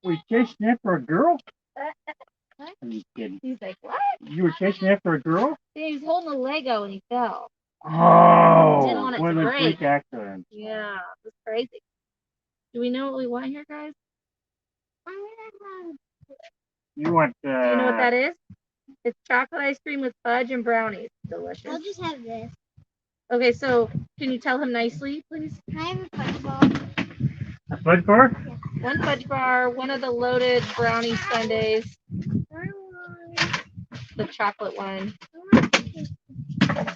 We chasing after a girl? What? Are you kidding? He's like, what? You were chasing after a girl? Yeah, he was holding a Lego and he fell. Didn't Oh, want it what to a break. freak accident. Yeah, it was crazy. Do we know what we want here, guys? You want, Do you know what that is? It's chocolate ice cream with fudge and brownies. Delicious. I'll just have this. Okay, so can you tell him nicely, please? Can I have a fudge bar? a fudge bar? One fudge bar, one of the loaded brownie sundaes, the chocolate one.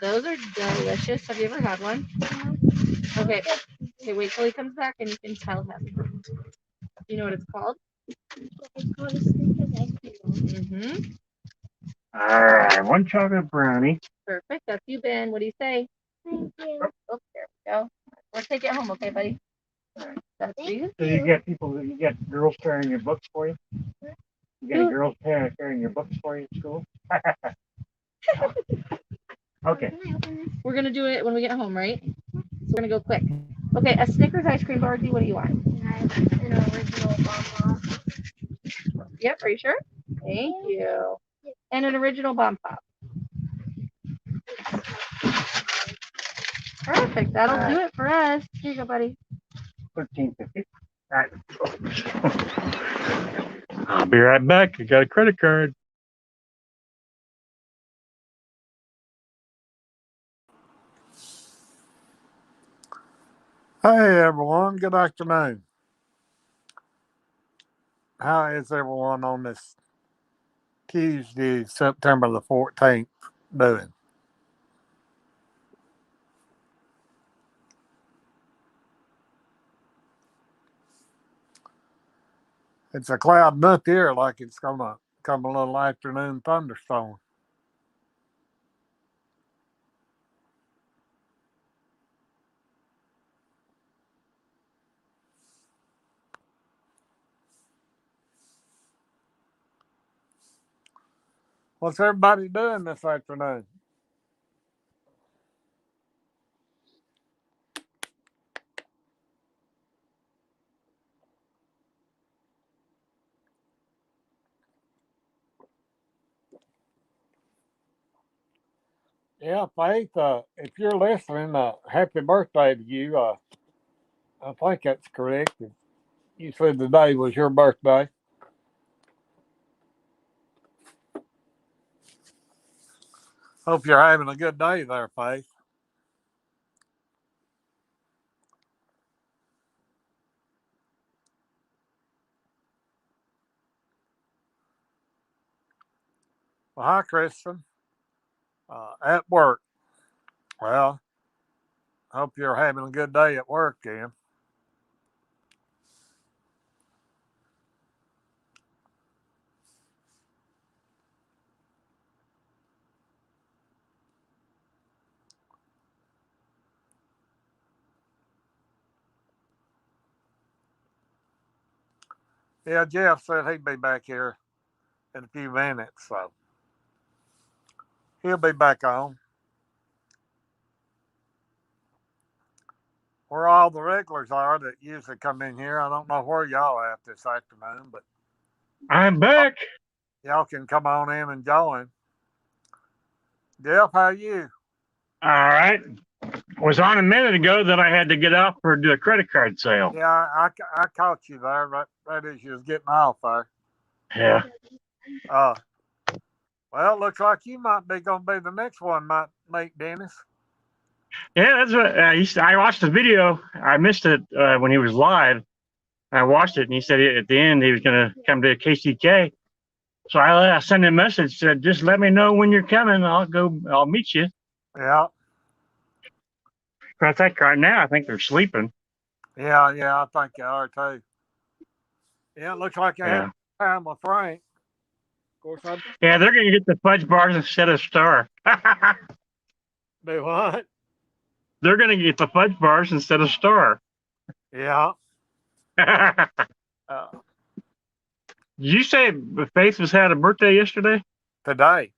Those are delicious. Have you ever had one? Okay. Okay, wait till he comes back and you can tell him. You know what it's called? It's called a Snickers ice cream. Mm-hmm. All right, one chocolate brownie. Perfect. That's you, Ben. What do you say? Thank you. Oh, there we go. We'll take it home, okay, buddy? That's for you. So you get you get girls carrying your books for you? You get girls carrying your books for you at school? Okay. Can I open this? We're going to do it when we get home, right? So we're going to go quick. Okay, a Snickers ice cream bar. What do you want? Can I have an original bomb? Yep, are you sure? Thank you. And an original bomb pop. Perfect. That'll do it for us. Here you go, buddy. $13.50. All right. I'll be right back. I got a credit card. Hey everyone, good afternoon. How is everyone on this Tuesday, September the 14th doing? It's a cloud enough here like it's gonna come a little afternoon thunderstorm. What's everybody doing this afternoon? Yeah, Faith, if you're listening, happy birthday to you. I think that's correct. You said today was your birthday. Hope you're having a good day there, Faith. Well, hi, Kristen. At work. Well, hope you're having a good day at work, then. Yeah, Jeff said he'd be back here in a few minutes, so he'll be back on. Where all the regulars are that usually come in here, I don't know where y'all at this afternoon, but I'm back. y'all can come on in and join. Jeff, how you? All right. Was on a minute ago that I had to get off for do a credit card sale. Yeah, I caught you there, right as you was getting off there. Yeah. Uh, well, looks like you might be going to be the next one, might meet Dennis. Yeah, that's what I watched the video. I missed it when he was live. I watched it, and he said at the end he was going to come to KCK. So I sent him a message, said, just let me know when you're coming. I'll meet you. Yeah. I think right now, I think they're sleeping. Yeah, I think you are too. Yeah, it looks like you had time with Frank. Of course, yeah, they're going to get the fudge bars instead of Star. Do what? They're going to get the fudge bars instead of Star. Yeah. Did you say Faith was had a birthday yesterday? Today.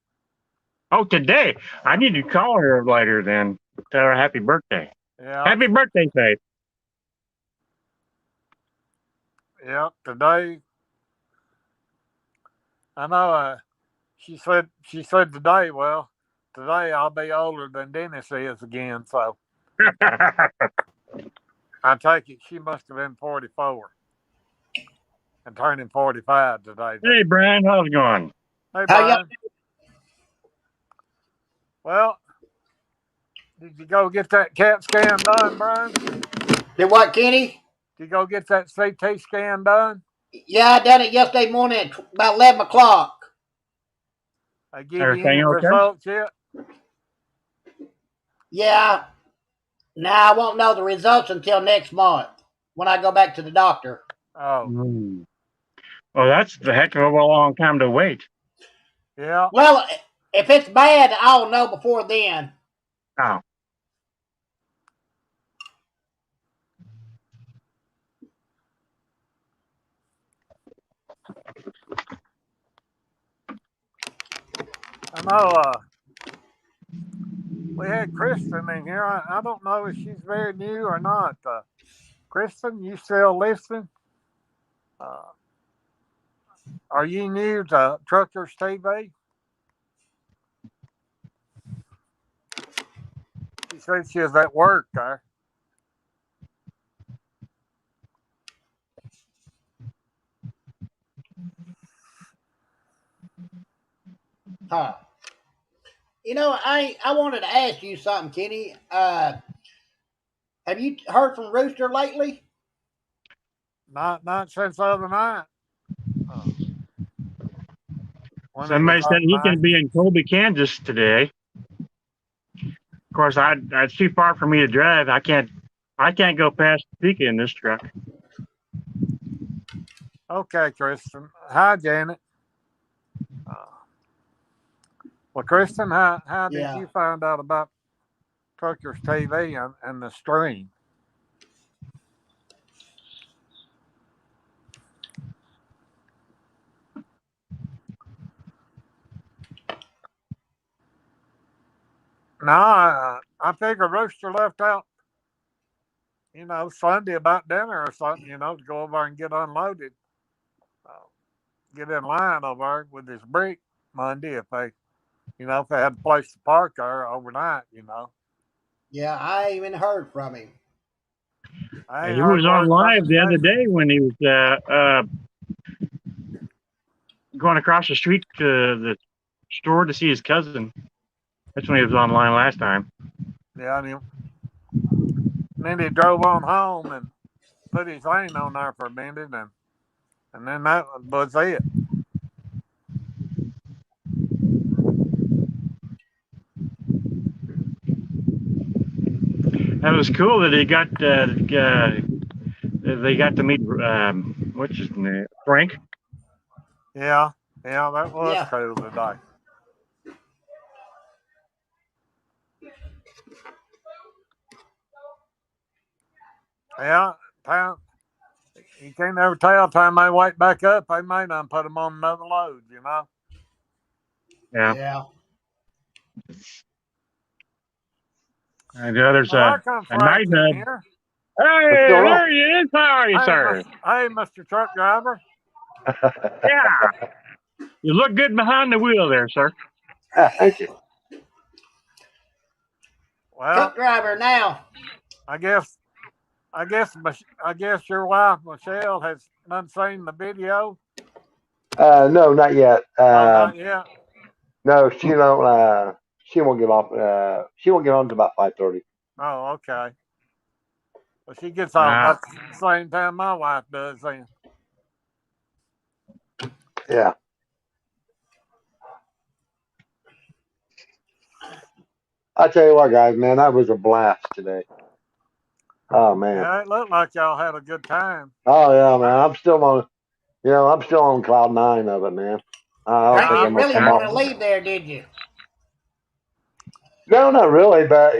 Oh, today. I need to call her later then. Tell her happy birthday. Yeah. Happy birthday, Faith. Yeah, today I know. She said today. Well, today I'll be older than Dennis is again. So I take it she must have been 44 and turning 45 today. Hey, Brian, how's it going? Hey, How y'all? Brian. Well, did you go get that CAT scan done, Brian? Did what, Kenny? Did you go get that CT scan done? Yeah, I done it yesterday morning at about 11 o'clock. They give you Everything any okay? results yet? Yeah. Now I won't know the results until next month when I go back to the doctor. Oh, Well, that's the heck of a long time to wait. yeah. Well, if it's bad, I'll know before then. Oh. I know. We had Kristen in here. I don't know if she's very new or not. Kristen, you still listening? Are you new to Truckers TV? She said she was at work there. Huh. You know, I wanted to ask you something, Kenny. Have you heard from Rooster lately? Not since the other night. When he Somebody was said on he night. can be in Colby, Kansas today. Of course, it's too far for me to drive. I can't go past Topeka in this truck. Okay, Kristen. Hi, Janet. Well, Kristen, how did Yeah. you find out about Truckers TV and the stream? No, I figured Rooster left out, Sunday about dinner or something, to go over and get unloaded. Uh, get in line over there with his brick Monday if they had a place to park there overnight. Yeah, I even heard from him. I ain't He heard was on word from live him the other yet. day when he was going across the street to the store to see his cousin. That's when he was online last time. Yeah, and then he drove on home and put his thing on there for a minute, and then that was it. That was cool that he got they got to meet what's his name, Frank. Yeah, that was Yeah. cool today. Yeah, time. You can't never tell. Time they wake back up, they may not put them on another load. Yeah. Yeah. And the other's Welcome, a night Frank, in hub. here. What's Hey, going on? there he is. How are you, Hey, sir? Mr. Truck Driver. Yeah. You look good behind the wheel there, sir. Thank you. Well, Truck driver now. I guess your wife Michelle has not seen the video. No, not yet. Oh, not yet. No, she don't. She won't get off. She won't get on until about 5:30. Oh, okay. Well, she gets off about the same time my wife does. Then. Yeah. I tell you what, guys, man, that was a blast today. Oh man. Yeah, it looked like y'all had a good time. Oh yeah, man. I'm still on. I'm still on cloud 9 of it, man. I don't Frank, think you I'm gonna really come want off. to leave there, did you? No, not really, but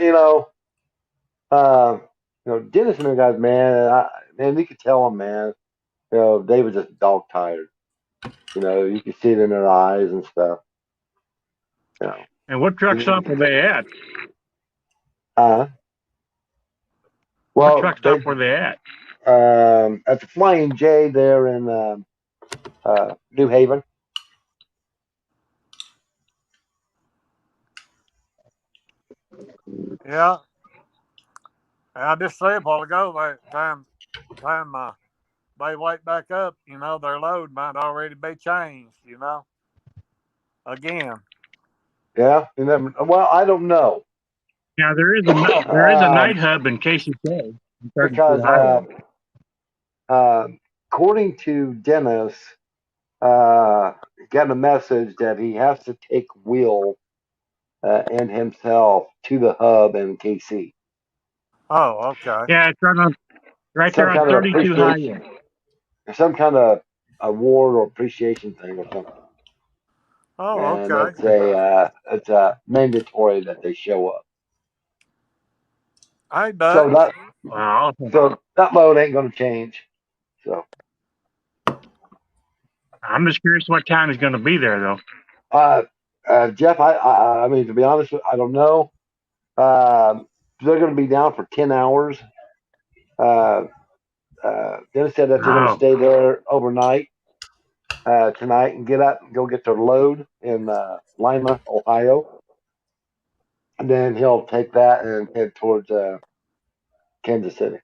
Dennis and the guys, man, man, you could tell them, man. They were just dog tired. You could see it in their eyes and stuff. And what truck stop were they at? What What truck stop were they at? at the Flying J there in New Haven. Yeah. I just said a while ago that time they wake back up, their load might already be changed, again. Yeah, you never. Well, I don't know. Now there is a night hub in KCK in 32 Because Highway. uh, according to Dennis, uh, got a message that he has to take Will and himself to the hub in KC. Oh, okay. Yeah, it's right there Some on kind of 32 appreciation, Highway. some kind of award or appreciation thing or something. Oh, And okay. it's mandatory that they show up. Hey, So Dutch. that Wow. so that load ain't going to change. So I'm just curious what time he's going to be there, though. Jeff, I mean, to be honest, I don't know. They're going to be down for 10 hours. Uh, Dennis said that they're going to Oh, stay there overnight tonight and get up and go get their load in Lima, Ohio. And then he'll take that and head towards Kansas City.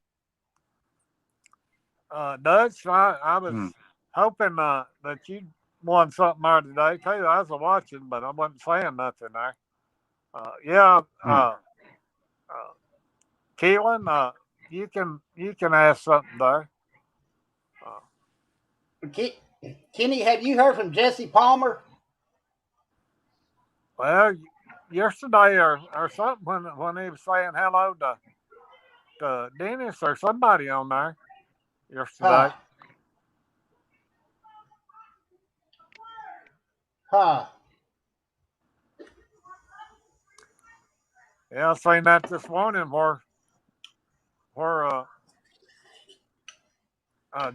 Dutch, I was hmm. hoping that you won something there today, too. I was watching, but I wasn't saying nothing there. Yeah, Hmm. uh, Keelan, you can ask something there. Uh, Kenny, have you heard from Jesse Palmer? well, yesterday or something when he was saying hello to Dennis or somebody on there Huh? yesterday. Huh? Yeah, I seen that this morning where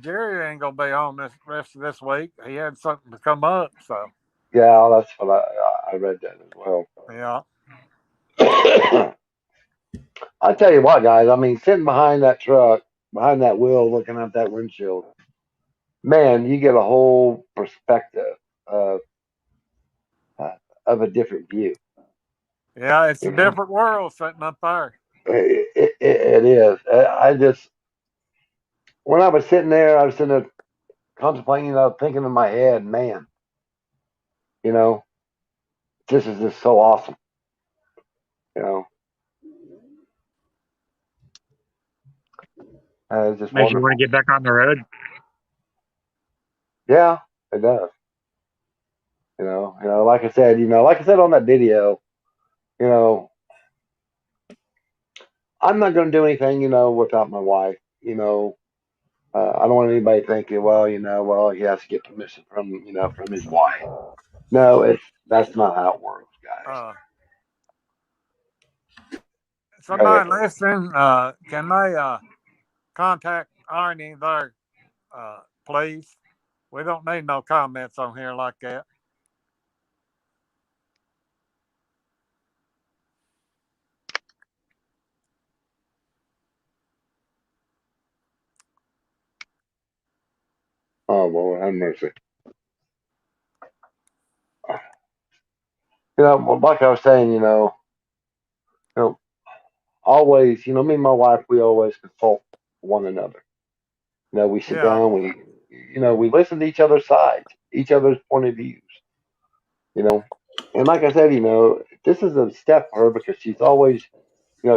Jerry ain't gonna be on this rest of this week. He had something to come up, so Yeah, that's what I read that as well. yeah. I tell you what, guys. I mean, sitting behind that truck, behind that wheel, looking out that windshield, man, you get a whole perspective of of a different view. Yeah, it's You a know, different world sitting up there. it is. I just when I was sitting there, I was sitting there contemplating, thinking in my head, man, you know, this is just so awesome. You know, it's just Makes you want wonderful. to get back on the road. Yeah, it does. Like I said on that video, you know, I'm not going to do anything, without my wife. I don't want anybody thinking, well, he has to get permission from his wife. No, that's not how it works, guys. Uh, Go ahead, Somebody Frank. listening, can they contact Arnie there, please? We don't need no comments on here like that. Oh, Lord, have mercy. Well, like I was saying, you know, always, me and my wife, we always consult one another. We sit Yeah, down, we listen to each other's sides, each other's point of views, you know. And like I said, this is a step for her because she's always,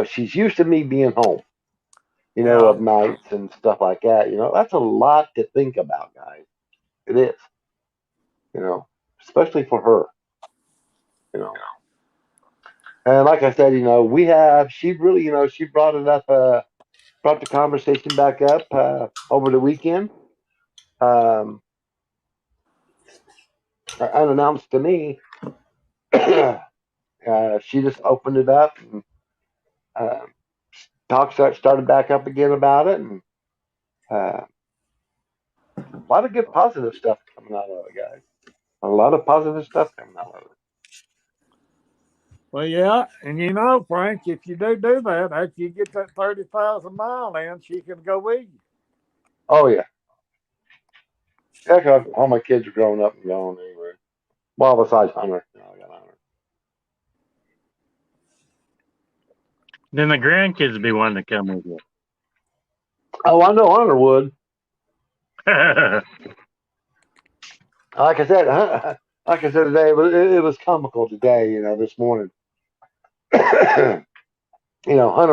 she's used to me being home, yeah. of nights and stuff like that. That's a lot to think about, guys. It is, you know, especially for her, you know. And like I said, she really, she brought it up, brought the conversation back up over the weekend. Um, unannounced to me, she just opened it up and uh, started back up again about it, and a lot of good positive stuff coming out of it, guys. A lot of positive stuff coming out of it. Well, yeah, and Frank, if you do that, after you get that 30,000 mile in, she can go with you. Oh yeah, yeah. 'Cause all my kids are grown up and gone anyway. Well, besides Hunter, I got Hunter. Then the grandkids would be wanting to come with you. Oh, I know Hunter would. Like I said, today it was comical today. This morning. Hunter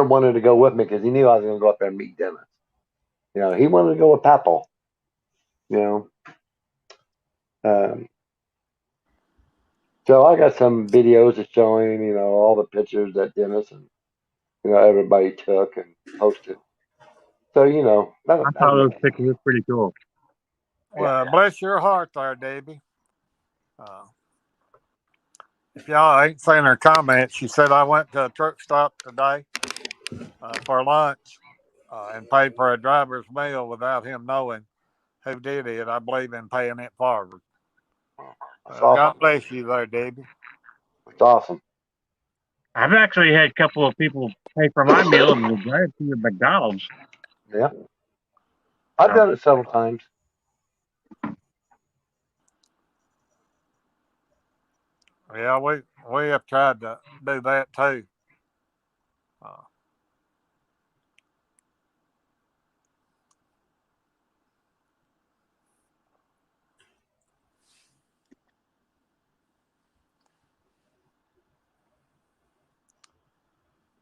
wanted to go with me because he knew I was going to go up there and meet Dennis. He wanted to go with Papal. Um, so I got some videos of showing, all the pictures that Dennis and everybody took and posted. So I thought those pictures were pretty cool. Well, bless your heart there, Debbie. If y'all ain't seen her comments, she said I went to a truck stop today for lunch and paid for a driver's meal without him knowing who did it. I believe in paying it forward. Awesome. God bless you there, Debbie. It's awesome. I've actually had a couple of people pay for my meal and drive to the McDonald's. Yeah. I've done it several times. Yeah, we have tried to do that too.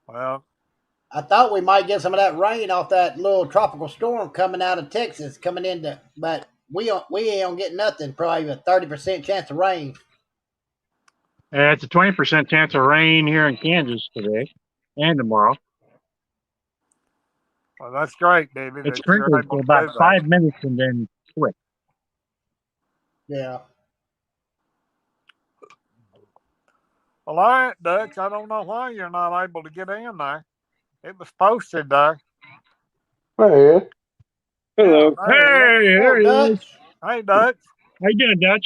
Well, I thought we might get some of that rain off that little tropical storm coming out of Texas, coming into, but we ain't gonna get nothing. Probably a 30% chance of rain. It's a 20% chance of rain here in Kansas today and tomorrow. well, that's great, David. It's That you're sprinkled able for to about do that. 5 minutes and then quit. Yeah. Well, all right, Dutch. I don't know why you're not able to get in there. It was posted there. Hey. Hello. Yeah, there Hey, there he is. Dutch. Hey, Dutch. How you doing, Dutch?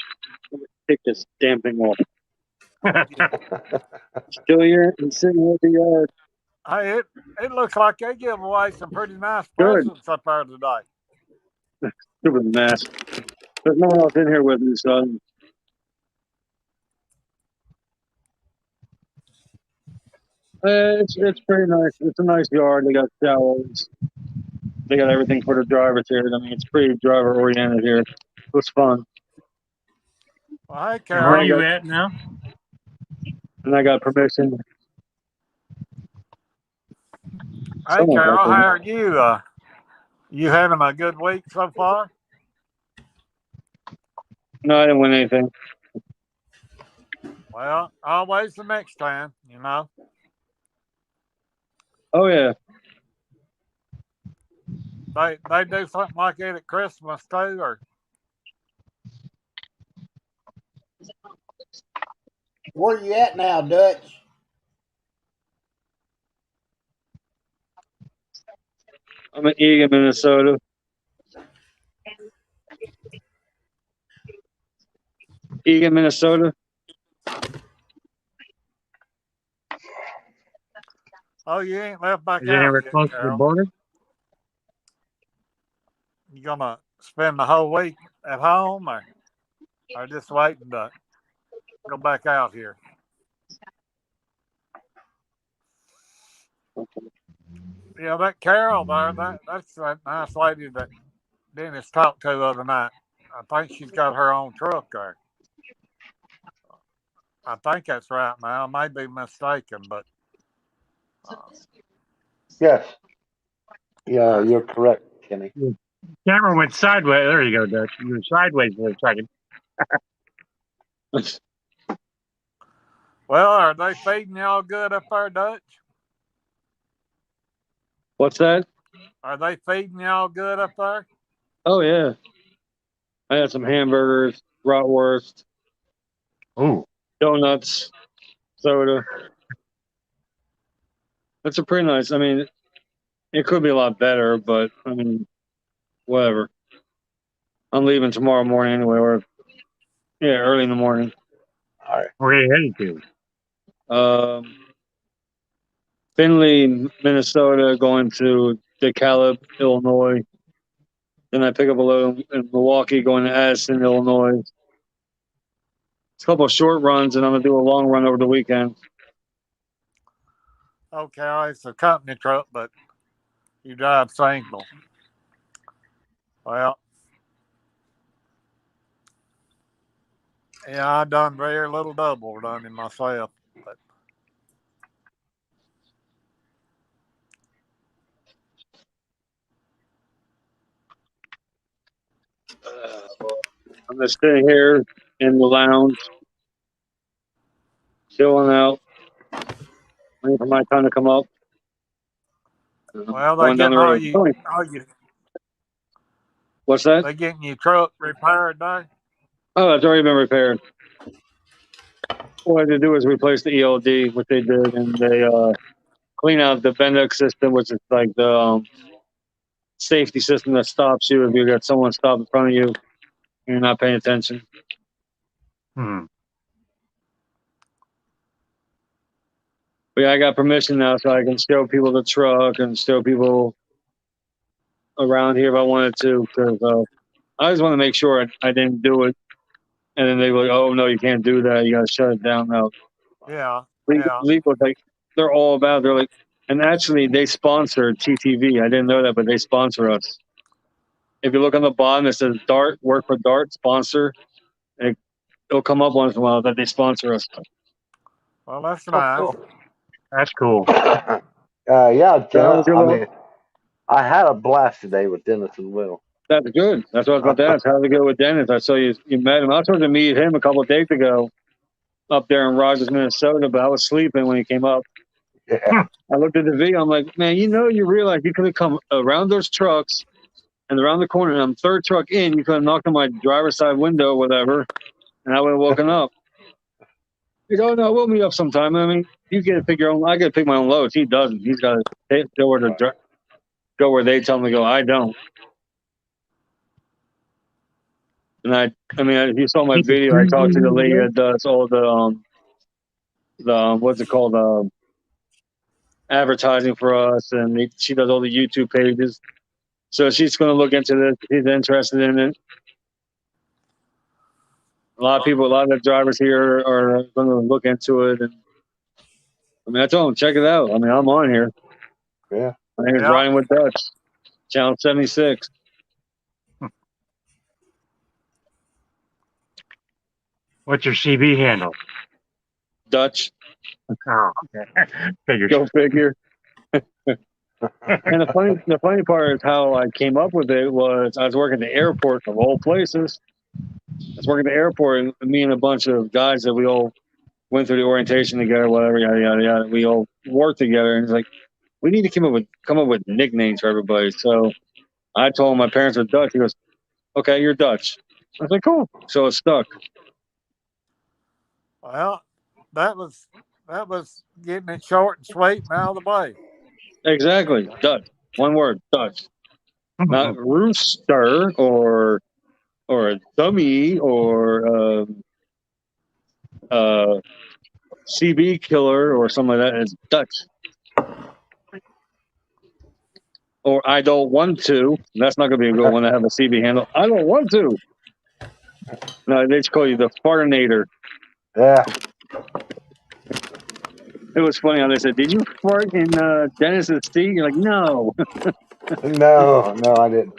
Take this damn thing off. Still here and sitting over the yard. Hey, it looks like they give away some pretty nice Good. presents up there today. Stupid mess. There's no one else in here with me, son. It's pretty nice. It's a nice yard. They got showers. They got everything for the drivers here. I mean, it's pretty driver oriented here. It was fun. Well, hey, Where are Carol. you at now? And I got permission. Hey, Carol. How are you? You having a good week so far? No, I didn't win anything. Well, always the next time, Oh, yeah. They do something like that at Christmas too, or Where you at now, Dutch? I'm in Eagan, Minnesota. Eagan, Minnesota. oh, you ain't left back Is it out anywhere yet, close to the Carol. border? You gonna spend the whole week at home, or just waiting to go back out here? Yeah, that Carol there, that's that nice lady that Dennis talked to the other night. I think she's got her own truck there. I think that's right now. I may be mistaken, but Yes. Yeah, you're correct, Kenny. Camera went sideways. There you go, Dutch. You were sideways for a second. well, are they feeding y'all good up there, Dutch? What's that? Are they feeding y'all good up there? Oh, yeah. I had some hamburgers, bratwurst, donuts, soda. It's a pretty nice. I mean, it could be a lot better, but I mean, whatever. I'm leaving tomorrow morning anyway, or early in the morning. All right. Where are you headed to? Findlay, Minnesota, going to DeKalb, Illinois. Then I pick up a load in Milwaukee, going to Addison, Illinois. It's a couple of short runs, and I'm gonna do a long run over the weekend. Okay, it's a company truck, but you drive single. Well, yeah, I done very little double running myself, but I'm just sitting here in the lounge, chilling out, waiting for my time to come up. well, they Going down getting the road. What's that? they getting your truck repaired now. Oh, it's already been repaired. All I had to do is replace the ELD, which they did, and they clean out the Bendix system, which is like the safety system that stops you if you got someone stop in front of you and you're not paying attention. Hmm. But yeah, I got permission now, so I can show people the truck and show people around here if I wanted to, because I just want to make sure I didn't do it. And then they were like, oh, no, you can't do that. You got to shut it down now. Yeah, Legal, yeah. legal, like, they're all about, they're like, and actually, they sponsor TTV. I didn't know that, but they sponsor us. If you look on the bottom, it says Dart, work for Dart, sponsor. It'll come up once in a while that they sponsor us. Well, that's Oh, nice. cool. That's cool. Yeah, So how was Jenna. your I little? mean, I had a blast today with Dennis and Will. That's good. That's what I was about to ask. How'd it go with Dennis? I saw you met him. I was supposed to meet him a couple of days ago up there in Rogers, Minnesota, but I was sleeping when he came up. Yeah. I looked at the video. I'm like, man, you realize you could have come around those trucks and around the corner, and I'm third truck in. You could have knocked on my driver's side window or whatever, and I would have woken up. He goes, oh, no, we'll meet up sometime. I mean, you get to pick your own. I got to pick my own loads. He doesn't. He's got to go where they tell him to go. I don't. And I mean, if you saw my video, I talked to the lady that does all the what's it called, advertising for us, and she does all the YouTube pages. So she's going to look into this. She's interested in it. A lot of the drivers here are going to look into it. And I mean, I told them, check it out. I mean, I'm on here. Yeah. My name is Yeah. Ryan with Dutch, channel 76. What's your CB handle? Dutch. Oh, okay. Figures. Go figure. And the funny part is how I came up with it was I was working at the airport of all places. I was working at the airport, and me and a bunch of guys that we all went through the orientation together, whatever, yada yada yada. We all worked together, and it's like we need to come up with nicknames for everybody. So I told him my parents are Dutch. He goes, "Okay, you're Dutch." I was like, "Cool." So it stuck. Well, that was getting it short and sweet and out of the way. Exactly, Dutch. One word, Dutch. Not rooster or a dummy or CB killer or something like that. It's Dutch. Or I don't want to. That's not going to be a good one to have a CB handle. I don't want to. No, they just call you the fartinator. Yeah. It was funny how they said, "Did you fart in Dennis's seat?" You're like, "No." No, I didn't.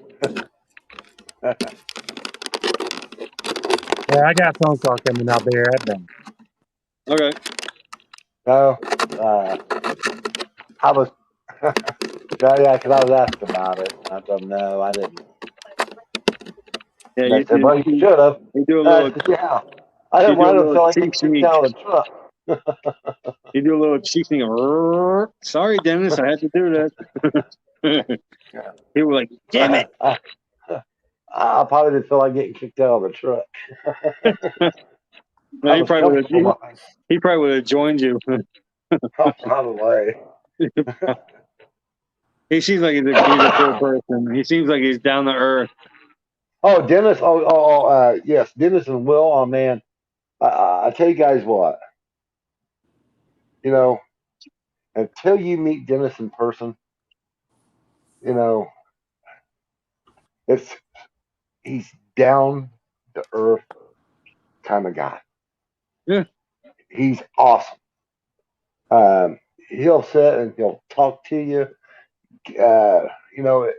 Yeah, I got a phone call coming. I'll be right back. Okay. No. I was. Yeah, because I was asked about it. I told them no, I didn't. Yeah, And they said, "Well, you should have." you do a I little said, "Yeah, I you didn't do a want to little feel like cheek getting kicked sneak. out of the truck." You do a little cheek sneak. Sorry, Dennis, I had to do that. He was like, "Damn it." I probably didn't feel like getting kicked out of the truck. No, I he was probably would comfortable have. behind. He probably would have joined you. Probably. He seems like he's a cool person. He seems like he's down to earth. Oh, Dennis. Yes, Dennis and Will. Oh man, I tell you guys what. You know, until you meet Dennis in person, you know, it's he's down to earth kind of guy. Yeah. He's awesome. he'll sit and he'll talk to you. You know,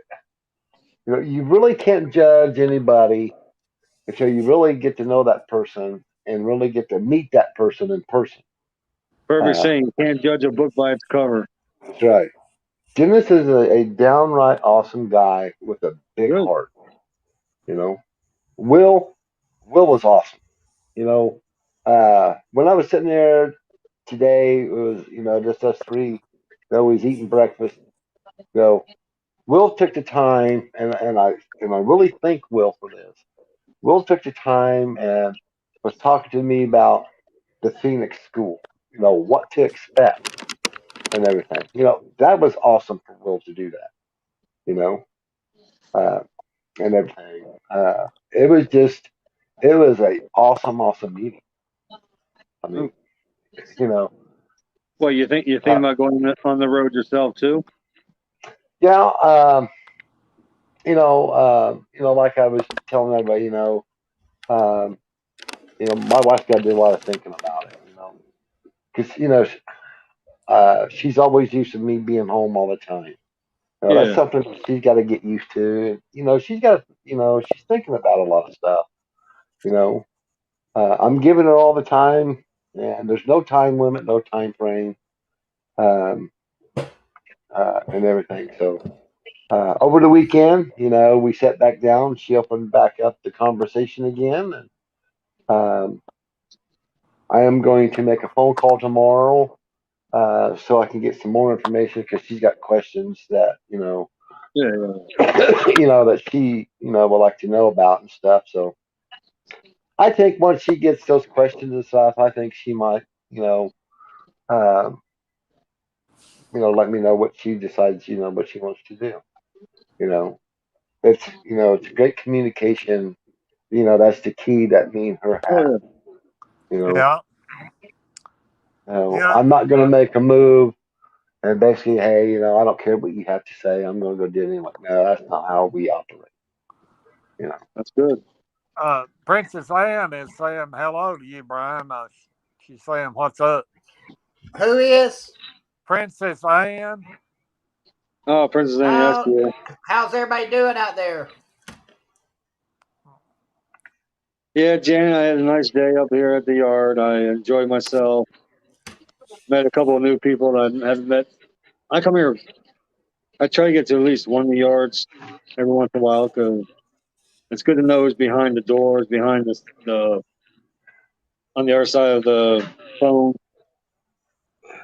you really can't judge anybody until you really get to know that person and really get to meet that person in person. Perfect Uh, saying. You can't judge a book by its cover. that's right. Dennis is a downright awesome guy with a big Good. heart. You know, Will, Will was awesome. You know, when I was sitting there today, it was just us three. He's eating breakfast. You know, Will took the time, and I really thank Will for this. Will took the time and was talking to me about the Phoenix School. What to expect and everything. That was awesome for Will to do that. You know, uh, and everything. It was a awesome meeting. I Oh, mean, you know, well, you think uh, about going on the road yourself too? yeah, like I was telling everybody, um, my wife's got to do a lot of thinking about it, because she's always used to me being home all the time. That's Yeah. something she's got to get used to. She's got, she's thinking about a lot of stuff. You know, I'm giving her all the time, and there's no time limit, no time frame, um, and everything. So over the weekend, we sat back down. She opened back up the conversation again, and I am going to make a phone call tomorrow so I can get some more information because she's got questions that Yeah. Yeah. that she would like to know about and stuff. So I think once she gets those questions and stuff, I think she might you know um, let me know what she decides what she wants to do. You know, it's great communication. That's the key that me and her Oh have. yeah. You know, Yeah. Yeah. I'm not going to make a move and basically, hey, I don't care what you have to say. I'm going to go do it anyway. No, that's not how we operate. You know. That's good. Princess Anne is saying hello to you, Brian. She's saying what's up. Who is? Princess Anne. Oh, Princess Anne, that's How cool. how's everybody doing out there? Yeah, Jan, I had a nice day up here at the yard. I enjoyed myself. Met a couple of new people that I haven't met. I come here. I try to get to at least one of the yards every once in a while because it's good to know who's behind the doors, behind the on the other side of the phone.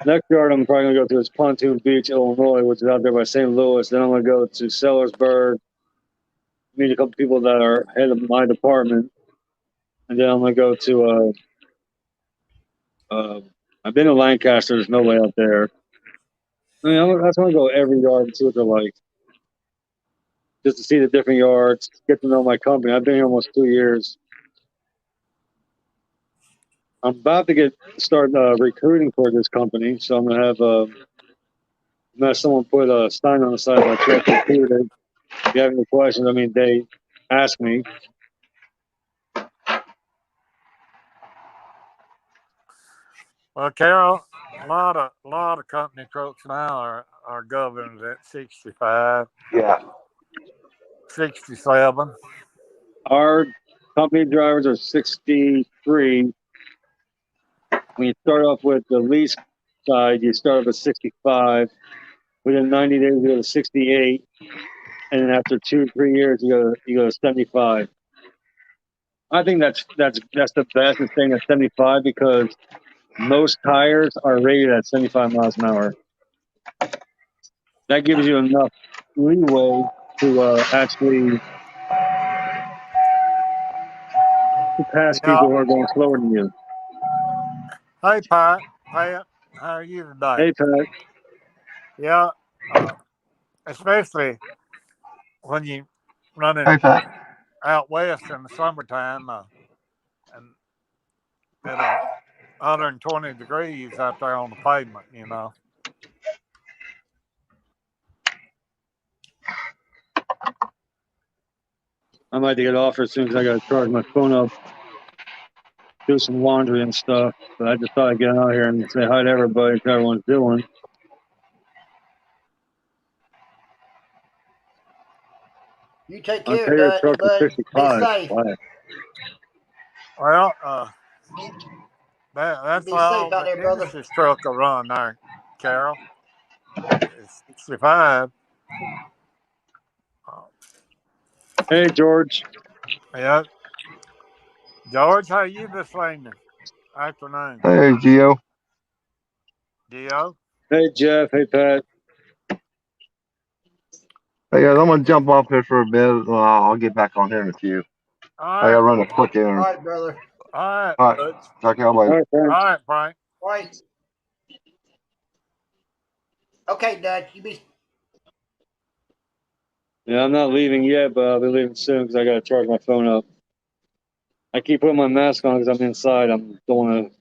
Next yard, I'm probably gonna go to is Pontoon Beach, Illinois, which is out there by St. Louis. Then I'm gonna go to Sellersburg, meet a couple people that are head of my department, and then I'm gonna go to I've been to Lancaster. There's nobody out there. I mean, I just want to go every yard and see what they're like, just to see the different yards, get to know my company. I've been here almost 2 years. I'm about to start recruiting for this company, so I'm gonna have someone put a sign on the side of my truck. Recruited. If you have any questions, I mean, they ask me. Well, Carol, a lot of company trucks now are governed at 65, Yeah. 67. Our company drivers are 63. When you start off with the lease side, you start off at 65. Within 90 days, you go to 68, and then after 2 3 years, you go to 75. I think that's the best is staying at 75 because most tires are rated at 75 miles an hour. That gives you enough leeway to actually pass Yeah. people who are going slower than you. Hey, Pat, how are you today? Hey, Pat. Yeah. Especially when you running Hey, Pat. out west in the summertime, and at 120 degrees out there on the pavement. I might get off as soon as I got to charge my phone up, do some laundry and stuff. But I just thought I'd get out here and say hi to everybody, see how everyone's doing. You take care, Ontario Dutch, truck is but be 55. safe. Wow. Well, You that's be safe all out the there, brother. Dennis's truck will run there, Carol. It's 65. Uh, Hey, George. yeah. George, how you this evening? Afternoon. Hey, Gio. Dio? Hey, Jeff. Hey, Pat. Hey, guys, I'm gonna jump off here for a bit. I'll get back on here in a few. All I right. gotta run a quick All errand. right, brother. All right. All right, Butch. talk to y'all All later. right, All thanks. right, Frank. All right. Okay, Dutch. You be. Yeah, I'm not leaving yet, but I'll be leaving soon because I got to charge my phone up. I keep putting my mask on because I'm inside. I'm don't want to,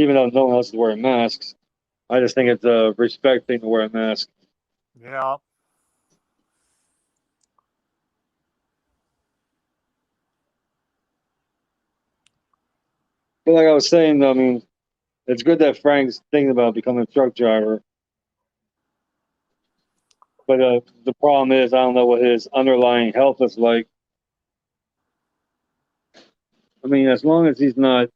even though no one else is wearing masks. I just think it's a respect thing to wear a mask. Yeah. But like I was saying, I mean, it's good that Frank's thinking about becoming a truck driver. But the problem is, I don't know what his underlying health is like. I mean, as long as he's not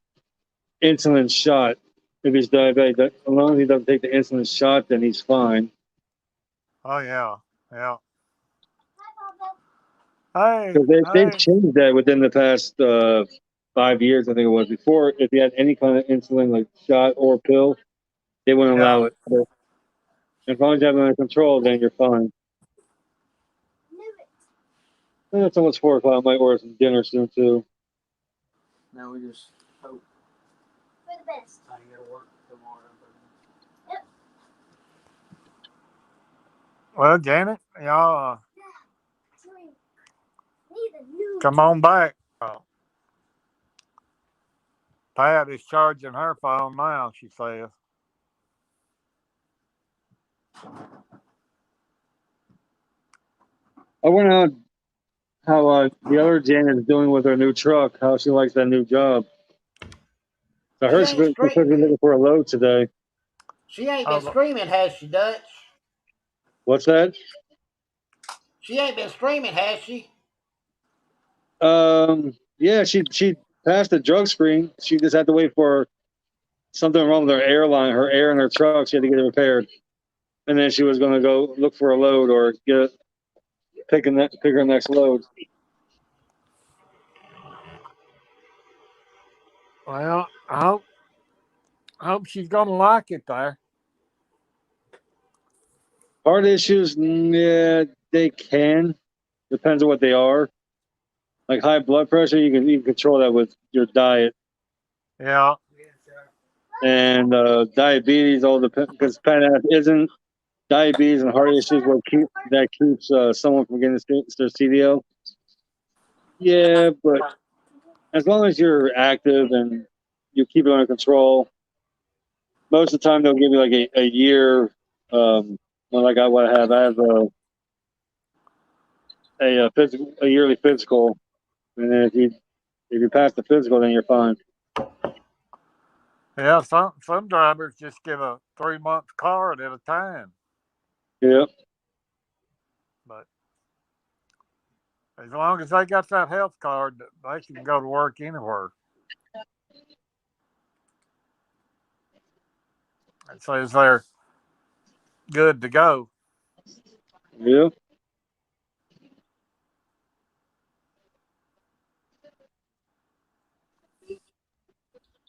insulin shot, if he's diabetic, as long as he doesn't take the insulin shot, then he's fine. Oh, yeah. Yeah. Hey, Because they've hey. changed that within the past 5 years, I think it was. Before, if you had any kind of insulin, like shot or pill, they wouldn't Yeah. allow it. But as long as you have it under control, then you're fine. And it's almost 4 o'clock. I might order some dinner soon, too. Now we just hope For the best. I can go to work tomorrow. Well, Janet, y'all Need a new. come on back. Pat is charging her phone now, she says. I went out how the other Jan is doing with her new truck, how she likes that new job. I She heard ain't she's straight. supposed to be looking for a load today. She ain't been Oh, screaming, has she, Dutch? What's that? She ain't been screaming, has she? Yeah, she passed the drug screen. She just had to wait for something wrong with her airline, her air in her truck. She had to get it repaired, and then she was going to go look for a load or pick her next load. well, I hope she's gonna like it there. Heart issues, yeah, they can. Depends on what they are. Like high blood pressure, you can control that with your diet. Yeah. And diabetes, all depends because PANAP isn't diabetes and heart issues what keeps someone from getting their CDO. Yeah, but as long as you're active and you keep it under control, most of the time they'll give you like a year. Well, like what I have a yearly physical, and then if you pass the physical, then you're fine. Yeah, some drivers just get a 3-month card at a time. Yeah. But as long as they got that health card, they can go to work anywhere. It says they're good to go. Yeah.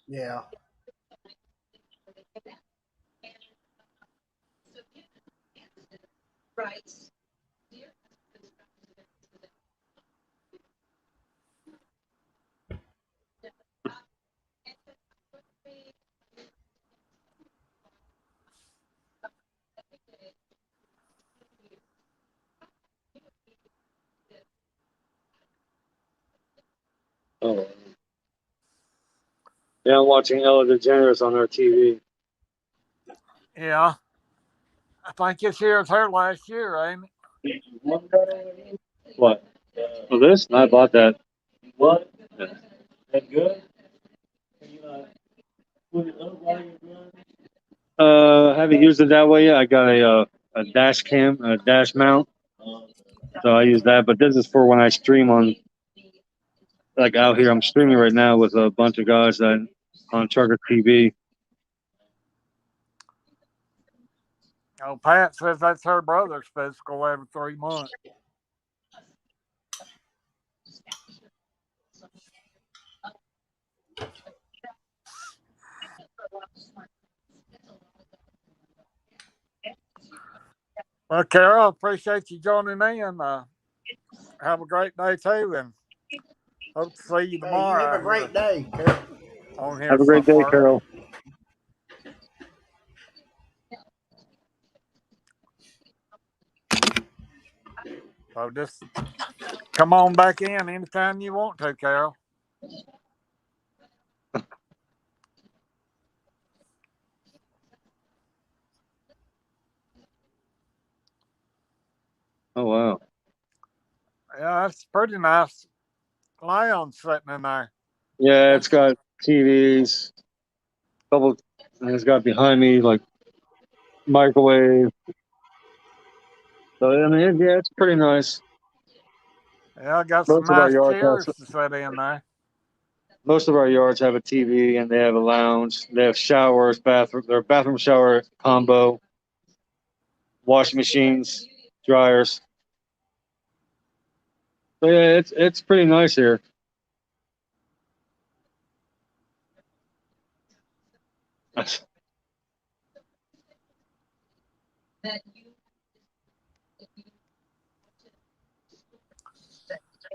Yeah. Oh. Yeah, I'm watching Ella DeGeneres on our TV. Yeah, I think this year's her last year, ain't it? What? Oh, this? I bought that. What? Yeah. That good? I haven't used it that way yet. I got a dash cam, a dash mount. So I use that. But this is for when I stream on, like out here. I'm streaming right now with a bunch of guys that on Trucker TV. Oh, Pat says that's her brother's physical every 3 months. Well, Carol, appreciate you joining in. Have a great day too, and hope to see you Hey, you have a tomorrow great here day, Carol. on here Have a great day, somewhere. Carol. So just come on back in anytime you want to, Carol. Oh wow. Yeah, that's pretty nice lounge sitting in there. Yeah, it's got TVs, couple, and it's got behind me like microwave. So I mean, yeah, it's pretty nice. Yeah, I got some Most of our nice yards chairs to sit in there. have a TV and they have a lounge. They have showers, bathroom, their bathroom shower combo, washing machines, dryers. So yeah, it's pretty nice here.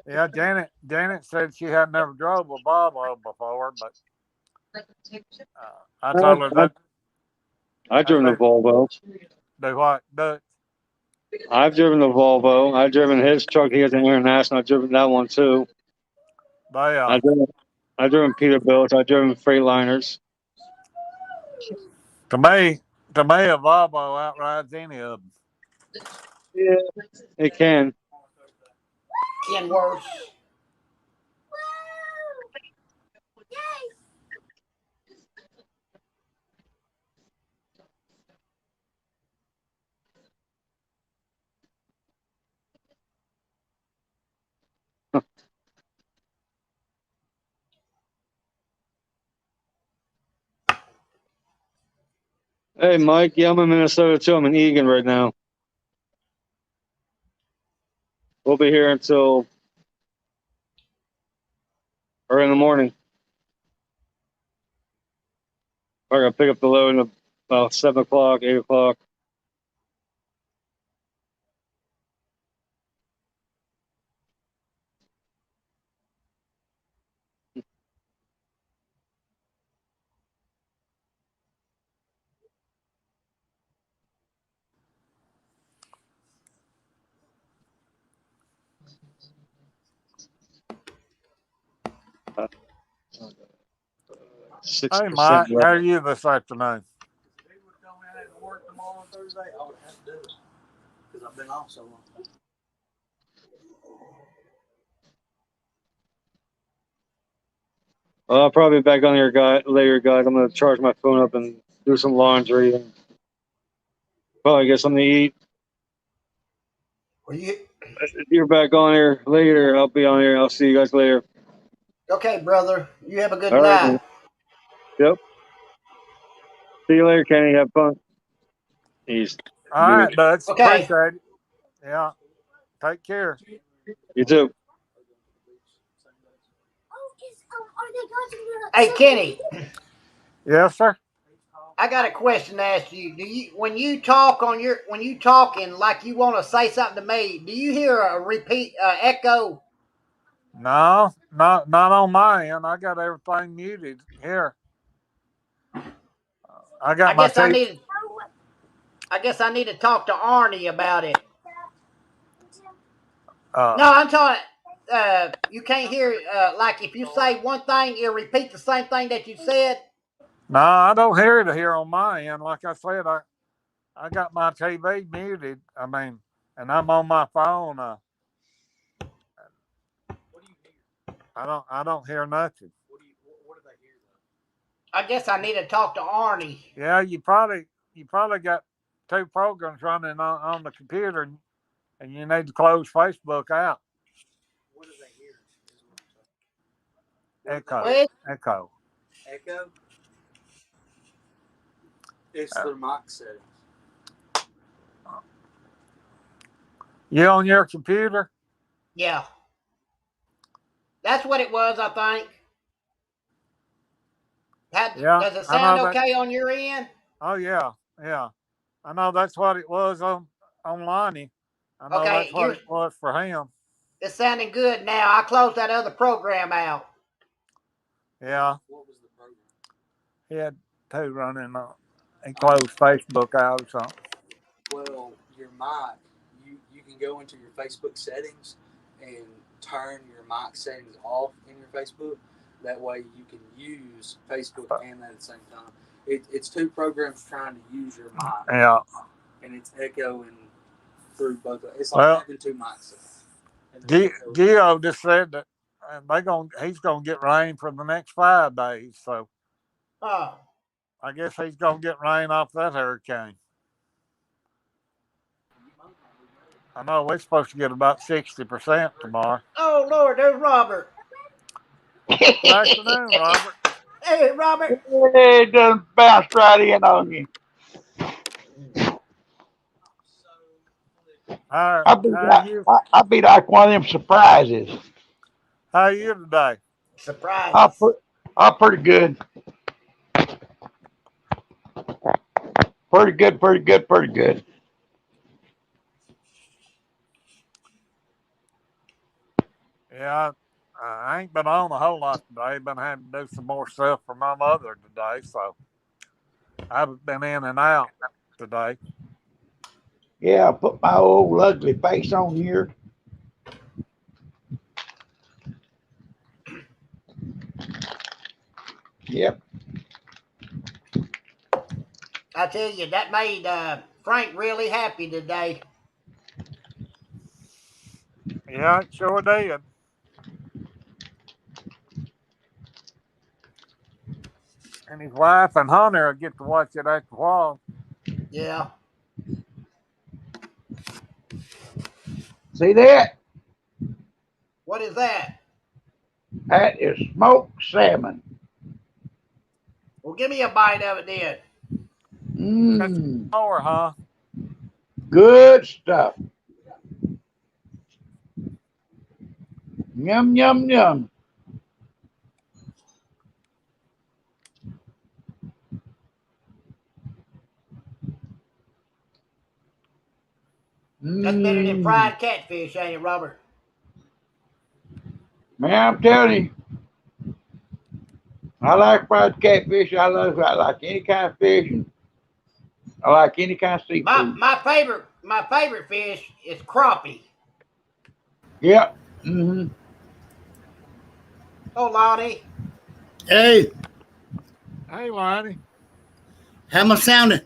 Yeah, Janet said she had never drove a Volvo before, but I told her that I've I driven a said, Volvo. do what? Do I've driven a Volvo. I've driven his truck. He has an International. I've driven that one too. they I've driven Peterbilt's. I've driven Freightliners. to me a Volvo outrides any of them. Yeah, it can. Ken worse. Hey, Mike. Yeah, I'm in Minnesota too. I'm in Egan right now. We'll be here until or in the morning. I gotta pick up the load at about 7 o'clock, 8 o'clock. Six Hey percent Mike, how left. are you this afternoon? If he would tell me I had to work tomorrow on Thursday, I would have to do it because I've been off so long. I'll probably be back on here, later, guys. I'm gonna charge my phone up and do some laundry and probably get something to eat. Well, you If you're back on here later, I'll be on here. I'll see you guys later. okay, brother? You have a good All right, night. man. Yep. See you later, Kenny. Have fun. He's All muted. right, Dutch. Okay. Appreciate it. Yeah. Take care. You too. Are they going to Hey, Kenny, Yes, sir. I got a question to ask you. Do you when you talking like you want to say something to me? Do you hear a repeat echo? No, not on my end. I got everything muted here. I got I my guess I tape. need. I guess I need to talk to Arnie about it. No, I'm talking. You can't hear. Like if you say one thing, you repeat the same thing that you said. No, I don't hear it here on my end. Like I said, I got my TV muted. I mean, and I'm on my phone. I don't hear nothing. What do they hear though? I guess I need to talk to Arnie. Yeah, you probably got two programs running on the computer, and and you need to close Facebook out. What do they hear? What Echo. Wait. Echo. Echo? It's their mic settings. You on your computer? Yeah. That's what it was, I think. Yeah, Does it I sound know that. okay on your end? Oh yeah, yeah. I know that's what it was on Lonnie. I know Okay, that's what it was for him. It's sounding good now. I closed that other program out. Yeah, What was the program? he had two running. He closed Facebook out or something. Well, your mic, you can go into your Facebook settings and turn your mic settings off in your Facebook. That way you can use Facebook and that at the same time. It's two programs trying to use your mic. Yeah. And it's echoing through both. It's like having two mics. Gio just said that he's gonna get rain for the next 5 days. So Oh. I guess he's gonna get rain off that hurricane. I know we're supposed to get about 60% tomorrow. Oh, Lord, there's Robert. Good afternoon, Robert. Hey, Robert. Hey, it done bounced right in on you. I'll be like one of them surprises. How are you today? Surprise. I'm pretty good. Pretty good. Yeah, I ain't been on a whole lot today. Been having to do some more stuff for my mother today, so I've been in and out today. Yeah, I put my old ugly face on here. Yep. I tell you, that made Frank really happy today. Yeah, it sure did. And his wife and Hunter will get to watch it after a while. Yeah. See that? What is that? That is smoked salmon. Well, give me a bite of it then. Mmm. More, huh? Good stuff. Yum, yum, yum. That's better than fried catfish, ain't it, Robert? Man, I'm telling you, I like fried catfish. I like any kind of fish. And I like any kind of seafood. My favorite fish is crappie. Yep. Mm-hmm. Oh, Lonnie. Hey. Hey, Lonnie. How am I sounding?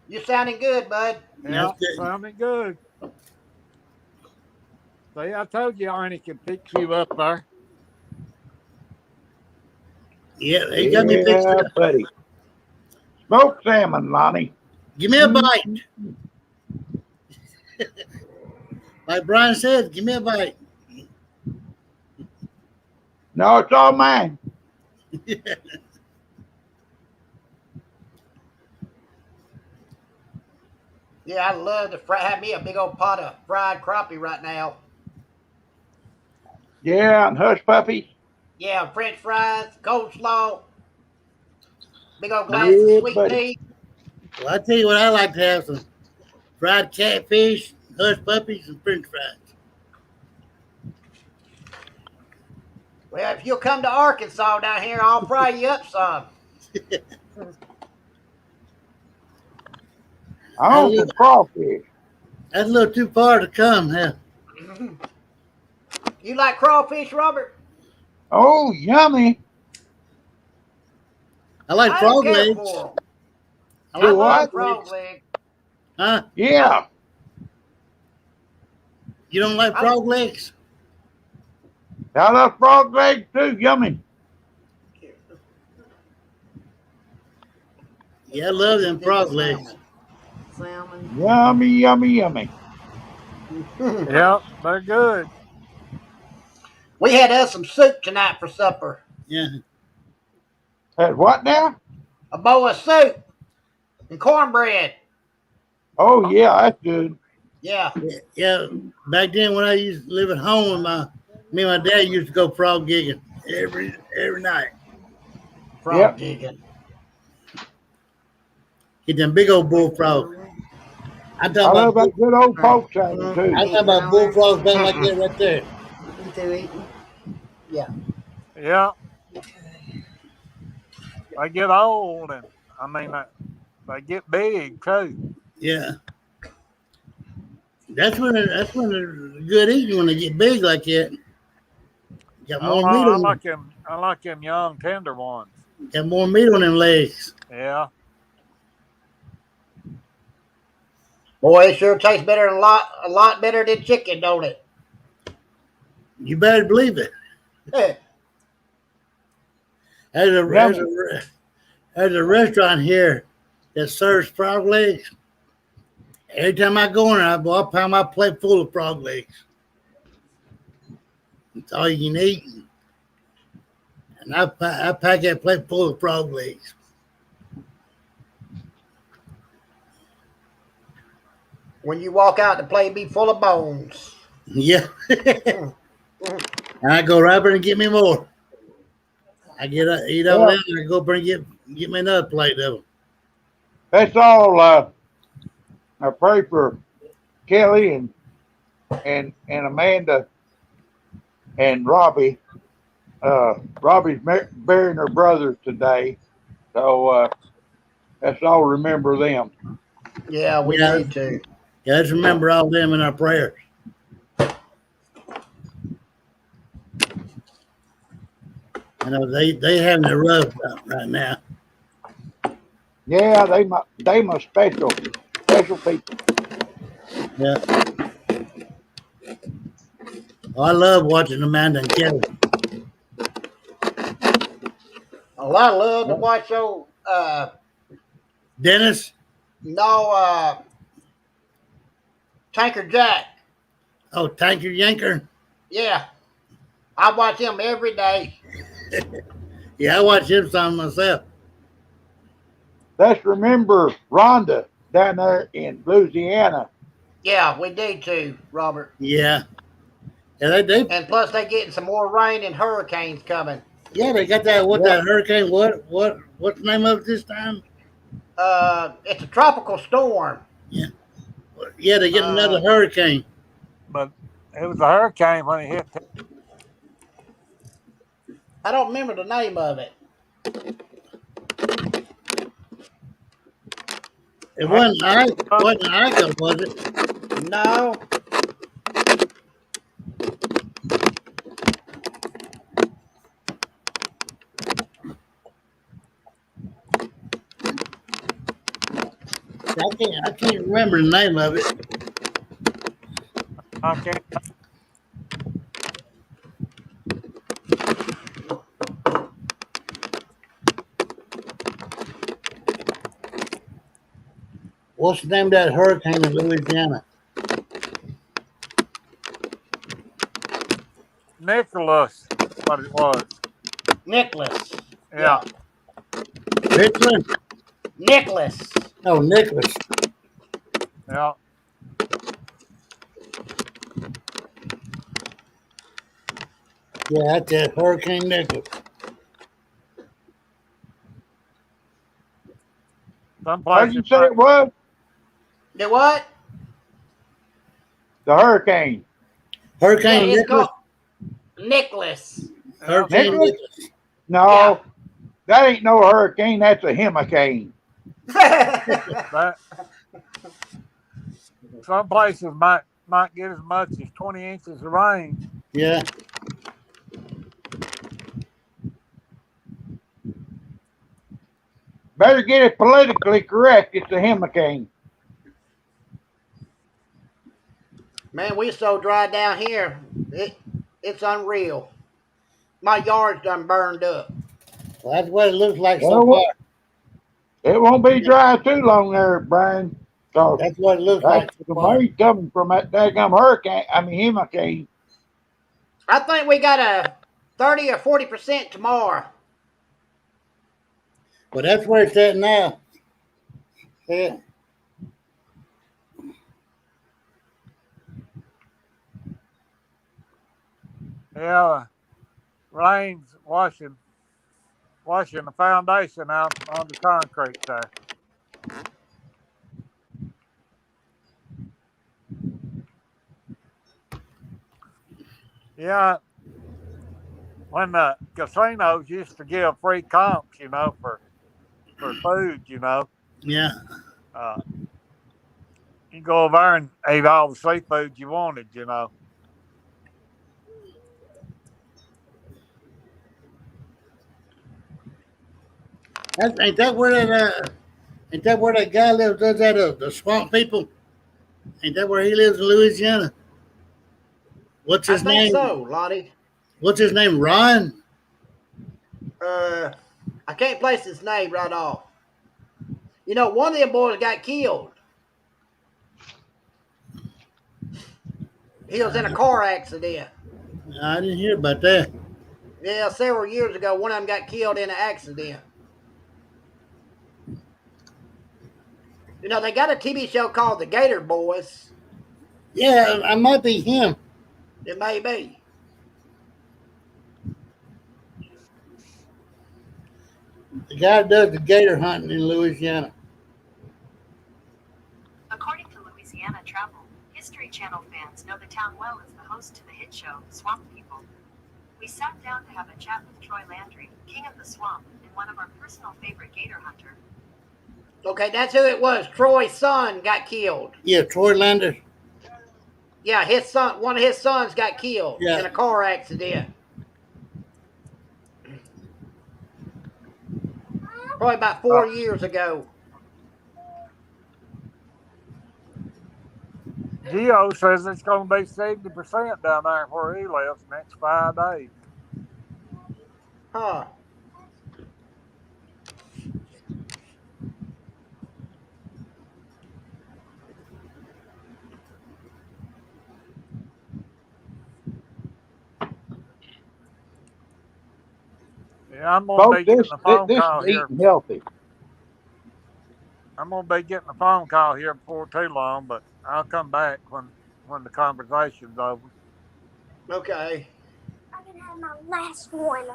You sounding good, bud. Yeah, sounding good. See, I told you Arnie could fix you up there. Yeah, he got me fixed up. Buddy. Smoked salmon, Lonnie. Give me a bite. Like Brian said, give me a bite. No, it's all mine. Yeah, I love to have me a big old pot of fried crappie right now. Yeah, and hush puppies. Yeah, French fries, coleslaw, big old glass of sweet tea. Well, I tell you what, I like to have some fried catfish, hush puppies, and French fries. Well, if you'll come to Arkansas down here, I'll fry you up some. I want some crawfish. That's a little too far to come, huh? You like crawfish, Robert? Oh, yummy. I like frog legs. I love frog legs. Huh? Yeah. You don't like frog legs? I love frog legs too. Yummy. Yeah, I love them frog legs. Salmon. Yummy, yummy, yummy. Yeah, they're good. We had us some soup tonight for supper. Yeah. Had what now? A bowl of soup and cornbread. Oh yeah, that's good. Yeah. Yeah. Back then when I used to live at home, me and my dad used to go frog gigging every night. Frog Yep. gigging. Get them big old bullfrogs. I'm I talking about love that good old pork salad too. I'm talking about bullfrogs being like that right there. You two eating? Yeah. Yeah, they get old, and I mean, they get big too. Yeah. That's when they're good eating when they get big like that. Got Oh, more meat I on them. like them. I like them young, tender ones. Got more meat on them legs. Yeah. Boy, it sure tastes better a lot better than chicken, don't it? You better believe it. Hey, There's a restaurant here that serves frog legs. Every time I go in there, I pound my plate full of frog legs. It's all you can eat. And I pack that plate full of frog legs. when you walk out, the plate be full of bones. Yeah. And I go right there and get me more. I eat over there and I go up there and get me another plate of them. That's all. I pray for Kelly and Amanda and Robbie. Robbie's burying her brother today, so let's all remember them. Yeah, we need to. Yeah, let's remember all of them in our prayers. You know, they having a rough right now. Yeah, they must special people. Yeah. Oh, I love watching Amanda and Kelly. A lot of love to watch old Dennis? no Tanker Jack. Oh, Tanker Yanker? Yeah. I watch him every day. Yeah, I watch him some myself. Let's remember Rhonda down there in Louisiana. Yeah, we need to, Robert. Yeah. Yeah, they And plus they getting some more rain and hurricanes coming. yeah, they got that that hurricane, what's the name of it this time? It's a tropical storm. Yeah. Yeah, they get another hurricane. But it was a hurricane when it hit. I don't remember the name of it. It wasn't Ika, was it? No. I can't remember the name of it. Okay. What's the name of that hurricane in Louisiana? Nicholas, what it was. Nicholas. Yeah. Richland? Nicholas. Oh, Nicholas. Yeah. Yeah, that's that Hurricane Nicholas. What did you say it was? The what? The hurricane. Hurricane it's Nicholas. called Nicholas. Hurricane Nicholas? Nicholas. No, that ain't no hurricane. That's a hurricane. That, some places might get as much as 20 inches of rain. Yeah. Better get it politically correct. It's a hurricane. Man, we so dry down here. It's unreal. My yard's done burned up. Well, that's what it looks like so far. It won't be dry too long there, Brian. So That's what it looks that's like so the far. rain coming from that daggum hurricane. I mean, hurricane. I think we got a 30 or 40% tomorrow. But that's where it's at now. Yeah. Yeah, rain's washing the foundation out on the concrete there. Yeah, when the casinos used to give free comps, for food, Yeah. uh, you go over there and ate all the seafood you wanted. Ain't that where ain't that where that guy lives? Does that the swamp people? Ain't that where he lives in Louisiana? What's I his think name? so, Lottie. What's his name? Ron? I can't place his name right off. One of them boys got killed. He was in a car accident. I didn't hear about that. Yeah, several years ago, one of them got killed in an accident. They got a TV show called The Gator Boys. Yeah, I might be him. It may be. The guy that does the gator hunting in Louisiana. According to Louisiana Travel, History Channel fans know the town well as the host to the hit show, Swamp People. We sat down to have a chat with Troy Landry, king of the swamp, and one of our personal favorite gator hunter. Okay, that's who it was. Troy's son got killed. Yeah, Troy Lander. Yeah, one of his sons got killed in a car accident. Probably about 4 years ago. Geo says it's going to be 70% down there where he lives next 5 days. Huh. Yeah, I'm going to be getting a phone This call is here. eating healthy. I'm going to be getting a phone call here before too long, but I'll come back when the conversation's over. Okay. I can have my last one.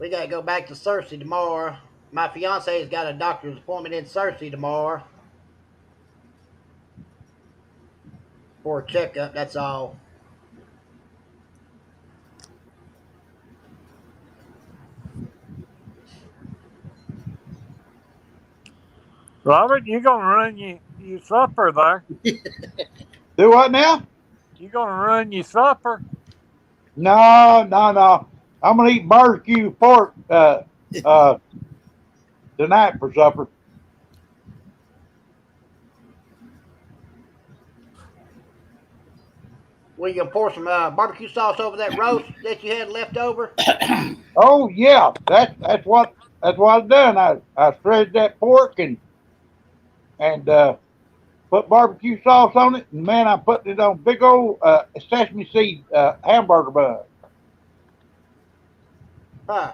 We got to go back to Cersei tomorrow. My fiance's got a doctor's appointment in Cersei tomorrow. For a checkup, that's all. Robert, you going to run your supper there? Do what now? You going to run your supper? No. I'm gonna eat barbecue pork tonight for supper. Will you pour some barbecue sauce over that roast that you had left over? Oh yeah, that's what I've done. I shredded that pork and put barbecue sauce on it, and man, I'm putting it on big old sesame seed hamburger bun. Huh.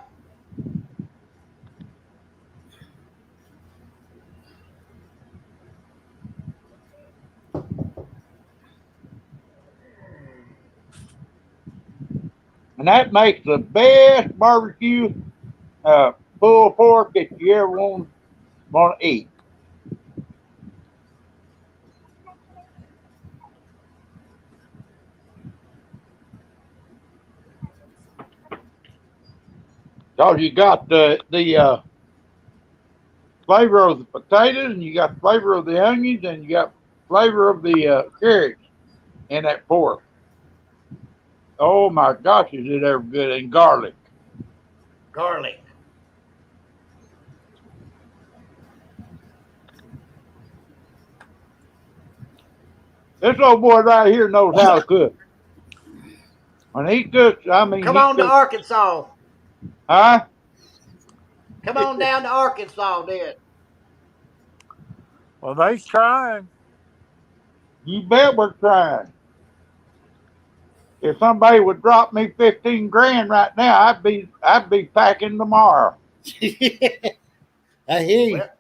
And that makes the best barbecue pulled pork that you ever want to eat. Cause you got the flavor of the potatoes, and you got the flavor of the onions, and you got flavor of the carrots in that pork. Oh my gosh, is it ever good? And garlic. Garlic. This old boy right here knows how to cook. When he cooks, I mean, Come he on to cooks. Arkansas. Huh? Come on down to Arkansas, then. Well, they's trying. You bet we're trying. If somebody would drop me 15 grand right now, I'd be packing tomorrow. I hear you. Well,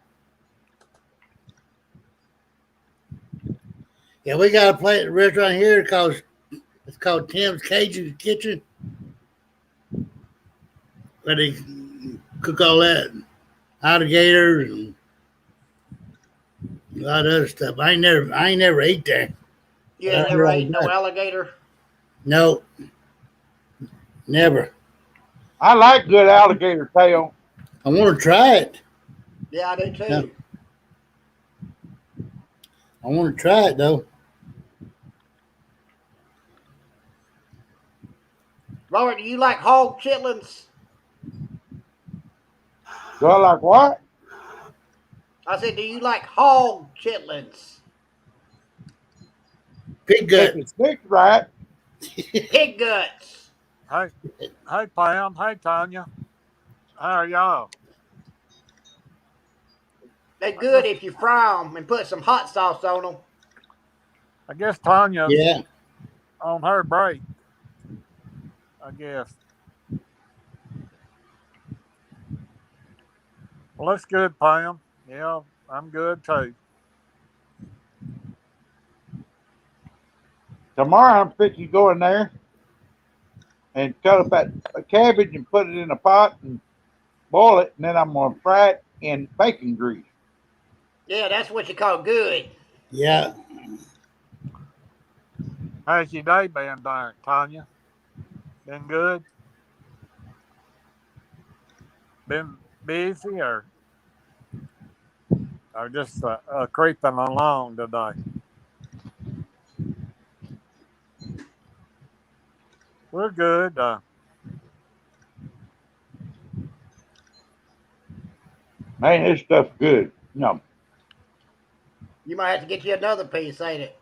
Yeah, we got a place at the restaurant here it's called Tim's Cajun Kitchen. Where they cook all that alligators and a lot of other stuff. I ain't never ate there. you But ain't I never hear all ate no about it. alligator? No, never. I like good alligator tail. I want to try it. Yeah, I do too. No. I want to try it though. Robert, do you like hog chitlins? Do I like what? I said, do you like hog chitlins? Pig gut. If it's thick right, Pig guts. Hey, hey, Pam. Hey, Tanya. How are y'all? They're good if you fry them and put some hot sauce on them. I guess Tanya's Yeah. on her break. I guess. Well, that's good, Pam. Yeah, I'm good too. tomorrow I'm fixing to go in there and cut up that cabbage and put it in a pot and boil it, and then I'm gonna fry it in bacon grease. Yeah, that's what you call good. Yeah. How's your day been, there, Tanya? Been good? Been busy or just creeping along today? We're good. Man, this stuff's good. No, You might have to get you another piece, ain't it?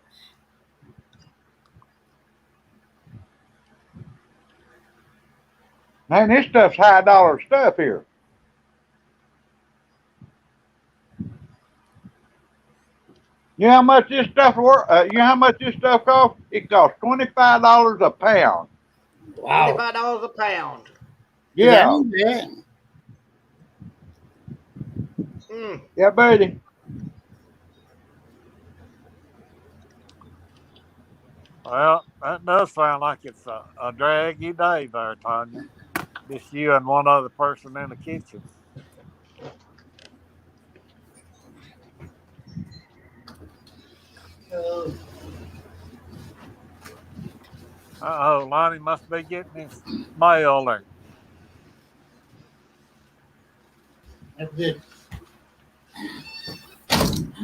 man, this stuff's high dollar stuff here. You know how much this stuff you know how much this stuff costs? It costs $25 a pound. Wow. $25 a pound. Yeah. Yeah, Yeah. Mm. yeah, buddy. Well, that does sound like it's a draggy day there, Tanya. Just you and one other person in the kitchen. Uh oh, Lonnie must be getting his mail there. That's good.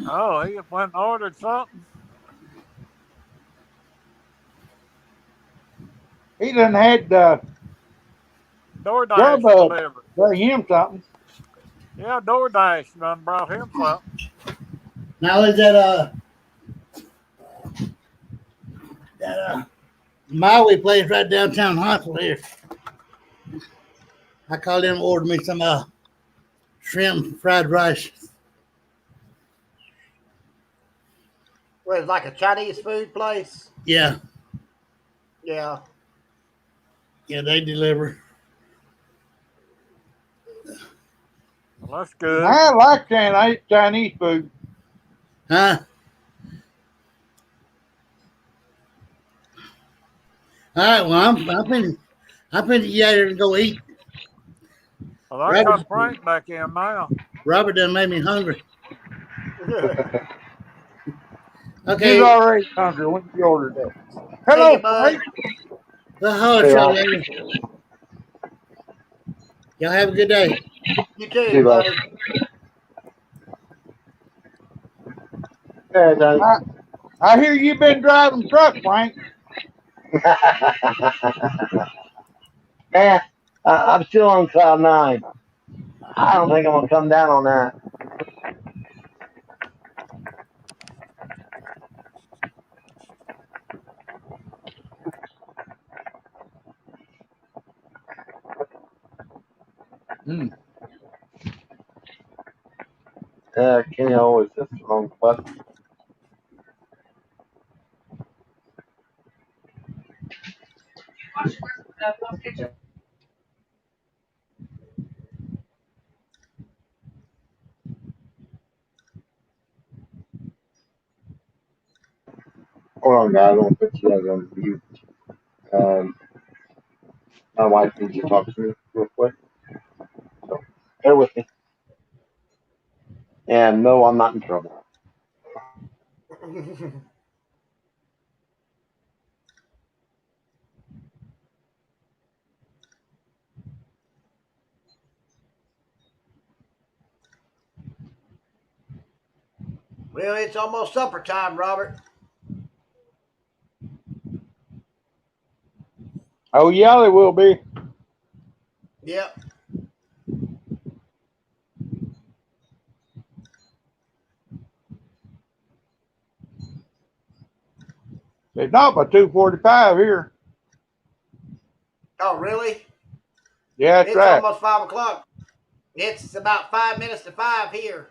Oh, he went and ordered something. He done had DoorDash Grubhub delivered. bring him something. Yeah, DoorDash done brought him something. Now is that Maui place right downtown Huntsville here. I called in and ordered me some shrimp fried rice. Well, it's like a Chinese food place. Yeah. Yeah. Yeah, they deliver. Well, that's good. I like Chinese food. Huh? All right, well, I'm finna get out here and go eat. Well, I come Frank back in now. Robert done made me hungry. Okay. He's already hungry when you ordered that. See Hello, you, bud. Frank. Well, hold Hey, y'all Rob. later. Y'all have a good day. You too, See you, bud. buddy. Hey, Johnny. I hear you've been driving truck, Frank. Man, I'm still on cloud nine. I don't think I'm gonna come down on that. Yeah, Kenny always hits the wrong button. Hold on, guys. I want to put you guys on mute. Um, my wife needs to talk to me real quick. So bear with me. And no, I'm not in trouble. Well, it's almost supper time, Robert. Oh yeah, they will be. Yep. It's not by 2:45 here. Oh, really? Yeah, that's It's right. almost 5 o'clock. It's about 5 minutes to 5 here.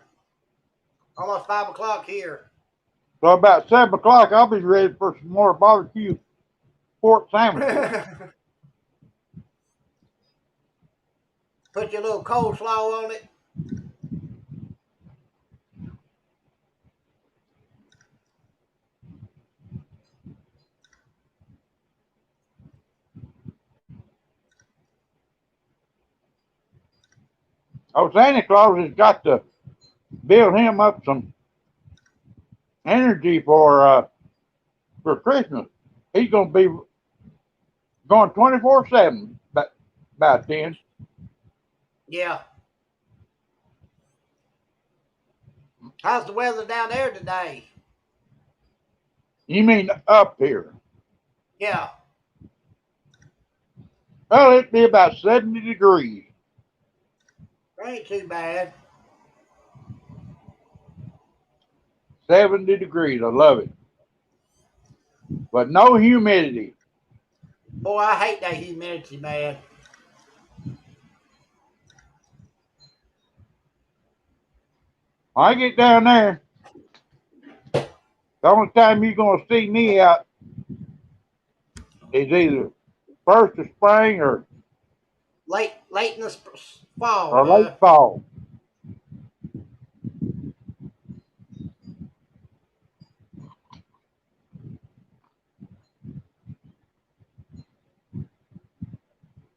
Almost 5 o'clock here. So about 7 o'clock, I'll be ready for some more barbecue pork sandwiches. Put your little coleslaw on it. Oh, Santa Claus has got to build him up some energy for Christmas. He's gonna be going 24/7 about then. Yeah. How's the weather down there today? You mean up here? Yeah. Well, it'd be about 70 degrees. Ain't too bad. 70 degrees. I love it. But no humidity. Boy, I hate that humidity, man. When I get down there, the only time you're gonna see me out is either first of spring Late in the fall, or late huh? fall.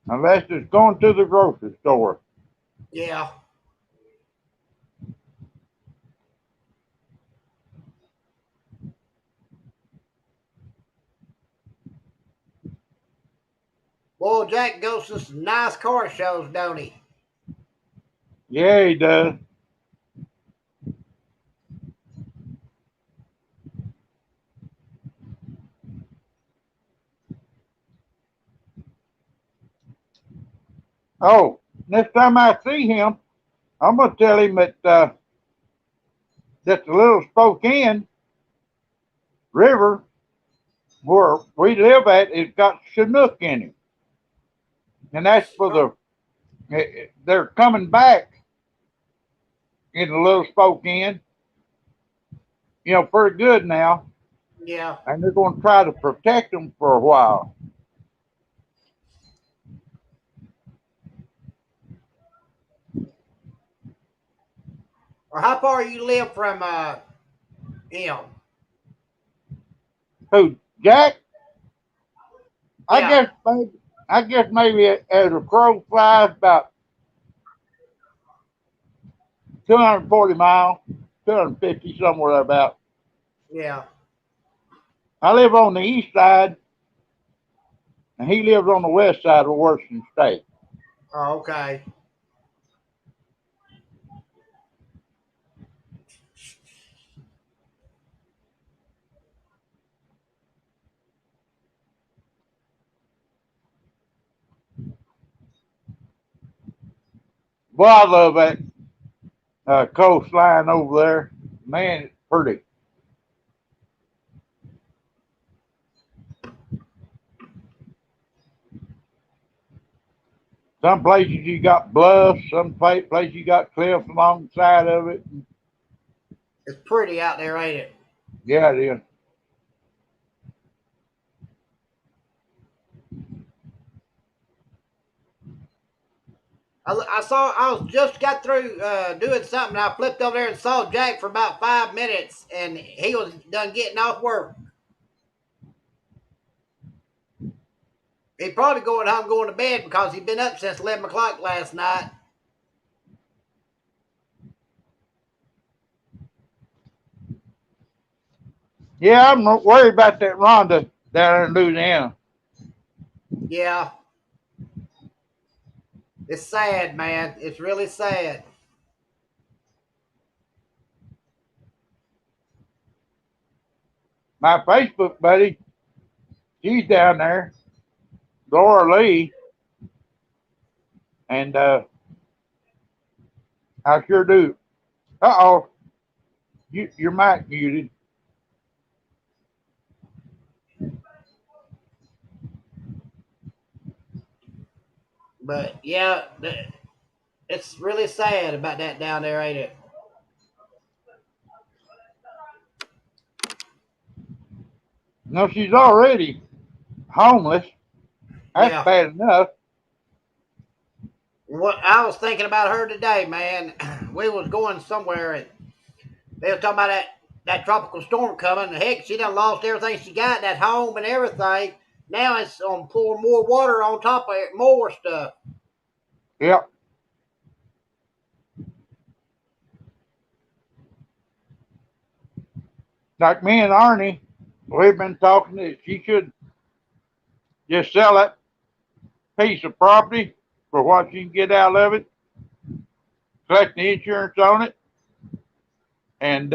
Unless it's going to the grocery store. Yeah. Boy, Jack goes to some nice car shows, don't he? Yeah, he does. Oh, next time I see him, I'm gonna tell him that that the little Spokane River where we live at, it's got Chinook in it, and that's for Oh, they're coming back in the little Spokane, pretty good now, yeah. and they're going to try to protect them for a while. Or how far you live from him? Who, Jack? I Yeah. guess maybe, I guess maybe as a crow flies about 240 miles, 250 somewhere about. Yeah. I live on the east side, and he lives on the west side of Washington State. Oh, okay. Well, I love that coastline over there. Man, it's pretty. Some places you got bluffs, some places you got cliffs along the side of it. It's pretty out there, ain't it? Yeah, it is. I was just got through doing something. I flipped over there and saw Jack for about 5 minutes, and he was done getting off work. He's probably going home, going to bed because he'd been up since 11 o'clock last night. Yeah, I'm not worried about that Rhonda down there in Louisiana. Yeah. It's sad, man. It's really sad. My Facebook buddy, she's down there, Laura Lee, and I sure do. Uh-oh, your mic muted. But yeah, it's really sad about that down there, ain't it? No, she's already homeless. That's Yeah. bad enough. What I was thinking about her today, man. We was going somewhere and they were talking about that tropical storm coming. Heck, she done lost everything she got, that home and everything. Now it's on pouring more water on top of it, more stuff. Yep. Like me and Arnie, we've been talking that she should just sell that piece of property for what she can get out of it, collect the insurance on it, and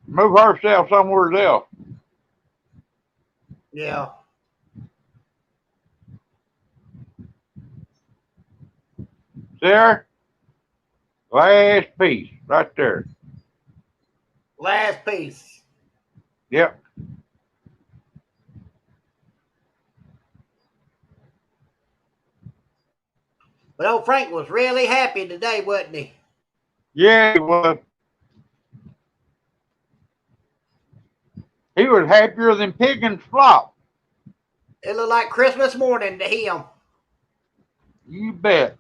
move herself somewhere else. Yeah. There, last piece right there. Last piece. Yep. But old Frank was really happy today, wasn't he? Yeah, he was. He was happier than pig and flop. It looked like Christmas morning to him. You bet.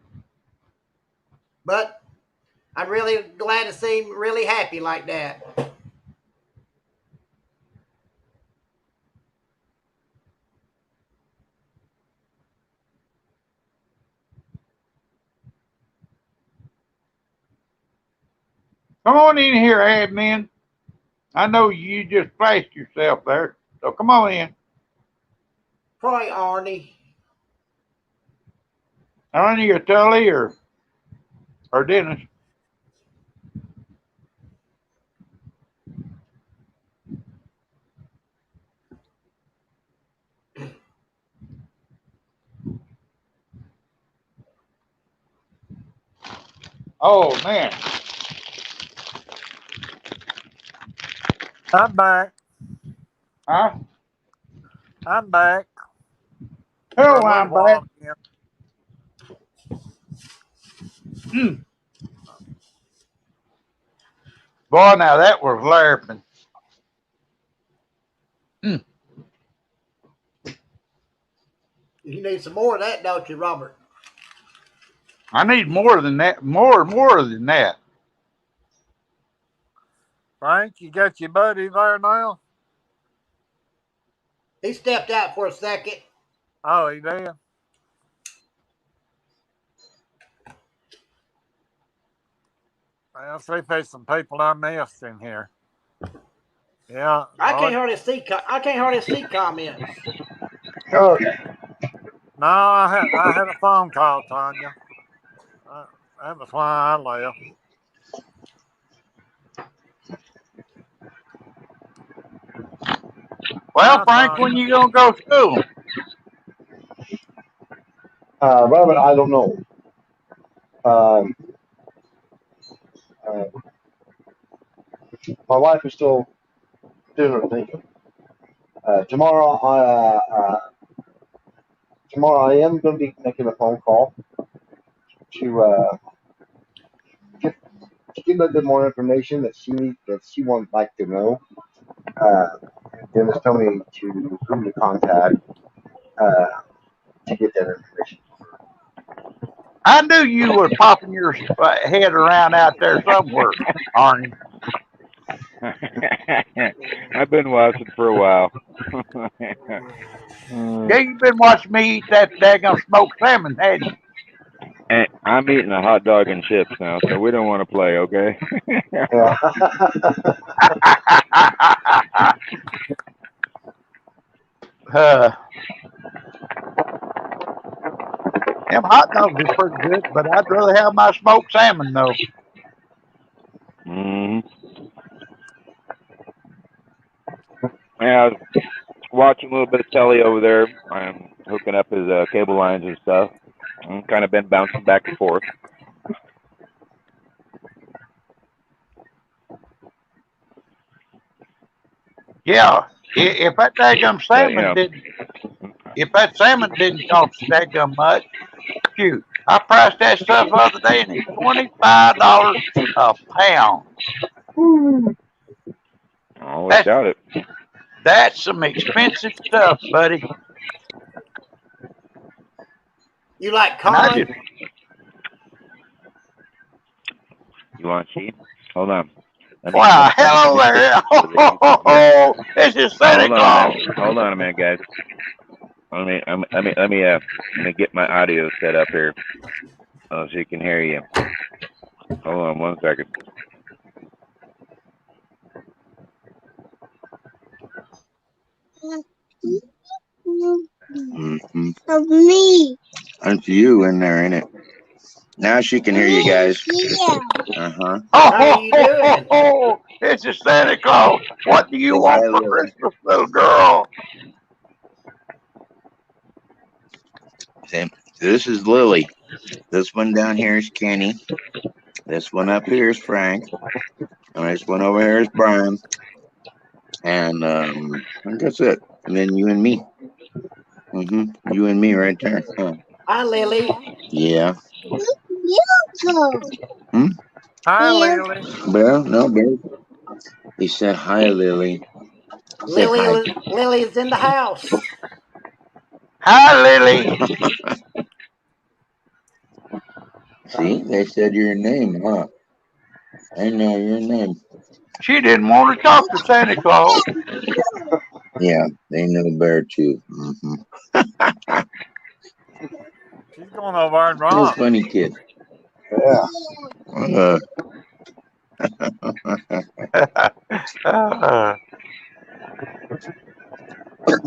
But I'm really glad to see him really happy like that. Come on in here, admin. I know you just flashed yourself there, so come on in. Probably Arnie. Arnie or Tully or Dennis. Oh man. I'm back. Huh? I'm back for Hell, a little I'm back. while again. Boy, now that was larping. You need some more of that, don't you, Robert? I need more than that. More than that. Frank, you got your buddy there now? He stepped out for a second. Oh, he did? Well, see if there's some people I missed in here. Yeah. I can't hardly see comments. Okay. No, I had a phone call, Tanya. That was why I left. Well, Frank, when you gonna go to school? Robert, I don't know. Um, uh, my wife is still doing her thinking. Tomorrow, tomorrow I am going to be making a phone call to looked at more information that she would like to know, Dennis told me to whom to contact uh, to get that information. I knew you were popping your head around out there somewhere, Arnie. I've been watching for a while. Yeah, you've been watching me eat that daggone smoked salmon, hadn't you? And I'm eating a hot dog and chips now, so we don't want to play, okay? Yeah. Them hot dogs are pretty good, but I'd rather have my smoked salmon, though. Mm-hmm. Yeah, I was watching a little bit of telly over there. I'm hooking up his cable lines and stuff. I've kind of been bouncing back and forth. Yeah, if that daggum But, salmon if that salmon didn't cost daggum much, shoot, I priced that stuff the other day and it's $25 a pound. I always doubt it. That's some expensive stuff, buddy. You like And I corn? just, You want cheese? Hold on. wow, hello there. Oh, this is Santa Claus. Hold on a minute, guys. Let me get my audio set up here so you can hear you. Hold on 1 second. Mm-hmm. Of me. That's you in there, ain't it? Now she can hear you guys. Yeah. Uh-huh. How are you doing? Oh, this is Santa Claus. What do you Say want hi, for Lily. Christmas, little girl? See, this is Lily. This one down here is Kenny. This one up here is Frank. And this one over here is Brian. And I think that's it. And then you and me. You and me right there. Huh. Hi, Lily. Yeah. You go. Hi, Yeah. Lily. Well, no, babe. He said hi, Lily. Say hi. Lily's in the house. Hi, Lily. See, they said your name, huh? I know your name. She didn't want to talk to Santa Claus. Yeah, they know bear too. She's going over and He's a wrong. funny kid. Yeah.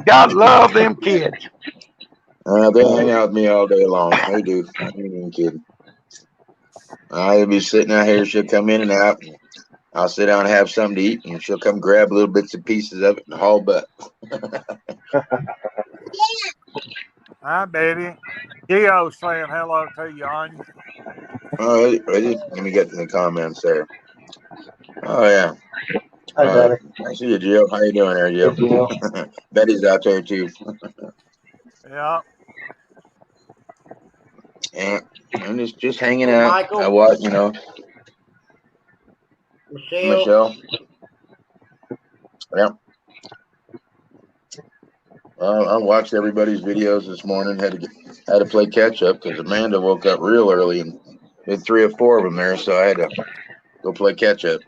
God love them kids. They hang out with me all day long. They do. I ain't even kidding. I'll be sitting out here. She'll come in and out. And I'll sit down and have something to eat, and she'll come grab little bits and pieces of it and haul butt. Hi, baby. Gio's saying hello to you, Anya. Oh, ready? Let me get to the comments there. Oh yeah. Hi, buddy. I see you, Gio. How you doing there, Gio? Hey, Gio. Betty's out there too. Yeah. Yeah, I'm just hanging Hey, out. Michael. I watch, Michelle. Yeah. I watched everybody's videos this morning. Had to play catch up because Amanda woke up real early and did 3 or 4 of them there, so I had to go play catch up.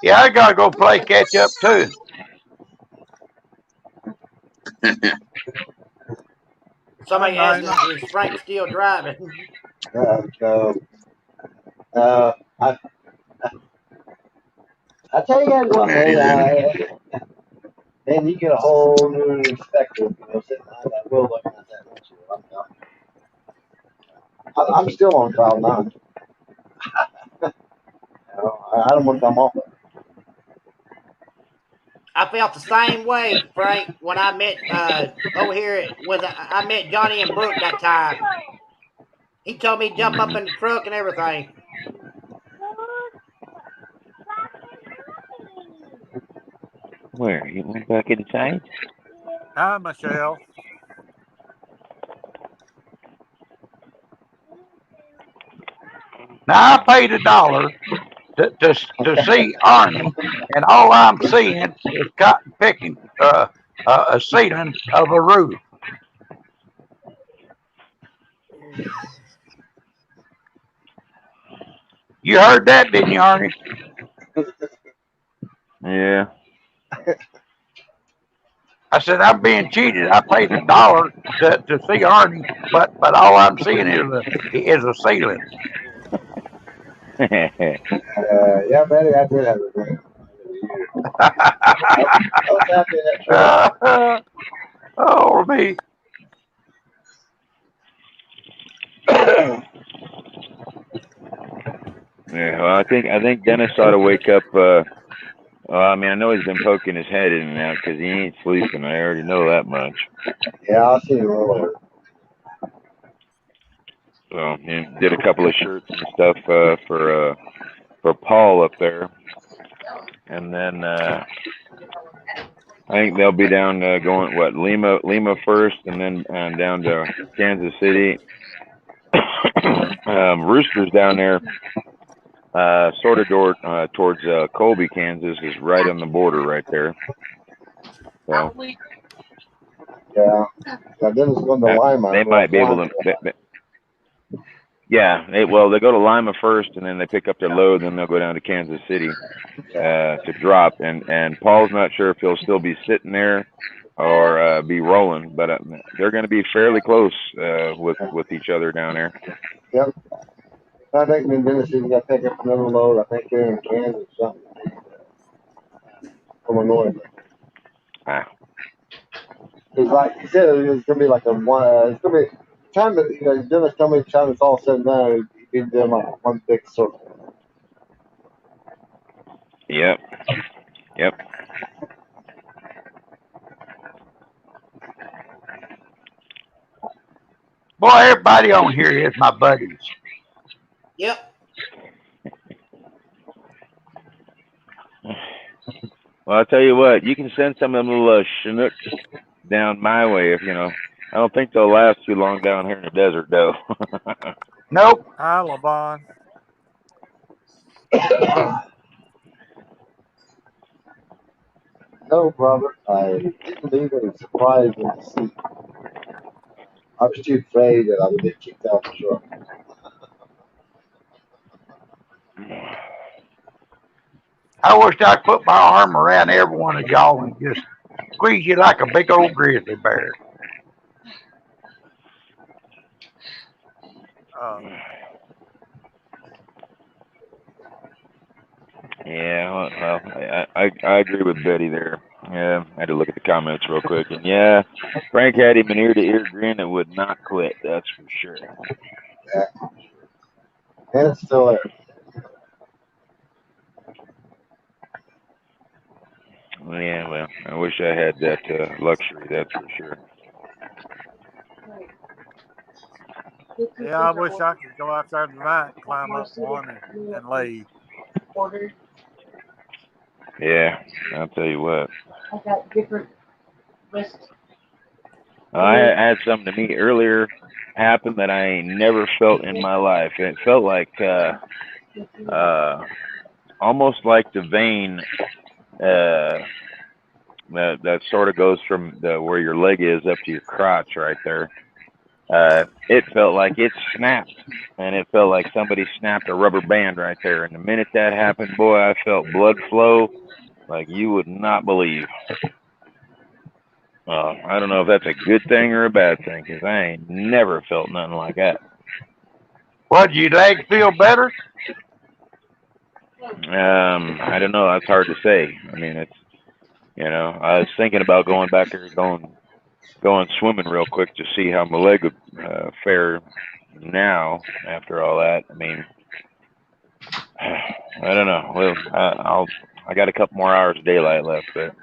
Yeah, I gotta go play catch up too. Somebody Hi, asked, Nina. is Frank still driving? So, I tell you guys what, man. Man, you get a whole new perspective, sitting behind that wheel looking at that windshield. I'm still on cloud 9. I don't want to come off it. I felt the same way, Frank, when I met over here with I met Johnny and Brooke that time. He told me to jump up in the truck and everything. Where? You went back inside? Hi, Michelle. Now I paid $1 to see Arnie, and all I'm seeing is cotton picking a ceiling of a roof. You heard that, didn't you, Arnie? Yeah. I said I'm being cheated. I paid $1 to see Arnie, but all I'm seeing is a ceiling. Yeah, Betty, I did have a great year. I was happy in that truck. Oh me. Yeah, well, I think Dennis ought to wake up. Well, I mean, I know he's been poking his head in and out because he ain't sleeping. I already know that much. Yeah, I'll see you earlier. So he did a couple of shirts and stuff for Paul up there, and then I think they'll be down going Lima first, and then down to Kansas City. Rooster's down there. Sort of towards Colby, Kansas, is right on the border right there. So Yeah. Now Dennis going to Lima. they might be able to. Yeah, they go to Lima first, and then they pick up their load, and then they'll go down to Kansas City to drop. And Paul's not sure if he'll still be sitting there or be rolling, but they're going to be fairly close with each other down there. Yep. I think me and Dennis even got to pick up another load. I think they're in Kansas or something. Illinois. Ah. It's like he said, it's gonna be like a one. It's gonna be time that Dennis told me time it's all said and done. He'd be like one big circle. Yep. Boy, everybody on here is my buddies. Yep. Well, I'll tell you what, you can send some of them little Chinooks down my way if I don't think they'll last too long down here in the desert, though. Nope. Hi, LeBon. No, brother, I didn't even surprised to see. I was too afraid that I would get kicked out the truck. I wish I could put my arm around every one of y'all and just squeeze you like a big old grizzly bear. Yeah, well, I agree with Betty there. Yeah, I had to look at the comments real quick, and yeah, Frank had him an ear-to-ear grin that would not quit. That's for sure. Yeah. And it's still there. Yeah, well, I wish I had that luxury. That's for sure. Yeah, I wish I could go out there tonight, climb up one, and leave. Yeah, I'll tell you what. I got different wrist. I had something to me earlier happen that I ain't never felt in my life. It felt like almost like the vein that sort of goes from where your leg is up to your crotch right there. It felt like it snapped, and it felt like somebody snapped a rubber band right there. And the minute that happened, boy, I felt blood flow like you would not believe. I don't know if that's a good thing or a bad thing, because I ain't never felt nothing like that. What, did your leg feel better? I don't know. That's hard to say. I mean, it's, I was thinking about going back there, going swimming real quick to see how my leg would fare now after all that. I mean, I don't know. Well, I got a couple more hours of daylight left, but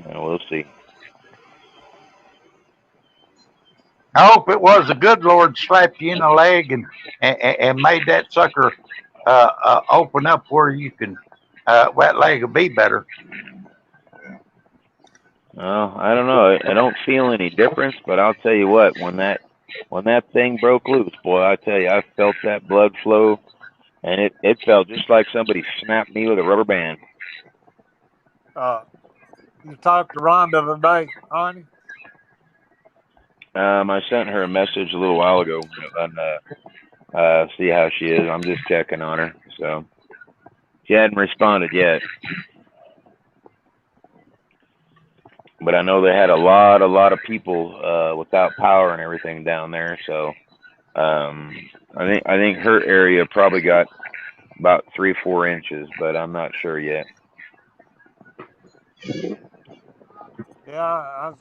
we'll see. I hope it was the good Lord slapped you in the leg and made that sucker open up where you can wet leg will be better. Well, I don't know. I don't feel any difference, but I'll tell you what, when that thing broke loose, boy, I tell you, I felt that blood flow, and it felt just like somebody snapped me with a rubber band. You talked to Rhonda today, honey? I sent her a message a little while ago and see how she is. I'm just checking on her, so she hadn't responded yet. But I know they had a lot of people without power and everything down there. So I think her area probably got about 3-4 inches, but I'm not sure yet. Yeah,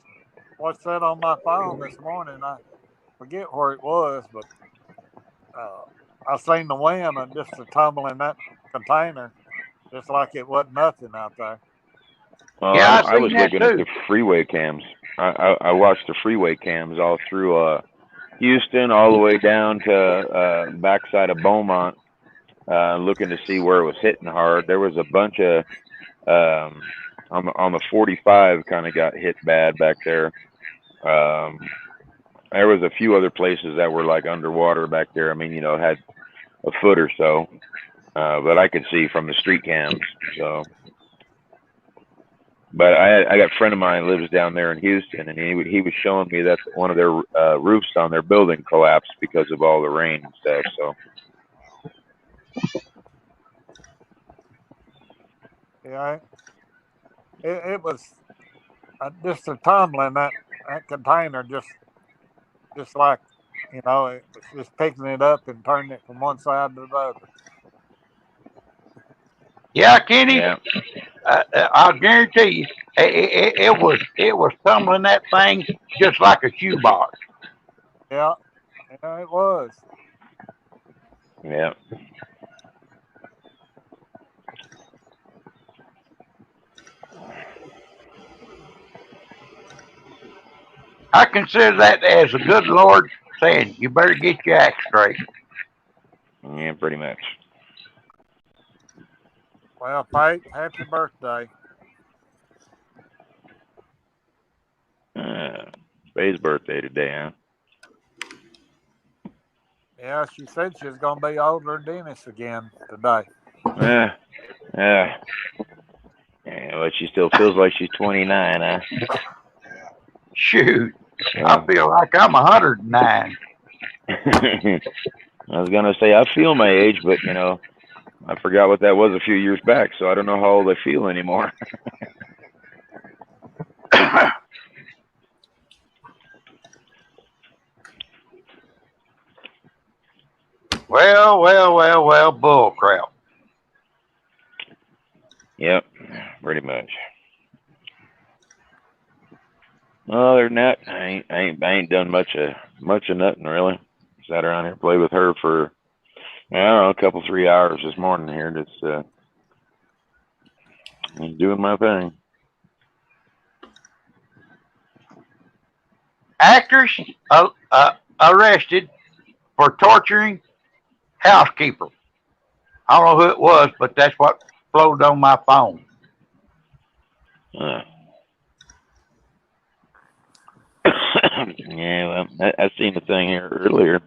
what's that on my phone this morning? I forget where it was, but I seen the wind and just the tumble in that container, just like it wasn't nothing out there. Yeah, I was seen that looking at too. the freeway cams. I watched the freeway cams all through Houston, all the way down to backside of Beaumont, looking to see where it was hitting hard. There was a bunch of on the 45 kind of got hit bad back there. There was a few other places that were like underwater back there. I mean, you know, had a foot or so, but I could see from the street cams. So, but I got a friend of mine lives down there in Houston, and he was showing me that one of their roofs on their building collapsed because of all the rain and stuff. So. Yeah, it was just a tumbling that container, just like, you know, it was just picking it up and turning it from one side to the other. Yeah, Kenny. Yeah. I'll guarantee you, it was tumbling that thing just like a shoebox. Yeah, it was. Yeah. I consider that as a good Lord saying, you better get your act straight. Yeah, pretty much. Well, Faith, happy birthday. Faye's birthday today, huh? Yeah, she said she was going to be older than Dennis again today. Yeah. Yeah, but she still feels like she's 29, huh? Shoot, I feel like I'm 109. I was gonna say I feel my age, but you know, I forgot what that was a few years back, so I don't know how old I feel anymore. Well, bull crap. Yep, pretty much. Other than that, I ain't done much of nothing really. Sat around here, played with her for I don't know, a couple 3 hours this morning here, just doing my thing. Actors arrested for torturing housekeeper. I don't know who it was, but that's what flowed on my phone. Yeah, well, I seen the thing here earlier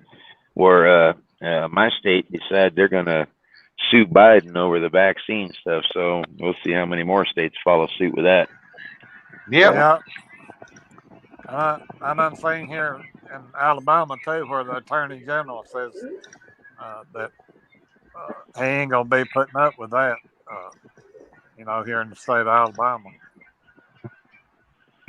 where my state decided they're going to sue Biden over the vaccine stuff. So we'll see how many more states follow suit with that. Yep. Yeah. I'm seeing here in Alabama too, where the attorney general says that he ain't gonna be putting up with that. You know, here in the state of Alabama.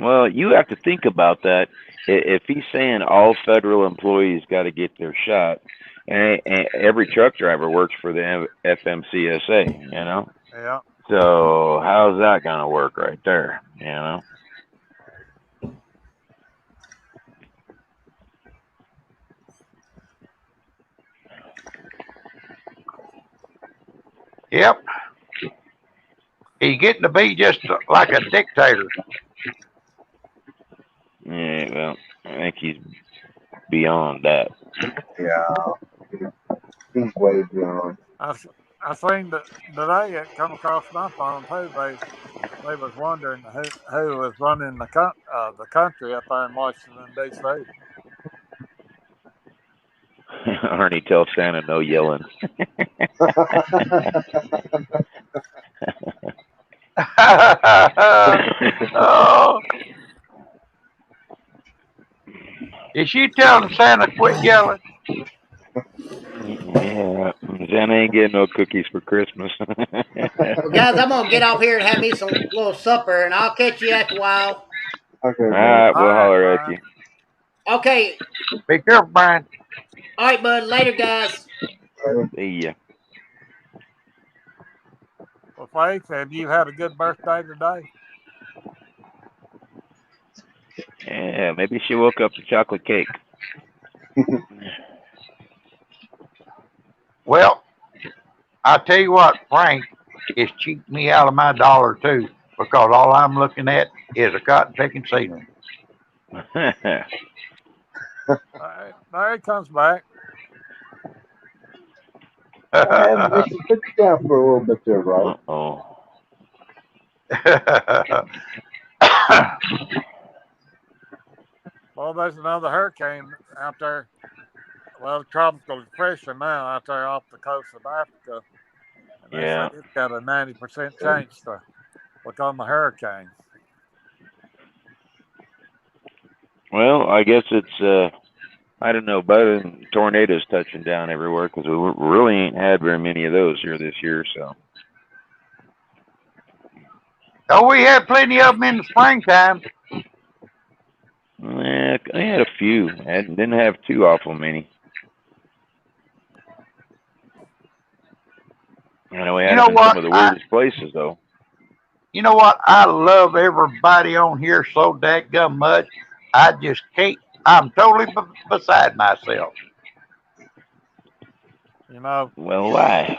Well, you have to think about that. If he's saying all federal employees got to get their shot, and every truck driver works for the FMCSA, you know. Yeah. So how's that gonna work right there? You know. Yep. He's getting to be just like a dictator. Yeah, well, I think he's beyond that. Yeah, he's way beyond. I seen that today it come across my phone too. They was wondering who was running the country up there in Washington D.C. Arnie tells Santa no yelling. Oh, is she telling Santa quit yelling? Yeah, Santa ain't getting no cookies for Christmas. Well, guys, I'm gonna get off here and have me some little supper, and I'll catch you after a while. Okay, All buddy. right, All we'll right, holler at Brian. you. Okay. Be careful, Brian. All right, bud. Later, guys. See ya. Well, Faith, have you had a good birthday today? Yeah, maybe she woke up to chocolate cake. Well, I tell you what, Frank is cheating me out of my dollar too, because all I'm looking at is a cotton picking ceiling. All right, there he comes back. I had to sit you down for a little bit there, right? Uh-oh. Well, there's another hurricane out there. Well, tropical depression now out there off the coast of Africa, and they say Yeah. it's got a 90% chance to become a hurricane. Well, I guess it's I don't know, better than tornadoes touching down everywhere because we really ain't had very many of those here this year. So. Oh, we had plenty of them in the springtime. Yeah, I had a few. I didn't have too awful many. I know we had them in some of the weirdest places, though. You know what? I love everybody on here so dadgum much. I just can't. I'm totally beside myself. You know. Well, why?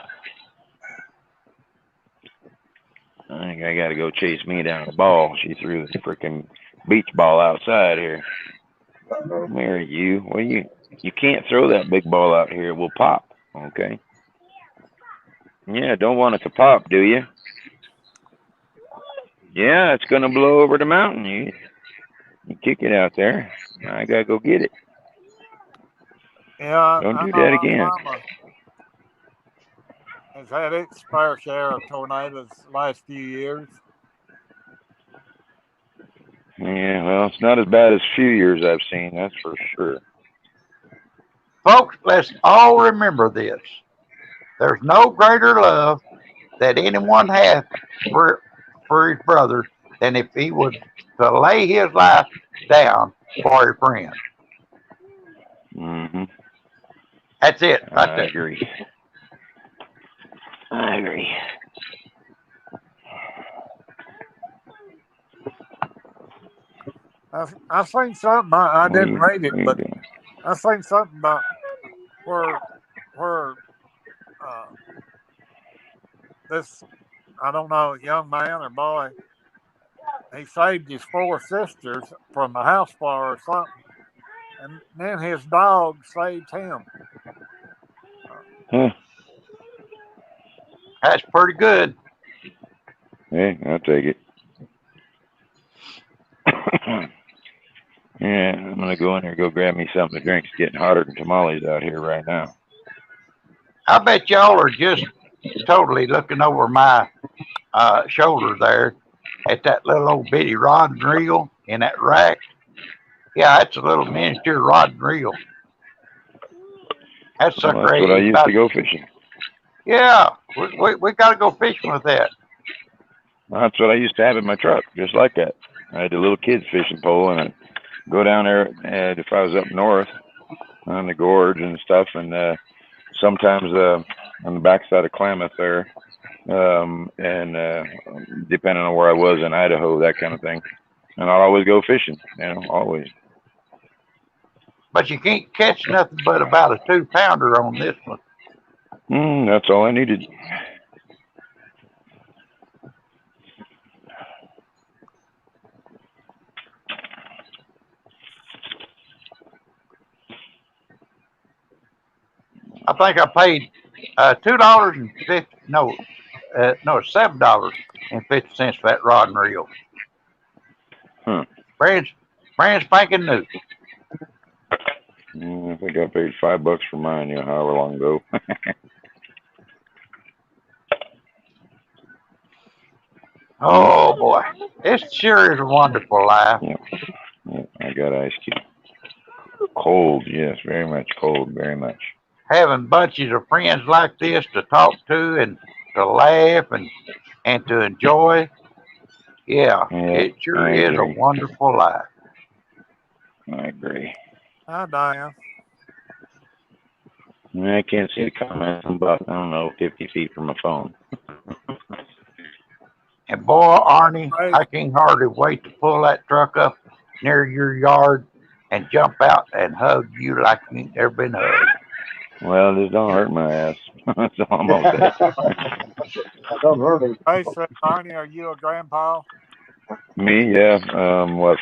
I think I got to go chase me down the ball. She threw the freaking beach ball outside here. Where are you? Well, you can't throw that big ball out here. It will pop. Okay. Yeah, don't want it to pop, do you? Yeah, it's gonna blow over the mountain. You kick it out there. I gotta go get it. Yeah, Don't I do know that again. Alabama has had its fair share of tornadoes the last few years. Yeah, well, it's not as bad as a few years I've seen, that's for sure. Folks, let's all remember this. There's no greater love that anyone has for his brother than if he was to lay his life down for a friend. Mm-hmm. That's it, right I there. agree. I agree. I seen something. I didn't read it, What are you but doing? I seen something about where this, I don't know, young man or boy, he saved his four sisters from a house fire or something, and then his dog saved him. Huh. That's pretty good. Yeah, I'll take it. Yeah, I'm gonna go in there, go grab me something to drink. It's getting hotter than tamales out here right now. I bet y'all are just totally looking over my shoulder there at that little old bitty rod and reel in that rack. Yeah, that's a little miniature rod and reel. That Well, sucker that's what I is used about. to go fishing. Yeah, we got to go fishing with that. That's what I used to have in my truck, just like that. I had a little kids fishing pole, and I'd go down there, and if I was up north on the gorge and stuff, and sometimes on the backside of Klamath there, and depending on where I was in Idaho, that kind of thing. And I'd always go fishing, always. But you can't catch nothing but about a 2-pounder on this one. That's all I needed. I think I paid $2.50. No, $7.50 for that rod and reel. Brand spanking new. I think I paid $5 for mine, however long ago. Oh boy, it sure is a wonderful life. Yeah, I got ice cube. Cold, yes, very much cold, very much. Having bunches of friends like this to talk to and to laugh and to enjoy. Yeah, it sure is a wonderful life. I agree. Hi, Diane. I can't see the comments. I'm about, 50 feet from my phone. And boy, Arnie, I can hardly wait to pull that truck up near your yard and jump out and hug you like you ain't never been hugged. Well, this don't hurt my ass. That's all I'm gonna say. Don't hurt him. Hey, so Arnie, are you a grandpa? Me, yeah.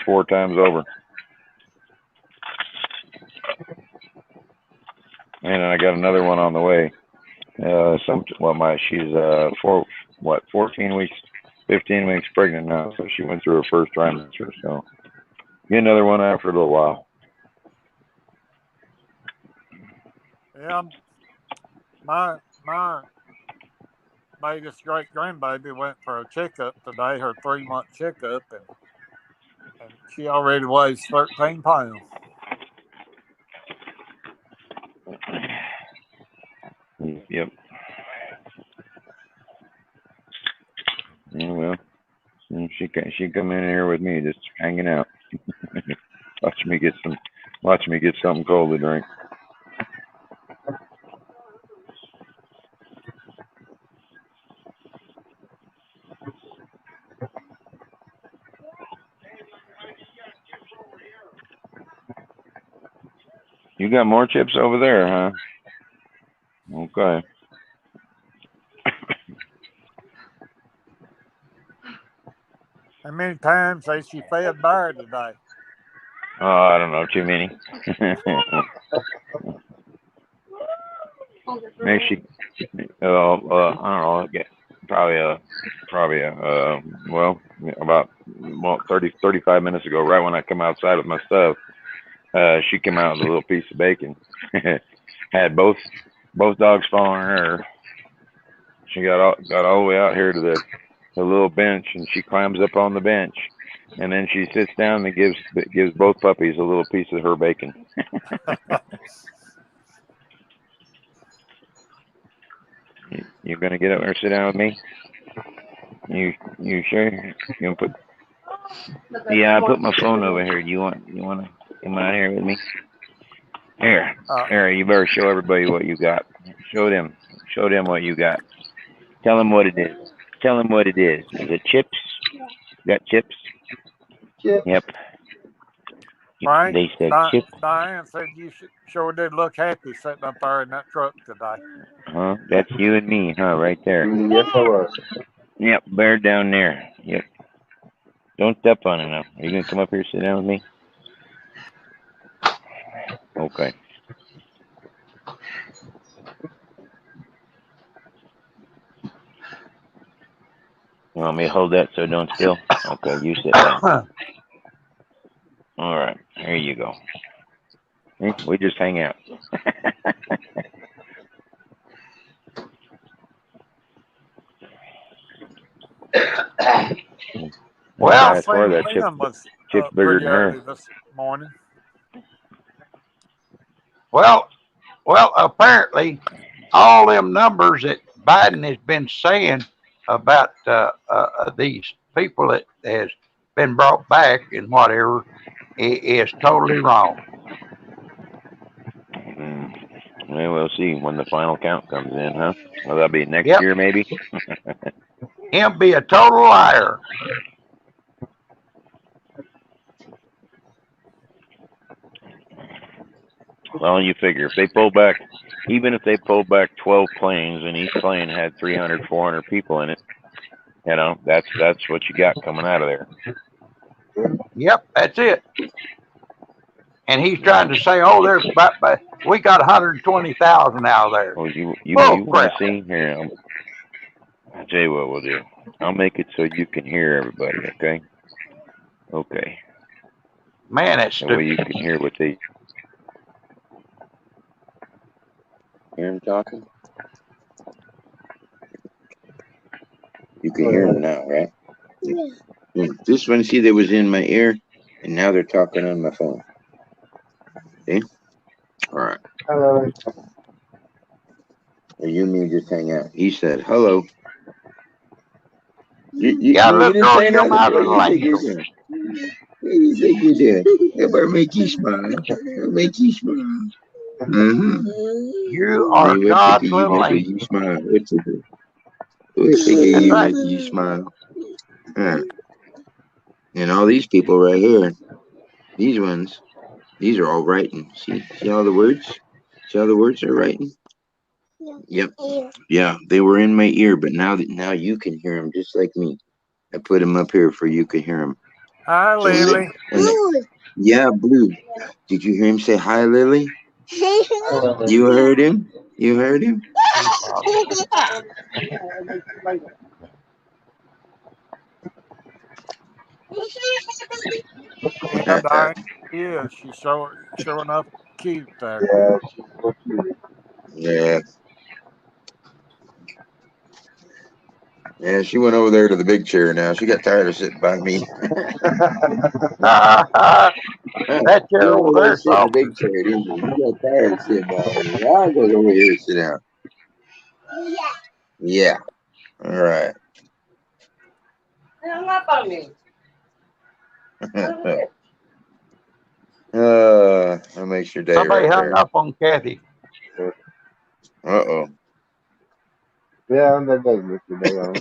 4 times over. And I got another one on the way. She's 14 weeks, 15 weeks pregnant now, so she went through her first trimester. So get another one after a little while. Yeah, my latest great grandbaby went for a checkup today, her 3-month checkup, and she already weighs 13 pounds. Yep. Yeah, well, she come in here with me, just hanging out. Watch me get something cold to drink. You got more chips over there, huh? Okay. How many times has she fed Bear today? Oh, I don't know, too many. Maybe she, I don't know, probably about 35 minutes ago, right when I come outside with my stuff, she came out with a little piece of bacon. Had both dogs following her. She got all the way out here to the little bench, and she climbs up on the bench, and then she sits down and gives both puppies a little piece of her bacon. You gonna get up there and sit down with me? You sure? You gonna put? Yeah, I put my phone over here. You wanna come out here with me? Here, you better show everybody what you got. Show them what you got. Tell them what it is. Tell them what it is. Is it chips? Got chips? Yep. Frank, They said chips. Diane said you sure did look happy sitting up there in that truck today. Huh? That's you and me, huh? Right there. Yes, I was. Yep, Bear down there. Yep. Don't step on it now. Are you gonna come up here and sit down with me? Okay. You want me to hold that so it don't spill? Okay, you sit down. All right, here you go. We just hang out. Well, that's where that chip was bigger than her. This morning. Well, apparently, all them numbers that Biden has been saying about these people that has been brought back and whatever is totally wrong. Well, we'll see when the final count comes in, huh? Well, that'll be next year, maybe. Him be a total liar. Well, you figure if they pull back, even if they pull back 12 planes and each plane had 300, 400 people in it, that's what you got coming out of there. Yep, that's it. and he's trying to say, "Oh, there's we got 120,000 out of there." Oh, you Bull want crap. to see here? I'll tell you what we'll do. I'll make it so you can hear everybody. Okay. Okay. Man, that's That way stupid. you can hear what they Hear him talking? You can hear him now, right? Yeah. This one, see, that was in my ear, and now they're talking on my phone. See? All right. Hello. Or you and me just hang out. He said, hello. You Little didn't girl, say you're nothing. my What do little you think you're angel. doing? What do you think you're doing? Everybody make you smile. It'll make you smile. Mm-hmm. You are Hey, what's it God's you little make angel. you smile? What's it? What's it That's you right. make you smile? And all these people right here, these ones, these are all writing. See all the words? See all the words they're writing? Yep. Yeah, they were in my ear, but now you can hear them just like me. I put them up here for you can hear them. Hi, So Lily. yeah, Blue. Did you hear him say hi, Lily? You heard him? You heard him? Yeah, Diane. Yeah, she's showing up cute there. Yeah, she's so cute. Yeah. Yeah, she went over there to the big chair now. She got tired of sitting by me. That You chair went over over there there to is sit in the soft. big chair, didn't you? You got tired of sitting by me. I'll go over here and sit down. Yeah. All right. That makes your day Somebody right hung there. up on Kathy. Uh-oh. Yeah, that does make your day on.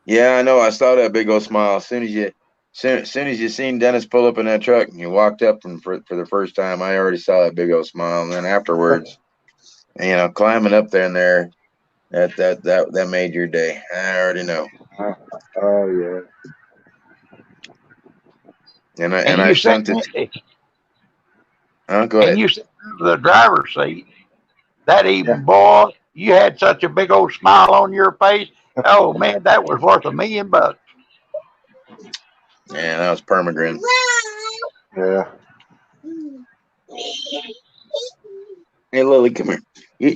Yeah, I know. I saw that big old smile as soon as you seen Dennis pull up in that truck and you walked up and for the first time. I already saw that big old smile, and then afterwards, climbing up there and there, that made your day. I already know. Oh yeah. And And I you sent sent it. me, Go and ahead. you sat in the driver's seat. That Yeah. evening, boy, you had such a big old smile on your face. Oh man, that was worth $1,000,000. Yeah, that was permagrin. Yeah. Hey, Lily, come here. You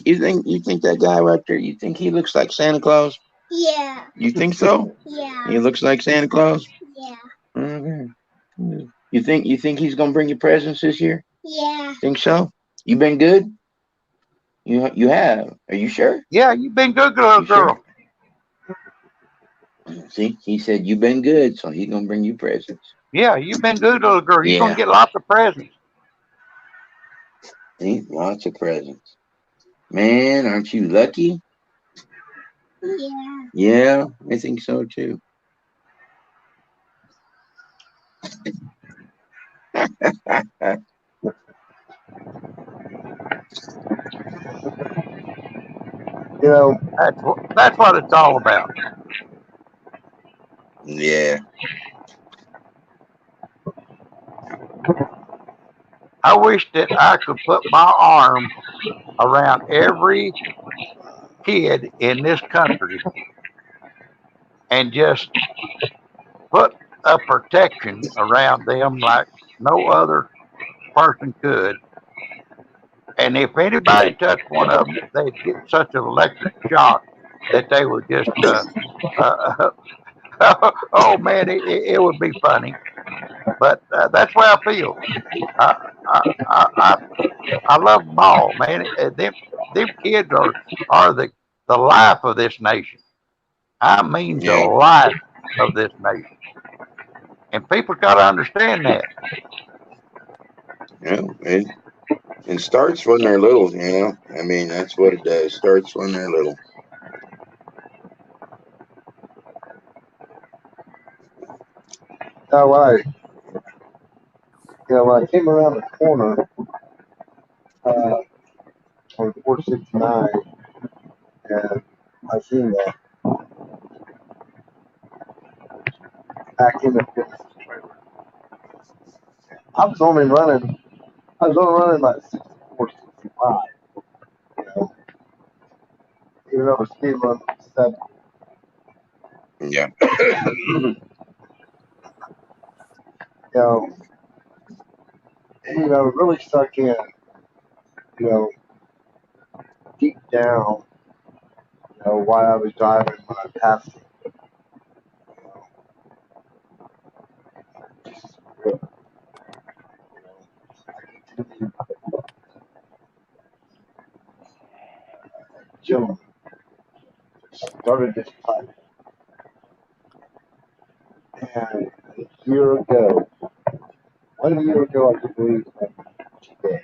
think that guy right there? You think he looks like Santa Claus? Yeah. You think so? Yeah. He looks like Santa Claus. Yeah. Mm-hmm. You think he's gonna bring you presents this year? Yeah. Think so? You been good? You have? Are you sure? Yeah, you've been good, little You sure? girl. See, he said you've been good, so he's gonna bring you presents. Yeah, you've been good, little girl. You're gonna Yeah. get lots of presents. See, lots of presents. Man, aren't you lucky? Yeah. Yeah, I think so too. You know, That's what it's all about. Yeah. I wish that I could put my arm around every kid in this country and just put a protection around them like no other person could. And if anybody touched one of them, they'd get such an electric shock that they would just, uh, oh man, it would be funny. But that's where I feel. I, I love them all, man. Them kids are the life of this nation. I mean, the Yeah. life of this nation. And people got to understand that. Yeah. It starts when they're little, I mean, that's what it does. Starts when they're little. when I came around the corner uh, on 469, and I seen that back in the trailer. I was only running about 64, 65. You know, even though the speed limit was 70. Yeah. You really stuck in. You know, deep down. Why I was driving when I passed it. Just good. I continued. Gentleman started this fight, and a year ago, 1 year ago, I believe, today.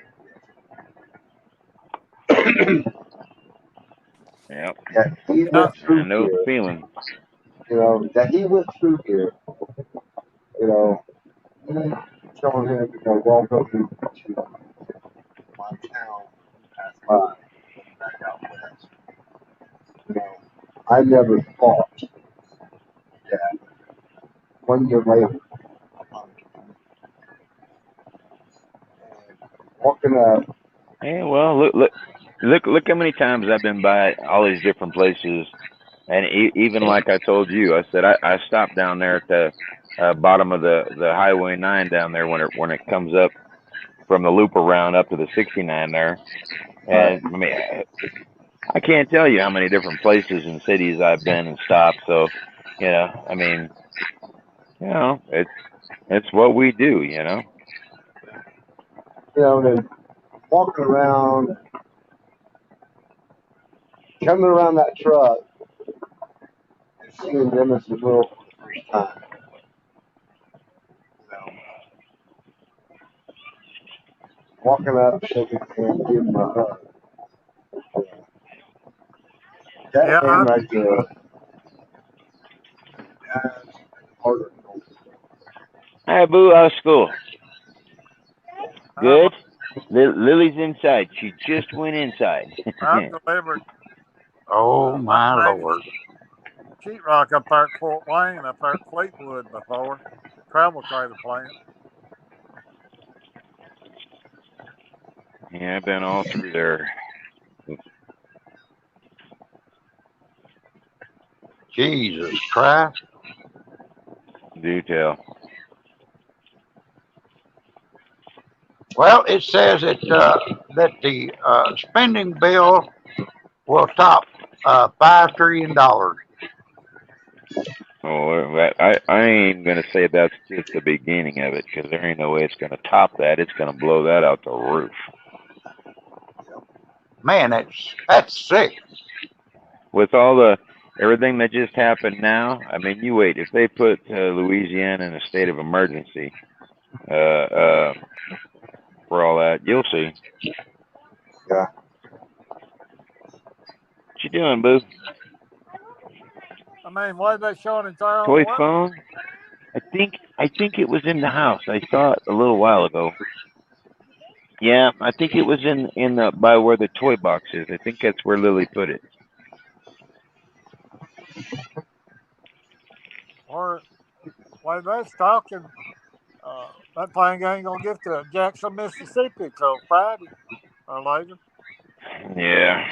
Yep. That he Yeah. went I through know the here. feeling. That he went through here. Me telling him to go welcome him to my town, pass by, back out west. I never thought that 1 year later, walking up. Yeah, well, look how many times I've been by all these different places, and even like I told you, I said I stopped down there at the bottom of the Highway 9 down there when it comes up from the loop around up to the 69 there, Right. and I mean I can't tell you how many different places and cities I've been and stopped. So, I mean, it's what we do, And walking around, coming around that truck, and seeing Dennis and Will for the first time. Walking up, shaking hands, giving him a hug. That Yeah. man right there, that's harder. Hi, Boo. How's school? I've, Good. Lily's inside. She just went inside. I've delivered Oh my native Lord. sheetrock up there at Fort Wayne, up there at Fleetwood before. Travel trailer plant. Yeah, I've been all through there. Jesus Christ. Do tell. Well, it says that the spending bill will top $5 trillion. Oh, I ain't gonna say that's just the beginning of it, because there ain't no way it's gonna top that. It's gonna blow that out the roof. Man, that's sick. With all everything that just happened now, I mean, you wait. If they put Louisiana in a state of emergency for all that, you'll see. Yeah. What you doing, Boo? I mean, why are they showing it there on Toy the web? phone? I think it was in the house. I saw it a little while ago. Yeah, I think it was in the by where the toy box is. I think that's where Lily put it. Or why they're talking, that thing ain't gonna get to Jackson, Mississippi till Friday or later. Yeah.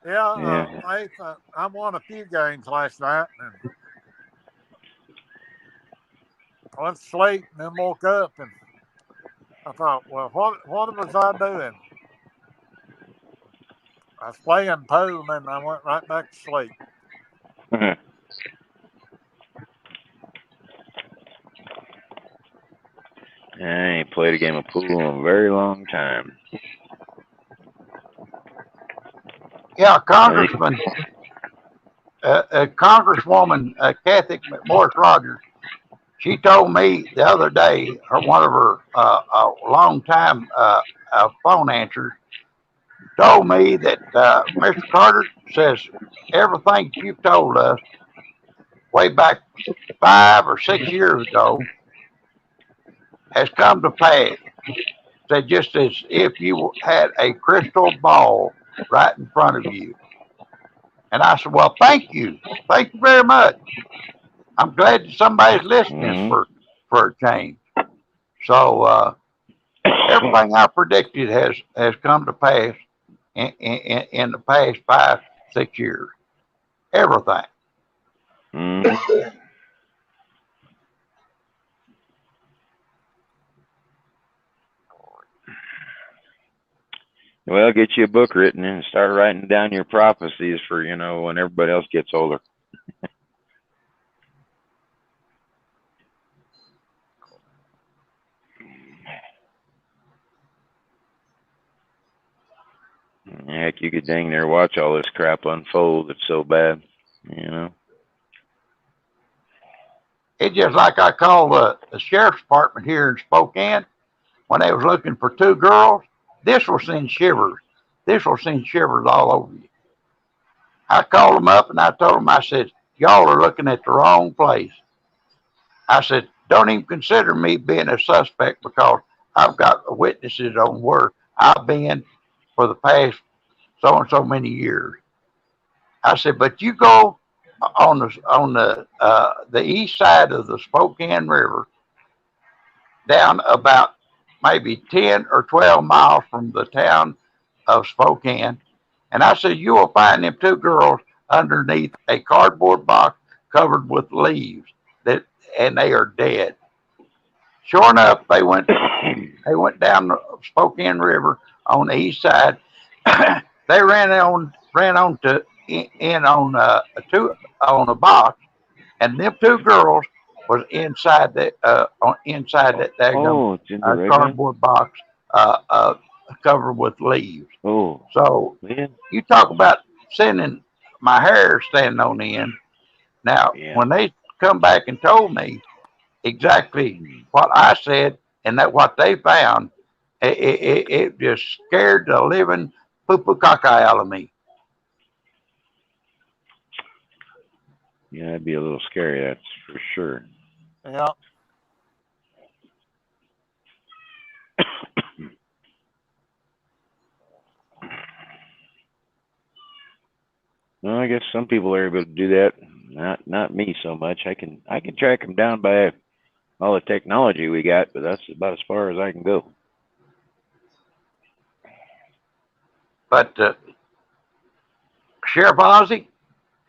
Yeah, I won a few games last night and I went to sleep and then woke up and I thought, well, what was I doing? I was playing pool and then I went right back to sleep. I ain't played a game of pool in a very long time. Yeah, Congresswoman Kathy McMorris Rogers, she told me the other day, one of her longtime phone answers, told me that Mr. Carter says everything you've told us way back 5 or 6 years ago has come to pass. Said just as if you had a crystal ball right in front of you. And I said, well, thank you. Thank you very much. I'm glad that somebody's listening for a change. So everything I predicted has come to pass in the past 5, 6 years. Everything. Well, get you a book written and start writing down your prophecies for, you know, when everybody else gets older. Heck, you could dang near watch all this crap unfold. It's so bad, you know. It's just like I called the sheriff's department here in Spokane when they was looking for 2 girls. This will send shivers. This will send shivers all over you. I called them up and I told them, I said, y'all are looking at the wrong place. I said, don't even consider me being a suspect because I've got witnesses on where I've been for the past so and so many years. I said, but you go on the east side of the Spokane River, down about maybe 10 or 12 miles from the town of Spokane, and I said, you will find them 2 girls underneath a cardboard box covered with leaves, and they are dead. Sure enough, they went down the Spokane River on the east side. They ran on to in on a box, and them 2 girls was inside that cardboard box covered with leaves. Oh, so man. You talk about sending my hair standing on end. Now, when they come back and told me exactly what I said and that what they found, it just scared the living poo-poo caca out of me. Yeah, that'd be a little scary, that's for sure. Yeah. Well, I guess some people are able to do that. Not me so much. I can track them down by all the technology we got, but that's about as far as I can go. But Sheriff Ozzie,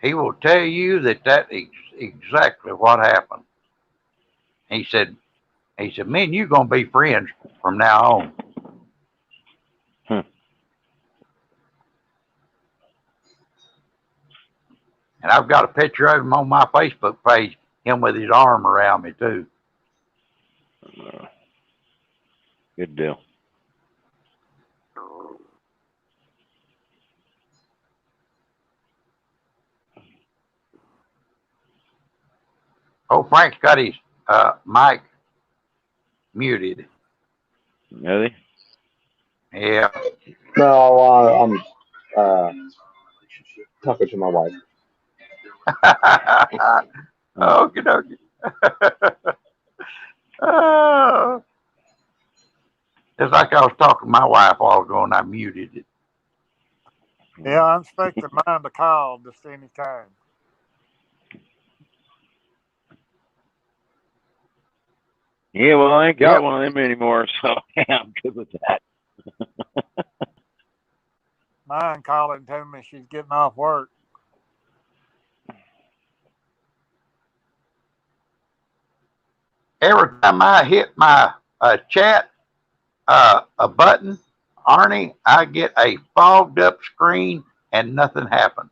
he will tell you that is exactly what happened. He said, me and you gonna be friends from now on. And I've got a picture of him on my Facebook page, him with his arm around me too. Good deal. Oh, Frank's got his mic muted. Really? Yeah. No, I'm talking to my wife. Okie dokie. Oh. It's like I was talking to my wife all ago and I muted it. Yeah, I'm expecting mine to call just any time. Yeah, well, I ain't got one of them anymore, so yeah, I'm good with that. Mine calling telling me she's getting off work. Every time I hit my chat a button, Arnie, I get a fogged up screen and nothing happens.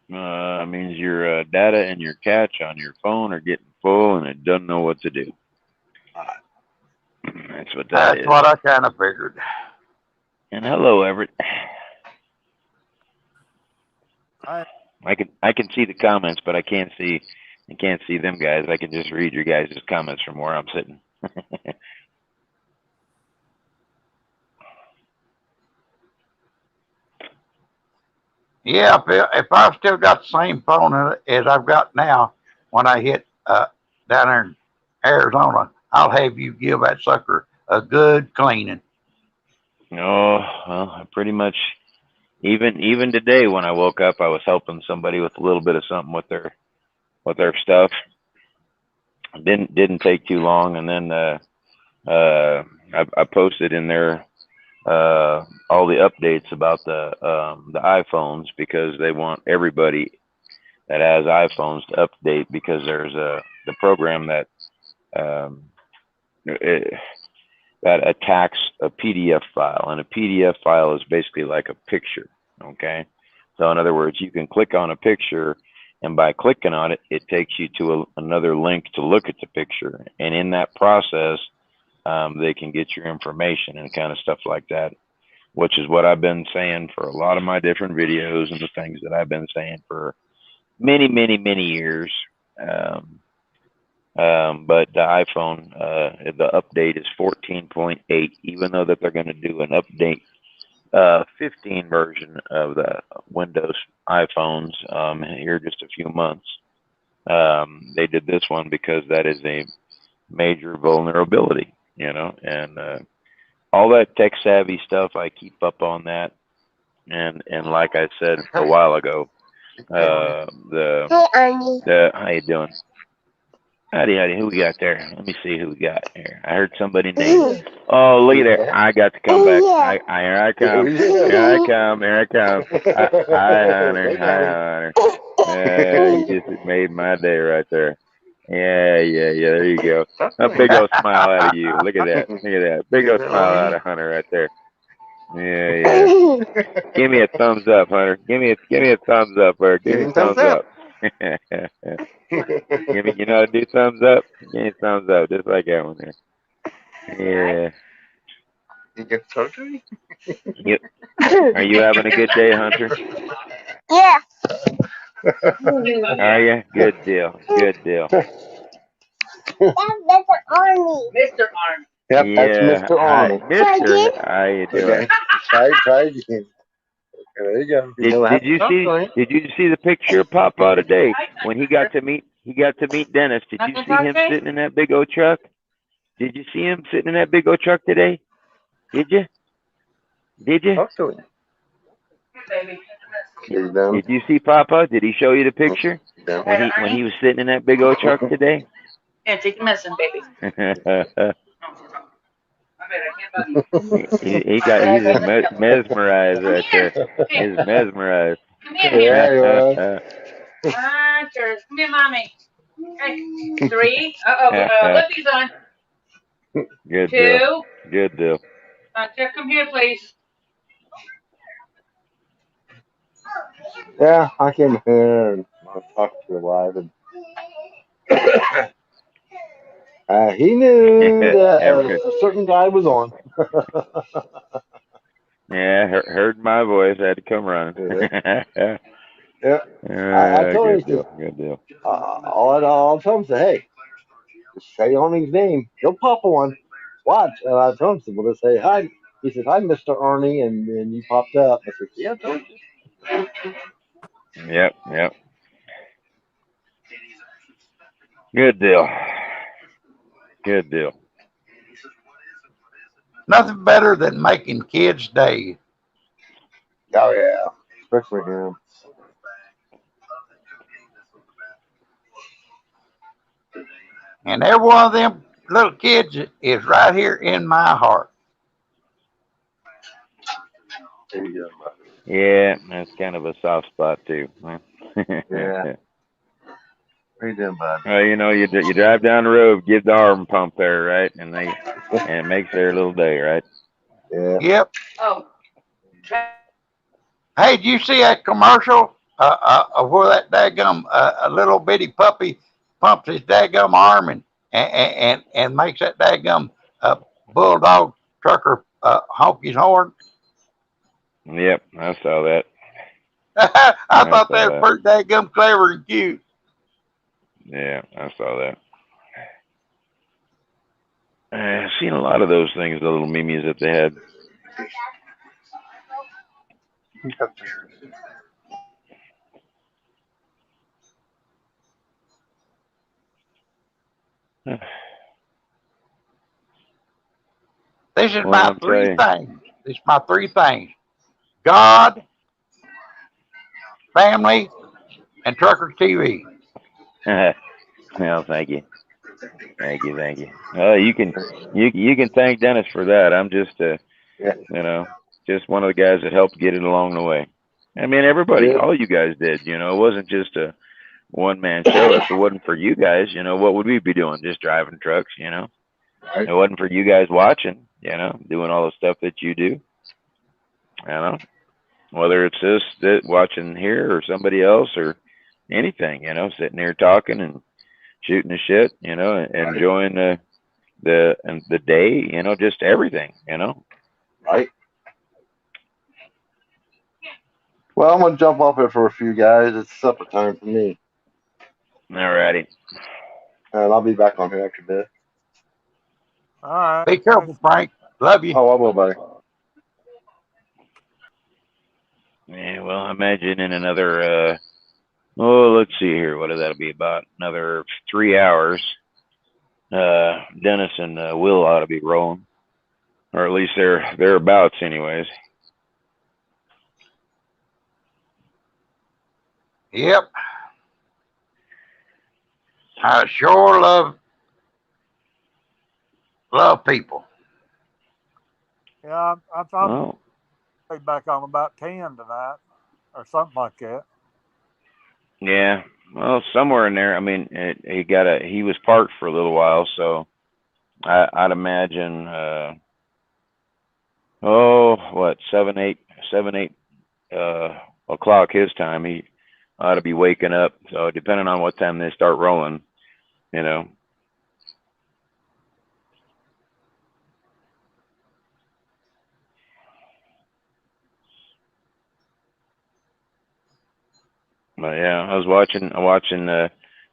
Means your data and your cache on your phone are getting full and it doesn't know what to do. That's what that is. That's what I kind of figured. And hello, Everett. I can see the comments, but I can't see them guys. I can just read your guys' comments from where I'm sitting. Yeah, if I've still got the same phone as I've got now, when I hit down there in Arizona, I'll have you give that sucker a good cleaning. Oh, well, pretty much even today when I woke up, I was helping somebody with a little bit of something with their stuff. Didn't take too long, and then I posted in there all the updates about the iPhones, because they want everybody that has iPhones to update, because there's the program that that attacks a PDF file, and a PDF file is basically like a picture. Okay, so in other words, you can click on a picture, and by clicking on it, it takes you to another link to look at the picture, and in that process, they can get your information and kind of stuff like that, which is what I've been saying for a lot of my different videos and the things that I've been saying for many years. But the iPhone, the update is 14.8, even though that they're going to do an update 15 version of the Windows iPhones here just a few months. They did this one because that is a major vulnerability, and all that tech savvy stuff, I keep up on that. And like I said a while ago, how you doing? Howdy, who we got there? Let me see who we got here. I heard somebody name. Oh, look at that. I got to come back. Here I come. Here I come. Hi, Hunter. You just made my day right there. Yeah, there you go. A big old smile out of you. Look at that. Big old smile out of Hunter right there. Yeah. Give me a thumbs up, Hunter. Give me a thumbs up, Bert. Give me a thumbs up. You know how to do thumbs up? Give me a thumbs up, just like that one there. Yeah. You get surgery? Are you having a good day, Hunter? Yeah. Are you? Good deal. That's Mr. Army. Mr. Army. Yep, that's Mr. Army. Mr. How you doing? Okay. Try again. There you go. Did you see the picture of Papa today when he got to meet Dennis? Did you see him sitting in that big old truck? Did you see him sitting in that big old truck today? Did you? Talk to him. Did you see Papa? Did he show you the picture when he was sitting in that big old truck today? Yeah, take the medicine, baby. He's mesmerized right there. He's mesmerized. Come here. Cheers. Come here, mommy. Okay. 3. Lippy's on. Good 2. deal. Good deal. Come here, please. Yeah, I came here and I talked to your wife, and he knew that a certain guy was on. Yeah, heard my voice. I had to come running. Yeah. I told him, Good deal. I'll tell him, say, hey, just say Arnie's name. He'll pop one. Watch. And I told him, well, just say hi. He said, hi, Mr. Arnie, and you popped up. I said, yeah, I told you. Yep. Good deal. Nothing better than making kids' day. Oh, yeah. Especially him. And every one of them little kids is right here in my heart. Yeah, that's kind of a soft spot too. Huh? Yeah. What are you doing, bud? You drive down the road, give the arm pump there, right? And it makes their little day, right? Yeah. Yep. Oh. Hey, did you see that commercial where that daggum a little bitty puppy pumps his daggum arm and makes that daggum bulldog trucker honk his horn? Yep, I saw that. I thought that was pretty daggum clever and cute. Yeah, I saw that. I've seen a lot of those things, the little memes that they had. This is my three things. God, family, and Truckers TV. Well, thank you. Thank you. You can thank Dennis for that. I'm just just one of the guys that helped get it along the way. I mean, everybody, Yeah. all you guys did. It wasn't just a one-man show. If it wasn't for you guys, what would we be doing? Just driving trucks. Right. It wasn't for you guys watching. Doing all the stuff that you do. Whether it's this watching here or somebody else or anything. Sitting here talking and shooting the shit. Enjoying the day. Just everything. Right. Well, I'm gonna jump off here for a few guys. It's supper time for me, Alrighty. and I'll be back on here after a bit. All right. Be careful, Frank. Love you. Oh, I will, buddy. Yeah, well, I imagine in another, let's see here. What that'll be about? Another 3 hours. Dennis and Will ought to be rolling, or at least they're thereabouts, anyways. Yep. I sure love people. Yeah, I thought Well, I'd be back on about 10 tonight or something like that. yeah. Well, somewhere in there. I mean, he was parked for a little while, so I'd imagine. What 7, 8 o'clock his time. He ought to be waking up. So depending on what time they start rolling, But yeah, I was watching,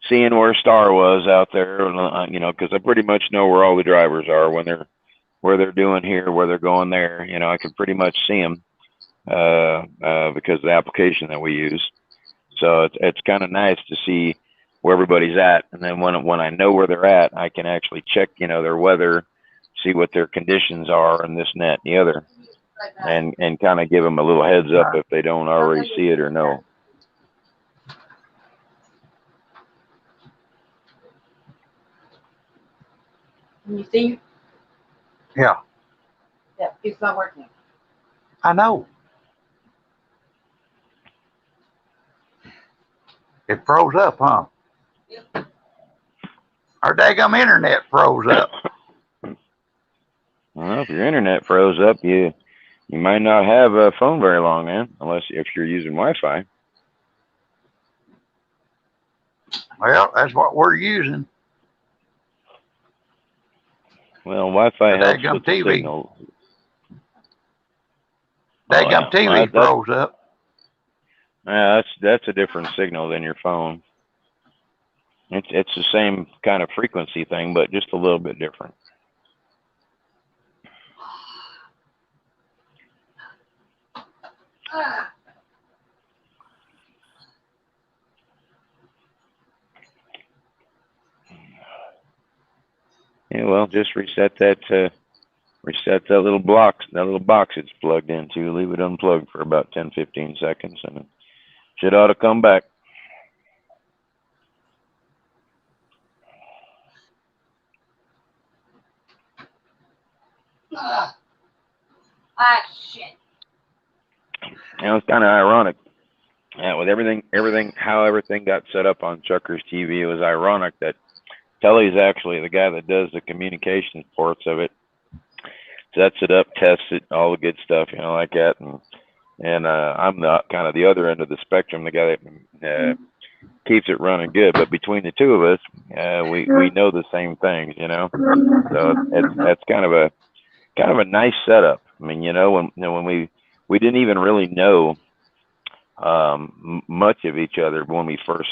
seeing where Star was out there, because I pretty much know where all the drivers are where they're doing here, where they're going there. I can pretty much see them because of the application that we use. So it's kind of nice to see where everybody's at, and then when I know where they're at, I can actually check, their weather, see what their conditions are, and this and that and the other, and kind of give them a little heads up if they don't already see it or know. You see? Yeah, Yeah, it's not working. I know. It froze up, huh? Our daggum internet froze up. Well, if your internet froze up, you might not have a phone very long, man, unless if you're using Wi-Fi. Well, that's what we're using. Well, Wi-Fi The helps daggum with the TV. signal. Daggum TV froze up. Yeah, that's a different signal than your phone. It's the same kind of frequency thing, but just a little bit different. Yeah, well, just reset that little box it's plugged into. Leave it unplugged for about 10-15 seconds, and it should ought to come back. Shit. It's kind of ironic. Yeah, with how everything got set up on Truckers TV, it was ironic that Telly's actually the guy that does the communications ports of it, sets it up, tests it, all the good stuff, like that, and I'm kind of the other end of the spectrum, the guy that keeps it running good. But between the two of us, we know the same things, So that's kind of a nice setup. I mean, when we didn't even really know much of each other when we first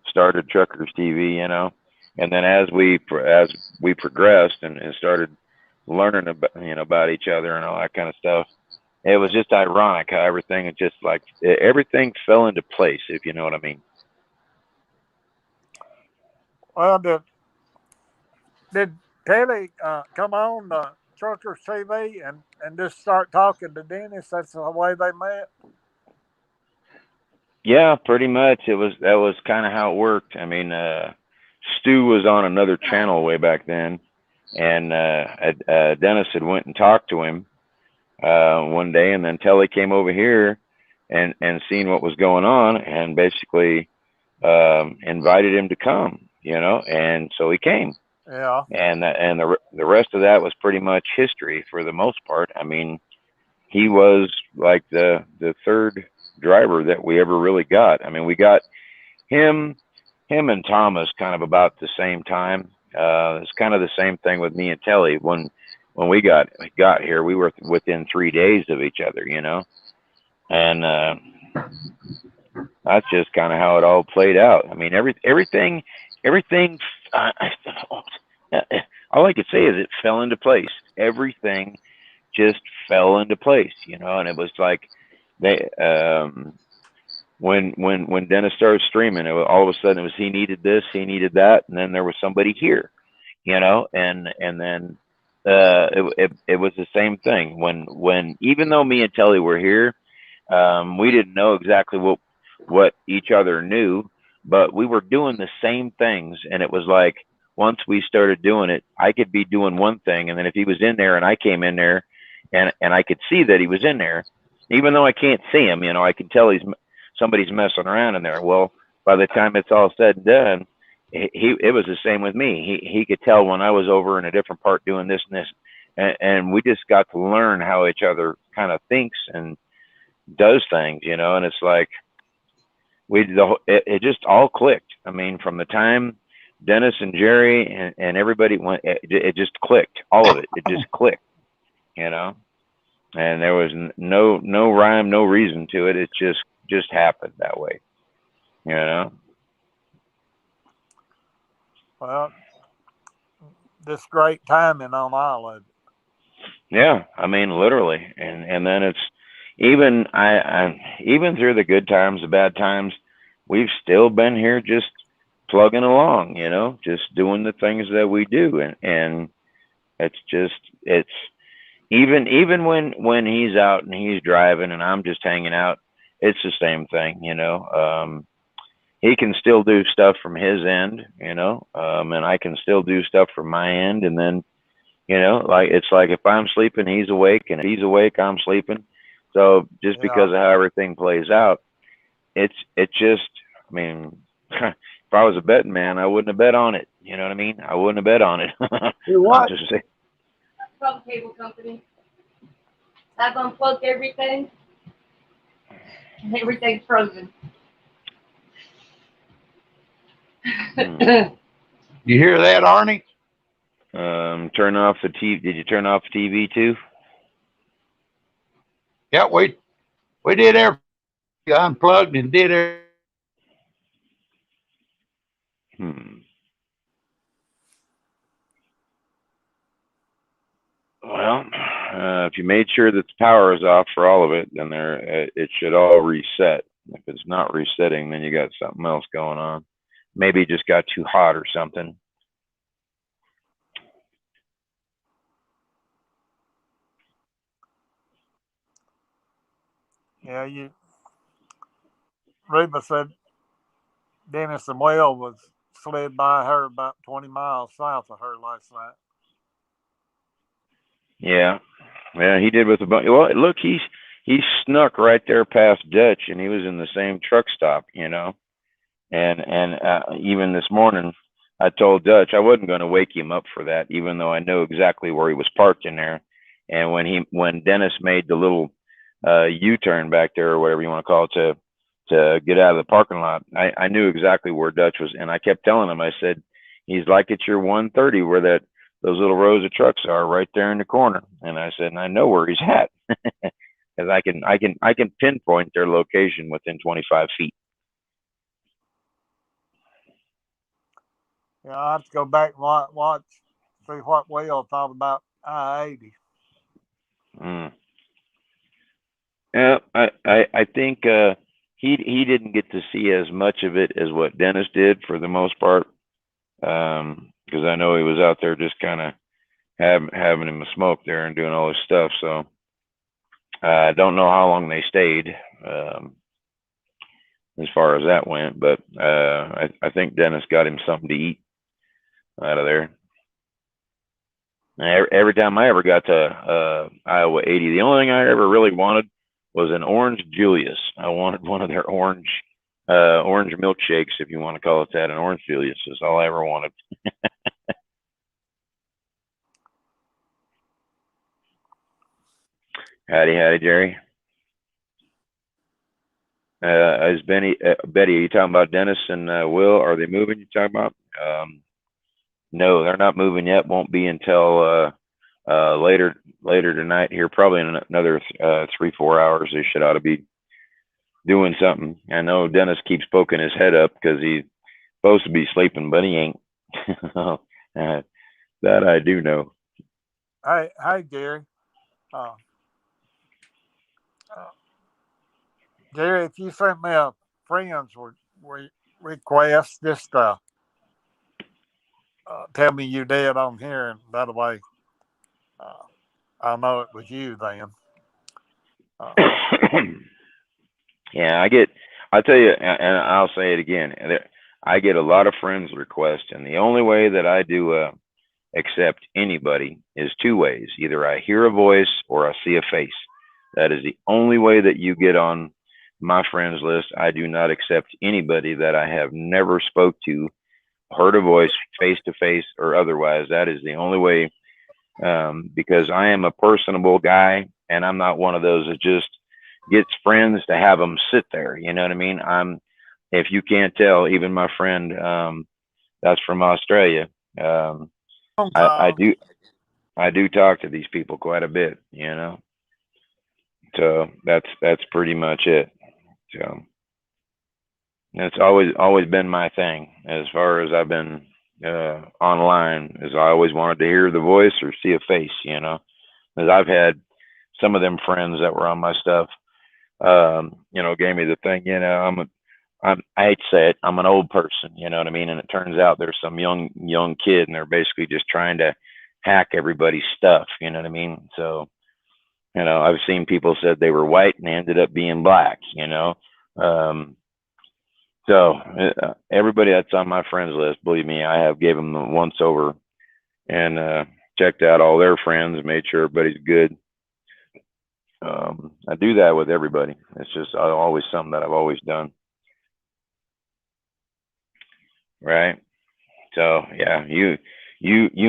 started Truckers TV, and then as we progressed and started learning about each other and all that kind of stuff, it was just ironic how everything everything fell into place, if you know what I mean. Well, did Telly come on Truckers TV and just start talking to Dennis? That's the way they met. Yeah, pretty much. That was kind of how it worked. I mean, Stu was on another channel way back then, and Dennis had went and talked to him one day, and then Telly came over here and seen what was going on, and basically invited him to come, and so he came. Yeah. And the rest of that was pretty much history for the most part. I mean, he was like the third driver that we ever really got. I mean, we got him and Thomas kind of about the same time. It's kind of the same thing with me and Telly. When we got here, we were within 3 days of each other, and that's just kind of how it all played out. I mean, everything. All I could say is it fell into place. Everything just fell into place, and it was like they when Dennis started streaming, all of a sudden it was he needed this, he needed that, and then there was somebody here, and then it was the same thing when even though me and Telly were here, we didn't know exactly what each other knew, but we were doing the same things, and it was like once we started doing it, I could be doing one thing, and then if he was in there and I came in there and I could see that he was in there, even though I can't see him, I can tell somebody's messing around in there. Well, by the time it's all said and done, it was the same with me. He could tell when I was over in a different part doing this and this, and we just got to learn how each other kind of thinks and does things, and it's like it just all clicked. I mean, from the time Dennis and Jerry and everybody went, it just clicked. All of it, it just clicked, and there was no rhyme, no reason to it. It just happened that way, Well, this great timing on all of it. Yeah, I mean, literally, and then it's even even through the good times, the bad times, we've still been here just plugging along, just doing the things that we do, and it's even when he's out and he's driving and I'm just hanging out, it's the same thing, he can still do stuff from his end, and I can still do stuff from my end, and then like it's like if I'm sleeping, he's awake, and if he's awake, I'm sleeping. So just because of how everything plays out, it just, I mean, if I was a betting man, I wouldn't have bet on it. You know what I mean? I wouldn't have bet on it. You what? That's from the cable company. I've unplugged everything, and everything's frozen. You hear that, Arnie? Turn off the TV. Did you turn off the TV too? Yeah, we did everything. Unplugged and did everything. Well, if you made sure that the power is off for all of it, then it should all reset. If it's not resetting, then you got something else going on. Maybe it just got too hot or something. Yeah, Reba said Dennis and Will was slid by her about 20 miles south of her last night. Yeah, he did with a bunch. Well, look, he snuck right there past Dutch, and he was in the same truck stop, And even this morning, I told Dutch I wasn't going to wake him up for that, even though I know exactly where he was parked in there. And when Dennis made the little U-turn back there, or whatever you want to call it, to get out of the parking lot, I knew exactly where Dutch was, and I kept telling him, I said, he's like at your 130 where those little rows of trucks are right there in the corner. And I said, and I know where he's at, because I can pinpoint their location within 25 feet. Yeah, I have to go back and watch, see what Will thought about I-80. Yeah, I think he didn't get to see as much of it as what Dennis did for the most part, because I know he was out there just kind of having him a smoke there and doing all this stuff. So I don't know how long they stayed, as far as that went. But I think Dennis got him something to eat out of there. And every time I ever got to Iowa 80, the only thing I ever really wanted was an orange Julius. I wanted one of their orange milkshakes, if you want to call it that. An orange Julius is all I ever wanted. Howdy, Jerry. Is Betty, are you talking about Dennis and Will? Are they moving? You talking about? No, they're not moving yet. Won't be until later tonight here, probably in another 3-4 hours. They should ought to be doing something. I know Dennis keeps poking his head up because he's supposed to be sleeping, but he ain't. That I do know. Hey, Gary. Gary, if you sent me a friend's request, just tell me you did on here, and that way I'll know it was you then. Yeah, I'll tell you, and I'll say it again. I get a lot of friends requests, and the only way that I do accept anybody is 2 ways. Either I hear a voice or I see a face. That is the only way that you get on my friends list. I do not accept anybody that I have never spoke to, heard a voice face to face or otherwise. That is the only way, because I am a personable guy, and I'm not one of those that just gets friends to have them sit there. You know what I mean? If you can't tell, even my friend that's from Australia, I do talk to these people quite a bit, you know. So that's pretty much it. So it's always been my thing as far as I've been online, is I always wanted to hear the voice or see a face, you know. Because I've had some of them friends that were on my stuff, you know, gave me the thing, you know, I hate to say it, I'm an old person, you know what I mean? And it turns out there's some young kid, and they're basically just trying to hack everybody's stuff, you know what I mean? So, you know, I've seen people said they were white and they ended up being black, you know. So everybody that's on my friends list, believe me, I have gave them the once over and checked out all their friends, made sure everybody's good. I do that with everybody. It's just always something that I've always done. Right. So yeah, you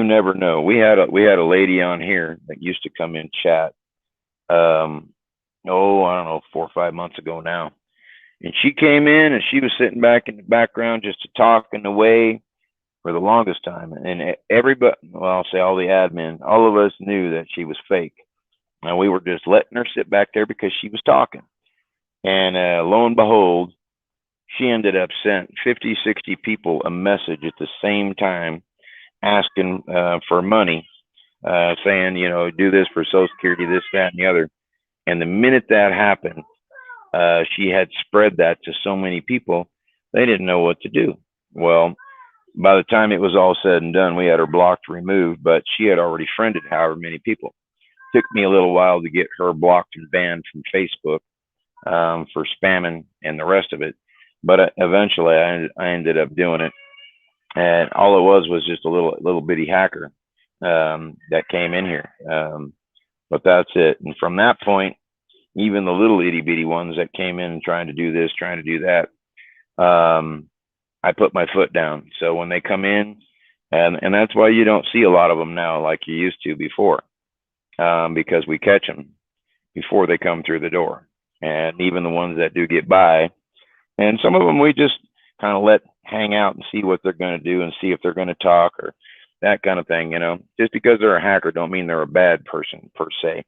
never know. We had a lady on here that used to come in chat. I don't know, 4 or 5 months ago now. And she came in and she was sitting back in the background just to talking away for the longest time. And everybody, well, I'll say all the admin, all of us knew that she was fake. And we were just letting her sit back there because she was talking. And lo and behold, she ended up sent 50, 60 people a message at the same time asking for money, saying, you know, do this for Social Security, this, that, and the other. And the minute that happened, she had spread that to so many people, they didn't know what to do. Well, by the time it was all said and done, we had her blocked, removed, but she had already friended however many people. Took me a little while to get her blocked and banned from Facebook for spamming and the rest of it. But eventually I ended up doing it. And all it was just a little bitty hacker that came in here. But that's it. And from that point, even the little itty bitty ones that came in and trying to do this, trying to do that, I put my foot down. So when they come in, and that's why you don't see a lot of them now like you used to before, because we catch them before they come through the door. And even the ones that do get by, and some of them we just kind of let hang out and see what they're going to do and see if they're going to talk or that kind of thing, you know. Just because they're a hacker don't mean they're a bad person per se.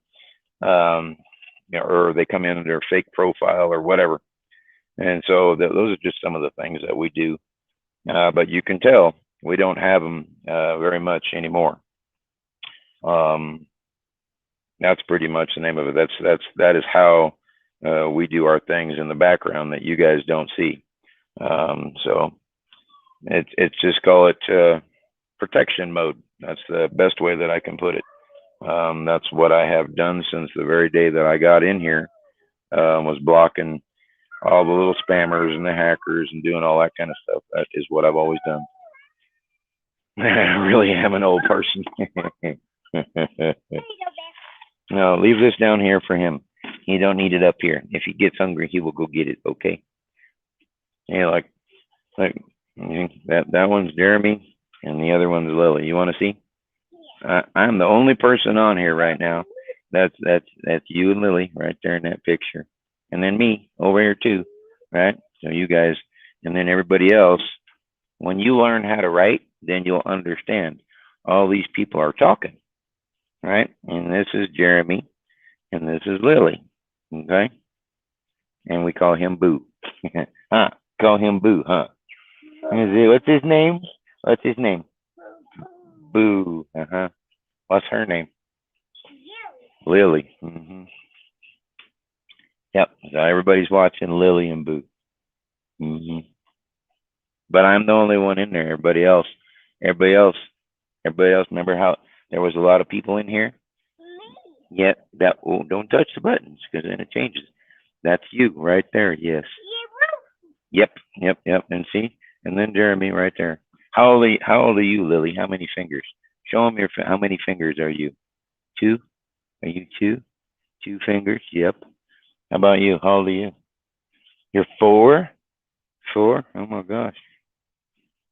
You know, or they come in under a fake profile or whatever. And so those are just some of the things that we do. But you can tell we don't have them very much anymore. That's pretty much the name of it. That is how we do our things in the background that you guys don't see. So it's just call it protection mode. That's the best way that I can put it. That's what I have done since the very day that I got in here, was blocking all the little spammers and the hackers and doing all that kind of stuff. That is what I've always done. I really am an old person. No, leave this down here for him. He don't need it up here. If he gets hungry, he will go get it. Okay. Yeah, like that one's Jeremy, and the other one's Lily. You want to see? I'm the only person on here right now. That's you and Lily right there in that picture, and then me over here too, right? So you guys, and then everybody else. When you learn how to write, then you'll understand. All these people are talking, right? And this is Jeremy, and this is Lily, okay? And we call him Boo. Huh? Call him Boo, huh? What's his name? What's his name? Boo. Uh-huh. What's her name? Lily. Mm-hmm. Yep. So everybody's watching Lily and Boo. Mm-hmm. But I'm the only one in there. Everybody else. Remember how there was a lot of people in here? Yet don't touch the buttons because then it changes. That's you right there. Yes. Yep. And see, and then Jeremy right there. How old are you, Lily? How many fingers? Show them how many fingers are you? 2? Are you 2? 2 fingers. Yep. How about you? How old are you? You're 4. 4. Oh my gosh.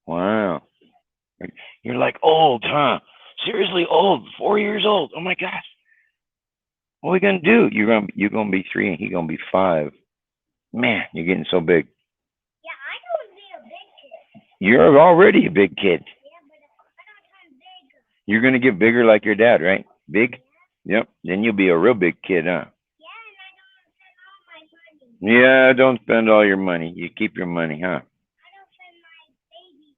Wow. You're like old, huh? Seriously old. 4 years old. Oh my gosh. What are we gonna do? You're gonna be 3 and he's gonna be 5. Man, you're getting so big. Yeah, I don't be a big kid. You're already a big kid. Yeah, but I don't turn bigger. You're gonna get bigger like your dad, right? Big? Yep. Then you'll be a real big kid, huh? Yeah, and I don't spend all my money. Yeah, don't spend all your money. You keep your money, huh? I don't spend my baby.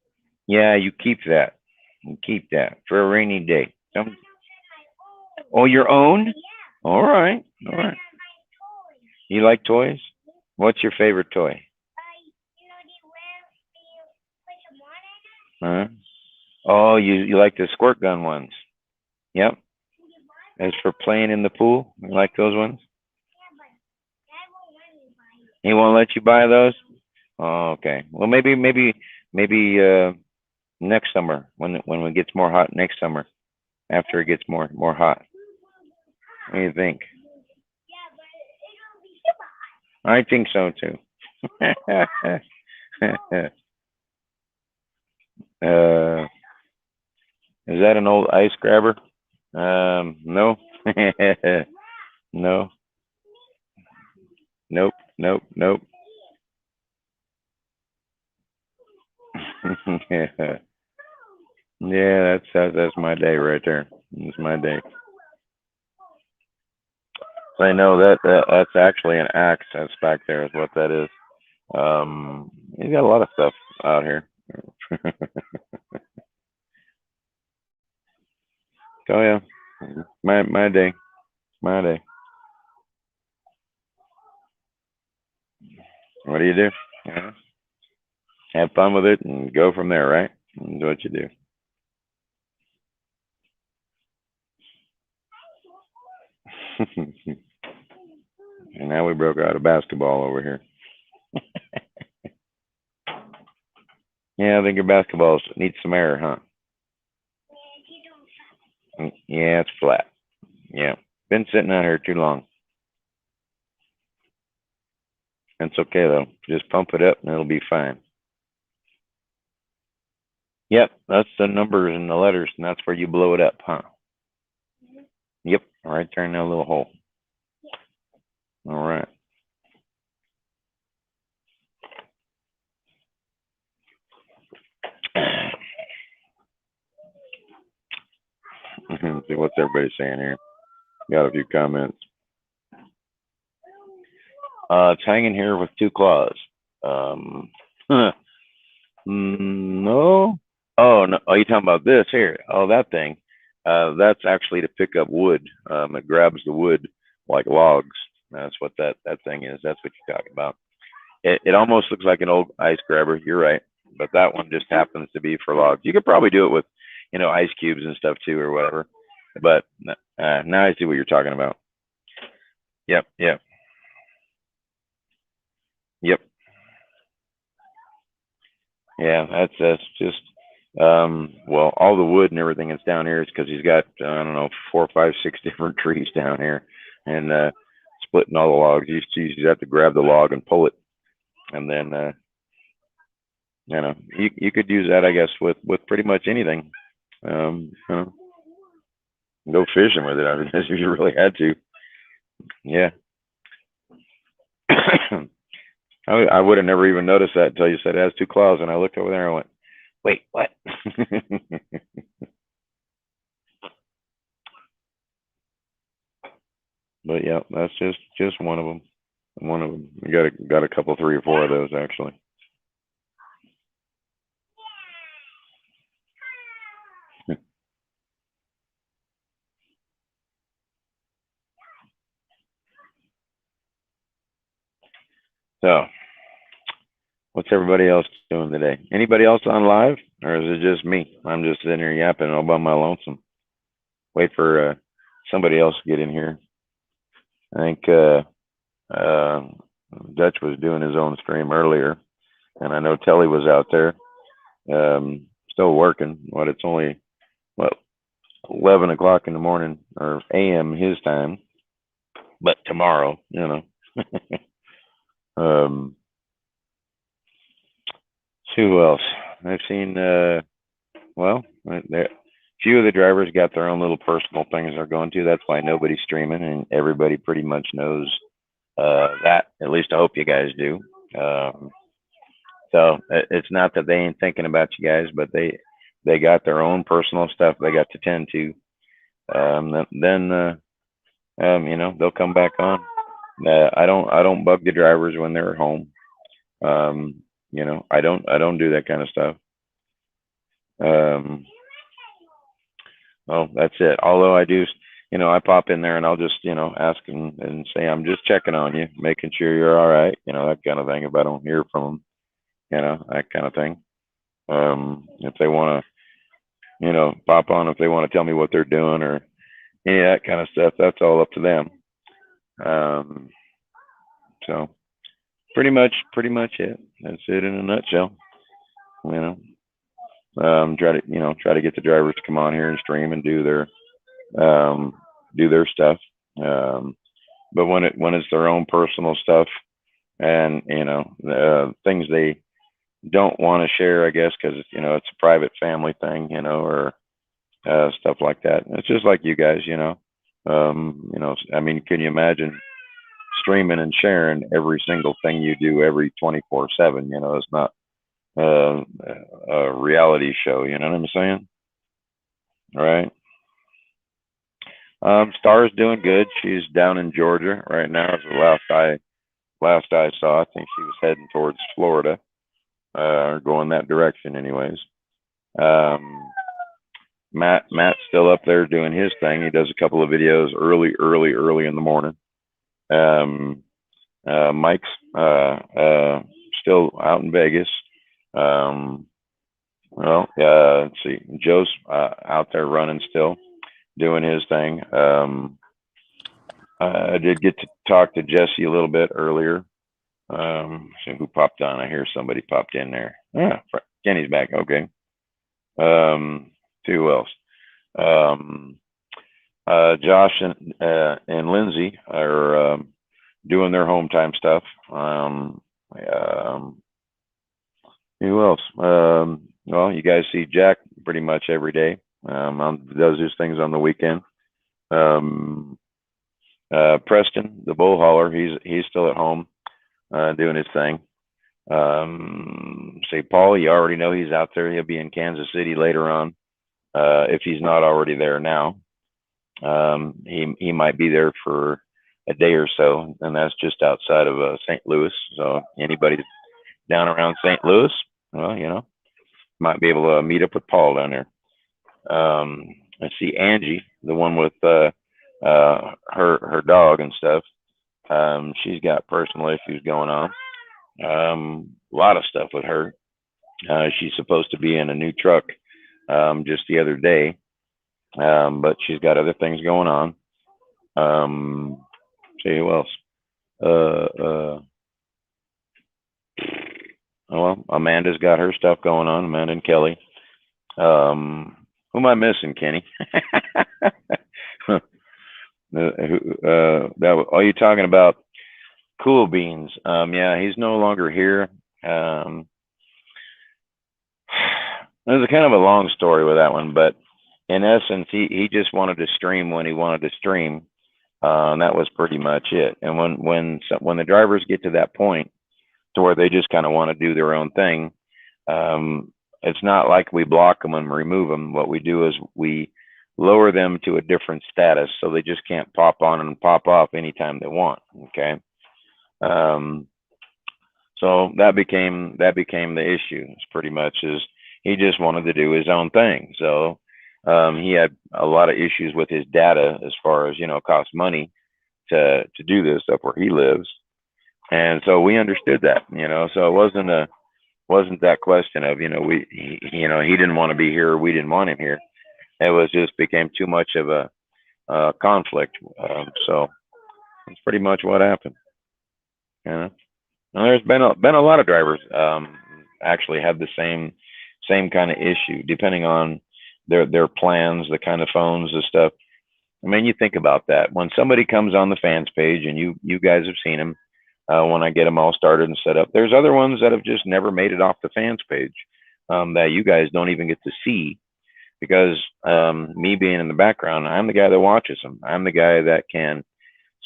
Yeah, you keep that. You keep that for a rainy day. I don't spend my own. Oh, your own? Yeah. All right. All I right. got my toys. You like toys? What's your favorite toy? The where you put the water in it? Huh? Oh, you like the squirt gun ones? Yep. As for playing in the pool, you like those ones? Yeah, but Dad won't let me buy it. He won't let you buy those? Oh, okay. Well, maybe next summer when it gets more hot next summer, after it gets more hot. What do you think? Yeah, but it'll be super hot. I think so too. Is that an old ice grabber? No. No. Nope. Yeah, that's my day right there. It's my day. I know that's actually an axe that's back there is what that is. He's got a lot of stuff out here. Oh yeah, my day, my day. What do you do? Yeah. Have fun with it and go from there, right? That's what you do. And now we broke out a basketball over here. Yeah, I think your basketball needs some air, huh? Yeah, it's flat. Yeah, been sitting out here too long. It's okay though. Just pump it up and it'll be fine. Yep, that's the numbers and the letters, and that's where you blow it up, huh? Yep, right there in that little hole. All right. Let's see what's everybody saying here. Got a few comments. It's hanging here with 2 claws. No. Oh no. Oh, you talking about this here? Oh, that thing. That's actually to pick up wood. It grabs the wood like logs. That's what that thing is. That's what you're talking about. It almost looks like an old ice grabber. You're right, but that one just happens to be for logs. You could probably do it with, ice cubes and stuff too, or whatever. But now I see what you're talking about. Yep. Yep. Yeah, that's just well, all the wood and everything that's down here is because he's got I don't know 4, 5, 6 different trees down here, and splitting all the logs. You have to grab the log and pull it, and then you could use that, I guess, with pretty much anything. Go fishing with it, I guess, if you really had to. Yeah. I would have never even noticed that until you said it has 2 claws, and I looked over there and I went, "Wait, what?" But yeah, that's just one of them. One of them. You got a couple, 3 or 4 of those actually. So, what's everybody else doing today? Anybody else on live, or is it just me? I'm just sitting here yapping all by my lonesome. Wait for somebody else to get in here. I think Dutch was doing his own stream earlier, and I know Telly was out there, still working. It's only 11 o'clock in the morning or a.m. his time, but tomorrow, who else? I've seen, few of the drivers got their own little personal things they're going to. That's why nobody's streaming, and everybody pretty much knows that. At least I hope you guys do. So it's not that they ain't thinking about you guys, but they got their own personal stuff they got to tend to. Then they'll come back on. I don't bug the drivers when they're at home. I don't do that kind of stuff. Well, that's it. Although I do, I pop in there and I'll just, ask and say, I'm just checking on you, making sure you're all right, that kind of thing. If I don't hear from them, that kind of thing. If they want to, pop on, if they want to tell me what they're doing or any of that kind of stuff, that's all up to them. So pretty much it. That's it in a nutshell. Try to get the drivers to come on here and stream and do their stuff. But when it's their own personal stuff and things they don't want to share, I guess, because it's a private family thing, or stuff like that. It's just like you guys, I mean, can you imagine streaming and sharing every single thing you do every 24/7? It's not a reality show. You know what I'm saying? All right. Star's doing good. She's down in Georgia right now. As the last I saw, I think she was heading towards Florida, or going that direction, anyways. Matt's still up there doing his thing. He does a couple of videos early in the morning. Mike's still out in Vegas. Let's see. Joe's out there running still, doing his thing. I did get to talk to Jesse a little bit earlier. See who popped on. I hear somebody popped in there. Yeah, Kenny's back. Okay. Who else? Josh and Lindsay are doing their home time stuff. Who else? Well, you guys see Jack pretty much every day. Does his things on the weekend. Preston, the bull hauler, he's still at home, doing his thing. Say Paul, you already know he's out there. He'll be in Kansas City later on, if he's not already there now. He might be there for a day or so, and that's just outside of St. Louis. So anybody down around St. Louis, well, might be able to meet up with Paul down there. I see Angie, the one with her dog and stuff. She's got personal issues going on. A lot of stuff with her. She's supposed to be in a new truck just the other day, but she's got other things going on. See who else? Well, Amanda's got her stuff going on. Amanda and Kelly. Who am I missing, Kenny? Are you talking about Cool Beans? Yeah, he's no longer here. There's a kind of a long story with that one, but in essence, he just wanted to stream when he wanted to stream. And that was pretty much it. And when the drivers get to that point to where they just kind of want to do their own thing, it's not like we block them and remove them. What we do is we lower them to a different status, so they just can't pop on and pop off anytime they want. Okay. So that became the issue. It's pretty much is he just wanted to do his own thing. So he had a lot of issues with his data as far as, it costs money to do this up where he lives. And so we understood that, so it wasn't that question of, he didn't want to be here, or we didn't want him here. It was just became too much of a conflict. So that's pretty much what happened. And there's been a lot of drivers actually had the same kind of issue, depending on their plans, the kind of phones, the stuff. I mean, you think about that. When somebody comes on the fans page, and you guys have seen them, when I get them all started and set up, there's other ones that have just never made it off the fans page that you guys don't even get to see, because me being in the background, I'm the guy that watches them. I'm the guy that can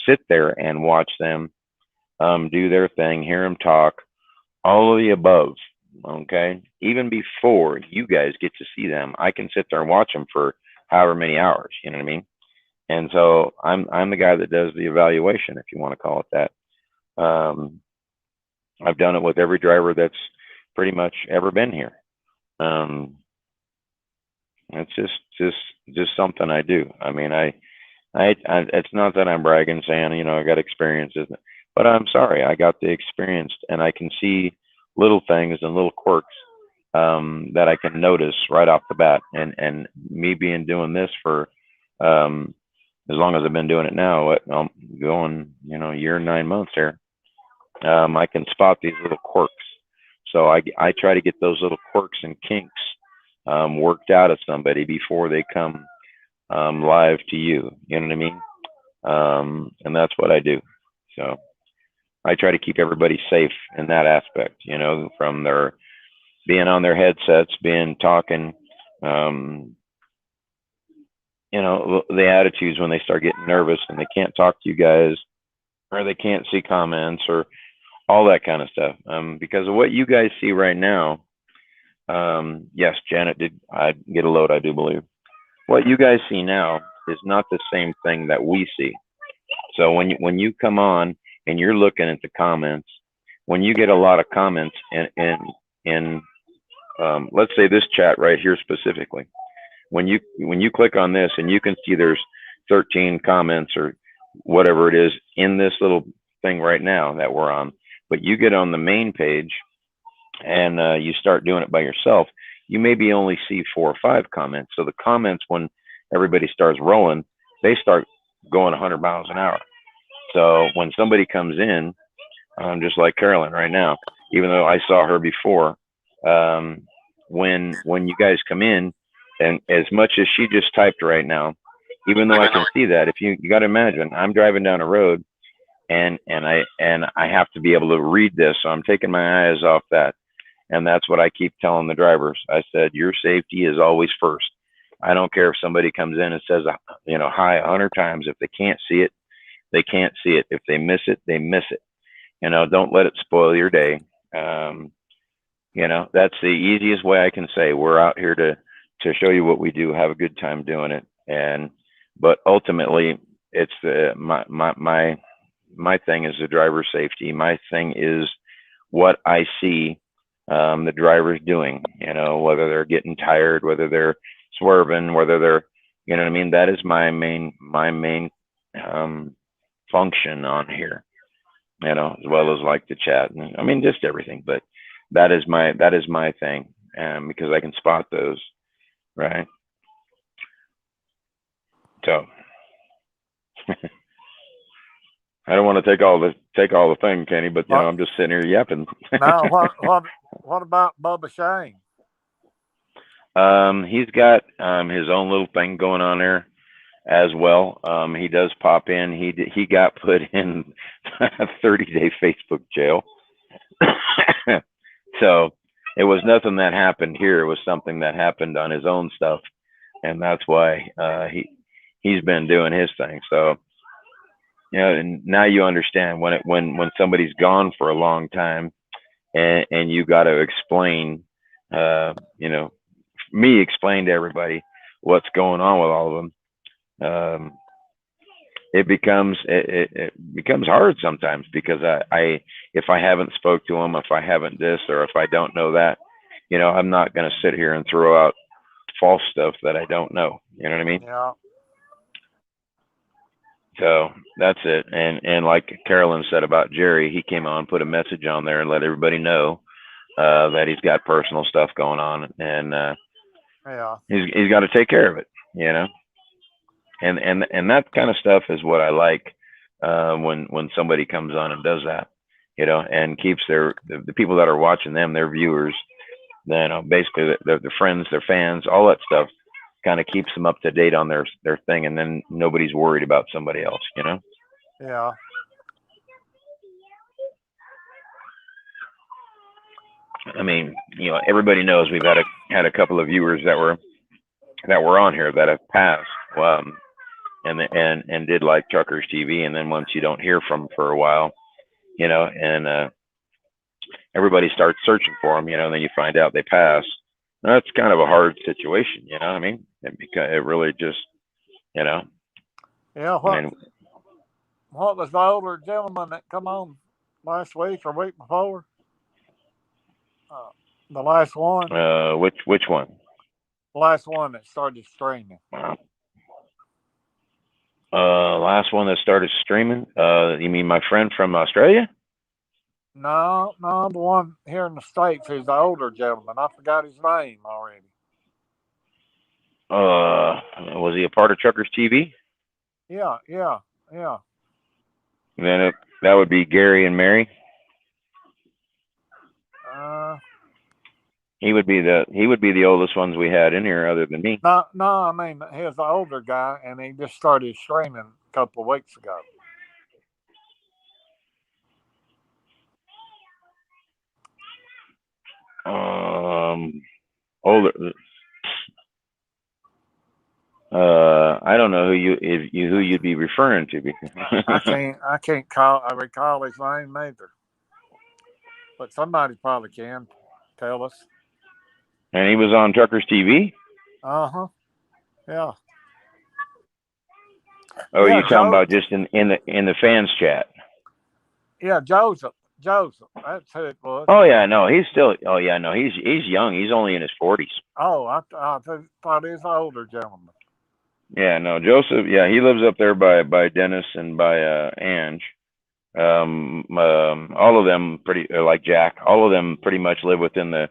sit there and watch them do their thing, hear them talk, all of the above. Okay, even before you guys get to see them, I can sit there and watch them for however many hours. You know what I mean? And so I'm the guy that does the evaluation, if you want to call it that. I've done it with every driver that's pretty much ever been here. It's just something I do. I mean, I it's not that I'm bragging saying, I got experience, but I'm sorry, I got the experience, and I can see little things and little quirks that I can notice right off the bat. And me being doing this for as long as I've been doing it now, I'm going, year and 9 months here. I can spot these little quirks. So I try to get those little quirks and kinks worked out of somebody before they come live to you. You know what I mean? And that's what I do. So I try to keep everybody safe in that aspect, from their being on their headsets, talking, the attitudes when they start getting nervous and they can't talk to you guys, or they can't see comments, or all that kind of stuff. Because of what you guys see right now, yes, Janet did get a load, I do believe. What you guys see now is not the same thing that we see. So when you come on and you're looking at the comments, when you get a lot of comments in let's say this chat right here specifically, when you click on this and you can see there's 13 comments or whatever it is in this little thing right now that we're on, but you get on the main page and you start doing it by yourself, you maybe only see 4 or 5 comments. So the comments, when everybody starts rolling, they start going 100 miles an hour. So when somebody comes in, just like Carolyn right now, even though I saw her before, when you guys come in, and as much as she just typed right now, even though I can see that, if you got to imagine, I'm driving down a road, and I have to be able to read this, so I'm taking my eyes off that. And that's what I keep telling the drivers. I said, your safety is always first. I don't care if somebody comes in and says, hi 100 times. If they can't see it, they can't see it. If they miss it, they miss it. Don't let it spoil your day. That's the easiest way I can say. We're out here to show you what we do, have a good time doing it. But ultimately, it's my thing is the driver safety. My thing is what I see the drivers doing, whether they're getting tired, whether they're swerving, whether they're, you know what I mean? That is my main function on here, as well as like the chat. And, I mean, just everything, but that is my thing, because I can spot those, right? So I don't want to take all the thing, Kenny, but you know, I'm just sitting here yapping. Now, what about Bubba Shane? He's got his own little thing going on there as well. He does pop in. He got put in a 30-day Facebook jail. So it was nothing that happened here. It was something that happened on his own stuff, and that's why he's been doing his thing. So you know, and now you understand when somebody's gone for a long time, and you got to explain, you know, me explain to everybody what's going on with all of them. It becomes hard sometimes because I if I haven't spoke to them, if I haven't this, or if I don't know that, you know, I'm not going to sit here and throw out false stuff that I don't know. You know what I mean? Yeah. So that's it. And like Carolyn said about Jerry, he came on, put a message on there and let everybody know that he's got personal stuff going on, and Yeah. he's got to take care of it, you know. And that kind of stuff is what I like when somebody comes on and does that, you know, and keeps the people that are watching them, their viewers, you know, basically their friends, their fans, all that stuff, kind of keeps them up to date on their thing, and then nobody's worried about somebody else, you know. Yeah. I mean, you know, everybody knows we've had a couple of viewers that were on here that have passed, and did like Truckers TV, and then once you don't hear from them for a while, you know, and everybody starts searching for them, you know, and then you find out they passed. That's kind of a hard situation, you know what I mean? It really just, you know. Yeah. What was the older gentleman that come on last week or week before? The last one. Which one? The last one that started streaming. Last one that started streaming. You mean my friend from Australia? No, the one here in the States. He's the older gentleman. I forgot his name already. Was he a part of Truckers TV? Yeah. And then that would be Gary and Mary. He would be the oldest ones we had in here, other than me. No, I mean he's the older guy, and he just started streaming a couple of weeks ago. Older. I don't know who you'd be referring to. I can't recall his name either. But somebody probably can tell us. And he was on Truckers TV? Yeah. Oh, you're talking about just in the fans chat? Yeah, Joseph. That's who it was. Oh yeah, no, he's still. Oh yeah, no, he's young. He's only in his 40s. Oh, I thought he was an older gentleman. Yeah, no, Joseph. Yeah, he lives up there by Dennis and by Ange. All of them like Jack. All of them pretty much live within the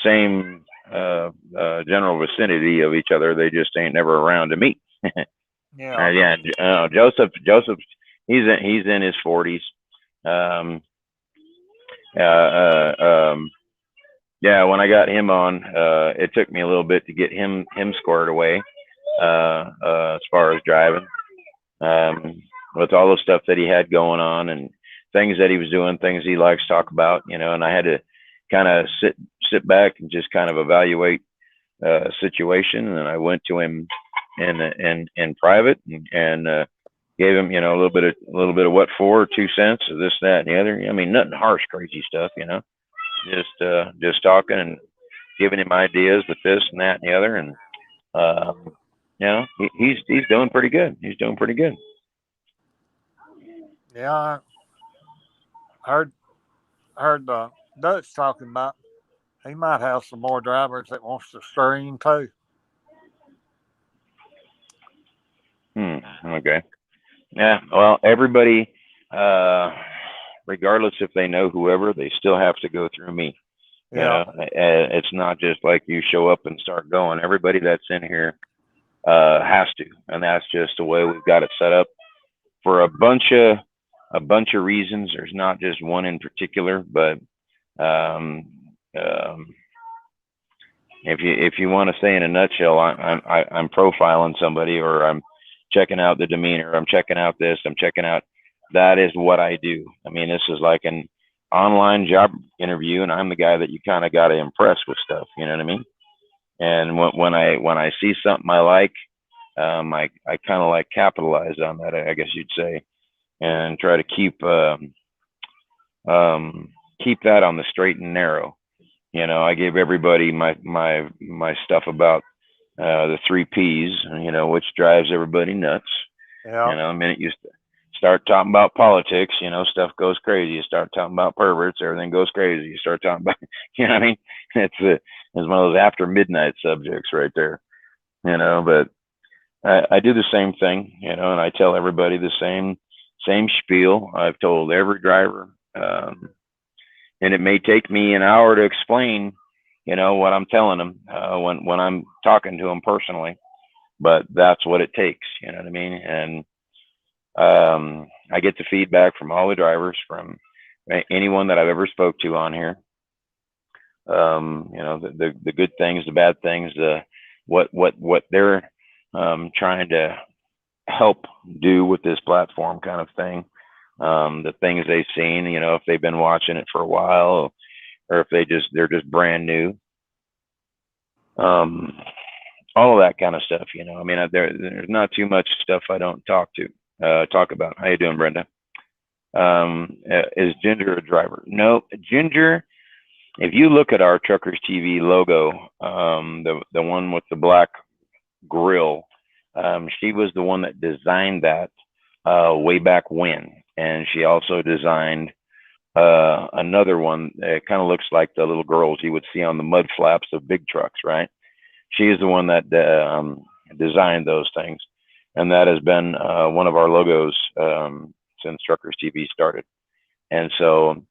same general vicinity of each other. They just ain't never around to meet. Yeah. Joseph. He's in his 40s. Yeah, when I got him on, it took me a little bit to get him squared away as far as driving, with all the stuff that he had going on and things that he was doing, things he likes to talk about, you know. And I had to kind of sit back and just kind of evaluate a situation. And I went to him in private and gave him, you know, a little bit of what for, 2 cents or this, that, and the other. I mean, nothing harsh, crazy stuff, you know. Just talking and giving him ideas with this and that and the other, and you know, he's doing pretty good. He's doing pretty good. Yeah, I heard Dutch talking about he might have some more drivers that wants to stream too. Okay. Yeah. Well, everybody, regardless if they know whoever, they still have to go through me. You know, it's not just like you show up and start going. Everybody that's in here has to, and that's just the way we've got it set up for a bunch of a bunch of reasons. There's not just one in particular, but um, um, if you want to say in a nutshell, I'm profiling somebody, or I'm checking out the demeanor, I'm checking out this, I'm checking out, that is what I do. I mean, this is like an online job interview, and I'm the guy that you kind of got to impress with stuff. You know what I mean? And when I see something I like, I kind of like capitalize on that, I guess you'd say, and try to keep that on the straight and narrow. You know, I give everybody my stuff about the 3 Ps, you know, which drives everybody nuts. Yeah. You know, the minute you start talking about politics, you know, stuff goes crazy. You start talking about perverts, everything goes crazy. You start talking about, you know what I mean? It's one of those after midnight subjects right there, you know. But I do the same thing, you know, and I tell everybody the same spiel I've told every driver. And it may take me an hour to explain, you know, what I'm telling them when I'm talking to them personally, but that's what it takes. You know what I mean? And I get the feedback from all the drivers, from anyone that I've ever spoke to on here. You know, the good things, the bad things, what they're trying to help do with this platform, kind of thing. The things they've seen, you know, if they've been watching it for a while, or if they're just brand new. All of that kind of stuff, you know. I mean, there's not too much stuff I don't talk about. How you doing, Brenda? Is Ginger a driver? No, Ginger. If you look at our Truckers TV logo, the one with the black grill, she was the one that designed that way back when, and she also designed another one. It kind of looks like the little girls you would see on the mud flaps of big trucks, right? She is the one that designed those things, and that has been one of our logos since Truckers TV started. And so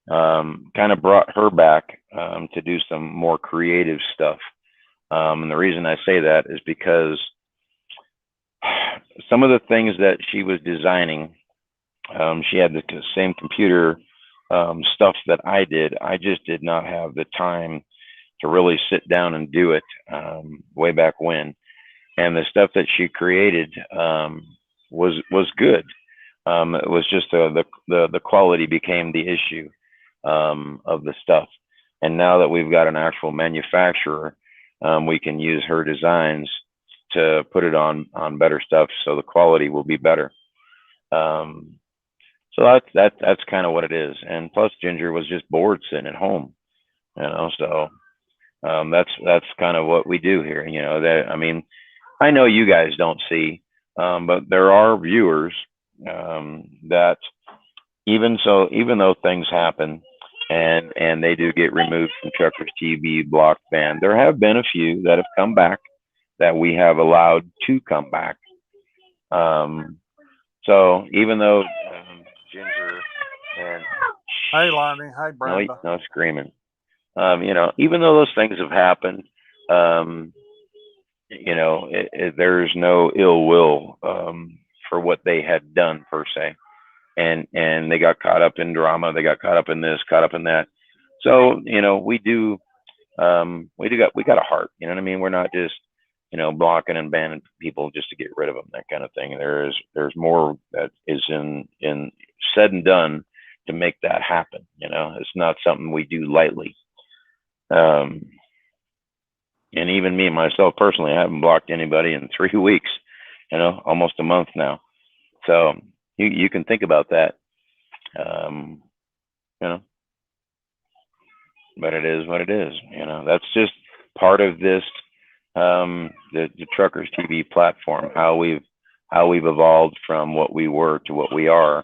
kind of brought her back to do some more creative stuff. And the reason I say that is because some of the things that she was designing, she had the same computer stuff that I did. I just did not have the time to really sit down and do it way back when. And the stuff that she created was good. It was just the quality became the issue of the stuff. And now that we've got an actual manufacturer, we can use her designs to put it on better stuff, so the quality will be better. So that's kind of what it is. And plus, Ginger was just bored sitting at home, you know. So that's kind of what we do here, you know. That, I mean, I know you guys don't see, but there are viewers that even though things happen and they do get removed from Truckers TV, blocked, banned, there have been a few that have come back that we have allowed to come back. So even though Ginger and Hey, Lonnie. Hey, Brenda. no screaming. You know, even though those things have happened, you know, there's no ill will for what they had done per se, and they got caught up in drama. They got caught up in this, caught up in that. So, you know, we got a heart. You know what I mean? We're not just, you know, blocking and banning people just to get rid of them, that kind of thing. There's more that is in said and done to make that happen. You know, it's not something we do lightly. And even me, myself personally, I haven't blocked anybody in 3 weeks, you know, almost a month now. So you can think about that, you know, but it is what it is. You know, that's just part of this, the Truckers TV platform, how we've evolved from what we were to what we are.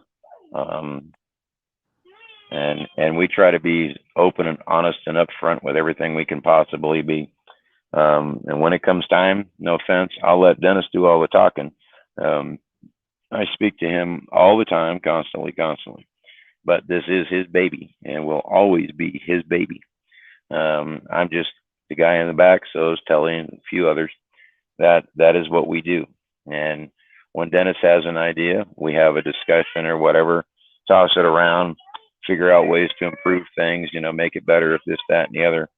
And we try to be open and honest and upfront with everything we can possibly be. And when it comes time, no offense, I'll let Dennis do all the talking. I speak to him all the time, constantly. But this is his baby and will always be his baby. I'm just the guy in the back, so is Telly and a few others. That is what we do. And when Dennis has an idea, we have a discussion or whatever. toss it around, figure out ways to improve things, make it better if this, that, and the other.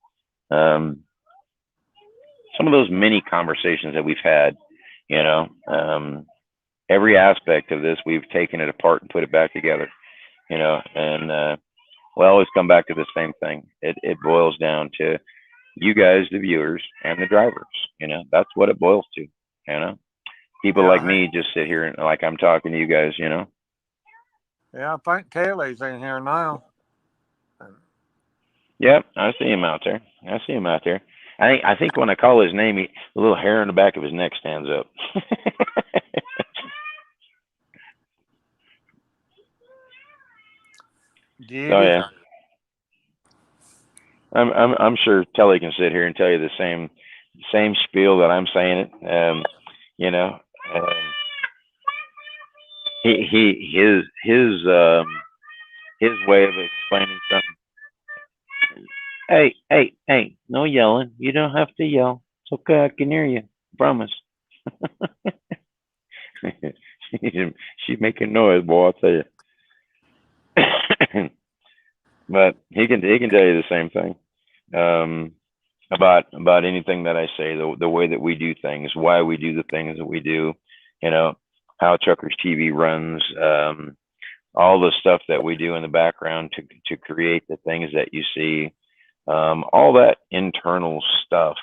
Some of those mini conversations that we've had, every aspect of this, we've taken it apart and put it back together, and we always come back to the same thing. It boils down to you guys, the viewers, and the drivers. That's what it boils to. People like me just sit here and like I'm talking to you guys. Yeah, I think Kelly's in here now. Yep, I see him out there. I think when I call his name, the little hair on the back of his neck stands up. Oh yeah. I'm sure Telly can sit here and tell you the same spiel that I'm saying it. His way of explaining something. Hey, no yelling. You don't have to yell. It's okay, I can hear you. Promise. She's making noise, boy, I'll tell you. But he can tell you the same thing. About anything that I say, the way that we do things, why we do the things that we do, how Truckers TV runs, all the stuff that we do in the background to create the things that you see, all that internal stuff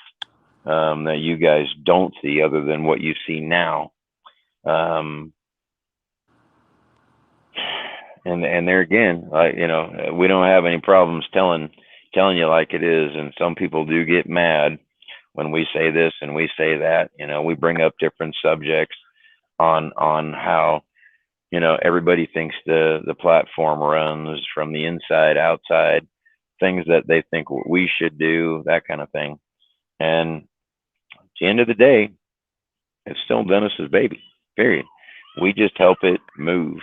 that you guys don't see other than what you see now. And there again, we don't have any problems telling you like it is. And some people do get mad when we say this and we say that. We bring up different subjects on how everybody thinks the platform runs from the inside, outside, things that they think we should do, that kind of thing. And at the end of the day, it's still Dennis's baby, period. We just help it move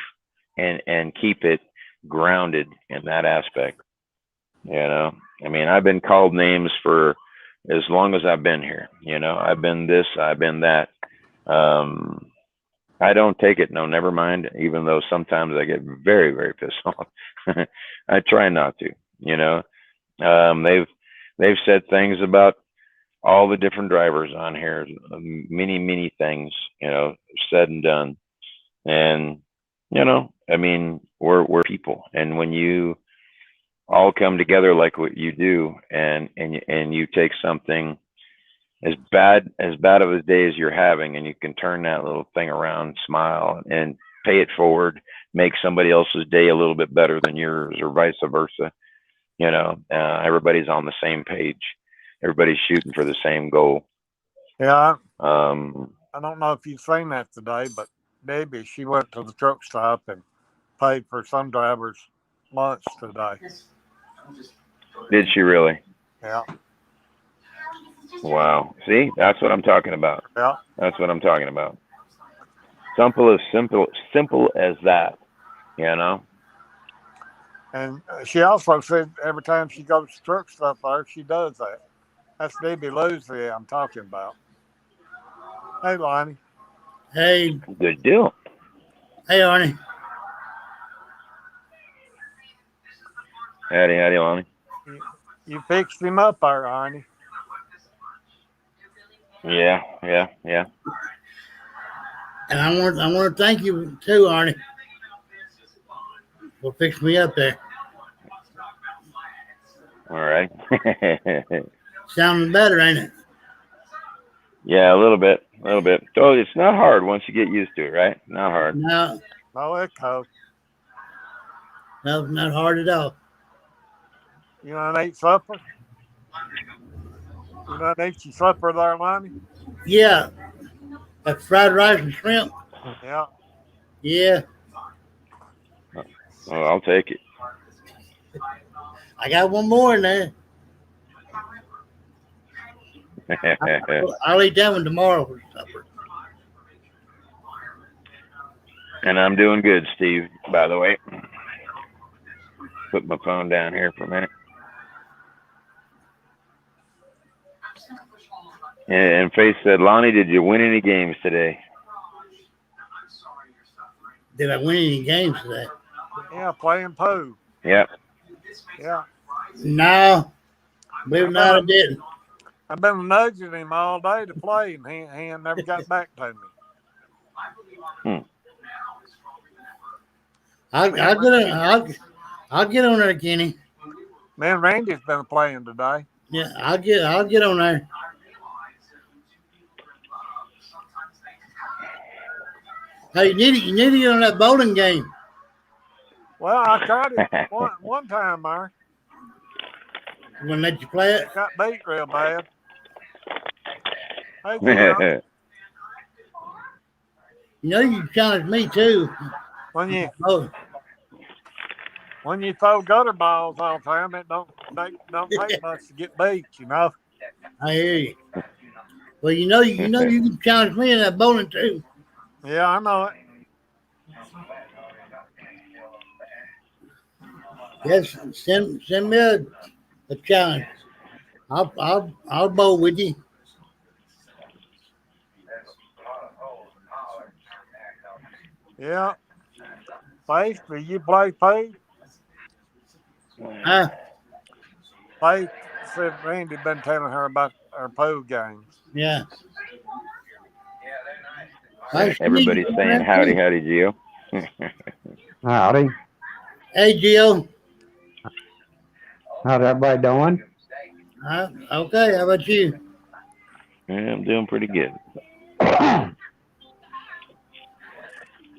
and keep it grounded in that aspect. I mean, I've been called names for as long as I've been here. I've been this, I've been that. I don't take it, no, never mind, even though sometimes I get very, very pissed off. I try not to, they've said things about all the different drivers on here, many things, said and done. And, I mean, we're people. And when you all come together like what you do and you take something as bad of a day as you're having, and you can turn that little thing around, smile, and pay it forward, make somebody else's day a little bit better than yours, or vice versa. Everybody's on the same page. Everybody's shooting for the same goal. Yeah. I don't know if you've seen that today, but Debbie, she went to the truck stop and paid for some drivers' lunch today. Did she really? Yeah. Wow. See, that's what I'm talking about. Yeah. That's what I'm talking about. Simple as that, And she also said every time she goes to truck stop there, she does that. That's Debbie Lucy I'm talking about. Hey, Lonnie. Hey. Good deal. Hey, Arnie. Howdy, Lonnie. You fixed him up there, Arnie. Yeah. And I want to thank you too, Arnie, for fixing me up there. All right. Sounding better, ain't it? Yeah, a little bit. So it's not hard once you get used to it, right? Not hard. No, echo. No, not hard at all. You want to eat supper? You want to eat your supper there, Lonnie? Yeah. Like fried rice and shrimp. Yeah. Yeah. Oh, I'll take it. I got one more in there. I'll eat that one tomorrow for supper. And I'm doing good, Steve, by the way. Put my phone down here for a minute. And Faith said, Lonnie, did you win any games today? Did I win any games today? Yeah, playing pool. Yep. Yeah. No, we've not did. I've been nudging him all day to play, and he ain't never got back to me. I'll get on there, Kenny. Man, Randy's been playing today. Yeah, I'll get on there. Hey, you need to get on that bowling game. Well, I tried it one time there. You gonna let you play it? Got beat real bad. Hey, Jim. You know you challenged me too. When you throw gutter balls all the time, it don't take much to get beat, you know. I hear you. Well, you know you can challenge me in that bowling too. Yeah, I know it. Yes, send me a challenge. I'll bowl with you. Yeah. Faith, do you play pool? Huh? Faith said Randy been telling her about our pool games. Yeah. Everybody's saying howdy, howdy, Gio. Howdy. Hey, Gio. How's everybody doing? Okay, how about you? Yeah, I'm doing pretty good.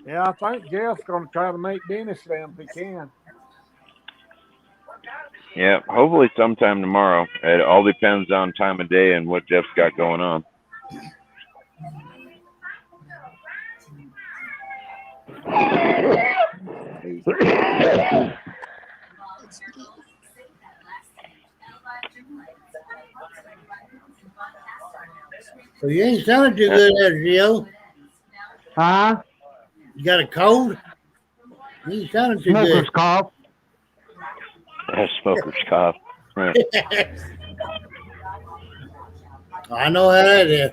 Yeah, I think Jeff's going to try to make Dennis them if he can. Yeah, hopefully sometime tomorrow. It all depends on time of day and what Jeff's got going on. So you ain't sounding too good there, Gio. Huh? You got a cold? You ain't sounding too Smoker's good. cough. Smoker's cough. I know how that is.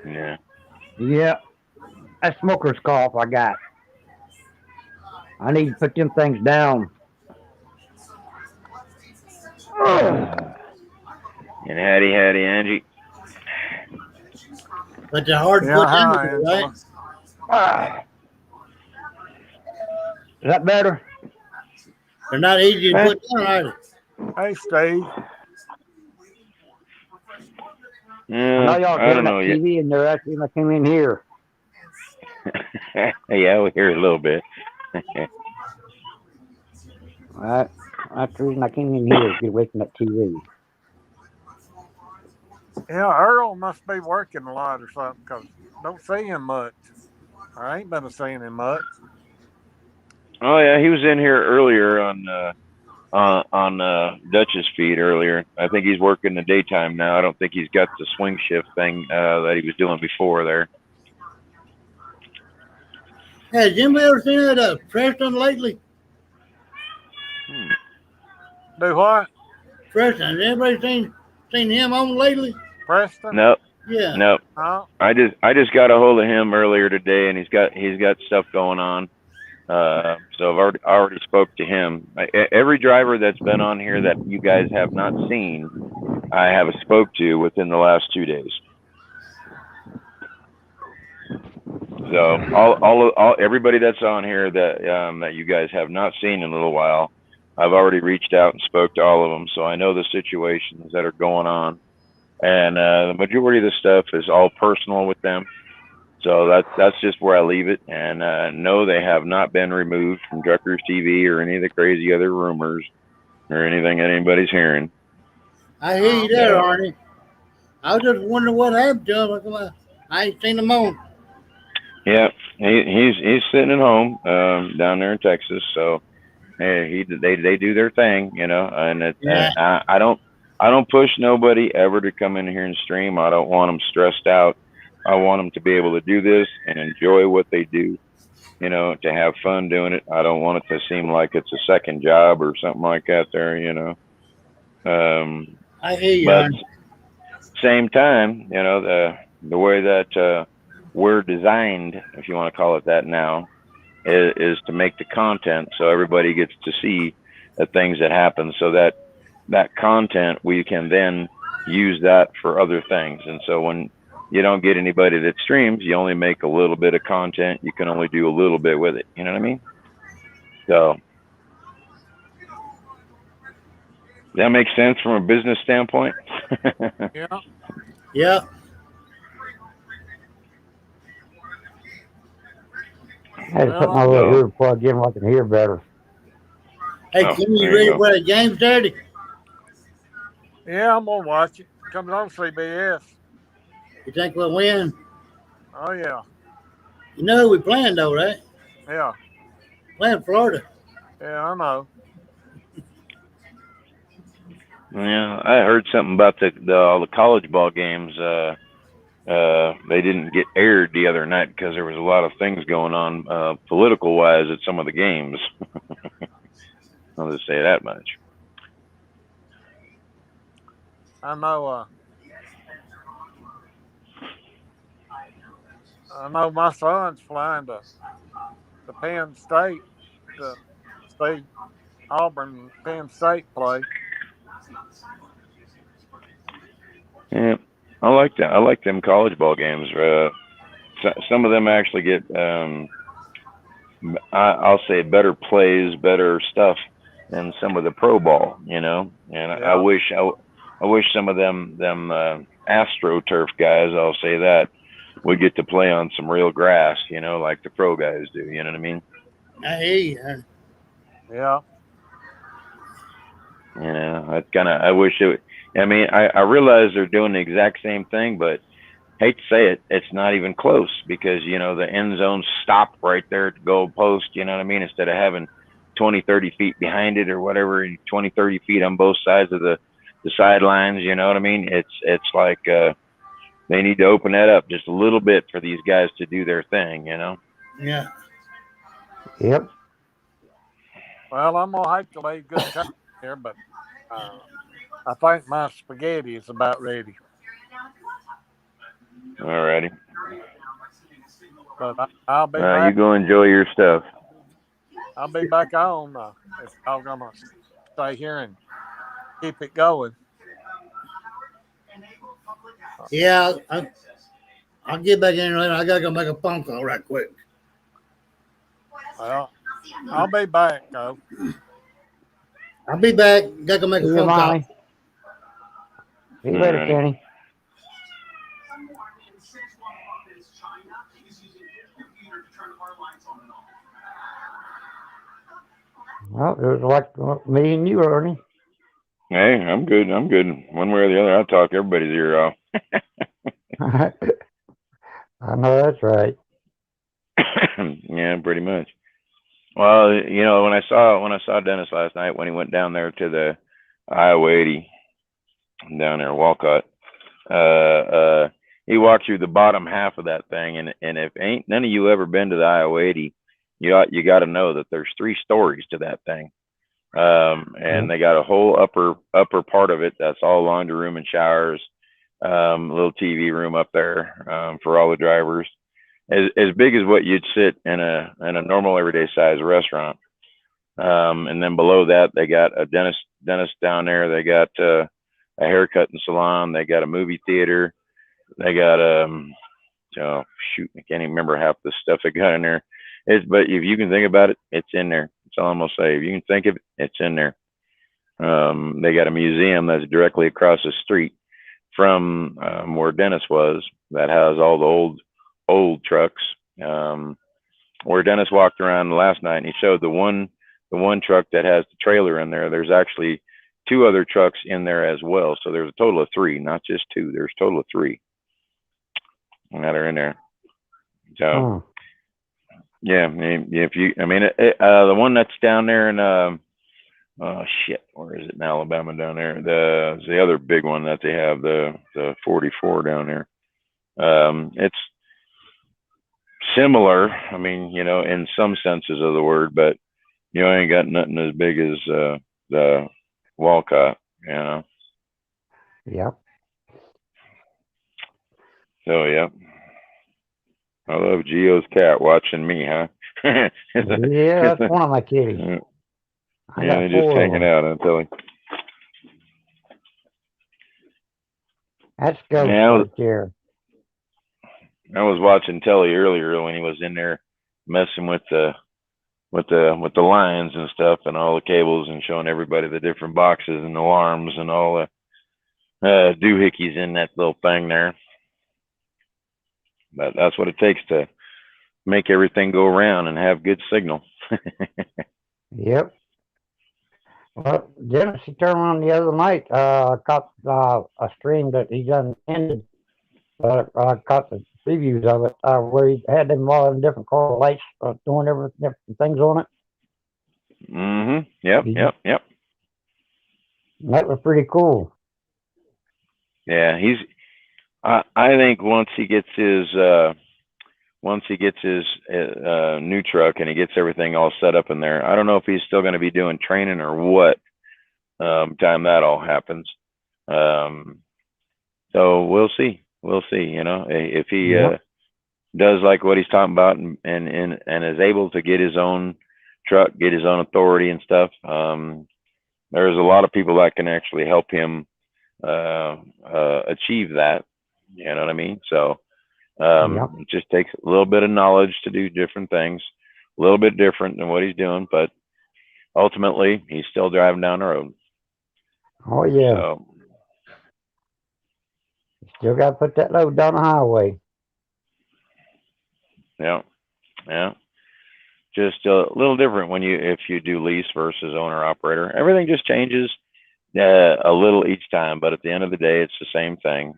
Yeah. Yeah. That's smoker's cough I got. I need to put them things down. And howdy, Angie. But they're hard to put down, right? Is that better? They're not easy to put down, are they? Hey, Steve. Yeah, I know y'all I don't doing that know yet. TV and they're asking to come in here. Yeah, we hear a little bit. That's the reason I came in here, to get away from that TV. Yeah, Earl must be working a lot or something because don't see him much. I ain't been seeing him much. Oh yeah, he was in here earlier on Dutch's feed earlier. I think he's working the daytime now. I don't think he's got the swing shift thing that he was doing before there. Hey, has anybody ever seen that Preston lately? Do what? Preston, has anybody seen him on lately? Preston? No. Yeah. No. Oh. I just got a hold of him earlier today, and he's got stuff going on. So I've already spoke to him. Every driver that's been on here that you guys have not seen, I have spoke to within the last 2 days. So all everybody that's on here that you guys have not seen in a little while, I've already reached out and spoke to all of them. So I know the situations that are going on, and the majority of the stuff is all personal with them. So that's just where I leave it. And no, they have not been removed from Drucker's TV or any of the crazy other rumors or anything that anybody's hearing. I hear you there, Arnie. I was just wondering what happened to him. I ain't seen him on. Yeah, he's sitting at home down there in Texas. So hey, they do their thing, you know. And I don't push nobody ever to come in here and stream. I don't want them stressed out. I want them to be able to do this and enjoy what they do, you know, to have fun doing it. I don't want it to seem like it's a second job or something like that there, you know. I hear you, but Arnie. same time, you know, the way that we're designed, if you want to call it that now, is to make the content so everybody gets to see the things that happen, so that that content we can then use that for other things. And so when you don't get anybody that streams, you only make a little bit of content. You can only do a little bit with it. You know what I mean? So that makes sense from a business standpoint. Yeah. Yeah. I had to put Well, my little So, earplug in so I can hear better. Hey, oh, Kim, you there you ready go. for the game Saturday? yeah, I'm gonna watch it. Comes on CBS. You think we'll win? Oh yeah, You know who we playing though, right? yeah, Playing Florida. yeah. I know. Yeah, I heard something about all the college ball games. They didn't get aired the other night because there was a lot of things going on political wise at some of the games. I'll just say that much. I know. I know. My son's flying to Penn State to see Auburn Penn State play. Yeah, I like that. I like them college ball games. Some of them actually get, I'll say, better plays, better stuff than some of the pro ball. You know, and I Yeah, wish I wish some of them AstroTurf guys, I'll say that, would get to play on some real grass. You know, like the pro guys do. You know what I mean? I hear you. yeah, You know, I wish it. I mean, I realize they're doing the exact same thing, but hate to say it, it's not even close because, you know, the end zones stop right there at the goal post. You know what I mean? Instead of having 20, 30 feet behind it or whatever, 20, 30 feet on both sides of the sidelines. You know what I mean? It's like they need to open that up just a little bit for these guys to do their thing. You know? Yeah. Yep. well, I'm gonna have to leave good time here, but uh, I think my spaghetti is about ready. Alrighty. But I'll be You back. go enjoy your stuff. I'll be back on if y'all gonna stay here and keep it going. Yeah. I'll get back in later. I gotta go make a phone call right quick. Well, I'll be back though. I'll be back. Gotta go make See a you, phone call. Mommy. See you later, Alrighty. Kenny. Well, it was like me and you, Ernie. Hey, I'm good. I'm good. One way or the other, I'll talk everybody's ear off. I know that's right. Yeah, pretty much. Well, you know, when I saw Dennis last night when he went down there to the Iowa 80 down there in Walcott, he walked through the bottom half of that thing, and if ain't none of you ever been to the Iowa 80, you got to know that there's 3 stories to that thing. And they got a whole upper part of it that's all laundry room and showers, little TV room up there for all the drivers, as big as what you'd sit in a normal everyday size restaurant. And then below that they got a dentist down there. They got a haircutting salon. They got a movie theater. They got oh shoot, I can't even remember half the stuff they got in there. But if you can think about it, it's in there. That's all I'm gonna say. If you can think of it, it's in there. They got a museum that's directly across the street from where Dennis was, that has all the old trucks. Where Dennis walked around last night and he showed the one truck that has the trailer in there. There's actually 2 other trucks in there as well. So there's a total of 3, not just 2. There's a total of 3 that are in there. So yeah, if you, I mean, the one that's down there in oh shit, where is it in Alabama down there? The other big one that they have, the 44 down there. It's similar. I mean, you know, in some senses of the word, but you know, ain't got nothing as big as the Walcott. You know. Yep. So yeah. I love Geo's cat watching me, huh? Yeah, that's one of my kitties. I Yeah, got just 4 of hanging them. out until he. That's Ghost Yeah, right there. I was watching Telly earlier when he was in there messing with the lines and stuff and all the cables and showing everybody the different boxes and alarms and all the doohickeys in that little thing there. But that's what it takes to make everything go around and have good signal. Yep. Well, Dennis, he turned around the other night. Caught a stream that he done ended. I caught the previews of it where he had them all in different color lights doing different things on it. Yep. That was pretty cool. Yeah, I think once he gets his new truck and he gets everything all set up in there, I don't know if he's still going to be doing training or what time that all happens. So we'll see. You know, if he does like what he's talking about and is able to get his own truck, get his own authority and stuff. There's a lot of people that can actually help him achieve that. You know what I mean? So it just takes a little bit of knowledge to do different things, a little bit different than what he's doing, but ultimately he's still driving down the road. Oh yeah. So, still got to put that load down the highway. Yeah. Just a little different if you do lease versus owner operator. Everything just changes a little each time, but at the end of the day, it's the same thing.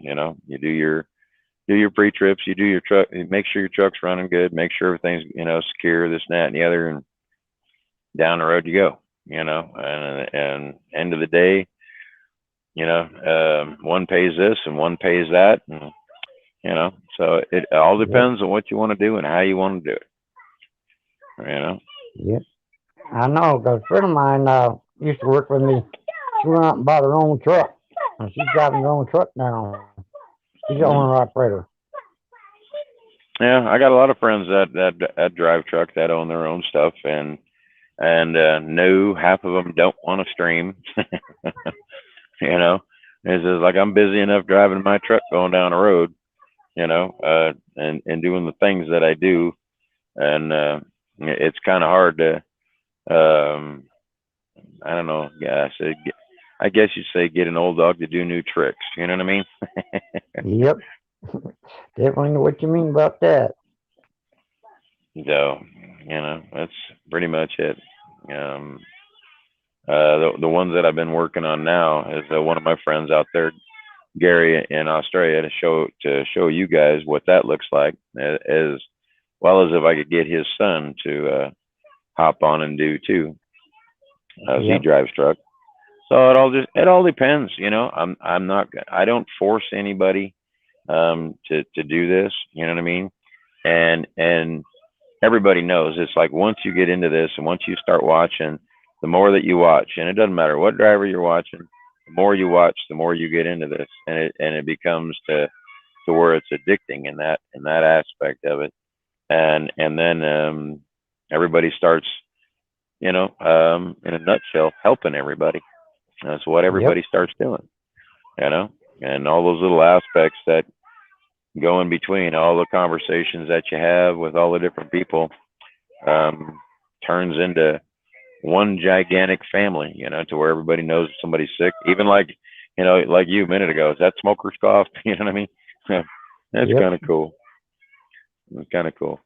You know, you do your pre-trips, you do your truck, make sure your truck's running good, make sure everything's secure, this and that and the other, and down the road you go. You know, and end of the day, one pays this and one pays that, and so it all depends on what you want to do and how you want to do it. Yep. I know, because a friend of mine used to work with me. She went out and bought her own truck. And she's driving her own truck now. She's an owner operator. Yeah, I got a lot of friends that drive truck that own their own stuff, and no, half of them don't want to stream. It's just like, I'm busy enough driving my truck going down the road, and doing the things that I do, and it's kind of hard to, I don't know, I guess you say get an old dog to do new tricks. You know what I mean? Yep. Definitely know what you mean about that. So, that's pretty much it. The ones that I've been working on now is one of my friends out there, Gary in Australia, to show you guys what that looks like, as well as if I could get his son to hop on and do too, as he drives truck. So it all depends. I don't force anybody to do this. You know what I mean? And everybody knows it's like, once you get into this and once you start watching, the more that you watch, and it doesn't matter what driver you're watching, the more you watch, the more you get into this, and it becomes to where it's addicting in that aspect of it, and then everybody starts, in a nutshell, helping everybody. That's what everybody starts doing, and all those little aspects that go in between, all the conversations that you have with all the different people, turns into one gigantic family, to where everybody knows somebody's sick. Even like you a minute ago, is that smoker's cough? You know what I mean? That's kind of cool. It's kind of cool.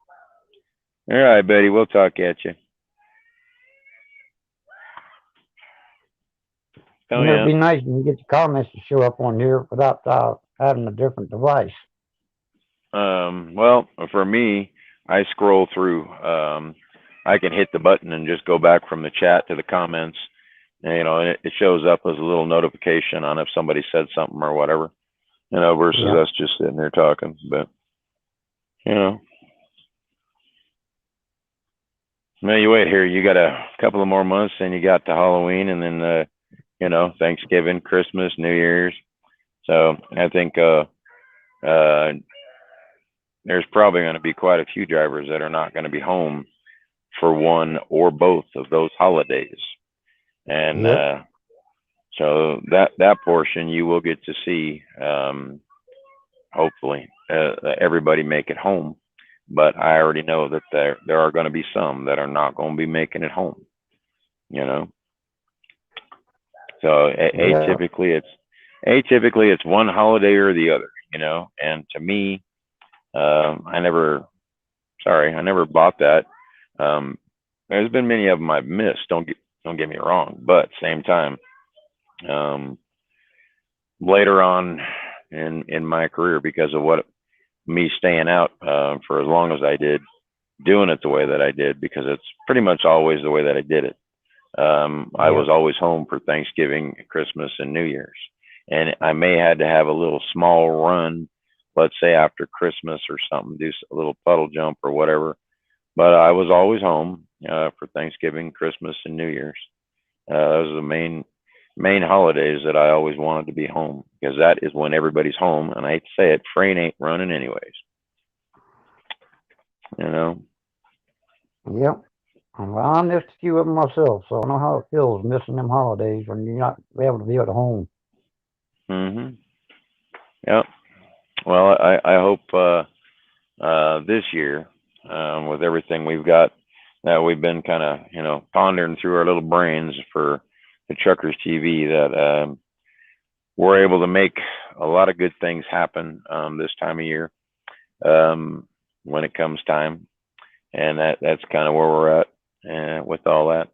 All right, Betty, we'll talk at you. It'd be nice when you get the comments to show up on here without having a different device. Well, for me, I scroll through. I can hit the button and just go back from the chat to the comments, and it shows up as a little notification on if somebody said something or whatever, versus us just sitting there talking. But man, you wait here. You got a couple of more months, and you got to Halloween, and then Thanksgiving, Christmas, New Year's. So I think there's probably going to be quite a few drivers that are not going to be home for one or both of those holidays. And Yep. so that portion you will get to see, hopefully, everybody make it home. But I already know that there are going to be some that are not going to be making it home. You know, so Yeah. atypically it's one holiday or the other. You know, and to me, I never bought that. There's been many of them I've missed. Don't get me wrong, but same time, later on in my career, because of what me staying out for as long as I did, doing it the way that I did, because it's pretty much always the way that I did it. I was Yep. always home for Thanksgiving, Christmas, and New Year's, and I may had to have a little small run, let's say after Christmas or something, do a little puddle jump or whatever. But I was always home for Thanksgiving, Christmas, and New Year's. Those are the main holidays that I always wanted to be home, because that is when everybody's home. And I hate to say it, freight ain't running anyways. You know. Yep. Well, I missed a few of them myself, so I know how it feels missing them holidays when you're not able to be at home. Mhm. Yep. Well, I hope this year, with everything we've got, that we've been kind of pondering through our little brains for the Truckers TV, that we're able to make a lot of good things happen this time of year, when it comes time, and that's kind of where we're at with all that.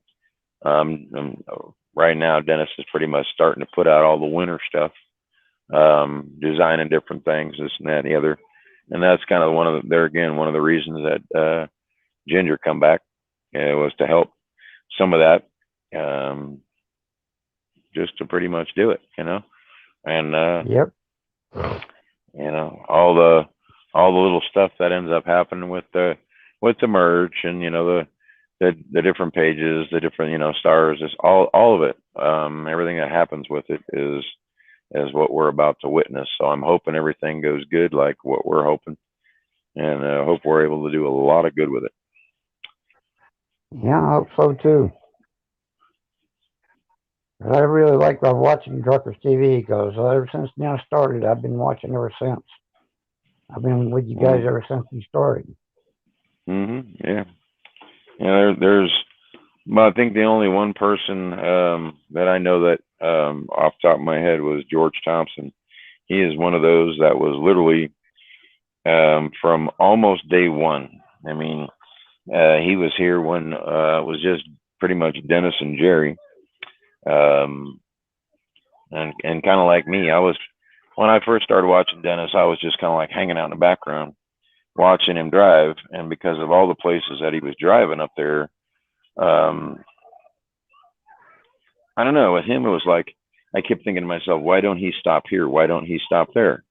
Right now, Dennis is pretty much starting to put out all the winter stuff, designing different things, this and that and the other, and that's kind of one of the reasons that Ginger come back, was to help some of that, just to pretty much do it, and Yep. all the little stuff that ends up happening with the merch, and the different pages, the different stars, just all of it, everything that happens with it is what we're about to witness. So I'm hoping everything goes good, like what we're hoping, and hope we're able to do a lot of good with it. Yeah, I hope so too. I really like watching Truckers TV because ever since I started, I've been watching ever since. I've been with you guys ever since we started. Yeah. There's, well, I think the only one person that I know that off the top of my head was George Thompson. He is one of those that was literally from almost day one. I mean, he was here when it was just pretty much Dennis and Jerry, and kind of like me. When I first started watching Dennis, I was just kind of like hanging out in the background, watching him drive, and because of all the places that he was driving up there, I don't know, with him it was like I kept thinking to myself, why don't he stop here? Why don't he stop there?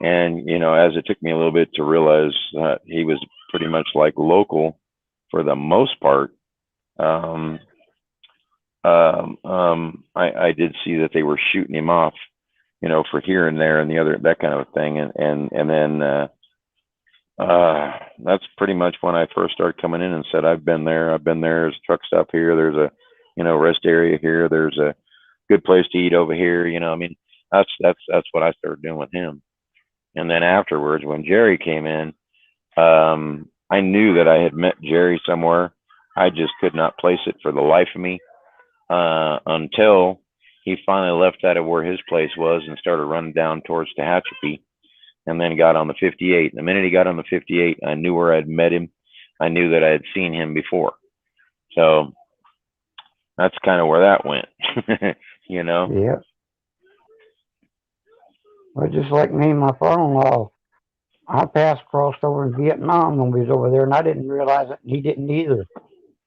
And as it took me a little bit to realize that he was pretty much like local for the most part, I did see that they were shooting him off, for here and there and the other, that kind of a thing, and then that's pretty much when I first started coming in and said, I've been there. There's a truck stop here. There's a rest area here. There's a good place to eat over here. I mean, that's what I started doing with him. And then afterwards, when Jerry came in, I knew that I had met Jerry somewhere. I just could not place it for the life of me, until he finally left out of where his place was and started running down towards Tehachapi, and then got on the 58. And the minute he got on the 58, I knew where I'd met him. I knew that I had seen him before. So that's kind of where that went, Yeah. Well, just like me and my father-in-law, our paths crossed over in Vietnam when we was over there, and I didn't realize it, and he didn't either.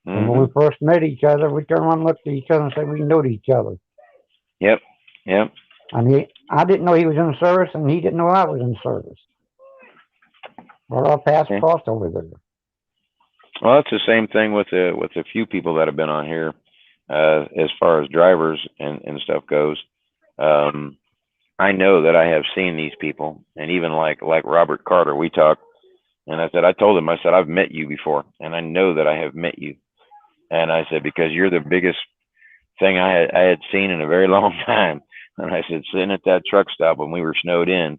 And when we first met each other, we turned around and looked at each other and said we knew each other. Yep. And I didn't know he was in service, and he didn't know I was in service. But our paths crossed over there. Well, it's the same thing with a few people that have been on here, as far as drivers and stuff goes. I know that I have seen these people, and even like Robert Carter, we talk And I said, I told him, I said, I've met you before, and I know that I have met you. And I said, because you're the biggest thing I had seen in a very long time. And I said, sitting at that truck stop when we were snowed in,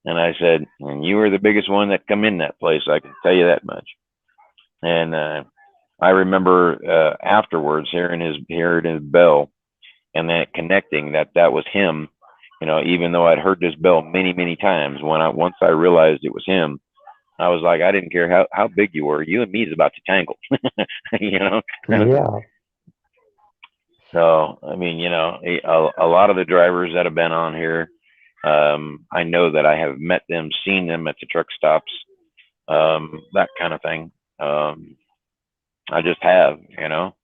and I said, and you were the biggest one that come in that place. I can tell you that much. And I remember afterwards hearing his bell, and that connecting that was him. You know, even though I'd heard this bell many, many times, once I realized it was him, I was like, I didn't care how big you were. You and me is about to tangle. You know. Yeah. So I mean, you know, a lot of the drivers that have been on here, I know that I have met them, seen them at the truck stops, that kind of thing. I just have, you know.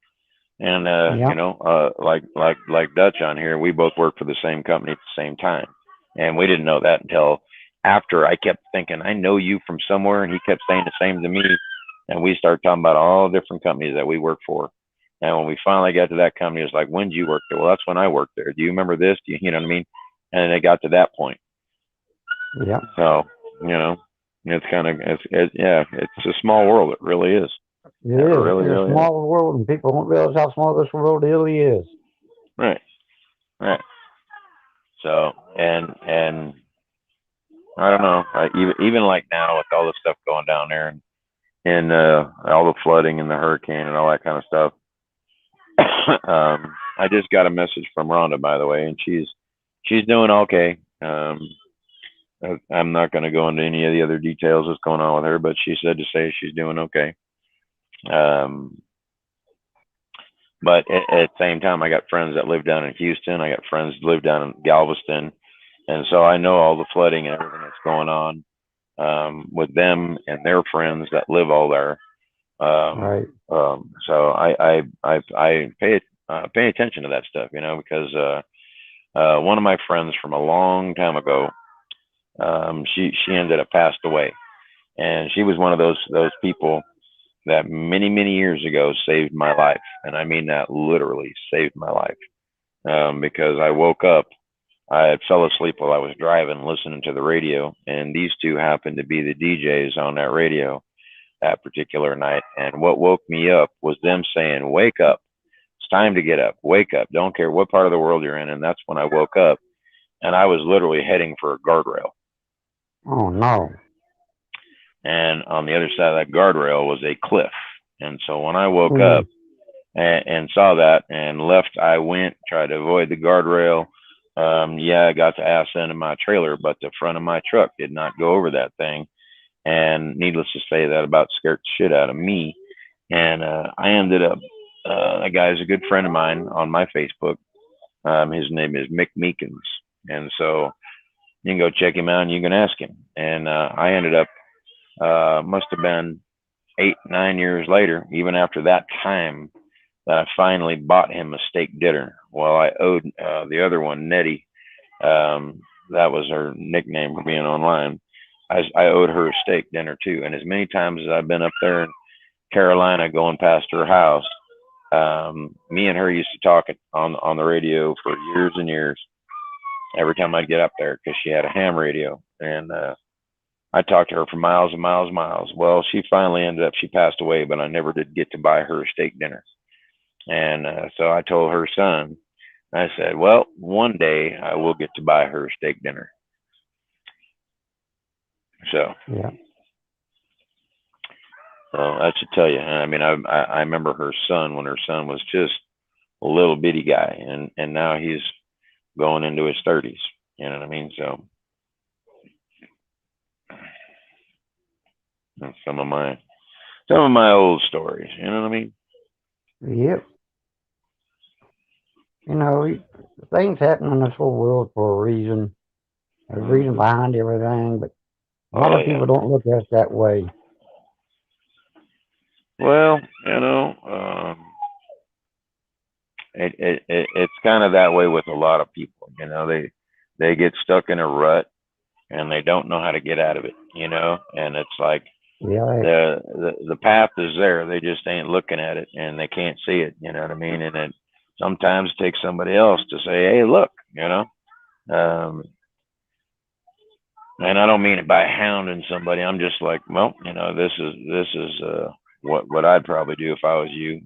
And Yeah. you know, like Dutch on here, we both worked for the same company at the same time, and we didn't know that until after. I kept thinking, I know you from somewhere, and he kept saying the same to me, and we started talking about all different companies that we work for. And when we finally got to that company, it was like, when did you work there? Well, that's when I worked there. Do you remember this? You know what I mean? And it got to that point. Yeah. So, you know, it's kind of, yeah, it's a small world. It really is. It It is. really, It's a really is. small world, and people don't realize how small this world really is. Right. Right. So, and I don't know, even like now with all the stuff going down there, and all the flooding and the hurricane and all that kind of stuff. I just got a message from Rhonda, by the way, and she's doing okay. I'm not going to go into any of the other details that's going on with her, but she said to say she's doing okay. But at the same time, I got friends that live down in Houston. I got friends that live down in Galveston, and so I know all the flooding and everything that's going on with them and their friends that live all there. Right. So I pay attention to that stuff, you know, because one of my friends from a long time ago, she ended up passed away, and she was one of those people that many years ago saved my life, and I mean that literally saved my life, because I woke up, I had fell asleep while I was driving, listening to the radio, and these two happened to be the DJs on that radio that particular night. And what woke me up was them saying, "Wake up! It's time to get up. Wake up! Don't care what part of the world you're in." And that's when I woke up, and I was literally heading for a guardrail. Oh no. And on the other side of that guardrail was a cliff. And so when I woke up and saw that and left, I went, tried to avoid the guardrail. Yeah, I got the ass end of my trailer, but the front of my truck did not go over that thing. And needless to say, that about scared the shit out of me. And I ended up, a guy's a good friend of mine on my Facebook. His name is Mick Meekins. And so you can go check him out and you can ask him. And I ended up, must have been 8-9 years later, even after that time, that I finally bought him a steak dinner. Well, I owed the other one, Nettie, that was her nickname for being online. I owed her a steak dinner too. And as many times as I've been up there in Carolina going past her house, me and her used to talk on the radio for years and years. Every time I'd get up there, because she had a ham radio, and I talked to her for miles and miles and miles. Well, she finally ended up, she passed away, but I never did get to buy her a steak dinner. And so I told her son, I said, well, one day I will get to buy her a steak dinner. So, yeah. So that should tell you. I mean, I remember her son when her son was just a little bitty guy, and now he's going into his 30s. You know what I mean? So that's some of my old stories. You know what I mean? Yep. You know, things happen in this whole world for a reason. There's a reason behind everything, but a lot of people don't look at it that way. Well, you know, it's kind of that way with a lot of people. You know, they get stuck in a rut and they don't know how to get out of it. You know, and it's like the path is there. They just ain't looking at it and they can't see it. You know what I mean? And it sometimes takes somebody else to say, "Hey, look," you know. And I don't mean it by hounding somebody. I'm just like, well, this is what I'd probably do if I was you.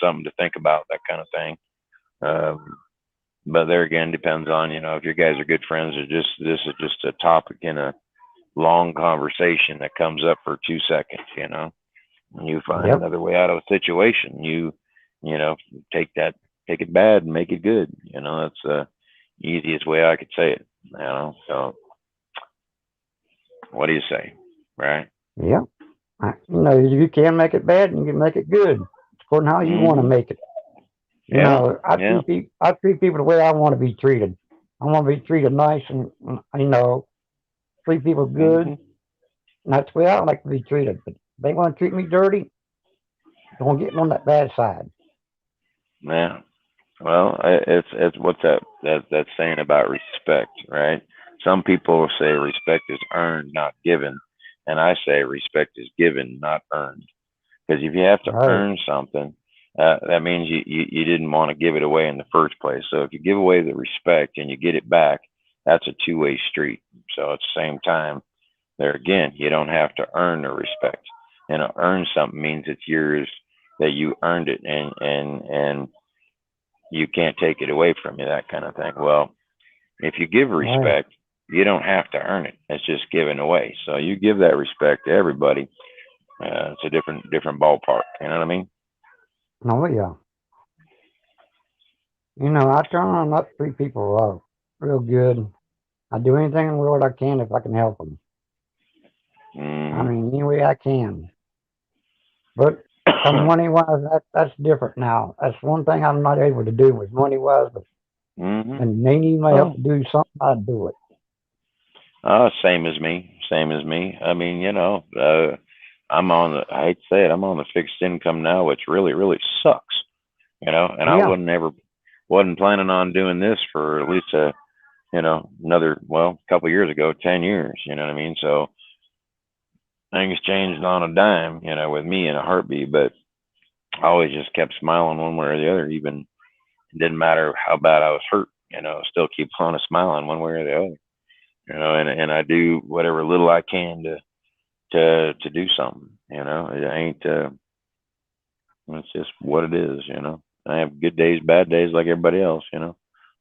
Something to think about, that kind of thing. But there again, depends on if you guys are good friends or this is just a topic in a long conversation that comes up for 2 seconds. And you find Yep. another way out of a situation. You take it bad and make it good. That's the easiest way I could say it. So what do you say, right? Yep. You can make it bad and you can make it good. It's according to how you want to make it. Yeah. I treat people the way I want to be treated. I want to be treated nice and treat people good. And that's the way I like to be treated. But if they want to treat me dirty, don't get me on that bad side. Yeah. Well, it's what's that saying about respect, right? Some people say respect is earned, not given, and I say respect is given, not earned. Because if you have to earn something, that means you didn't want to give it away in the first place. So if you give away the respect and you get it back, that's a two-way street. So at the same time, there again, you don't have to earn the respect. Earn something means it's yours, that you earned it, and you can't take it away from you, that kind of thing. Well, if you give respect, you don't have to earn it. It's just given away. So you give that respect to everybody. It's a different ballpark. You know what I mean? Oh, yeah. I try on not to treat people real good. I do anything in the world I can if I can help them. I mean, any way I can. But money-wise, that's different now. That's one thing I'm not able to do with money-wise. But and they need my help to do something, I'd do it. Same as me. I mean, I'm on the, I hate to say it, I'm on the fixed income now, which really, really sucks. And I wasn't planning on doing this for at least another, a couple of years ago, 10 years, you know what I mean? So things changed on a dime, with me in a heartbeat, but I always just kept smiling one way or the other. Even it didn't matter how bad I was hurt, still keep on smiling one way or the other, and I do whatever little I can to do something, it ain't, it's just what it is, I have good days, bad days like everybody else,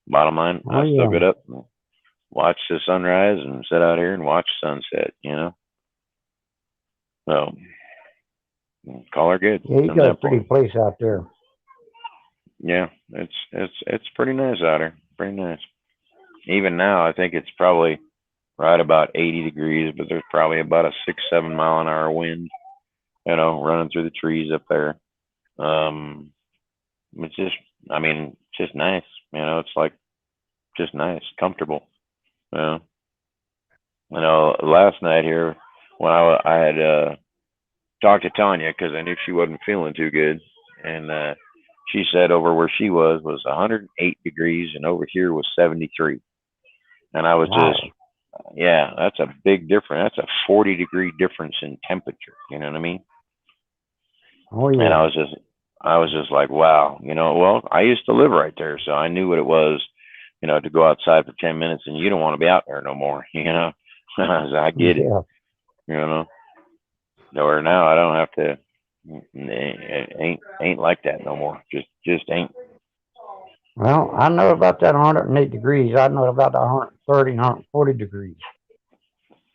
bottom line, I still get up and watch the sunrise and sit out here and watch sunset, so call her good. Yeah, you got a pretty place out there. Yeah, it's pretty nice out here. Pretty nice. Even now, I think it's probably right about 80 degrees, but there's probably about a 6-7 mile an hour wind, running through the trees up there. It's just, I mean, just nice. It's like just nice, comfortable. Last night here when I had talked to Tanya because I knew she wasn't feeling too good, and she said over where she was 108 degrees, and over here was 73. And I was just, yeah, that's a big difference. That's a 40-degree difference in temperature. You know what I mean? Oh yeah. And I was just like, wow. Well, I used to live right there, so I knew what it was, to go outside for 10 minutes, and you don't want to be out there no more. I get it. Or now I don't have to. It ain't like that no more. Just ain't. Well, I know about that 108 degrees. I know about the 130 and 140 degrees.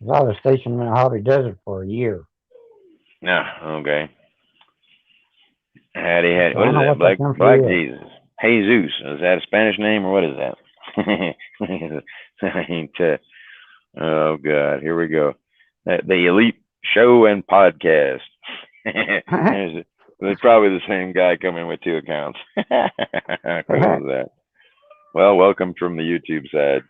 I was stationed in the Harvey Desert for a year. Yeah, okay. What is that? Black Jesus. Jesus. Is that a Spanish name or what is that? Oh God, here we go. The Elite Show and Podcast. It's probably the same guy coming with 2 accounts. How cool is that? Well, welcome from the YouTube side.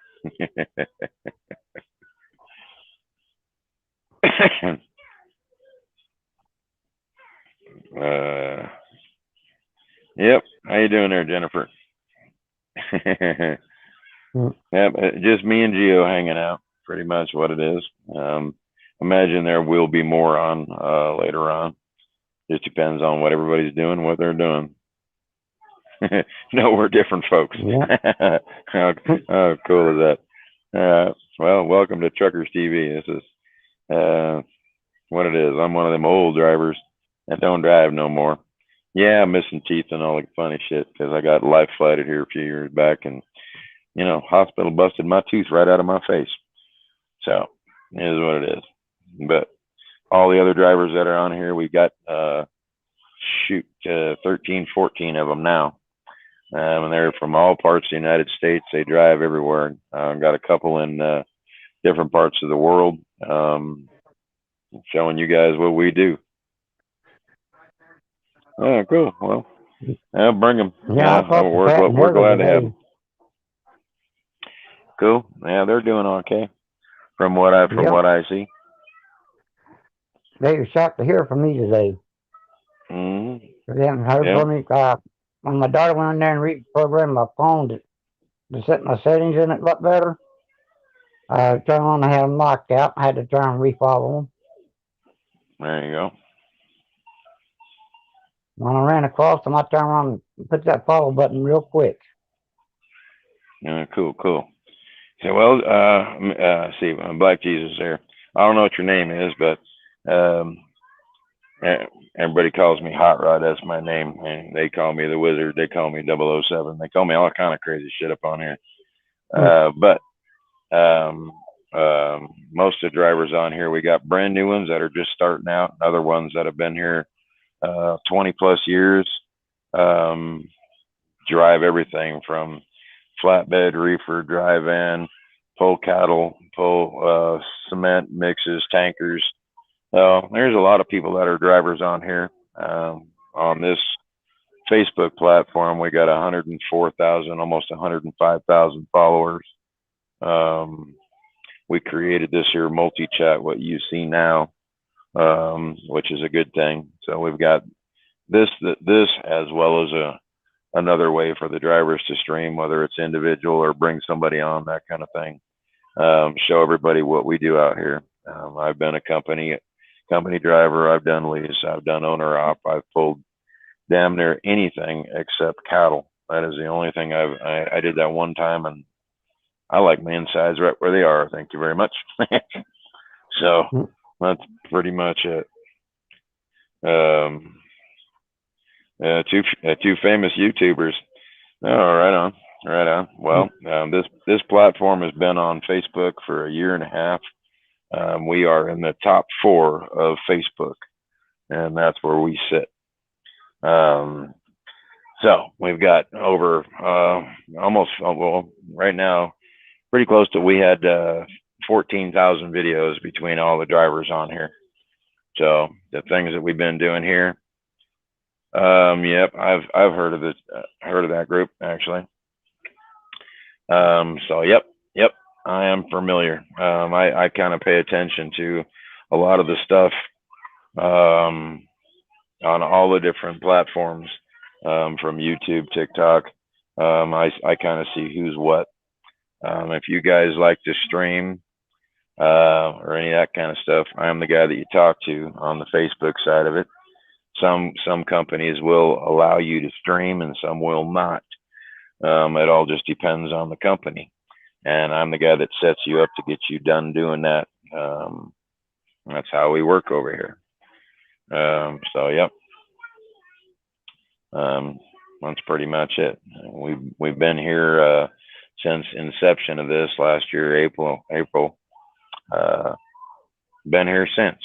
Yep. How you doing there, Jennifer? Yep. Just me and Gio hanging out. Pretty much what it is. Imagine there will be more on later on. Just depends on what everybody's doing, what they're doing. No, we're different folks. Yeah. How cool is that? Well, welcome to Truckers TV. This is what it is. I'm one of them old drivers that don't drive no more. Yeah, I'm missing teeth and all the funny shit because I got life flighted here a few years back, and hospital busted my tooth right out of my face. So it is what it is. But all the other drivers that are on here, we got 13, 14 of them now. And they're from all parts of the United States. They drive everywhere. Got a couple in different parts of the world, showing you guys what we do. Oh, cool. Well, I'll bring them. Yeah, I talked to Pat and We're Heather glad to have today. them. Cool. Yeah, they're doing okay from what I see. They were shocked to hear from me today. Mm-hmm. They haven't heard from me. When my daughter went in there and reprogrammed my phone to set my settings in it a lot better, I turned on and had them locked out. I had to try and refollow them. There you go. When I ran across them, I turned around and put that follow button real quick. Cool. So, well, see, Black Jesus there. I don't know what your name is, but everybody calls me Hot Rod. That's my name, and they call me the Wizard. They call me 007. They call me all kind of crazy shit up on here. But most of the drivers on here, we got brand new ones that are just starting out, and other ones that have been here 20 plus years. Drive everything from flatbed, reefer, dry van, pull cattle, pull cement mixes, tankers. There's a lot of people that are drivers on here. On this Facebook platform, we got 104,000, almost 105,000 followers. We created this here multi-chat, what you see now, which is a good thing. So we've got this as well as another way for the drivers to stream, whether it's individual or bring somebody on, that kind of thing. Show everybody what we do out here. I've been a company driver. I've done lease. I've done owner op. I've pulled damn near anything except cattle. That is the only thing I did that one time, and I like my insides right where they are. Thank you very much. So that's pretty much it. Two famous YouTubers. Oh, right on. Well, this platform has been on Facebook for a year and a half. We are in the top 4 of Facebook, and that's where we sit. So we've got over right now, pretty close to, we had 14,000 videos between all the drivers on here. So the things that we've been doing here, yep, I've heard of that group actually. So yep, I am familiar. I kind of pay attention to a lot of the stuff on all the different platforms, from YouTube, TikTok. I kind of see who's what. If you guys like to stream or any of that kind of stuff, I'm the guy that you talk to on the Facebook side of it. Some companies will allow you to stream and some will not. It all just depends on the company, and I'm the guy that sets you up to get you done doing that. That's how we work over here. So yep, that's pretty much it. We've been here since inception of this last year, April. Been here since.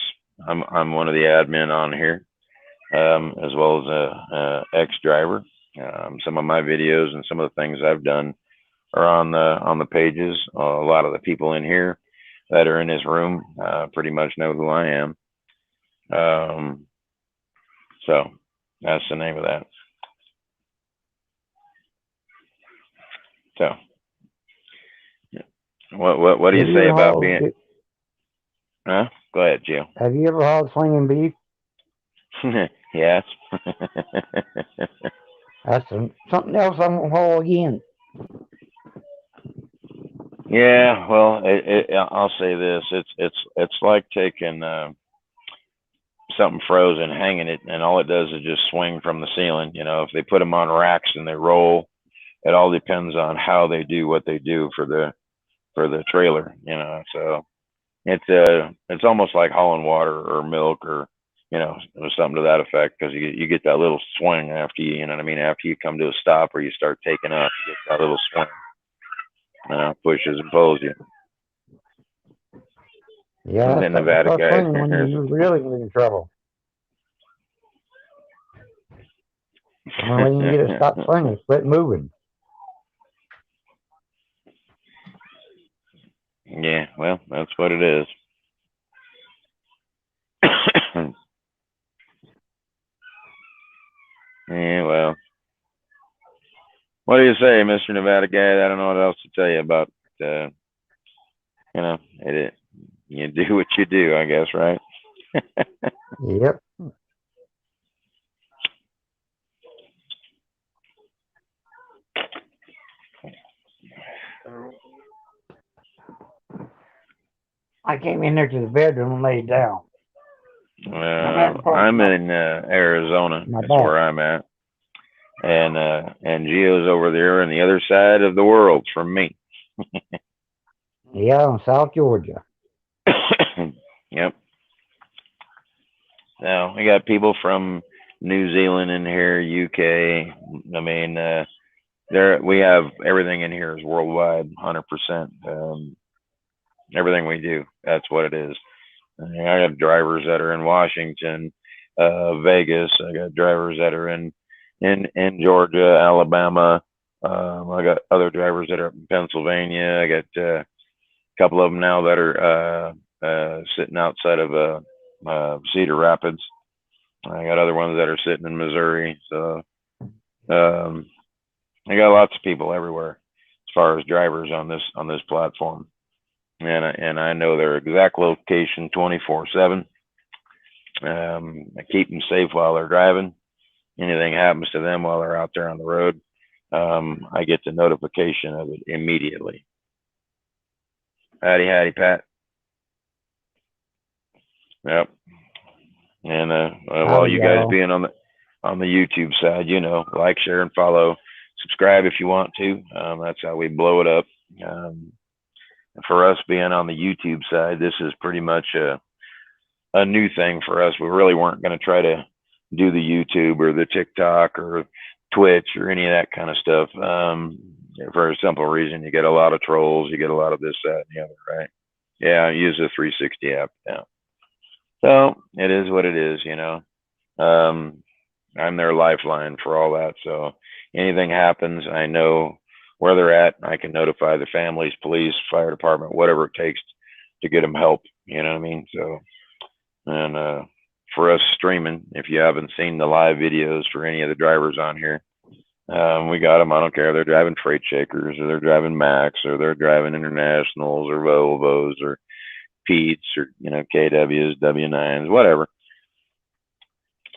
I'm one of the admin on here, as well as a ex-driver. Some of my videos and some of the things I've done are on the pages. A lot of the people in here that are in this room pretty much know who I am. So that's the name of that. So what do you say about being? Huh? Go ahead, Gio. Have you ever hauled swinging beef? Yes. That's something else I won't haul again. Yeah, well, I'll say this: it's like taking something frozen, hanging it, and all it does is just swing from the ceiling. If they put them on racks and they roll, it all depends on how they do what they do for for the trailer, you know. So it's almost like hauling water or milk or, you know, something to that effect, because you get that little swing after you know what I mean, after you come to a stop or you start taking off, you get that little swing, pushes and pulls you. Yeah, And then that's Nevada start guys, swinging when you're really in trouble. The only way you can get it to stop swinging is quit moving. Yeah, well, that's what it is. Yeah, well, what do you say, Mr. Nevada guy? I don't know what else to tell you about. You know, you do what you do, I guess, right? Yep. I came in there to the bedroom and laid down. I'm in Arizona. That's where I'm at, and Gio's over there on the other side of the world from me. Yeah, in South Georgia. Yep. Now we got people from New Zealand in here, UK. I mean, we have everything in here is worldwide, 100%. Everything we do, that's what it is. I have drivers that are in Washington, Vegas. I got drivers that are in Georgia, Alabama. I got other drivers that are in Pennsylvania. I got a couple of them now that are sitting outside of Cedar Rapids. I got other ones that are sitting in Missouri. So I got lots of people everywhere as far as drivers on this platform. And I know their exact location 24/7. I keep them safe while they're driving. Anything happens to them while they're out there on the road, I get the notification of it immediately. Howdy, Pat. Yep. And while you guys being on the YouTube side, you know, like, share, and follow, subscribe if you want to. That's how we blow it up. For us being on the YouTube side, this is pretty much a new thing for us. We really weren't going to try to do the YouTube or the TikTok or Twitch or any of that kind of stuff. For a simple reason, you get a lot of trolls, you get a lot of this, that, and the other, right? Yeah, I use the 360 app now. So it is what it is, you know. I'm their lifeline for all that. So anything happens, I know where they're at. I can notify the families, police, fire department, whatever it takes to get them help. You know what I mean? So, and for us streaming, if you haven't seen the live videos for any of the drivers on here, we got them. I don't care. They're driving freight shakers, or they're driving Max, or they're driving Internationals, or Volvos, or Pete's, or, you know, KWs, W9s, whatever.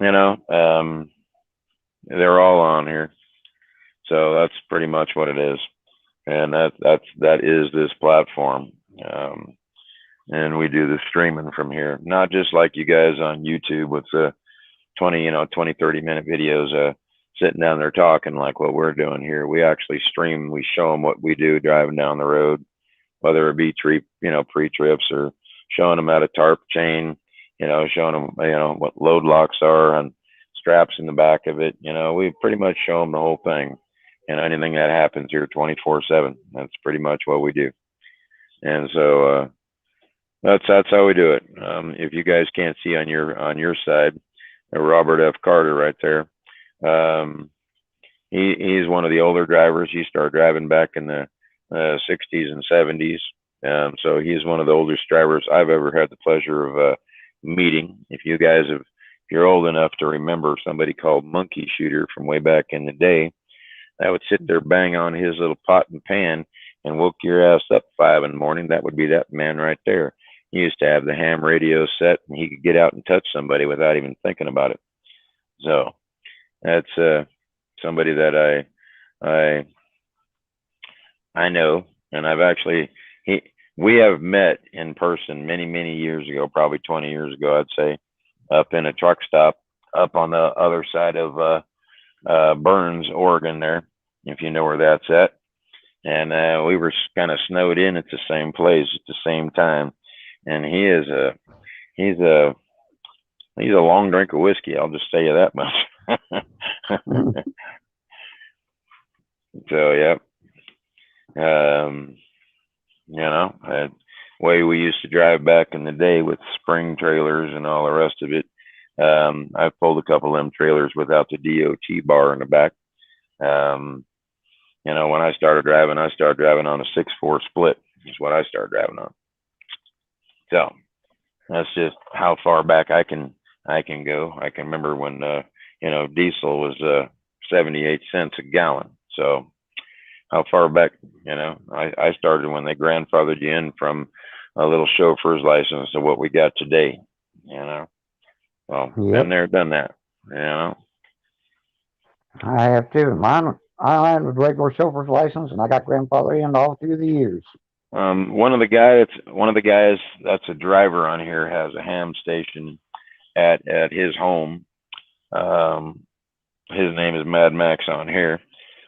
You know, they're all on here. So that's pretty much what it is. And that is this platform. And we do the streaming from here, not just like you guys on YouTube with the 20, 30-minute videos, sitting down there talking like what we're doing here. We actually stream. We show them what we do driving down the road, whether it be pre-trips, or showing them how to tarp chain, showing them, what load locks are and straps in the back of it. We pretty much show them the whole thing, and anything that happens here 24/7. That's pretty much what we do. And so that's how we do it. If you guys can't see on your side, Robert F. Carter right there. He's one of the older drivers. He started driving back in the 60s and 70s. So he's one of the oldest drivers I've ever had the pleasure of meeting. If you're old enough to remember somebody called Monkey Shooter from way back in the day, that would sit there, bang on his little pot and pan, and woke your ass up 5 in the morning. That would be that man right there. He used to have the ham radio set, and he could get out and touch somebody without even thinking about it. So that's somebody that I know, and I've actually we have met in person many years ago, probably 20 years ago, I'd say, up in a truck stop up on the other side of Burns, Oregon there, if you know where that's at. and we were kind of snowed in at the same place at the same time. And he's a long drink of whiskey. I'll just tell you that much. So yeah, the way we used to drive back in the day with spring trailers and all the rest of it. I've pulled a couple of them trailers without the DOT bar in the back. When I started driving on a 6/4 split. Is what I started driving on. So that's just how far back I can go. I can remember when diesel was 78 cents a gallon. So how far back, I started when they grandfathered you in from a little chauffeur's license to what we got today. Well, been there, done that. I have too. Mine, I had a regular chauffeur's license, and I got grandfather in all through the years. One of the guys that's a driver on here has a ham station at his home. His name is Mad Max on here.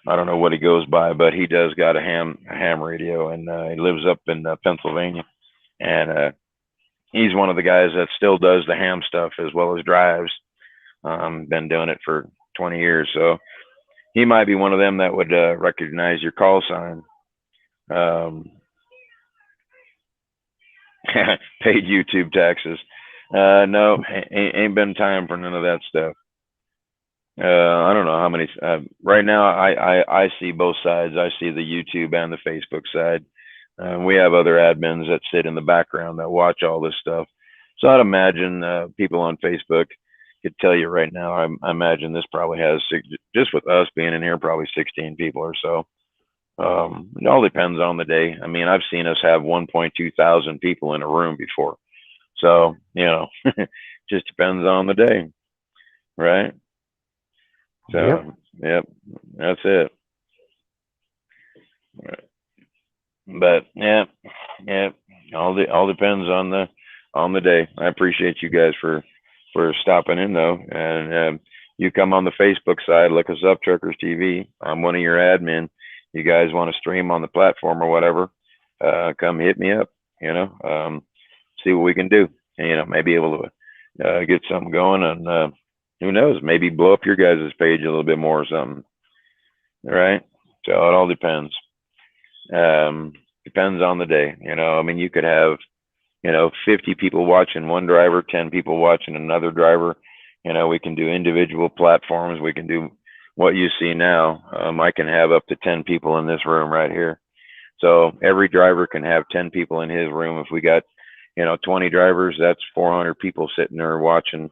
I don't know what he goes by, but he does got a ham radio, and he lives up in Pennsylvania. And he's one of the guys that still does the ham stuff as well as drives. Been doing it for 20 years, so he might be one of them that would recognize your call sign. Paid YouTube taxes. No, ain't been time for none of that stuff. I don't know how many. Right now, I see both sides. I see the YouTube and the Facebook side. We have other admins that sit in the background that watch all this stuff. So I'd imagine people on Facebook could tell you right now. I imagine this probably has just with us being in here, probably 16 people or so. It all depends on the day. I mean, I've seen us have 1.2 thousand people in a room before. So, just depends on the day, right? So, yep, that's it. But yeah, all depends on the day. I appreciate you guys for stopping in though, and you come on the Facebook side, look us up, Truckers TV. I'm one of your admin. You guys want to stream on the platform or whatever, come hit me up, see what we can do. And, maybe able to get something going, and who knows, maybe blow up your guys' page a little bit more or something. All right. So it all depends. Depends on the day. I mean, you could have, 50 people watching one driver, 10 people watching another driver. We can do individual platforms. We can do what you see now. I can have up to 10 people in this room right here. So every driver can have 10 people in his room. If we got, 20 drivers, that's 400 people sitting there watching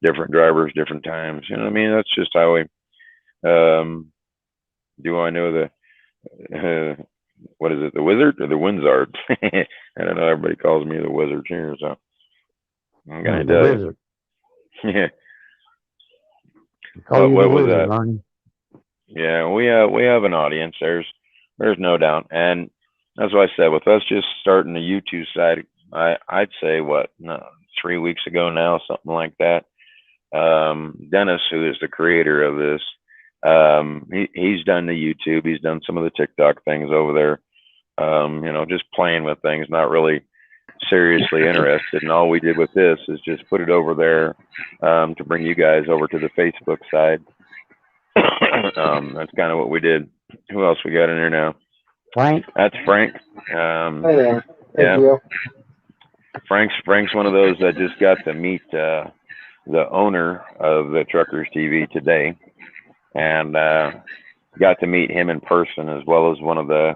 different drivers, different times. I mean? That's just how we, do I know the, what is it, the wizard or the Winzard? I don't know. Everybody calls me the wizard here. So I'm going to tell you. Yeah. What was that? Ronnie. Yeah, we have an audience. There's no doubt, and that's why I said with us just starting the YouTube side, I'd say 3 weeks ago now, something like that. Dennis, who is the creator of this, he's done the YouTube. He's done some of the TikTok things over there. Just playing with things, not really seriously interested. And all we did with this is just put it over there to bring you guys over to the Facebook side. That's kind of what we did. Who else we got in here now? Frank. That's Frank. Hey there. Yeah. You. Frank's one of those that just got to meet the owner of the Truckers TV today, and got to meet him in person, as well as one of the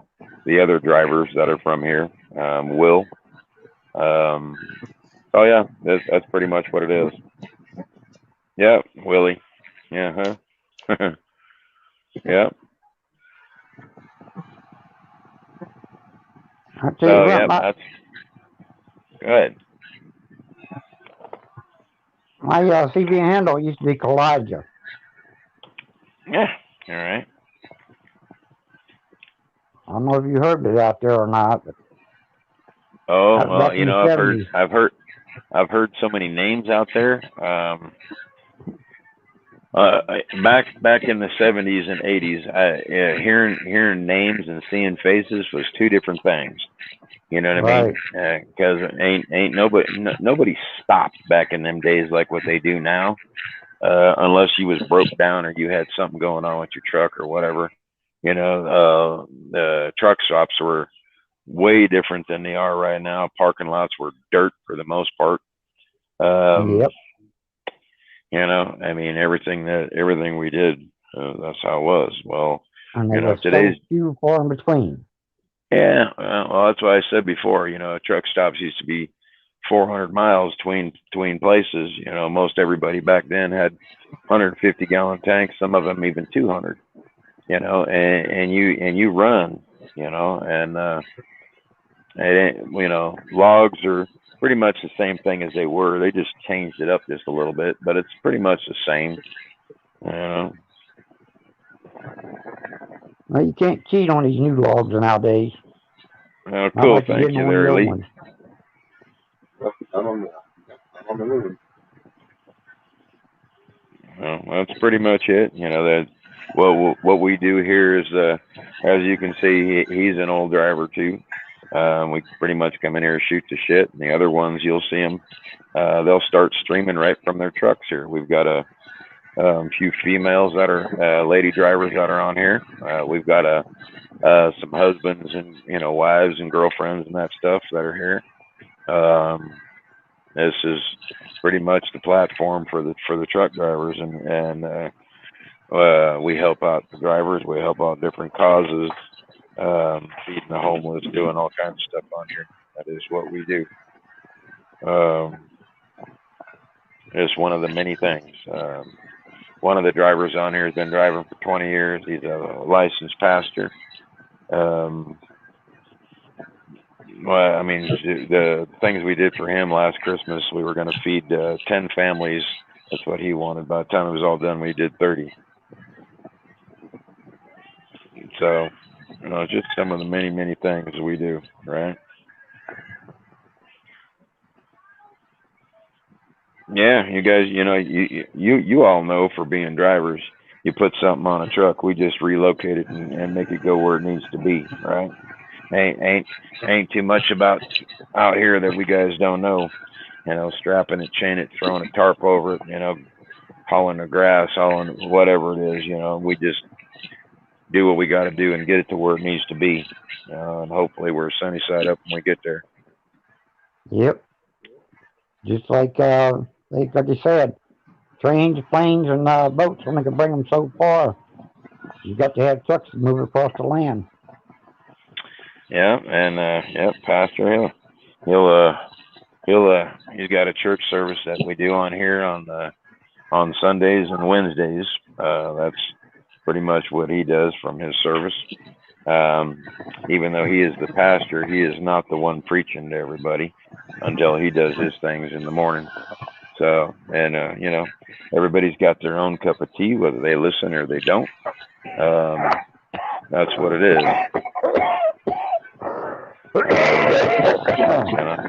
other drivers that are from here, Will. Oh yeah, that's pretty much what it is. Yeah, Willie. Yeah, huh? Yeah. So yeah, that's good. My CV handle used to be Kalijah. Yeah. All right. I don't know if you heard it out there or not, but oh well, I've heard so many names out there. Back in the 70s and 80s, hearing names and seeing faces was two different things. You know what I mean? Because ain't nobody stopped back in them days like what they do now, unless you was broke down or you had something going on with your truck or whatever. You know, the truck stops were way different than they are right now. Parking lots were dirt for the most part. Yep. You know, I mean, everything we did, that's how it was. Well, And you there know, was so today's, few far in between. yeah, well, that's what I said before. You know, truck stops used to be 400 miles between places. You know, most everybody back then had 150-gallon tanks, some of them even 200. You know, and you run. You know, and you know, logs are pretty much the same thing as they were. They just changed it up just a little bit, but it's pretty much the same. You know. Well, you can't cheat on these new logs nowadays. Oh, Not cool. like you Thank did you on there, the old Lee. ones. I'm on the move. Well, that's pretty much it. You know, that what we do here is, as you can see, he's an old driver too. We pretty much come in here and shoot the shit. And the other ones, you'll see them. They'll start streaming right from their trucks here. We've got a few females that are lady drivers that are on here. We've got some husbands and, you know, wives and girlfriends and that stuff that are here. This is pretty much the platform for the truck drivers, and we help out the drivers. We help out different causes, feeding the homeless, doing all kinds of stuff on here. That is what we do. It's one of the many things. One of the drivers on here has been driving for 20 years. He's a licensed pastor. Well, I mean, the things we did for him last Christmas, we were going to feed 10 families. That's what he wanted. By the time it was all done, we did 30. So, you know, just some of the many, many things we do, right? Yeah, you guys, you know, you all know for being drivers, you put something on a truck, we just relocate it and make it go where it needs to be, right? Ain't too much about out here that we guys don't know. You know, strapping it, chain it, throwing a tarp over it, you know, hauling the grass, hauling whatever it is, you know, we just do what we got to do and get it to where it needs to be. And hopefully we're sunny side up when we get there. Yep. Just like you said, trains, planes, and boats only can bring them so far. You got to have trucks to move across the land. Yeah, and Pastor, he's got a church service that we do on here on Sundays and Wednesdays. That's pretty much what he does from his service. Even though he is the pastor, he is not the one preaching to everybody until he does his things in the morning. So, and you know, everybody's got their own cup of tea, whether they listen or they don't. That's what it is.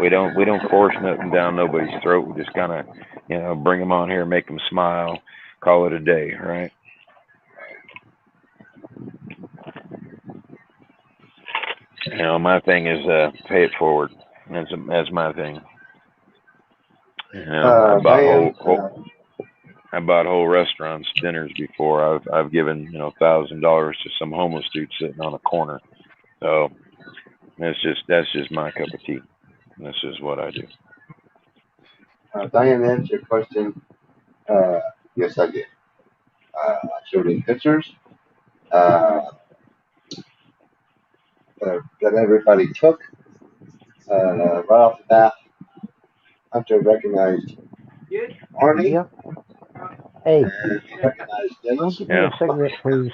We don't force nothing down nobody's throat. We just kind of, you know, bring them on here, make them smile, call it a day, right? You know, my thing is pay it forward. That's my thing. You know, I bought whole restaurants, dinners before. I've given, you know, $1,000 to some homeless dude sitting on a corner. So that's just my cup of tea. That's just what I do. Diane, answer your question. Yes, I did. I showed him pictures that everybody took right off the bat. Hunter recognized Arnie. Yep. Hey, And he recognized Dennis. don't give me a cigarette, please.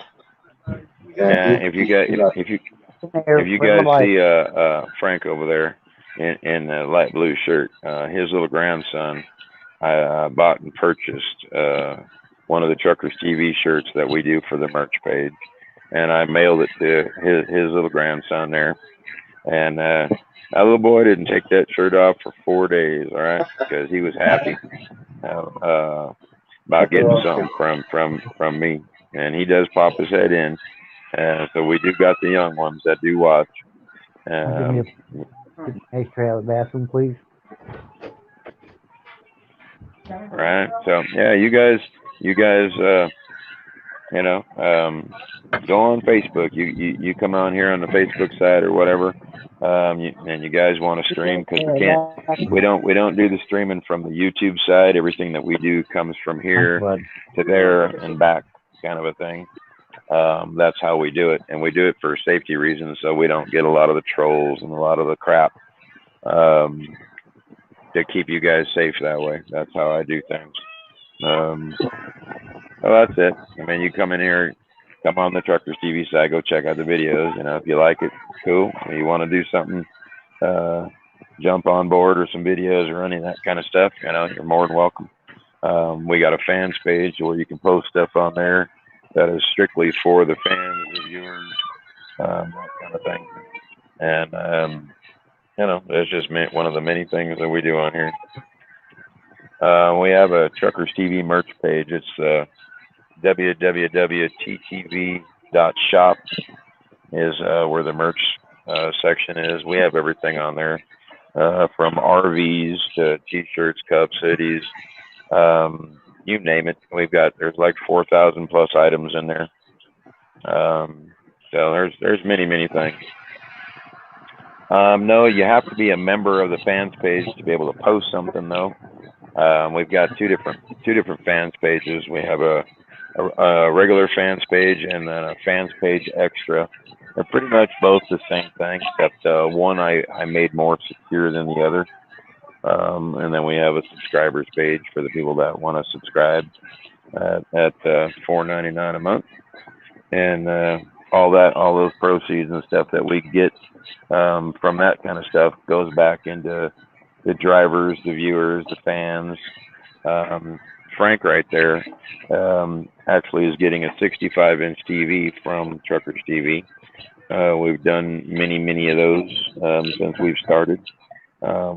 Yeah, if you guys see Frank over there in the light blue shirt, his little grandson, I bought and purchased one of the Truckers TV shirts that we do for the merch page, and I mailed it to his little grandson there. And that little boy didn't take that shirt off for 4 days, all right, because he was happy. about getting something from me, and he does pop his head in. So we do got the young ones that do watch. Give me a nice tray out of the bathroom, please. Right. So yeah, you guys, you know, go on Facebook. You come on here on the Facebook side or whatever, and you guys want to stream, because we don't do the streaming from the YouTube side. Everything that we do comes from here to there and back, kind of a thing. That's how we do it, and we do it for safety reasons, so we don't get a lot of the trolls and a lot of the crap. To keep you guys safe that way. That's how I do things. Well, that's it. I mean, you come in here, come on the Truckers TV side, go check out the videos. You know, if you like it, cool. If you want to do something, jump on board or some videos or any of that kind of stuff, you know, you're more than welcome. We got a fans page where you can post stuff on there that is strictly for the fans, the viewers, that kind of thing. And, you know, it's just one of the many things that we do on here. We have a Truckers TV merch page. It's www.ttv.shop is where the merch section is. We have everything on there, from RVs to T-shirts, cups, hoodies, you name it. There's like 4,000 plus items in there. So there's many things. No, you have to be a member of the fans page to be able to post something, though. We've got two different fans pages. We have a regular fans page and then a fans page extra. They're pretty much both the same thing, except one I made more secure than the other. And then we have a subscribers page for the people that want to subscribe at $4.99 a month, and all those proceeds and stuff that we get from that kind of stuff goes back into the drivers, the viewers, the fans. Frank right there actually is getting a 65-inch TV from Truckers TV. We've done many of those since we've started.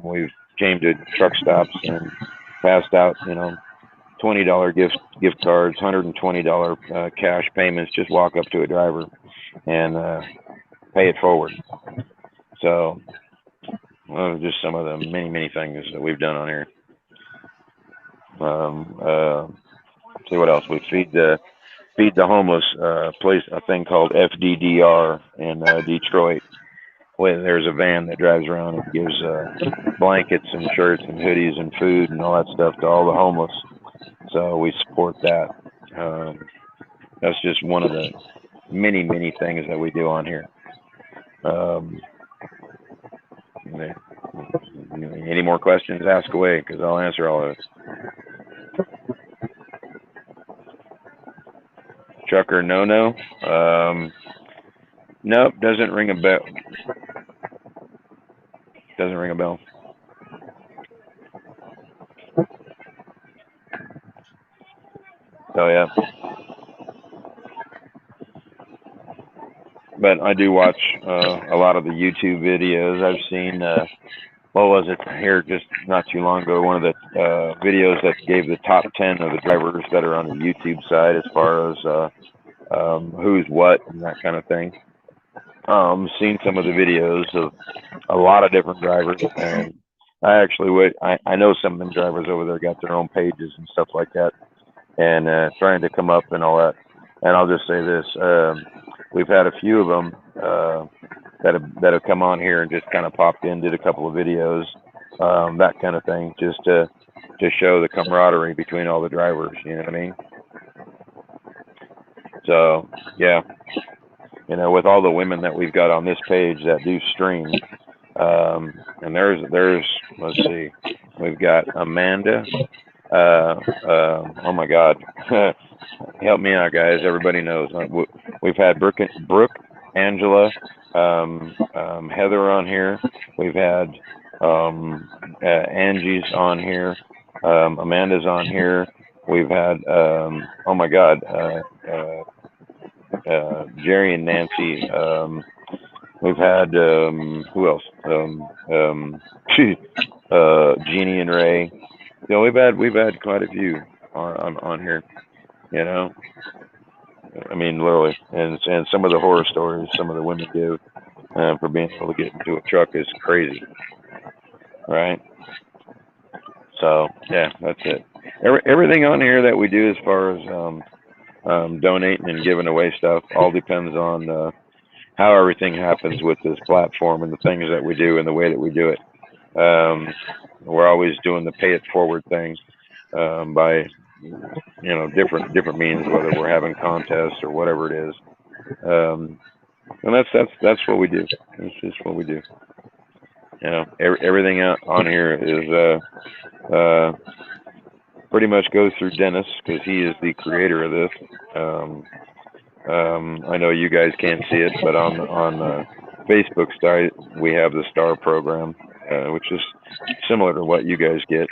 We've came to truck stops and passed out, you know, $20 gift cards, $120 cash payments. Just walk up to a driver and pay it forward. So just some of the many things that we've done on here. See what else. We feed the homeless place, a thing called FDDR in Detroit. When there's a van that drives around and gives blankets and shirts and hoodies and food and all that stuff to all the homeless. So we support that. That's just one of the many things that we do on here. Any more questions, ask away, because I'll answer all of it. Trucker no. Nope, doesn't ring a bell. Doesn't ring a bell. So yeah. But I do watch a lot of the YouTube videos. I've seen, what was it here just not too long ago, one of the videos that gave the top 10 of the drivers that are on the YouTube side as far as who's what and that kind of thing. Seen some of the videos of a lot of different drivers, and I know some of them drivers over there got their own pages and stuff like that, and trying to come up and all that. And I'll just say this, we've had a few of them that have come on here and just kind of popped in, did a couple of videos, that kind of thing, just to show the camaraderie between all the drivers, you know what I mean? So yeah, you know, with all the women that we've got on this page that do stream, and there's let's see, we've got Amanda, oh my God, help me out, guys. Everybody knows we've had Brooke, Angela, Heather on here. We've had Angie's on here. Amanda's on here. We've had oh my God, Jerry and Nancy. We've had who else? Jeannie and Ray. You know, we've had quite a few. on here. You know, I mean, literally, and some of the horror stories some of the women give for being able to get into a truck is crazy, right? So yeah, that's it. Everything on here that we do as far as donating and giving away stuff all depends on how everything happens with this platform and the things that we do and the way that we do it. We're always doing the pay it forward thing by different means, whether we're having contests or whatever it is. And that's what we do. It's just what we do. Everything on here is pretty much goes through Dennis because he is the creator of this. I know you guys can't see it, but on Facebook site we have the Star program, which is similar to what you guys get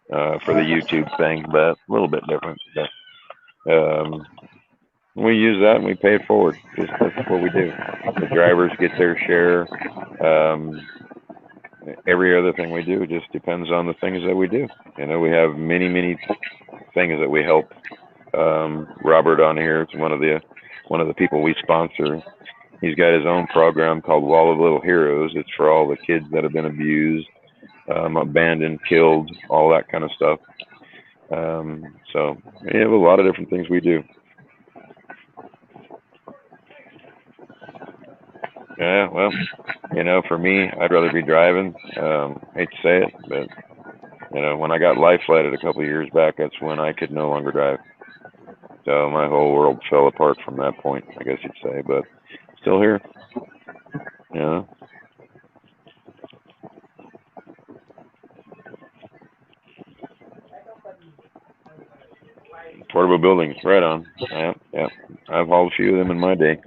for the YouTube thing, but a little bit different. But we use that and we pay it forward. That's what we do. The drivers get their share. Every other thing we do just depends on the things that we do. We have many things that we help. Robert on here is one of the people we sponsor. He's got his own program called Wall of Little Heroes. It's for all the kids that have been abused, abandoned, killed, all that kind of stuff. So we have a lot of different things we do. Yeah, well, for me, I'd rather be driving. Hate to say it, but when I got life flighted a couple of years back, that's when I could no longer drive. So my whole world fell apart from that point, I guess you'd say, but still here. Portable buildings, right on. Yeah. I've hauled a few of them in my day.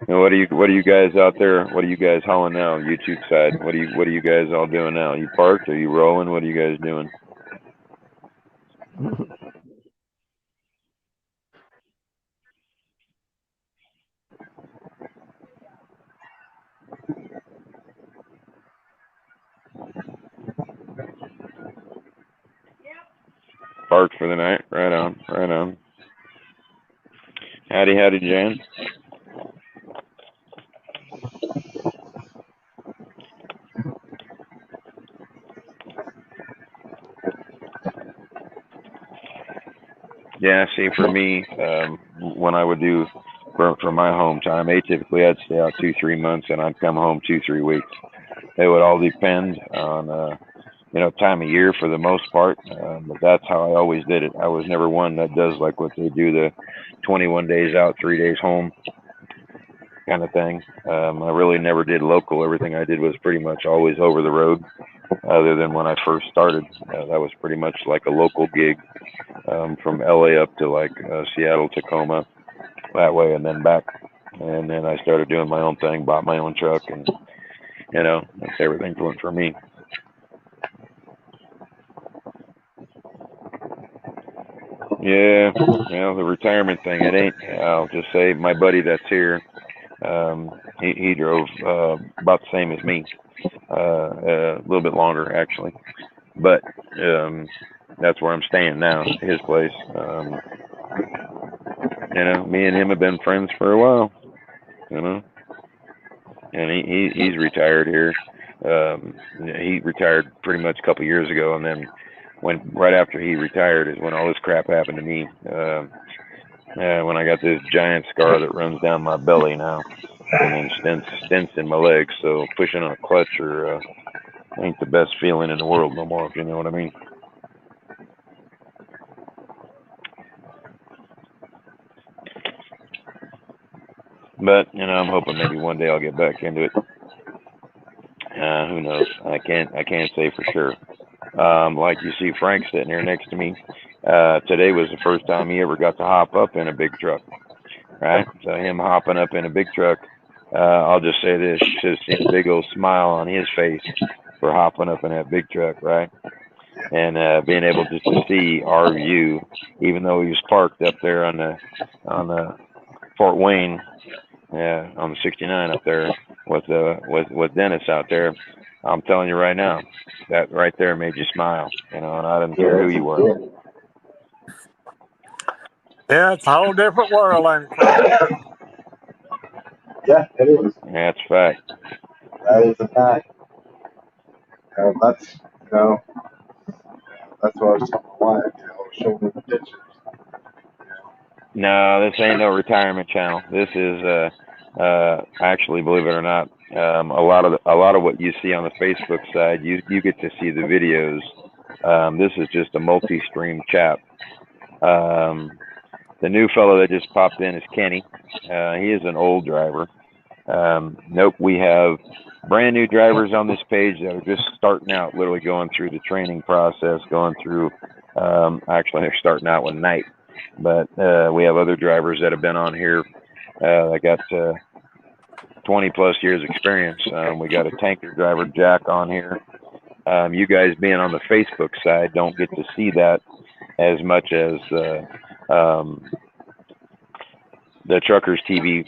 What are you guys out there? What are you guys hauling now? YouTube side. What are you guys all doing now? You parked? Are you rolling? What are you guys doing? Parked for the night. Right on. Howdy, Jan. Yeah, see, for me, when I would do for my home time, atypically I'd stay out 2-3 months and I'd come home 2-3 weeks. It would all depend on time of year for the most part, but that's how I always did it. I was never one that does like what they do, the 21 days out, 3 days home kind of thing. I really never did local. Everything I did was pretty much always over the road, other than when I first started. That was pretty much like a local gig, from LA up to like Seattle, Tacoma, that way, and then back. And then I started doing my own thing, bought my own truck, and that's everything for me. Yeah, the retirement thing, it ain't. I'll just say my buddy that's here, he drove about the same as me, a little bit longer actually, but that's where I'm staying now, his place. Me and him have been friends for a while, and he's retired here. He retired pretty much a couple of years ago, and then right after he retired is when all this crap happened to me. When I got this giant scar that runs down my belly now, and then stents in my legs, so pushing on a clutch ain't the best feeling in the world no more, if you know what I mean. But I'm hoping maybe one day I'll get back into it. Who knows? I can't say for sure. Like you see Frank sitting here next to me. Today was the first time he ever got to hop up in a big truck, right? So him hopping up in a big truck, I'll just say this, you should have seen a big old smile on his face for hopping up in that big truck, right? And being able just to see our view, even though he was parked up there on the Fort Wayne, on the 69 up there, with Dennis out there. I'm telling you right now, that right there made you smile. And I didn't care who you were. Yeah, it's a whole different world, ain't it, Frank? Yeah, it is. That's a fact. That is a fact. That's that's what I was telling my wife. Showing her the pictures. No, this ain't no retirement channel. This is actually, believe it or not, a lot of what you see on the Facebook side, you get to see the videos. This is just a multi-stream chap. The new fellow that just popped in is Kenny. He is an old driver. Nope, we have brand new drivers on this page that are just starting out, literally going through the training process, going through. Actually, they're starting out with night. But we have other drivers that have been on here that got 20 plus years experience. We got a tanker driver, Jack, on here. You guys being on the Facebook side don't get to see that as much as the Truckers TV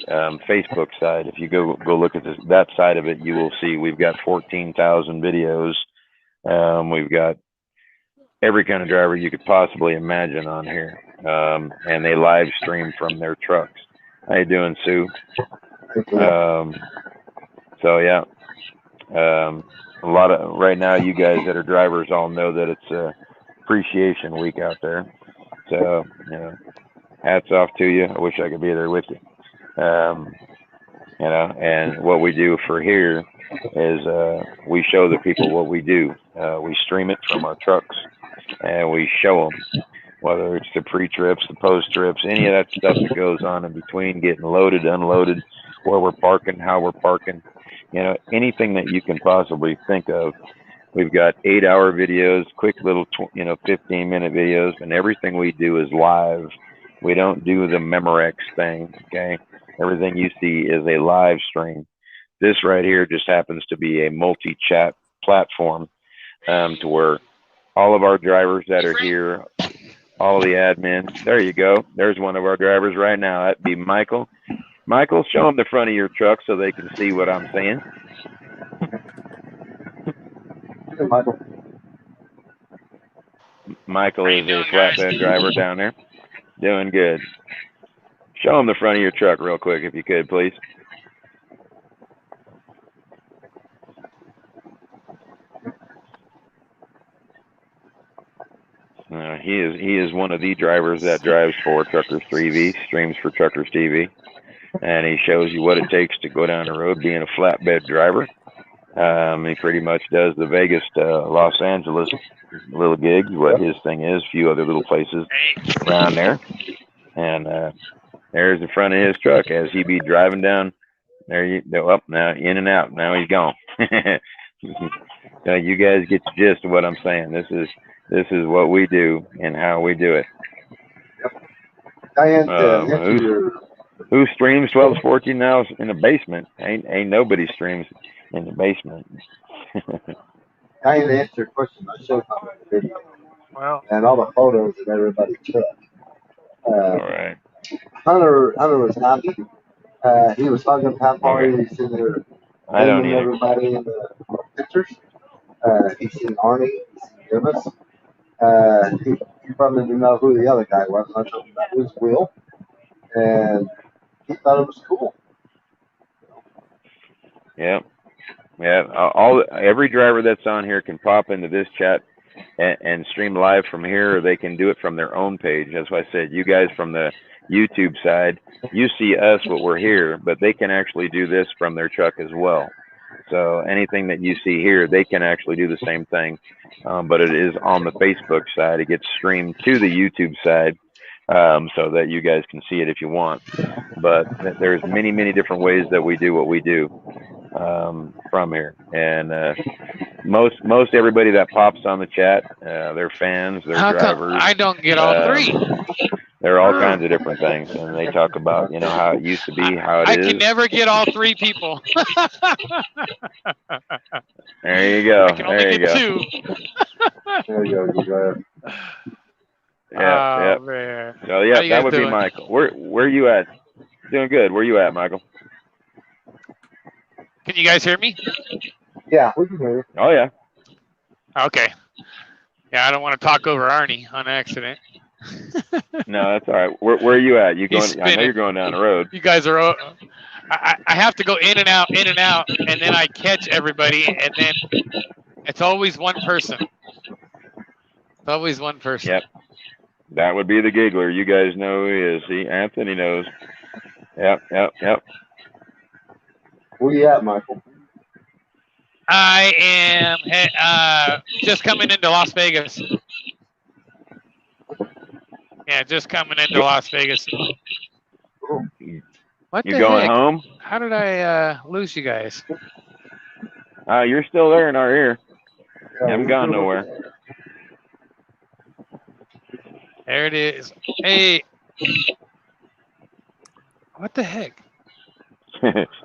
Facebook side. If you go look at that side of it, you will see we've got 14,000 videos. We've got every kind of driver you could possibly imagine on here. And they live stream from their trucks. How you doing, Sue? So yeah, a lot of right now, you guys that are drivers all know that it's appreciation week out there. So hats off to you. I wish I could be there with you. And what we do for here is we show the people what we do. We stream it from our trucks and we show them. Whether it's the pre-trips, the post-trips, any of that stuff that goes on in between, getting loaded, unloaded, where we're parking, how we're parking, anything that you can possibly think of. We've got 8-hour videos, quick little, 15-minute videos, and everything we do is live. We don't do the Memorex thing, okay? Everything you see is a live stream. This right here just happens to be a multi-chat platform to where all of our drivers that are here, all the admin. There you go. There's one of our drivers right now. That'd be Michael. Michael, show them the front of your truck so they can see what I'm saying. Hey, Michael. Michael is a flatbed driver down there. Doing good. Show them the front of your truck real quick if you could, please. He is one of the drivers that drives for Truckers 3V, streams for Truckers TV, and he shows you what it takes to go down the road being a flatbed driver. He pretty much does the Vegas to Los Angeles little gigs, what his thing is, a few other little places around there. And there's the front of his truck as he be driving down. There you go, up now, in and out. Now he's gone. So you guys get the gist of what I'm saying. This is what we do and how we do it. Diane, who streams 12 to 14 now in the basement? Ain't nobody streams in the basement. Diane, to answer your question, I showed how the video and all the photos that everybody took. All right. Hunter was happy. He was hugging Papa. He was sitting there naming everybody in the pictures. He's seen Arnie. He's seen Dennis. He probably didn't know who the other guy was. I told him that was Will. And he thought it was cool. Yeah. Every driver that's on here can pop into this chat and stream live from here, or they can do it from their own page. That's why I said you guys from the YouTube side, you see us, but we're here, but they can actually do this from their truck as well. So anything that you see here, they can actually do the same thing, but it is on the Facebook side. It gets streamed to the YouTube side, so that you guys can see it if you want. But there's many, many different ways that we do what we do from here. And most everybody that pops on the chat, they're fans, they're drivers. I don't get all three? There are all kinds of different things, and they talk about how it used to be, how it is. I can never get all three people. There you go. I can only get two. There you go. Yeah. Man. So yeah, that would be Michael. Where you at? Doing good. Where you at, Michael? Can you guys hear me? Yeah, we can hear you. Oh yeah. Okay. Yeah, I don't want to talk over Arnie on accident. No, that's all right. Where are you at? You He's going? I know you're spinning. going down the road. You guys are. I have to go in and out, and then I catch everybody, and then it's always one person. It's always one person. Yep. That would be the giggler. You guys know who he is. See, Anthony knows. Yep. Where you at, Michael? I am just coming into Las Vegas. Yeah, just coming into Las Vegas. What You the going heck? home? How did I lose you guys? You're still there in our ear. Yeah, You haven't gone nowhere. There it is. Hey. What the heck?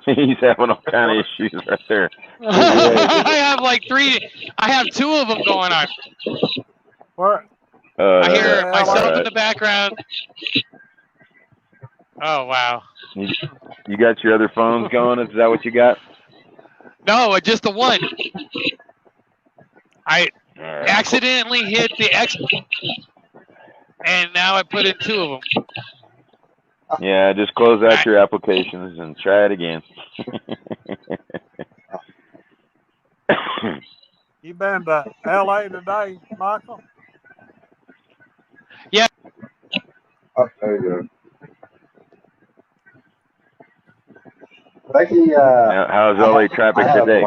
He's having all kind of issues right there. I have like three. I have two of them going on. What? I hear myself right. in the background. Oh, wow. You got your other phones going? Is that what you got? No, just the one. I accidentally hit the X, and now I put in two of them. Yeah, just close out your applications and try it again. You been to L.A. today, Michael? Yeah. Oh, there you go. Becky, how's LA traffic today?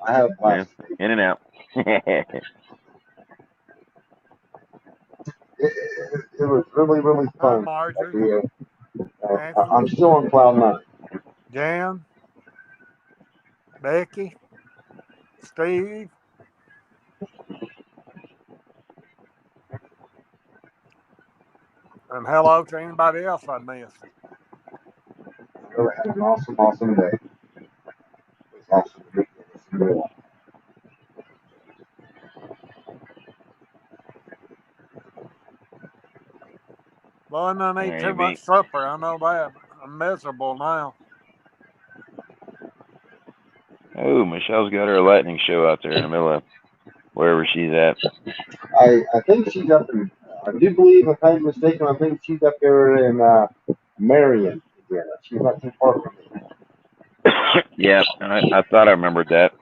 I have a blast. Yeah, in and out. It was really, really fun. Marjorie. I'm still on cloud nine. Jan, Becky, Steve. And hello to anybody else I missed. Really had an awesome day. It was awesome. Well, I don't eat too much supper. I know that. I'm miserable now. Oh, Michelle's got her lightning show out there in the middle of wherever she's at. I think she's up in, I do believe, if I'm mistaken, I think she's up there in Marion, Indiana. She's not too far from me. Yeah, I thought I remembered that.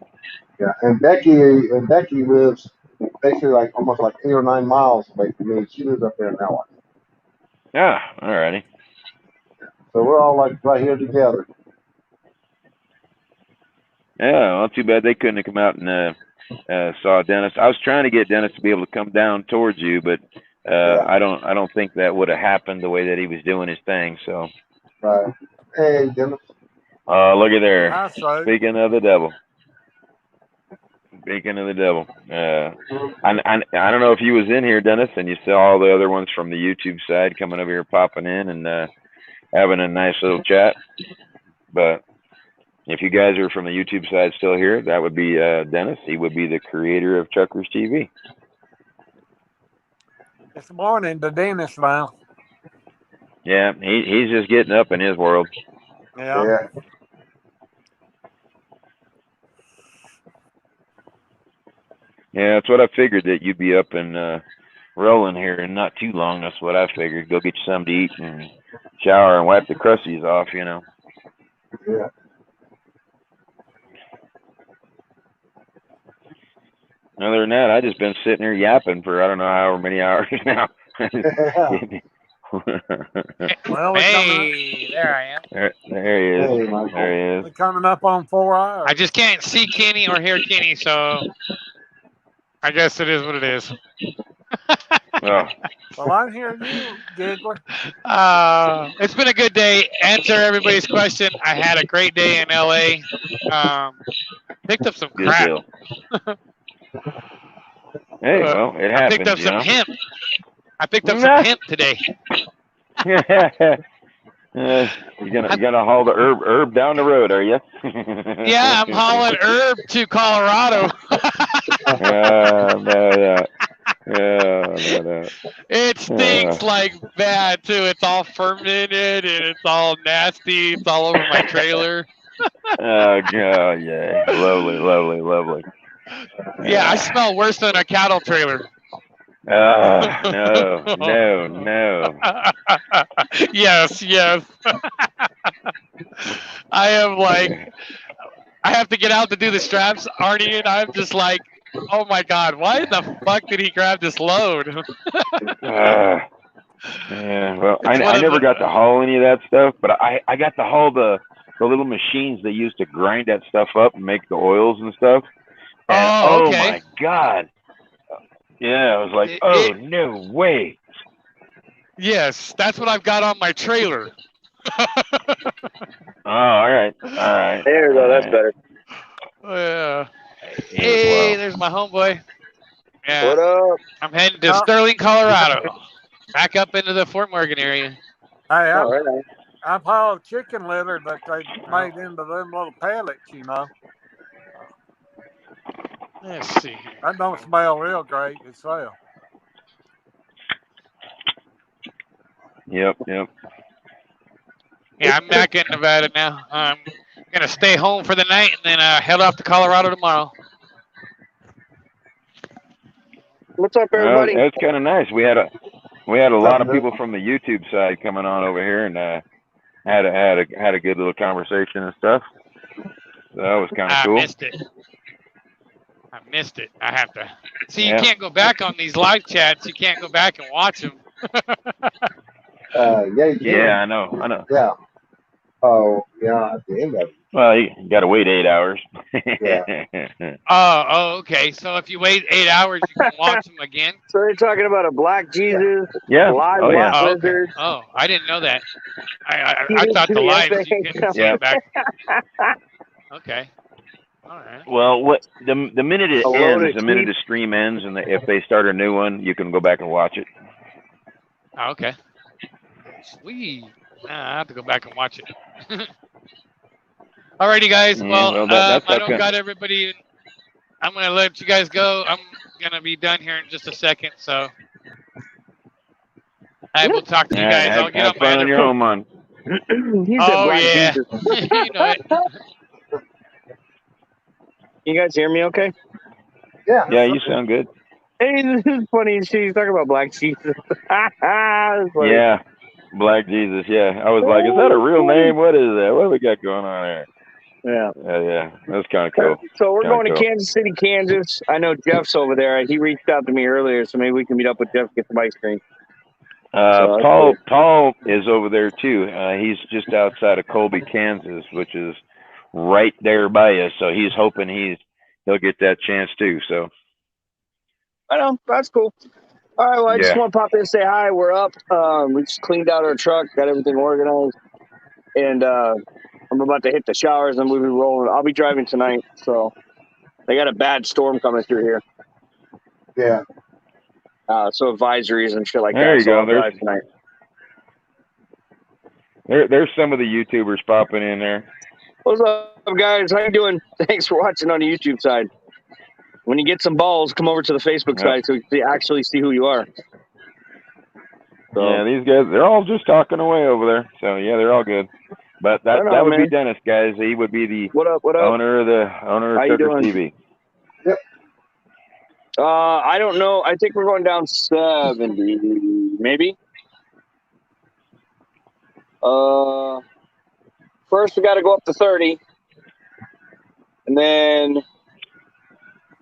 Yeah, and Becky lives basically like almost like 8 or 9 miles away from me. She lives up there in Ella. Ah, alrighty. So we're all like right here together. Yeah, well, too bad they couldn't have come out and saw Dennis. I was trying to get Dennis to be able to come down towards you, but I don't think that would have happened the way that he was doing his thing. So. Right. Hey, Dennis. Look at there. Hi, Speaking of the devil. Speaking of the devil. I don't know if you was in here, Dennis, and you saw all the other ones from the YouTube side coming over here, popping in and having a nice little chat. But if you guys are from the YouTube side still here, that would be Dennis. He would be the creator of Chuckers TV. It's morning to Dennis now. Yeah, he's just getting up in his world. Yeah. Yeah, that's what I figured, that you'd be up and rolling here in not too long. That's what I figured. Go get you something to eat and shower and wipe the crusties off, you know. Yeah. Other than that, I just been sitting here yapping for I don't know however many hours now. Well, hey, there I am. There he is. There he is. We're coming up on 4 hours. I just can't see Kenny or hear Kenny, so I guess it is what it is. Oh. Well, I'm hearing you, Giggler. It's been a good day. Answer everybody's question. I had a great day in LA. Picked up some crap. Hey, well, it happens. I picked up some hemp. I picked up some hemp today. You're gonna haul the herb down the road, are you? Yeah, I'm hauling herb to Colorado. No. It stinks like bad too. It's all fermented and it's all nasty. It's all over my trailer. Oh God, yeah, lovely, lovely, lovely. Yeah, I smell worse than a cattle trailer. No, no, no. Yes, yes. I am like, I have to get out to do the straps, Arnie, and I'm just like, oh my God, why the fuck did he grab this load? Yeah, well, It's one I of never the, got to haul any of that stuff, but I got to haul the little machines they used to grind that stuff up and make the oils and stuff. And oh, oh okay. my God, yeah, I was like, oh no way. Yes, that's what I've got on my trailer. Oh, all right, all right. There you go. That's better. Yeah. Yeah, Hey, well, there's my homeboy. Yeah, What up? I'm heading to Oh, Sterling, Colorado. Back up into the Fort Morgan area. hey, All right. I've hauled chicken litter that they made into them little pellets, you know. Let's see here. That don't smell real great itself. yep, yep. Yeah, I'm back in Nevada now. I'm gonna stay home for the night and then head off to Colorado tomorrow. What's up, Well, everybody? that's kind of nice. We had a What's lot up, of Nick? people from the YouTube side coming on over here, and had a good little conversation and stuff. So that was kind of I cool. missed it. I missed it. I have to. See, you Yeah. can't go back on these live chats. You can't go back and watch them. Yeah, you can. Yeah, I know. Yeah. Oh, yeah, at the end of it. Well, you got to wait 8 hours. Yeah. Oh, okay. So if you wait 8 hours, you can watch them again. So they're talking about a Black Jesus, Yeah. live Oh, yeah. black Oh, okay. lizard. Oh, I didn't know that. I Keys thought to the the lives you FAA couldn't see Yeah. it back. Okay. All right. Well, what the minute it A load ends, of the minute sheep. the stream ends, and if they start a new one, you can go back and watch it. Oh, okay. Sweet. I have to go back and watch it. Alrighty, guys. Yeah, Well, well, that's I how don't got everybody. I'm gonna let you guys go. I'm gonna be done here in just a second, so I will talk to you guys. I'll get have on my fun other on your phone. home, man. He said Oh Black yeah, Jesus. you know it. You guys hear me okay? Yeah. Yeah, you sound good. Hey, this is funny. She's talking about Black Jesus. That's funny. Yeah, Black Jesus. Yeah, I was like, is that a real name? What is that? What do we got going on here? Yeah. Yeah, that's kind of cool. So we're Kinda going to cool. Kansas City, Kansas. I know Jeff's over there. He reached out to me earlier, so maybe we can meet up with Jeff and get some ice cream. So Paul is over there too. He's just outside of Colby, Kansas, which is right there by us. So he's hoping he'll get that chance too. So I know, that's cool. All right, well, I just Yeah. want to pop in and say hi. We're up. We just cleaned out our truck, got everything organized, and I'm about to hit the showers and we'll be rolling. I'll be driving tonight, so they got a bad storm coming through here. Yeah. So advisories and shit like there that. you So go. I'll drive tonight. There's some of the YouTubers popping in there. What's up, guys? How you doing? Thanks for watching on the YouTube side. When you get some balls, come over to the Facebook side so you can actually see who you are. So, Yeah, these guys, they're all just talking away over there. So yeah, they're all good. But that would be Dennis, guys. He would be the owner of Trucker TV. Yep. I don't know. I think we're going down 70, maybe. First we got to go up to 30, and then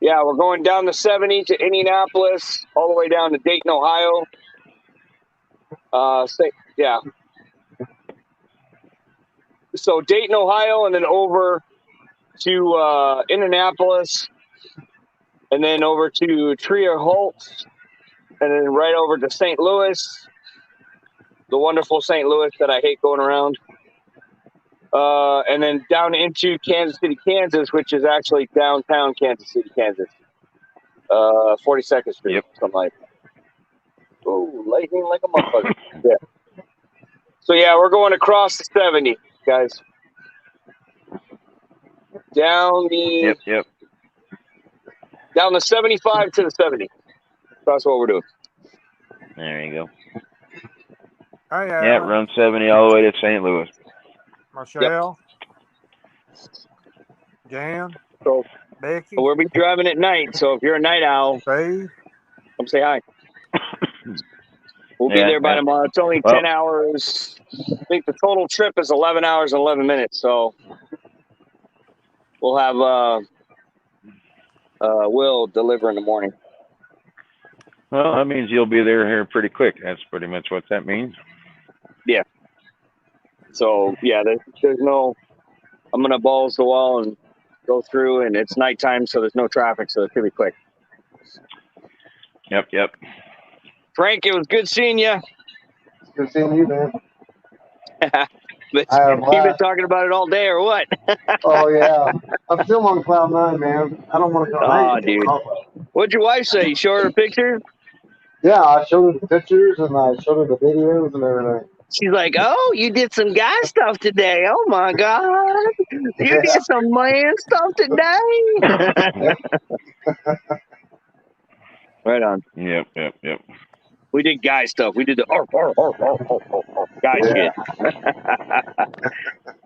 we're going down to 70 to Indianapolis, all the way down to Dayton, Ohio. So Dayton, Ohio, and then over to Indianapolis, and then over to Trier Holtz, and then right over to St. Louis, the wonderful St. Louis that I hate going around. And then down into Kansas City, Kansas, which is actually downtown Kansas City, Kansas. 42nd Street, something like that. Oh, lightning like a motherfucker. Yeah. So we're going across the 70, guys. Down the down the 75 to the 70. That's what we're doing. There you go. Hey, run 70 all the way to St. Louis. Michelle. Jan, So Becky, we'll be driving at night. So if you're a night owl, Steve. come say hi. We'll be Yeah, there by yeah. tomorrow. It's only Well, 10 hours. I think the total trip is 11 hours and 11 minutes. So we'll have Will deliver in the morning. well, that means you'll be there here pretty quick. That's pretty much what that means. Yeah. So yeah, there's no. I'm gonna balls the wall and go through, and it's nighttime, so there's no traffic, so it's gonna be quick. Yep, yep. Frank, it was good seeing you. Good seeing you, man. But I have you've been laughed. talking about it all day, or what? Oh yeah, I'm still on cloud nine, man. I don't want to go. I Oh, ain't getting dude. off of it. What'd your wife say? You show her a picture? Yeah, I showed her the pictures and I showed her the videos and everything. She's like, "Oh, you did some guy stuff today. Oh my god, you Yeah. did some man stuff today." Right on. Yep, yep, yep. We did guy stuff. We did the guy shit.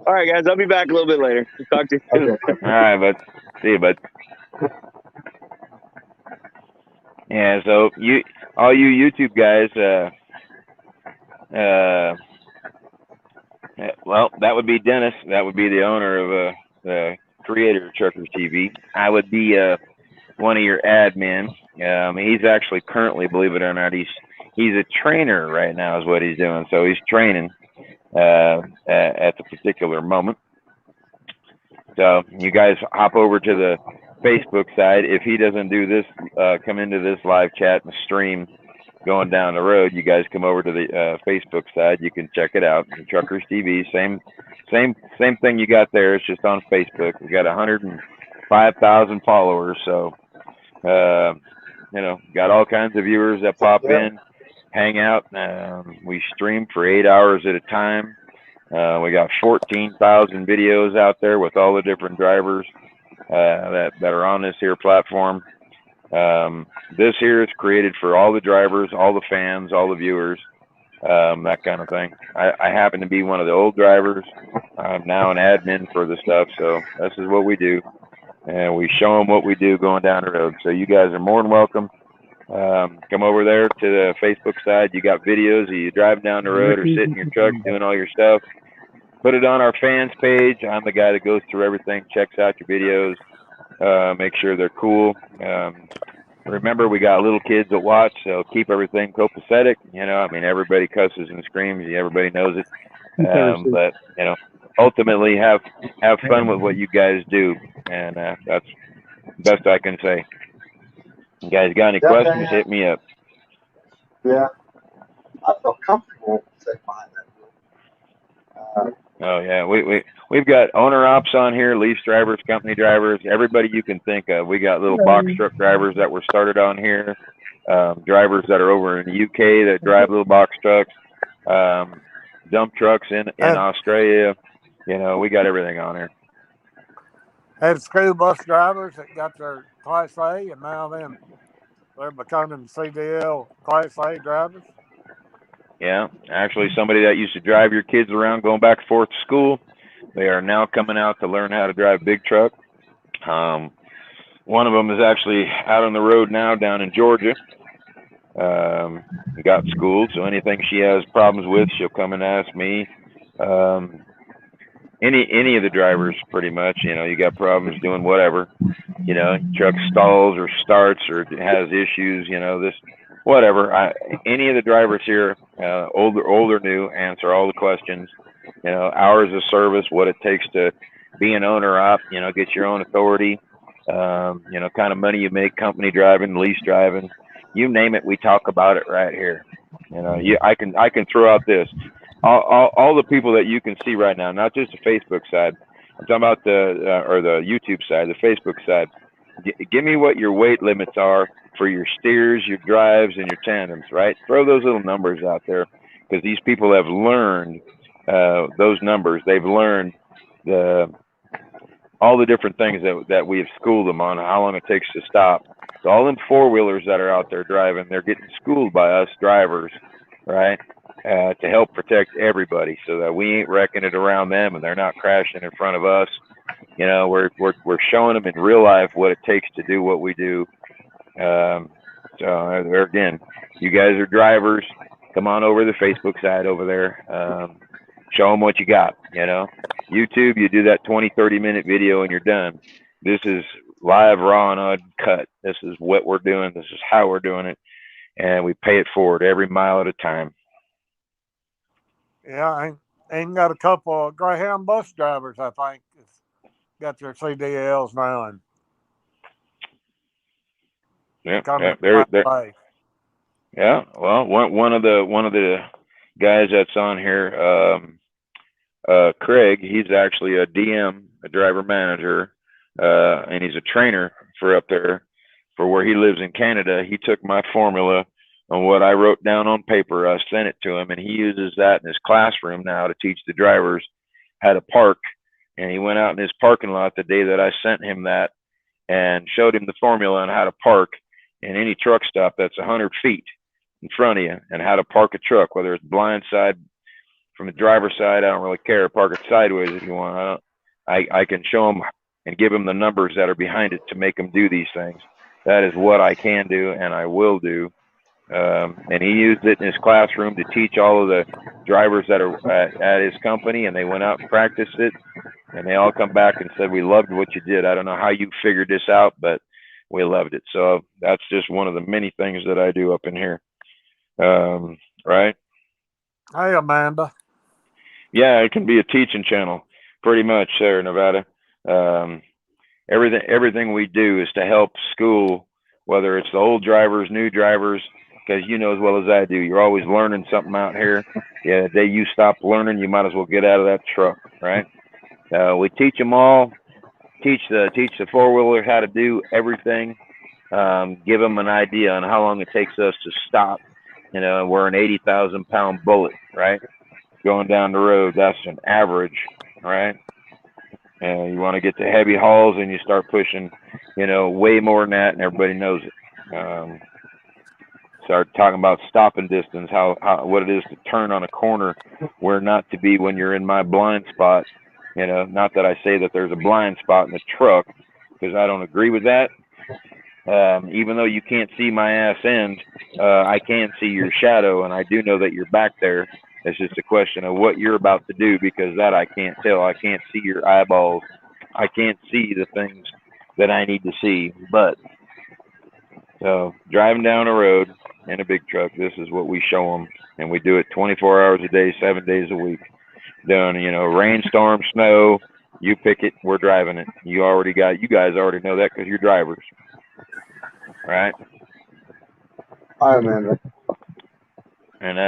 All right, guys. I'll be back a little bit later. Talk to you soon. Okay. All right, bud. See you, bud. Yeah, so all you YouTube guys, well, that would be Dennis. That would be the owner of the creator of Truckers TV. I would be one of your admin. He's actually currently, believe it or not, he's a trainer right now is what he's doing. So he's training at the particular moment. So you guys hop over to the Facebook side. If he doesn't do this, come into this live chat and stream going down the road, you guys come over to the Facebook side. You can check it out. Truckers TV, same thing you got there. It's just on Facebook. We got 105,000 followers. So, got all kinds of viewers that pop in, hang out. We stream for 8 hours at a time. We got 14,000 videos out there with all the different drivers that are on this here platform. This here is created for all the drivers, all the fans, all the viewers, that kind of thing. I happen to be one of the old drivers. I'm now an admin for the stuff, so this is what we do. And we show them what we do going down the road. So you guys are more than welcome. Come over there to the Facebook side. You got videos of you driving down the road or sitting in your truck doing all your stuff. Put it on our fans page. I'm the guy that goes through everything, checks out your videos, make sure they're cool. Remember, we got little kids that watch, so keep everything copacetic. Everybody cusses and screams. Everybody knows it. But ultimately, have fun with what you guys do, and that's the best I can say. You guys got any questions? Hit me up. Yeah, I felt comfortable sitting behind that wheel. Oh yeah, we've got owner ops on here, lease drivers, company drivers, everybody you can think of. We got little box truck drivers that were started on here, drivers that are over in the UK that drive little box trucks, dump trucks in Australia. We got everything on here. Had school bus drivers that got their Class A, and now then they're becoming CDL Class A drivers. Yeah, actually somebody that used to drive your kids around going back and forth to school, they are now coming out to learn how to drive big truck. One of them is actually out on the road now down in Georgia. Got schooled, so anything she has problems with, she'll come and ask me. Any of the drivers, pretty much, you got problems doing whatever, truck stalls or starts or has issues, this, whatever. Any of the drivers here, old or new, answer all the questions, hours of service, what it takes to be an owner op, get your own authority, kind of money you make, company driving, lease driving, you name it, we talk about it right here. I can throw out this. All the people that you can see right now, not just the Facebook side. I'm talking about the YouTube side, the Facebook side. Give me what your weight limits are for your steers, your drives, and your tandems, right? Throw those little numbers out there, because these people have learned those numbers. They've learned all the different things that we have schooled them on, how long it takes to stop. So all them four-wheelers that are out there driving, they're getting schooled by us drivers, right? To help protect everybody, so that we ain't wrecking it around them and they're not crashing in front of us. You know, we're showing them in real life what it takes to do what we do. So there again, you guys are drivers. Come on over to the Facebook side over there. Show them what you got. You know, YouTube, you do that 20, 30-minute video and you're done. This is live, raw, and uncut. This is what we're doing. This is how we're doing it, and we pay it forward every mile at a time. Yeah, I ain't got a couple of Greyhound bus drivers, I think, got their CDLs now, and Yeah, coming they're way. yeah. Well, one of the guys that's on here, Craig, he's actually a DM, a driver manager, and he's a trainer for up there for where he lives in Canada. He took my formula on what I wrote down on paper. I sent it to him, and he uses that in his classroom now to teach the drivers how to park. And he went out in his parking lot the day that I sent him that and showed him the formula on how to park in any truck stop that's 100 feet in front of you, and how to park a truck, whether it's blind side, from the driver's side, I don't really care. Park it sideways if you want. I can show them and give them the numbers that are behind it to make them do these things. That is what I can do, and I will do. And he used it in his classroom to teach all of the drivers that are at his company, and they went out and practiced it, and they all come back and said, we loved what you did. I don't know how you figured this out, but we loved it. So that's just one of the many things that I do up in here. Right? Hey, Amanda. Yeah, it can be a teaching channel, pretty much there, Nevada. Everything we do is to help school, whether it's the old drivers, new drivers, because you know as well as I do, you're always learning something out here. Yeah, the day you stop learning, you might as well get out of that truck, right? We teach them all, teach the four-wheeler how to do everything, give them an idea on how long it takes us to stop. You know, we're an 80,000-pound bullet, right? Going down the road, that's an average, right? And you want to get to heavy hauls, and you start pushing, you know, way more than that, and everybody knows it. Start talking about stopping distance, how what it is to turn on a corner, where not to be when you're in my blind spot. You know, not that I say that there's a blind spot in the truck, because I don't agree with that. Even though you can't see my ass end, I can see your shadow, and I do know that you're back there. It's just a question of what you're about to do, because that I can't tell. I can't see your eyeballs. I can't see the things that I need to see. But so driving down the road in a big truck, this is what we show them, and we do it 24 hours a day, 7 days a week. Doing, you know, rainstorm, snow, you pick it, we're driving it. You guys already know that because you're drivers, right? Hi, Amanda. And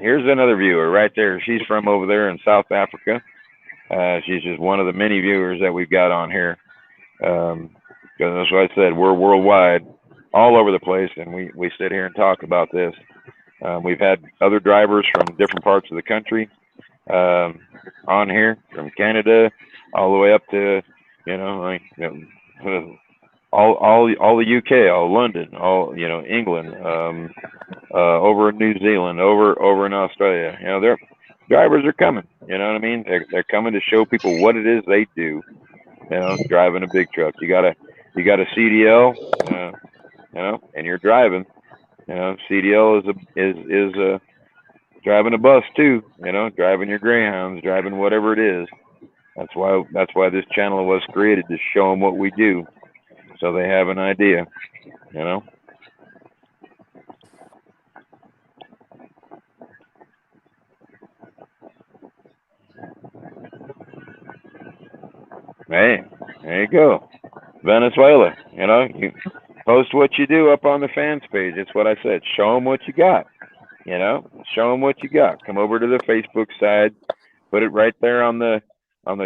here's another viewer right there. She's from over there in South Africa. She's just one of the many viewers that we've got on here. Because that's what I said, we're worldwide, all over the place, and we sit here and talk about this. We've had other drivers from different parts of the country on here, from Canada all the way up to, you know, like, you know, all the UK, all London, all, you know, England, over in New Zealand, over in Australia. You know, their drivers are coming. You know what I mean? They're coming to show people what it is they do. You know, driving a big truck. You got a CDL, you know, and you're driving. You know, CDL is a driving a bus too. You know, driving your Greyhounds, driving whatever it is. That's why this channel was created, to show them what we do, so they have an idea. You know. Hey, there you go. Venezuela, you know, you post what you do up on the fans page. It's what I said. Show them what you got. You know, show them what you got. Come over to the Facebook side. Put it right there on the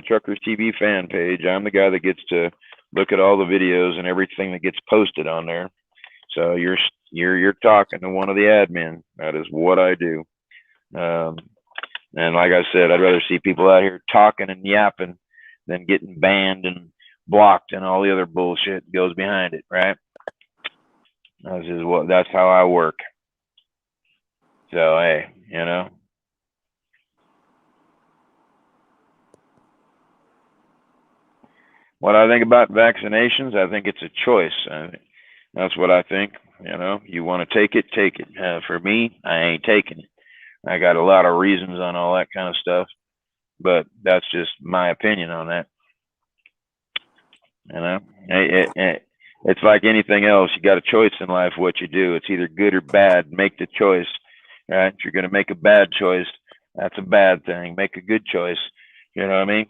Truckers TV fan page. I'm the guy that gets to look at all the videos and everything that gets posted on there. So you're talking to one of the admin. That is what I do. And like I said, I'd rather see people out here talking and yapping than getting banned and blocked and all the other bullshit goes behind it, right? That's how I work. So hey, you know. What I think about vaccinations, I think it's a choice. That's what I think. You know, you want to take it, take it. For me, I ain't taking it. I got a lot of reasons on all that kind of stuff, but that's just my opinion on that. You know, it's like anything else. You got a choice in life what you do. It's either good or bad. Make the choice, right? If you're going to make a bad choice, that's a bad thing. Make a good choice. You know what I mean?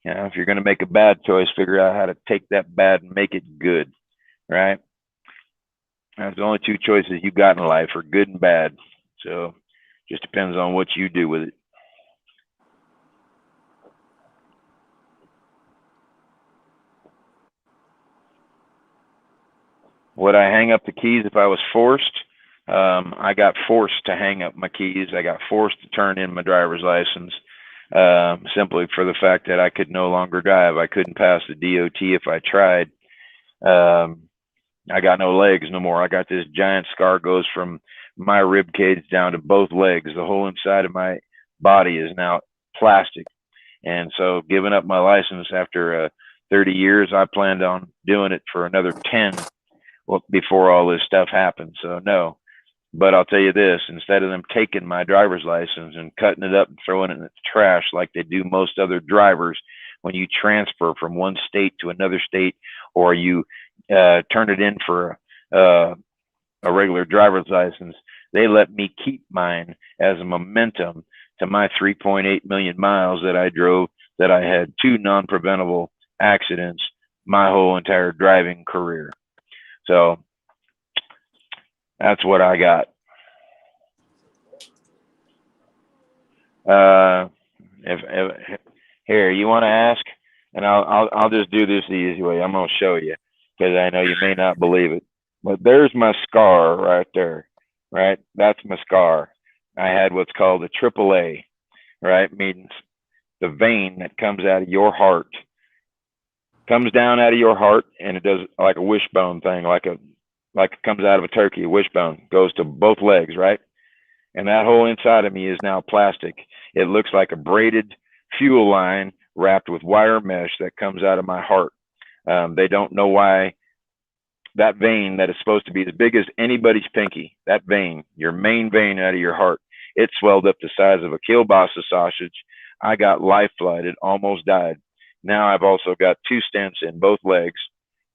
You know, if you're going to make a bad choice, figure out how to take that bad and make it good, right? That's the only two choices you got in life, are good and bad. So just depends on what you do with it. Would I hang up the keys if I was forced? I got forced to hang up my keys. I got forced to turn in my driver's license, simply for the fact that I could no longer drive. I couldn't pass the DOT if I tried. I got no legs no more. I got this giant scar, goes from my rib cage down to both legs. The whole inside of my body is now plastic. And so giving up my license after 30 years, I planned on doing it for another 10 before all this stuff happened. So no. But I'll tell you this, instead of them taking my driver's license and cutting it up and throwing it in the trash like they do most other drivers when you transfer from one state to another state, or you turn it in for a regular driver's license, they let me keep mine as a momentum to my 3.8 million miles that I drove, that I had 2 non-preventable accidents my whole entire driving career. So that's what I got. If here, you want to ask, and I'll just do this the easy way. I'm gonna show you, because I know you may not believe it, but there's my scar right there, right? That's my scar. I had what's called a AAA, right? Means the vein that comes out of your heart comes down out of your heart, and it does like a wishbone thing, like it comes out of a turkey. A wishbone goes to both legs, right? And that whole inside of me is now plastic. It looks like a braided fuel line wrapped with wire mesh that comes out of my heart. They don't know why that vein that is supposed to be as big as anybody's pinky, that vein, your main vein out of your heart, it swelled up the size of a kielbasa sausage. I got life flighted, almost died. Now I've also got 2 stents in both legs,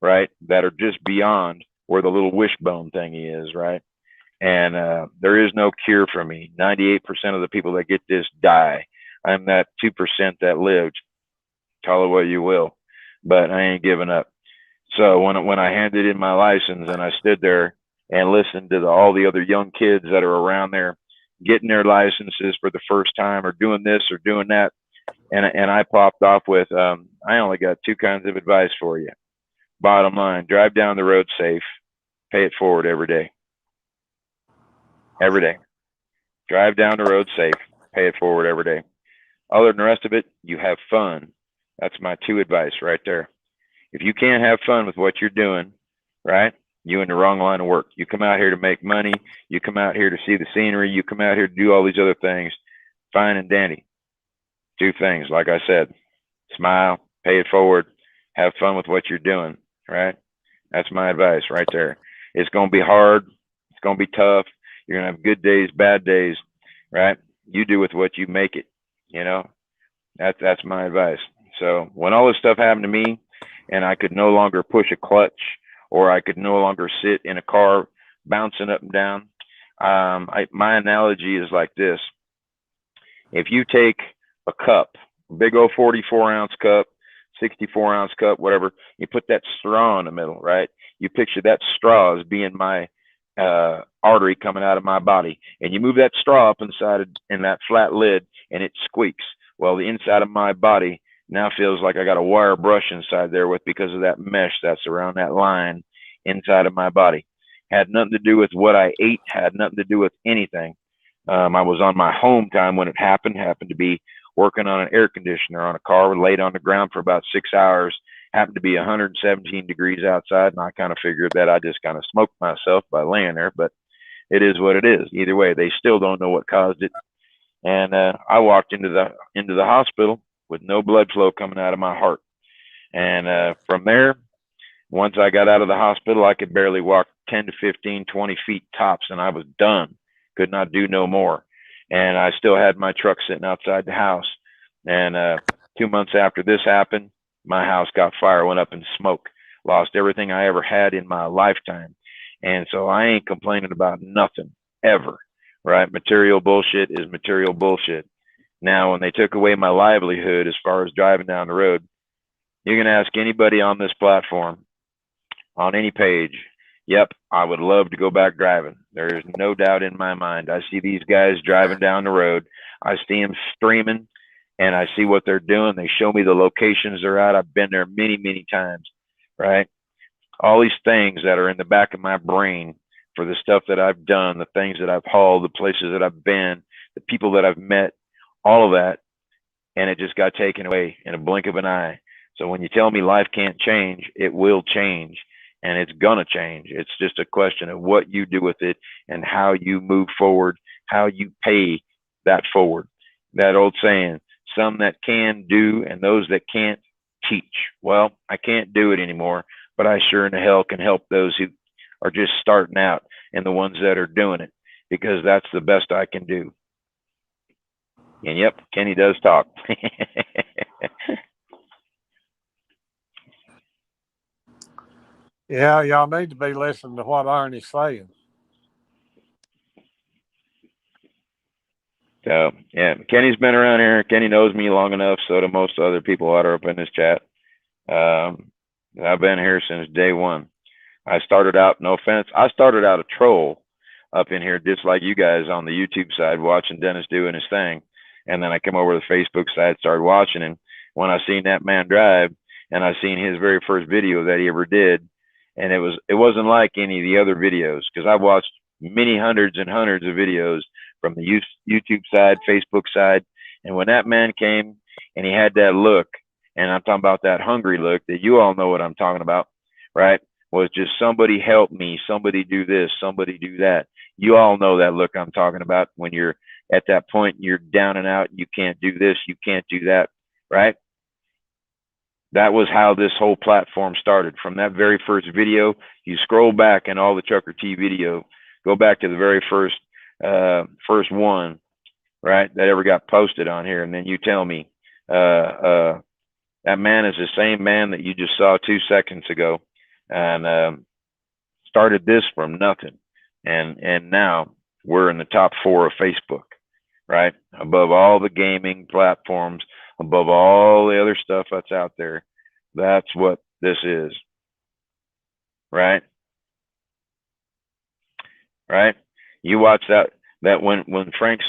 right, that are just beyond where the little wishbone thingy is, right? And there is no cure for me. 98% of the people that get this die. I'm that 2% that lived. Call it what you will, but I ain't giving up. So when I handed in my license and I stood there and listened to all the other young kids that are around there getting their licenses for the first time, or doing this or doing that, and I popped off with, I only got 2 kinds of advice for you. Bottom line, drive down the road safe, pay it forward every day. Every day. Drive down the road safe, pay it forward every day. Other than the rest of it, you have fun. That's my 2 advice right there. If you can't have fun with what you're doing, right, you're in the wrong line of work. You come out here to make money. You come out here to see the scenery. You come out here to do all these other things. Fine and dandy. 2 things, like I said. Smile, pay it forward, have fun with what you're doing, right? That's my advice right there. It's going to be hard. It's going to be tough. You're going to have good days, bad days, right? You do with what you make it, you know? That's my advice. So when all this stuff happened to me and I could no longer push a clutch, or I could no longer sit in a car bouncing up and down, my analogy is like this. If you take a cup, big old 44-ounce cup, 64-ounce cup, whatever, you put that straw in the middle, right? You picture that straw as being my artery coming out of my body, and you move that straw up inside in that flat lid, and it squeaks. Well, the inside of my body now feels like I got a wire brush inside there because of that mesh that's around that line inside of my body. Had nothing to do with what I ate, had nothing to do with anything. I was on my home time when it happened to be working on an air conditioner on a car, laid on the ground for about 6 hours. Happened to be 117 degrees outside, and I kind of figured that I just kind of smoked myself by laying there, but it is what it is. Either way, they still don't know what caused it. And I walked into the hospital with no blood flow coming out of my heart. And from there, once I got out of the hospital, I could barely walk 10 to 15, 20 feet tops, and I was done. Could not do no more. And I still had my truck sitting outside the house. And 2 months after this happened, my house got fire, went up in smoke, lost everything I ever had in my lifetime. And so I ain't complaining about nothing ever, right? Material bullshit is material bullshit. Now, when they took away my livelihood as far as driving down the road, you can ask anybody on this platform, on any page. Yep, I would love to go back driving. There's no doubt in my mind. I see these guys driving down the road. I see them streaming, and I see what they're doing. They show me the locations they're at. I've been there many, many times, right? All these things that are in the back of my brain for the stuff that I've done, the things that I've hauled, the places that I've been, the people that I've met, all of that, and it just got taken away in a blink of an eye. So when you tell me life can't change, it will change, and it's gonna change. It's just a question of what you do with it and how you move forward, how you pay that forward. That old saying, some that can do and those that can't teach. Well, I can't do it anymore, but I sure in the hell can help those who are just starting out and the ones that are doing it, because that's the best I can do. And yep, Kenny does talk. Yeah, y'all need to be listening to what Arnie's saying. So yeah, Kenny's been around here. Kenny knows me long enough, so do most other people that are up in this chat. I've been here since day one. I started out, no offense, I started out a troll up in here, just like you guys on the YouTube side, watching Dennis doing his thing. And then I came over to the Facebook side, started watching him. When I seen that man drive, and I seen his very first video that he ever did, and it wasn't like any of the other videos, because I watched many hundreds and hundreds of videos from the YouTube side, Facebook side. And when that man came and he had that look, and I'm talking about that hungry look that you all know what I'm talking about, right? Was just somebody help me, somebody do this, somebody do that. You all know that look I'm talking about when you're at that point, you're down and out, you can't do this, you can't do that, right? That was how this whole platform started. From that very first video, you scroll back in all the Trucker T video, go back to the very first one, right, that ever got posted on here, and then you tell me that man is the same man that you just saw 2 seconds ago, and started this from nothing, and now we're in the top 4 of Facebook, right, above all the gaming platforms, above all the other stuff that's out there. That's what this is, right? Right? You watch that when Frank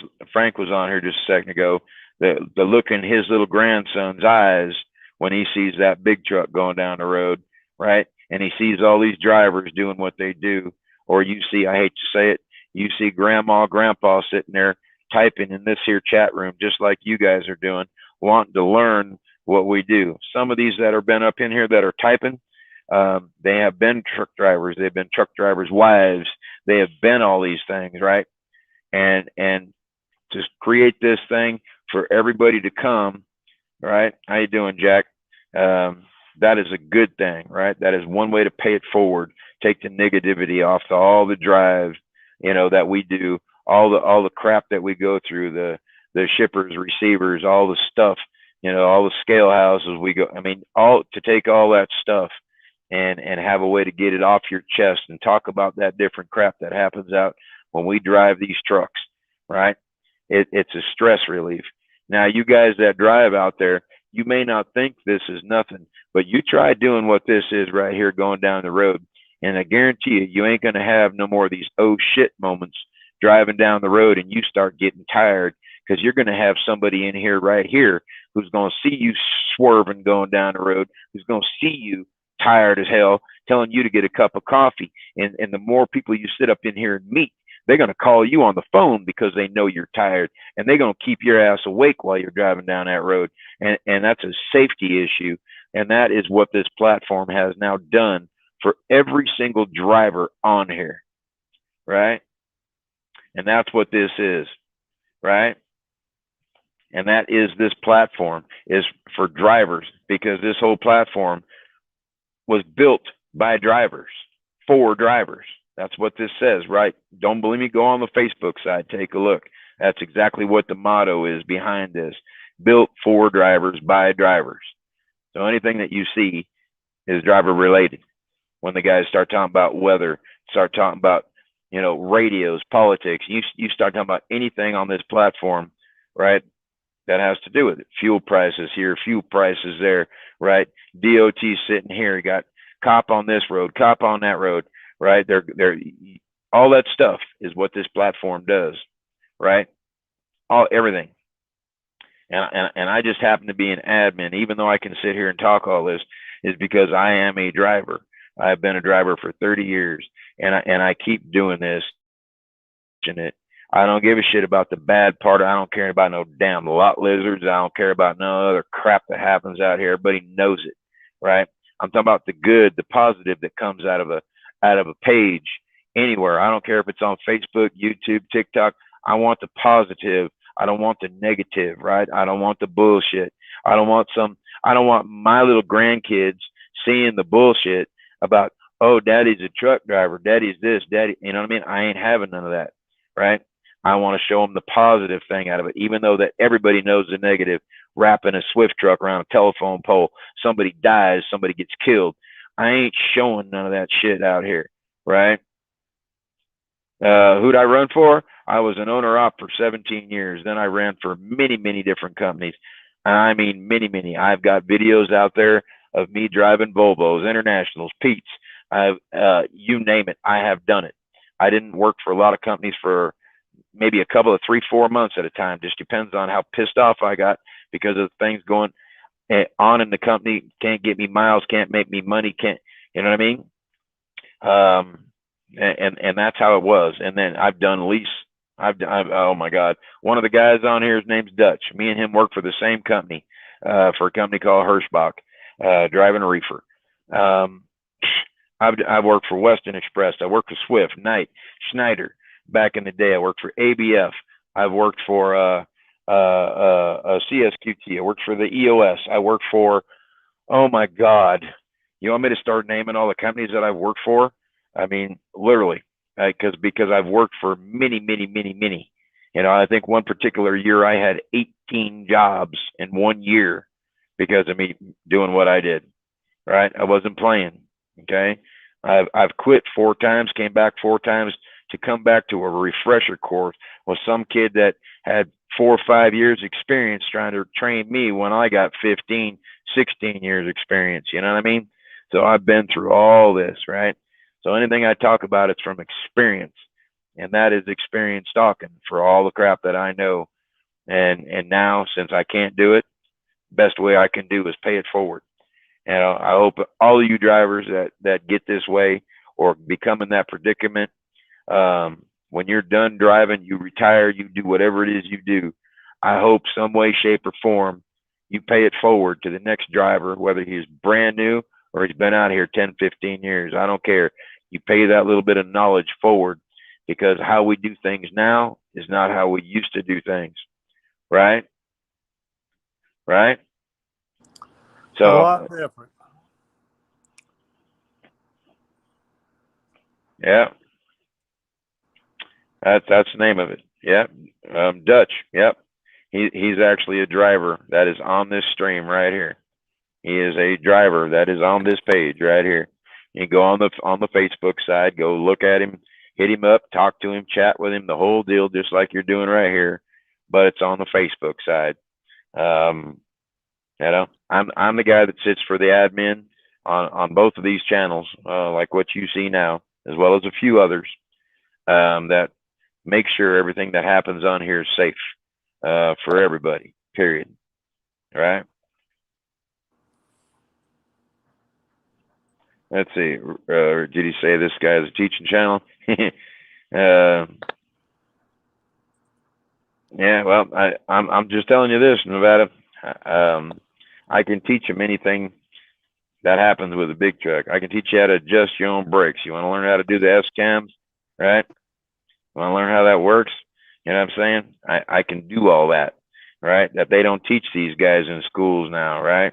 was on here just a second ago, the look in his little grandson's eyes when he sees that big truck going down the road, right? And he sees all these drivers doing what they do, or you see, I hate to say it, you see grandma, grandpa sitting there typing in this here chat room, just like you guys are doing, wanting to learn what we do. Some of these that have been up in here that are typing, they have been truck drivers. They've been truck drivers' wives. They have been all these things, right? And to create this thing for everybody to come, right? How you doing, Jack? That is a good thing, right? That is one way to pay it forward. Take the negativity off to all the drive, that we do, all the crap that we go through, the shippers, receivers, all the stuff, all the scale houses we go. I mean, all to take all that stuff and have a way to get it off your chest and talk about that different crap that happens out when we drive these trucks, right? It's a stress relief. Now, you guys that drive out there, you may not think this is nothing, but you try doing what this is right here going down the road, and I guarantee you ain't going to have no more of these oh shit moments driving down the road and you start getting tired, because you're going to have somebody in here right here who's going to see you swerving going down the road, who's going to see you tired as hell, telling you to get a cup of coffee. And the more people you sit up in here and meet, they're going to call you on the phone because they know you're tired, and they're going to keep your ass awake while you're driving down that road. And that's a safety issue. And that is what this platform has now done for every single driver on here, right? And that's what this is, right? and that is this platform is for drivers, because this whole platform was built by drivers for drivers. That's what this says, right? Don't believe me? Go on the Facebook side, take a look. That's exactly what the motto is behind this. Built for drivers by drivers. So anything that you see is driver related. When the guys start talking about weather, start talking about, you know, radios, politics, you start talking about anything on this platform, right, that has to do with it. Fuel prices here, fuel prices there, right? DOT sitting here, you got cop on this road, cop on that road, right? They're all that stuff is what this platform does, right? Everything. And I just happen to be an admin, even though I can sit here and talk all this, is because I am a driver. I've been a driver for 30 years, and I keep doing this. I don't give a shit about the bad part. I don't care about no damn lot lizards. I don't care about no other crap that happens out here. Everybody knows it, right? I'm talking about the good, the positive that comes out of a page anywhere. I don't care if it's on Facebook, YouTube, TikTok. I want the positive. I don't want the negative, right? I don't want the bullshit. I don't want my little grandkids seeing the bullshit about, oh, daddy's a truck driver, daddy's this, daddy, you know what I mean? I ain't having none of that, right? I want to show them the positive thing out of it, even though that everybody knows the negative. Wrapping a Swift truck around a telephone pole, somebody dies, somebody gets killed. I ain't showing none of that shit out here, right? Who'd I run for? I was an owner-op for 17 years. Then I ran for many, many different companies. I mean, many, many. I've got videos out there of me driving Volvos, Internationals, Pete's. You name it, I have done it. I didn't work for a lot of companies for maybe a couple of 3-4 months at a time. Just depends on how pissed off I got because of things going on in the company. Can't get me miles, can't make me money, can't, you know what I mean? And that's how it was. And then I've done lease. Oh my God. One of the guys on here, his name's Dutch. Me and him work for the same company, for a company called Hirschbach, driving a reefer. I've worked for Western Express. I worked for Swift, Knight, Schneider. Back in the day, I worked for ABF. I've worked for CSQT. I worked for the EOS. I worked for, oh my God. You want me to start naming all the companies that I've worked for? I mean, literally, because I've worked for many, many, many, many. You know, I think one particular year I had 18 jobs in 1 year because of me doing what I did. Right? I wasn't playing. Okay. I've quit 4 times, came back 4 times to come back to a refresher course with some kid that had 4 or 5 years experience trying to train me when I got 15, 16 years experience. You know what I mean? So I've been through all this, right? So anything I talk about, it's from experience, and that is experience talking for all the crap that I know. And now, since I can't do it, best way I can do is pay it forward. And I hope all of you drivers that get this way or become in that predicament, when you're done driving, you retire, you do whatever it is you do. I hope some way, shape, or form, you pay it forward to the next driver, whether he's brand new or he's been out here 10, 15 years. I don't care. You pay that little bit of knowledge forward, because how we do things now is not how we used to do things. Right? Right? A lot different. Yeah. That's the name of it. Yeah. Dutch. Yep. He's actually a driver that is on this stream right here. He is a driver that is on this page right here. You go on the Facebook side, go look at him, hit him up, talk to him, chat with him, the whole deal, just like you're doing right here. But it's on the Facebook side. You know, I'm the guy that sits for the admin on both of these channels, like what you see now, as well as a few others, that make sure everything that happens on here is safe for everybody, period. All right? Let's see. Did he say this guy is a teaching channel? Yeah, well, I'm just telling you this, Nevada. I can teach him anything that happens with a big truck. I can teach you how to adjust your own brakes. You want to learn how to do the S-cams, right? You want to learn how that works? You know what I'm saying? I can do all that. right? That they don't teach these guys in schools now, right?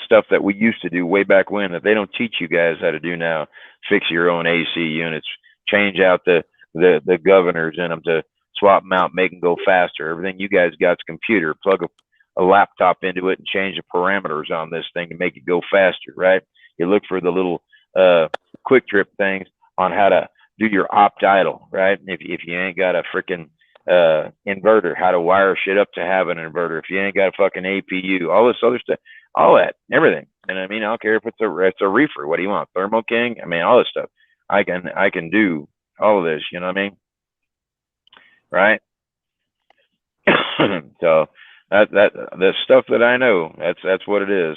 Stuff that we used to do way back when that they don't teach you guys how to do now. Fix your own AC units, change out the governors in them to swap them out, make them go faster. Everything you guys got's computer. Plug a laptop into it and change the parameters on this thing to make it go faster, right? You look for the little quick trip things on how to do your opt idle, right? If you ain't got a freaking inverter, how to wire shit up to have an inverter. If you ain't got a fucking APU, all this other stuff, all that, everything. And I mean, I don't care if it's a reefer. What do you want? Thermo King? I mean, all this stuff. I can do all of this. You know what I mean? Right? So the stuff that I know, that's what it is.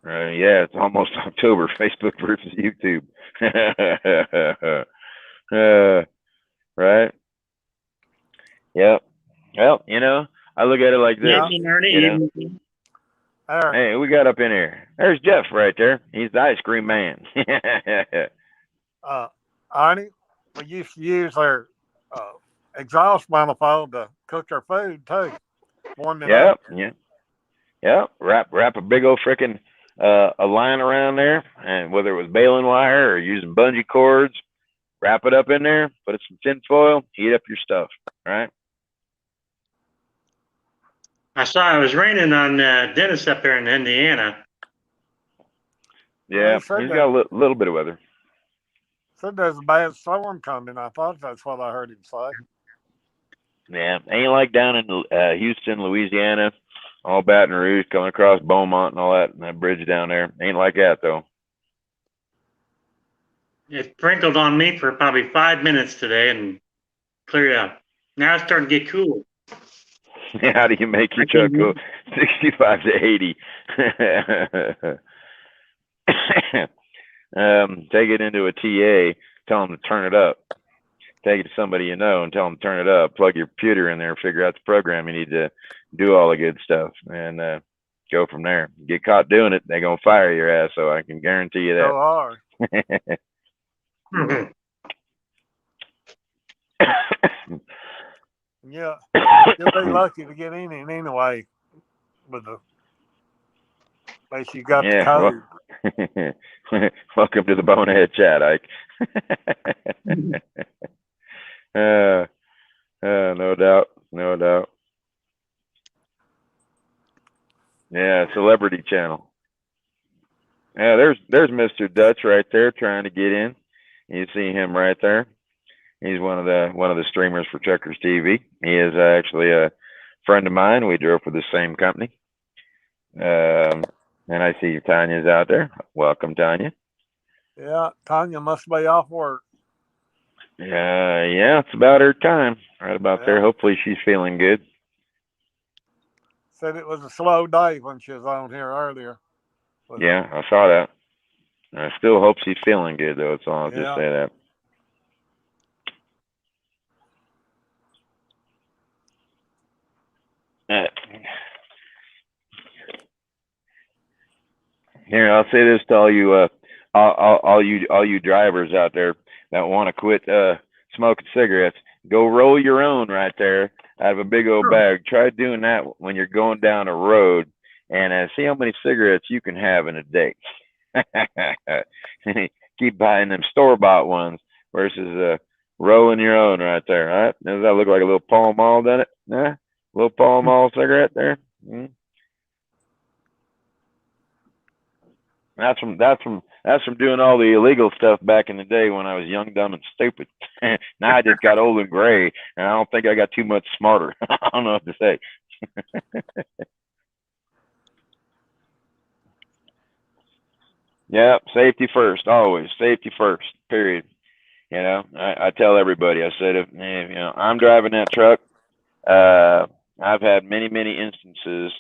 Yeah, it's almost October. Facebook versus YouTube. Right? Yep. Well, you know, I look at it like this. You know? Hey, we got up in here. There's Jeff right there. He's the ice cream man. Arnie, we used to use our exhaust manifold to cook our food too. Yep. Yeah. Yep. Wrap a big old frickin' a line around there, and whether it was baling wire or using bungee cords, wrap it up in there, put some tin foil, heat up your stuff, right? I saw it was raining on Dennis up there in Indiana. Yeah, he's got a little bit of weather. Said there's a bad storm coming. I thought that's what I heard him say. Yeah, ain't like down in Houston, Louisiana, all Baton Rouge, coming across Beaumont and all that, and that bridge down there. Ain't like that, though. It sprinkled on me for probably 5 minutes today and cleared out. Now it's starting to get cool. How do you make your truck go 65 to 80? Take it into a TA, tell them to turn it up. Take it to somebody you know and tell them to turn it up. Plug your computer in there and figure out the program you need to do all the good stuff, and go from there. Get caught doing it, they're going to fire your ass, so I can guarantee you that. So hard. Yeah, you'll be lucky to get in anyway. With the, at least you got the code. Welcome to the Bonehead Chat, Ike. No doubt, no doubt. Yeah, Celebrity Channel. Yeah, there's Mr. Dutch right there trying to get in. You see him right there. He's one of the streamers for Checkers TV. He is actually a friend of mine. We drove for the same company. And I see Tanya's out there. Welcome, Tanya. Yeah, Tanya must be off work. Yeah, it's about her time. Right about there. Hopefully she's feeling good. Said it was a slow day when she was on here earlier. Yeah, I saw that. I still hope she's feeling good, though. That's all. I'll just say that. Here, I'll say this to all you drivers out there that want to quit smoking cigarettes. Go roll your own right there out of a big old bag. Try doing that when you're going down a road, and see how many cigarettes you can have in a day. Keep buying them store-bought ones versus rolling your own right there. Right? Does that look like a little Pall Mall, doesn't it? Yeah, a little Pall Mall cigarette there. That's from doing all the illegal stuff back in the day when I was young, dumb, and stupid. Now I just got old and gray, and I don't think I got too much smarter. I don't know what to say. Yeah, safety first, always. Safety first, period. You know, I tell everybody, I said, if you know, I'm driving that truck, I've had many instances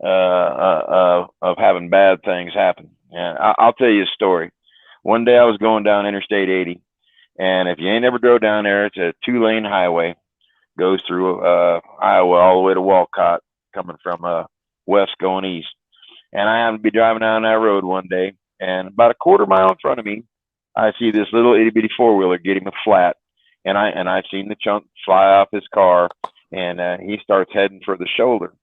of having bad things happen. And I'll tell you a story. One day I was going down Interstate 80, and if you ain't ever drove down there, it's a 2-lane highway, goes through Iowa all the way to Walcott, coming from west going east. And I happened to be driving down that road one day, and about a quarter mile in front of me, I see this little itty bitty 4-wheeler get him a flat, and I seen the chunk fly off his car, and he starts heading for the shoulder.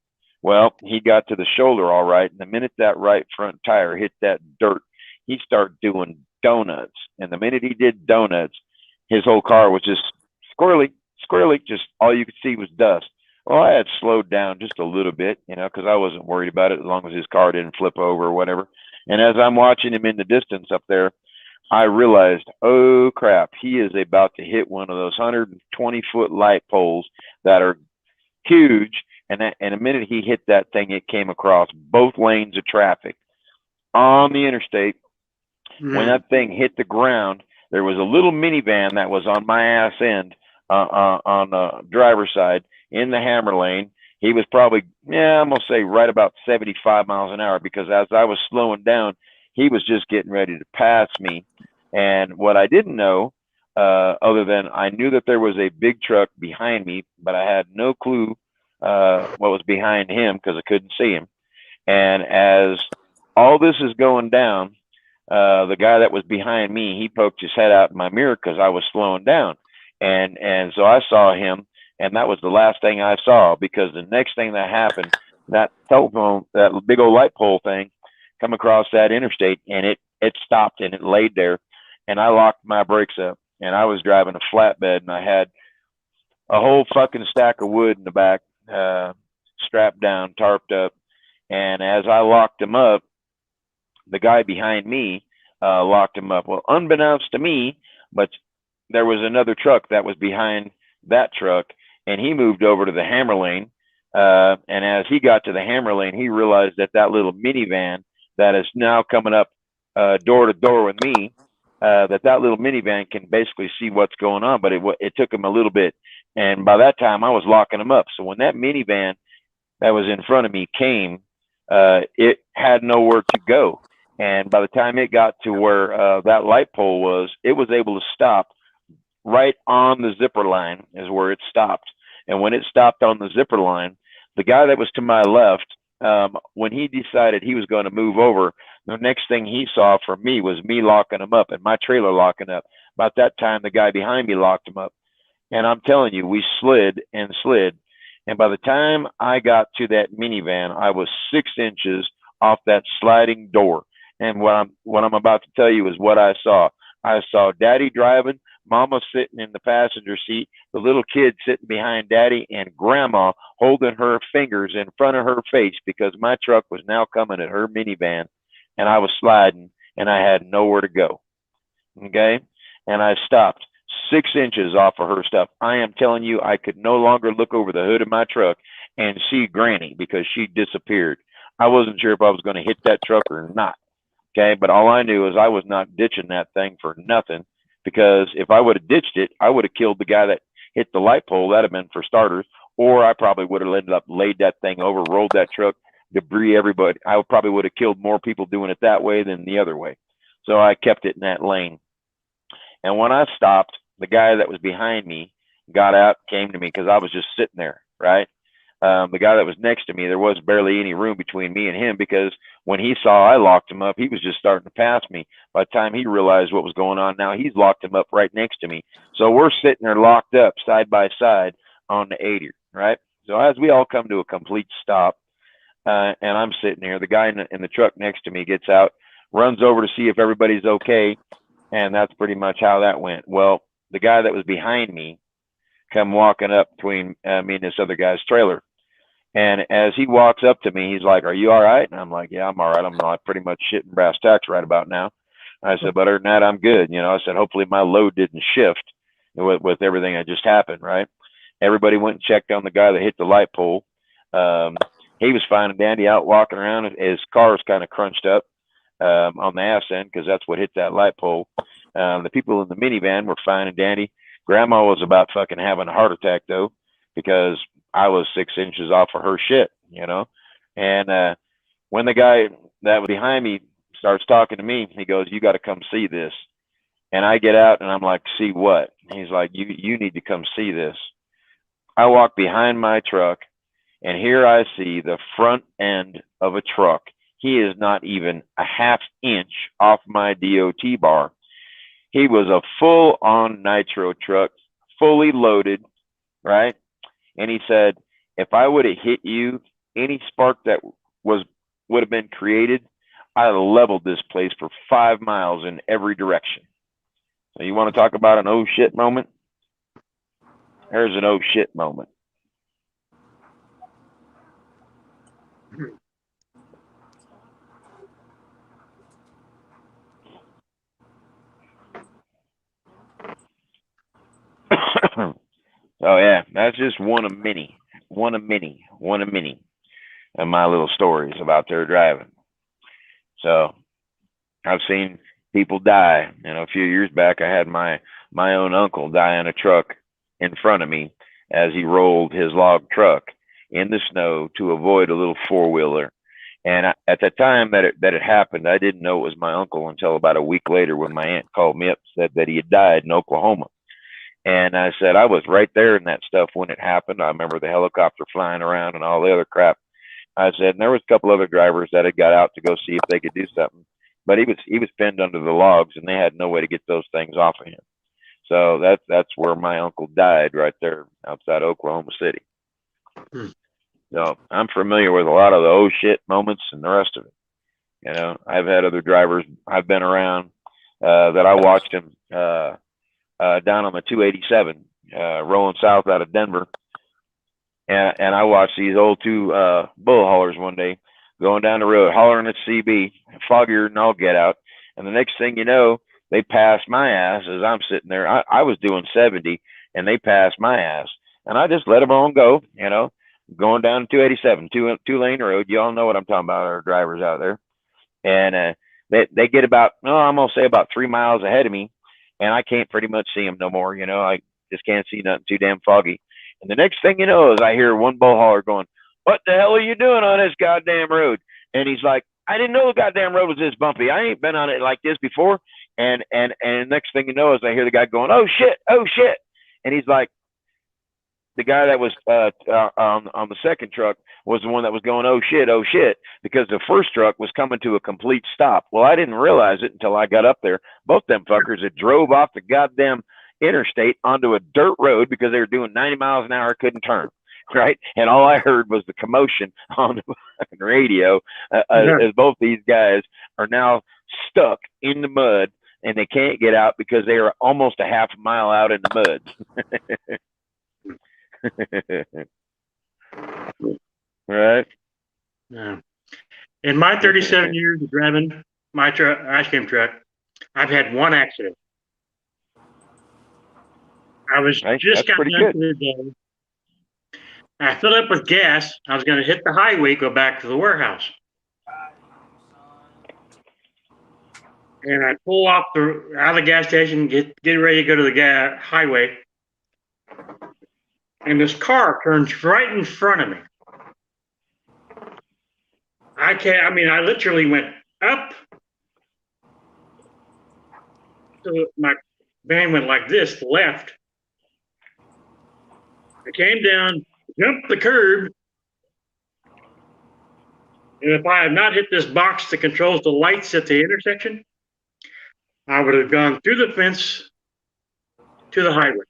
Well, he got to the shoulder all right, and the minute that right front tire hit that dirt, he started doing donuts. And the minute he did donuts, his whole car was just squirrely, just all you could see was dust. Well, I had slowed down just a little bit, because I wasn't worried about it as long as his car didn't flip over or whatever. And as I'm watching him in the distance up there, I realized, oh crap, he is about to hit one of those 120-foot light poles that are huge. And the minute he hit that thing, it came across both lanes of traffic on the interstate. When that thing hit the ground, there was a little minivan that was on my ass end on the driver's side in the hammer lane. He was probably, I'm going to say right about 75 miles an hour, because as I was slowing down, he was just getting ready to pass me. And what I didn't know, other than I knew that there was a big truck behind me, but I had no clue what was behind him because I couldn't see him. And as all this is going down, the guy that was behind me, he poked his head out in my mirror because I was slowing down. And so I saw him, and that was the last thing I saw, because the next thing that happened, that telephone, that big old light pole thing, come across that interstate, and it stopped and it laid there, and I locked my brakes up, and I was driving a flatbed, and I had a whole fucking stack of wood in the back, strapped down, tarped up. And as I locked him up, the guy behind me locked him up. Well, unbeknownst to me, but there was another truck that was behind that truck, and he moved over to the hammer lane. And as he got to the hammer lane, he realized that that little minivan that is now coming up door to door with me, that little minivan can basically see what's going on, but it took him a little bit. And by that time, I was locking him up. So when that minivan that was in front of me came, it had nowhere to go. And by the time it got to where that light pole was, it was able to stop right on the zipper line is where it stopped. And when it stopped on the zipper line, the guy that was to my left, when he decided he was going to move over, the next thing he saw from me was me locking him up and my trailer locking up. About that time, the guy behind me locked him up. And I'm telling you, we slid and slid. And by the time I got to that minivan, I was 6 inches off that sliding door. And what I'm about to tell you is what I saw. I saw Daddy driving, Mama sitting in the passenger seat, the little kid sitting behind Daddy, and Grandma holding her fingers in front of her face because my truck was now coming at her minivan, and I was sliding, and I had nowhere to go. Okay? And I stopped 6 inches off of her stuff. I am telling you, I could no longer look over the hood of my truck and see Granny because she disappeared. I wasn't sure if I was going to hit that truck or not. Okay, but all I knew is I was not ditching that thing for nothing, because if I would have ditched it, I would have killed the guy that hit the light pole. That'd have been for starters, or I probably would have ended up laid that thing over, rolled that truck, debris everybody. I probably would have killed more people doing it that way than the other way. So I kept it in that lane. And when I stopped, the guy that was behind me got out, came to me because I was just sitting there, right? The guy that was next to me, there was barely any room between me and him, because when he saw I locked him up, he was just starting to pass me. By the time he realized what was going on, now he's locked him up right next to me. So we're sitting there locked up side by side on the 80, right? So as we all come to a complete stop, and I'm sitting here, the guy in the truck next to me gets out, runs over to see if everybody's okay, and that's pretty much how that went. Well, the guy that was behind me come walking up between me and this other guy's trailer. And as he walks up to me, he's like, "Are you all right?" And I'm like, "Yeah, I'm all right. I'm like pretty much shitting brass tacks right about now." I said, "But other than that, I'm good." I said, "Hopefully my load didn't shift with everything that just happened," right? Everybody went and checked on the guy that hit the light pole. He was fine and dandy out walking around. His car was kind of crunched up on the ass end because that's what hit that light pole. The people in the minivan were fine and dandy. Grandma was about fucking having a heart attack, though, because I was 6 inches off of her shit, And when the guy that was behind me starts talking to me, he goes, "You got to come see this." And I get out and I'm like, "See what?" He's like, you need to come see this." I walk behind my truck, and here I see the front end of a truck. He is not even a half inch off my DOT bar. He was a full-on nitro truck, fully loaded, right? And he said, if I would have hit you, any spark that would have been created, I'd have leveled this place for 5 miles in every direction. So you want to talk about an oh shit moment? There's an oh shit moment. Oh yeah, that's just one of many of my little stories about their driving. So I've seen people die. You know, a few years back, I had my own uncle die in a truck in front of me as he rolled his log truck in the snow to avoid a little four-wheeler. And at the time that it happened, I didn't know it was my uncle until about a week later when my aunt called me up and said that he had died in Oklahoma. And I said, I was right there in that stuff when it happened. I remember the helicopter flying around and all the other crap. I said, and there was a couple other drivers that had got out to go see if they could do something. But he was pinned under the logs, and they had no way to get those things off of him. So that's where my uncle died, right there outside Oklahoma City. So I'm familiar with a lot of the oh shit moments and the rest of it. You know, I've had other drivers I've been around that I watched him down on the 287 rolling south out of Denver. And I watched these old two bull haulers one day going down the road, hollering at CB, foggier than all get out. And the next thing you know, they passed my ass as I'm sitting there. I was doing 70, and they passed my ass. And I just let them on go, you know, going down 287, two-lane road. You all know what I'm talking about, our drivers out there. And they get about, I'm going to say about 3 miles ahead of me, and I can't pretty much see them no more. You know, I just can't see nothing, too damn foggy. And the next thing you know is I hear one bull hauler going, what the hell are you doing on this goddamn road? And he's like, I didn't know the goddamn road was this bumpy. I ain't been on it like this before. And next thing you know is I hear the guy going, oh shit. And he's like, the guy that was on the second truck was the one that was going, oh shit, because the first truck was coming to a complete stop. Well, I didn't realize it until I got up there. Both them fuckers had drove off the goddamn interstate onto a dirt road because they were doing 90 miles an hour, couldn't turn, right? And all I heard was the commotion on the fucking radio as both these guys are now stuck in the mud and they can't get out because they are almost a half a mile out in the mud. Right? Yeah. In my 37 years of driving my truck, ice cream truck, I've had one accident. I was just got done for the day. I filled up with gas. I was going to hit the highway, go back to the warehouse. And I pull off out of the gas station, get ready to go to the highway. And this car turns right in front of me. I literally went up. So my van went like this, left. I came down, jumped the curb. And if I had not hit this box that controls the lights at the intersection, I would have gone through the fence to the highway.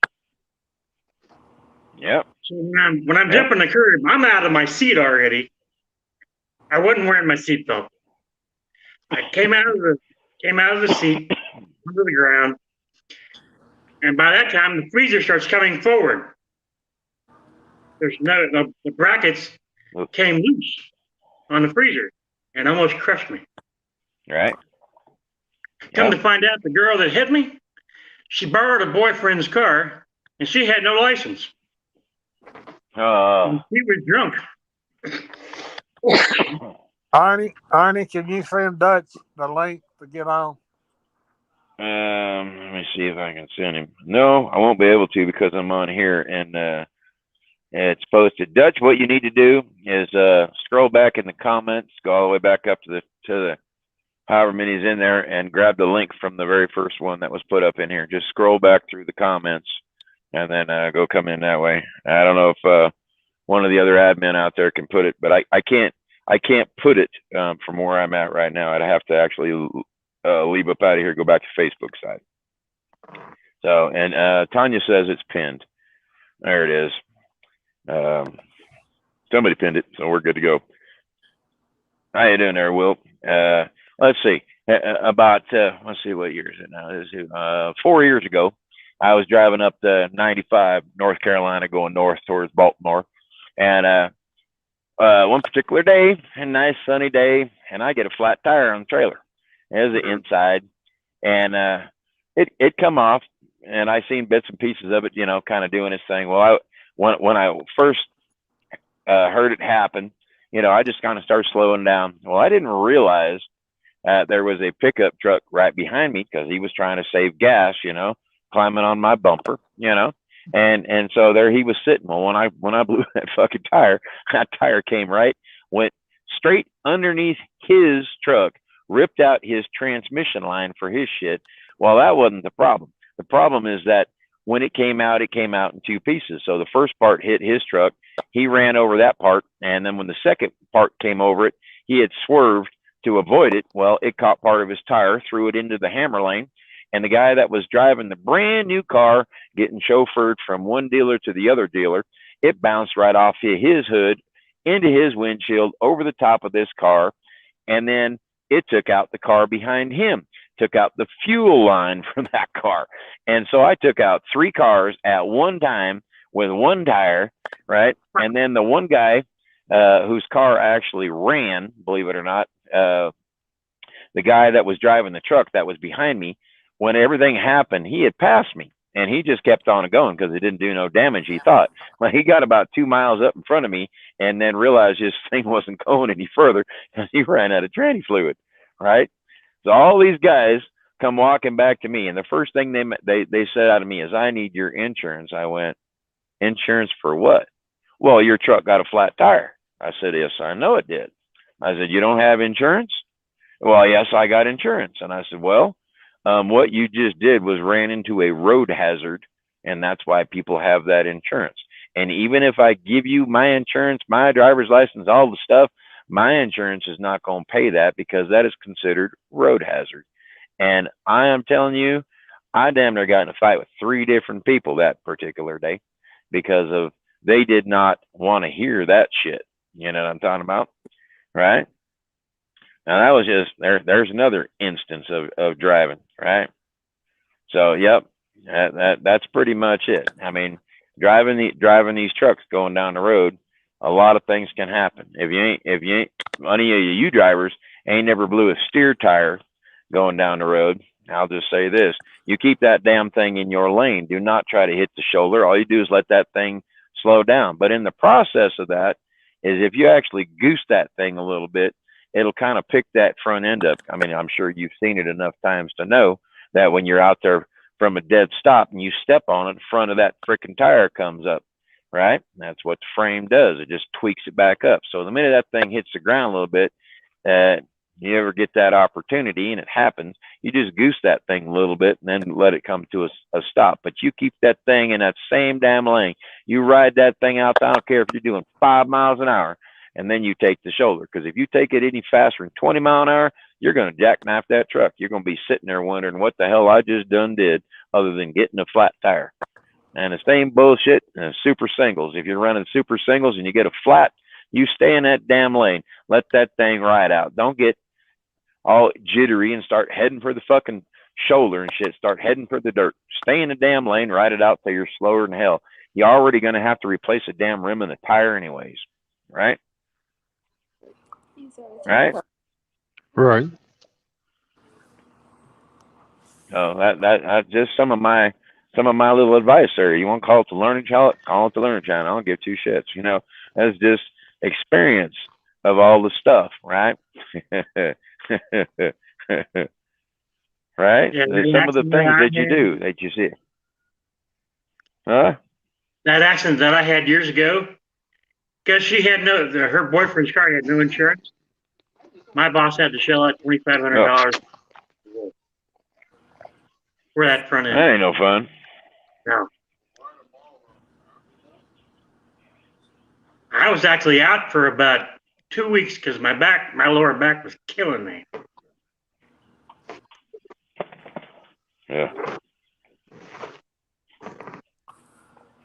Yep. So when I'm jumping the curb, I'm out of my seat already. I wasn't wearing my seatbelt. I came out of the seat onto the ground, and by that time the freezer starts coming forward. The brackets came loose on the freezer and almost crushed me. Right. Come to find out, the girl that hit me, she borrowed a boyfriend's car, and she had no license. She was drunk. Arnie, can you send Dutch the link to get on? Let me see if I can send him. No, I won't be able to because I'm on here and it's posted. Dutch, what you need to do is scroll back in the comments, go all the way back up to the however many's in there, and grab the link from the very first one that was put up in here. Just scroll back through the comments and then go come in that way. I don't know if one of the other admin out there can put it, but I can't put it from where I'm at right now. I'd have to actually leave up out of here, go back to Facebook side. So, and Tanya says it's pinned. There it is. Somebody pinned it, so we're good to go. How you doing there, Will? Let's see. Let's see, what year is it now? Let's see, 4 years ago, I was driving up the 95 North Carolina, going north towards Baltimore, and one particular day, a nice sunny day, and I get a flat tire on the trailer. It was the inside, and it come off, and I seen bits and pieces of it, you know, kind of doing its thing. Well, when I first heard it happen, you know, I just kind of started slowing down. Well, I didn't realize there was a pickup truck right behind me because he was trying to save gas, you know, climbing on my bumper, you know, and so there he was sitting. Well, when I blew that fucking tire, that tire came right, went straight underneath his truck, ripped out his transmission line for his shit. Well, that wasn't the problem. The problem is that when it came out in two pieces. So the first part hit his truck. He ran over that part. And then when the second part came over it, he had swerved to avoid it. Well, it caught part of his tire, threw it into the hammer lane. And the guy that was driving the brand new car, getting chauffeured from one dealer to the other dealer, it bounced right off his hood into his windshield over the top of this car. And then it took out the car behind him, took out the fuel line from that car. And so I took out 3 cars at one time with one tire, right? And then the one guy whose car actually ran, believe it or not, the guy that was driving the truck that was behind me, when everything happened, he had passed me. And he just kept on going because it didn't do no damage, he thought. Well, he got about 2 miles up in front of me and then realized his thing wasn't going any further and he ran out of tranny fluid, right? So all these guys come walking back to me, and the first thing they said out of me is, "I need your insurance." I went, "Insurance for what?" "Well, your truck got a flat tire." I said, "Yes, I know it did." I said, "You don't have insurance?" "Well, yes, I got insurance." And I said, "Well, what you just did was ran into a road hazard, and that's why people have that insurance. And even if I give you my insurance, my driver's license, all the stuff, my insurance is not going to pay that because that is considered road hazard." And I am telling you, I damn near got in a fight with 3 different people that particular day because of they did not want to hear that shit. You know what I'm talking about? Right? Now that was just there's another instance of driving, right? So yep, that's pretty much it. I mean, driving these trucks going down the road, a lot of things can happen. If you ain't any of you drivers ain't never blew a steer tire going down the road, I'll just say this: you keep that damn thing in your lane. Do not try to hit the shoulder. All you do is let that thing slow down. But in the process of that is if you actually goose that thing a little bit, it'll kind of pick that front end up. I mean, I'm sure you've seen it enough times to know that when you're out there from a dead stop and you step on it, the front of that freaking tire comes up, right? That's what the frame does. It just tweaks it back up. So the minute that thing hits the ground a little bit, you ever get that opportunity, and it happens, you just goose that thing a little bit and then let it come to a stop. But you keep that thing in that same damn lane. You ride that thing out. I don't care if you're doing 5 miles an hour, and then you take the shoulder. Because if you take it any faster than 20 miles an hour, you're going to jackknife that truck. You're going to be sitting there wondering what the hell I just done did other than getting a flat tire. And the same bullshit super singles. If you're running super singles and you get a flat, you stay in that damn lane. Let that thing ride out. Don't get all jittery and start heading for the fucking shoulder and shit. Start heading for the dirt. Stay in the damn lane, ride it out till you're slower than hell. You're already going to have to replace a damn rim and a tire anyways, right? Right? Right. So that just some of my little advice there. You want to call it the learning channel? Call it the learning channel. I don't give 2 shits. You know, that's just experience of all the stuff, right? Right? Yeah, Some of the things that you do that you see. Huh? That accident that I had years ago, because she had her boyfriend's car had no insurance. My boss had to shell out $2,500 for that front end. That ain't no fun. No. I was actually out for about 2 weeks because my lower back was killing me. Yeah.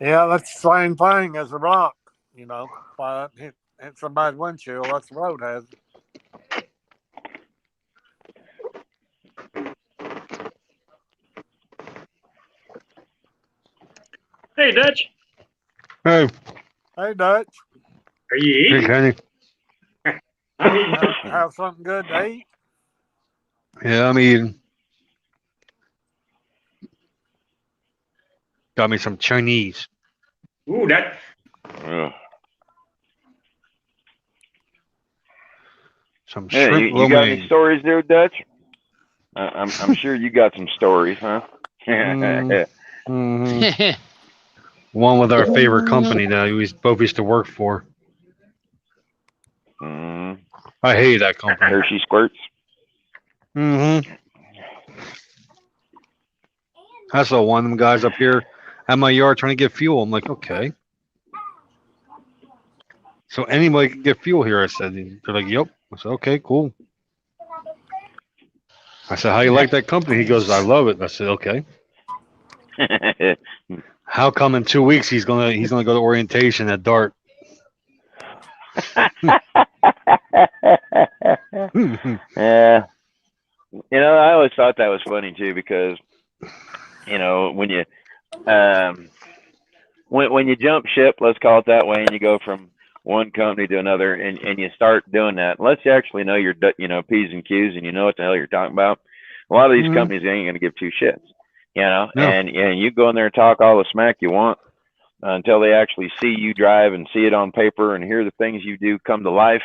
Yeah, that's the same thing as a rock. You know, if I hit somebody's windshield, that's the road hazard. Hey, Dutch. Hey, Hey, Dutch, Are you hey, eating? Kenny. I'm eating. have something good to eat? Yeah, I'm eating. Got me some Chinese. Ooh, that. Ugh. Some Yeah, shrimp you got any romaine. stories there, Dutch? I'm sure you got some stories, huh? Mm-hmm. One with our favorite company that we both used to work for. Mm. I hate that company. Hershey squirts. Mm-hmm. I saw one of them guys up here at my yard trying to get fuel. I'm like, okay. So anybody can get fuel here, I said. They're like, yep. I said, okay, cool. I said, how you like that company? He goes, I love it. I said, okay. How come in 2 weeks he's gonna go to orientation at Dart? Yeah. You know, I always thought that was funny too because, you know, when you when you jump ship, let's call it that way, and you go from one company to another, and you start doing that, unless you actually know your P's and Q's and you know what the hell you're talking about. A lot of these companies ain't going to give two shits, you know. No. And you go in there and talk all the smack you want until they actually see you drive and see it on paper and hear the things you do come to life.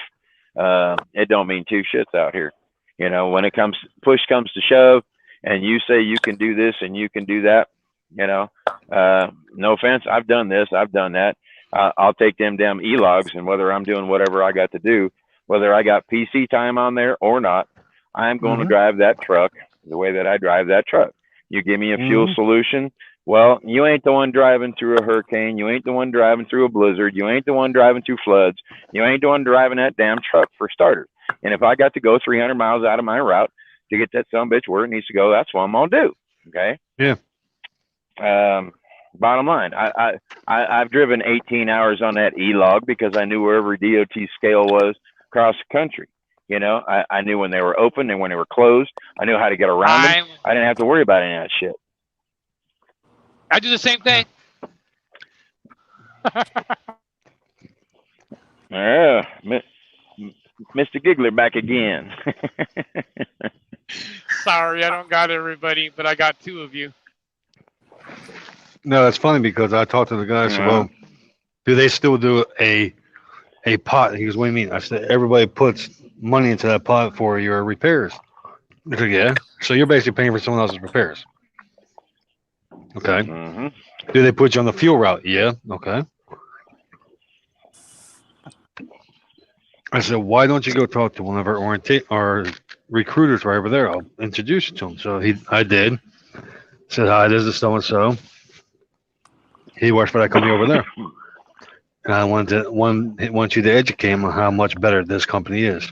It don't mean two shits out here. You know, when it comes push comes to shove, and you say you can do this and you can do that, you know, no offense, I've done this, I've done that. I'll take them damn e-logs, and whether I'm doing whatever I got to do, whether I got PC time on there or not, I'm going to drive that truck the way that I drive that truck. You give me a fuel solution, well, you ain't the one driving through a hurricane. You ain't the one driving through a blizzard. You ain't the one driving through floods. You ain't the one driving that damn truck for starters. And if I got to go 300 miles out of my route to get that sumbitch where it needs to go, that's what I'm going to do. Okay? Yeah. Bottom line, I've driven 18 hours on that e-log because I knew where every DOT scale was across the country. You know, I knew when they were open and when they were closed. I knew how to get around them. I didn't have to worry about any of that shit. I do the same thing. Yeah, Mr. Giggler back again. Sorry, I don't got everybody, but I got two of you. No, that's funny because I talked to the guy. I said, well, do they still do a pot? He goes, what do you mean? I said, everybody puts money into that pot for your repairs. I said, yeah. So you're basically paying for someone else's repairs. Okay. Do they put you on the fuel route? Yeah. Okay. I said, why don't you go talk to one of our recruiters right over there? I'll introduce you to him. So I did. Said, hi, this is so and so. He works for that company over there. And I want you to educate him on how much better this company is.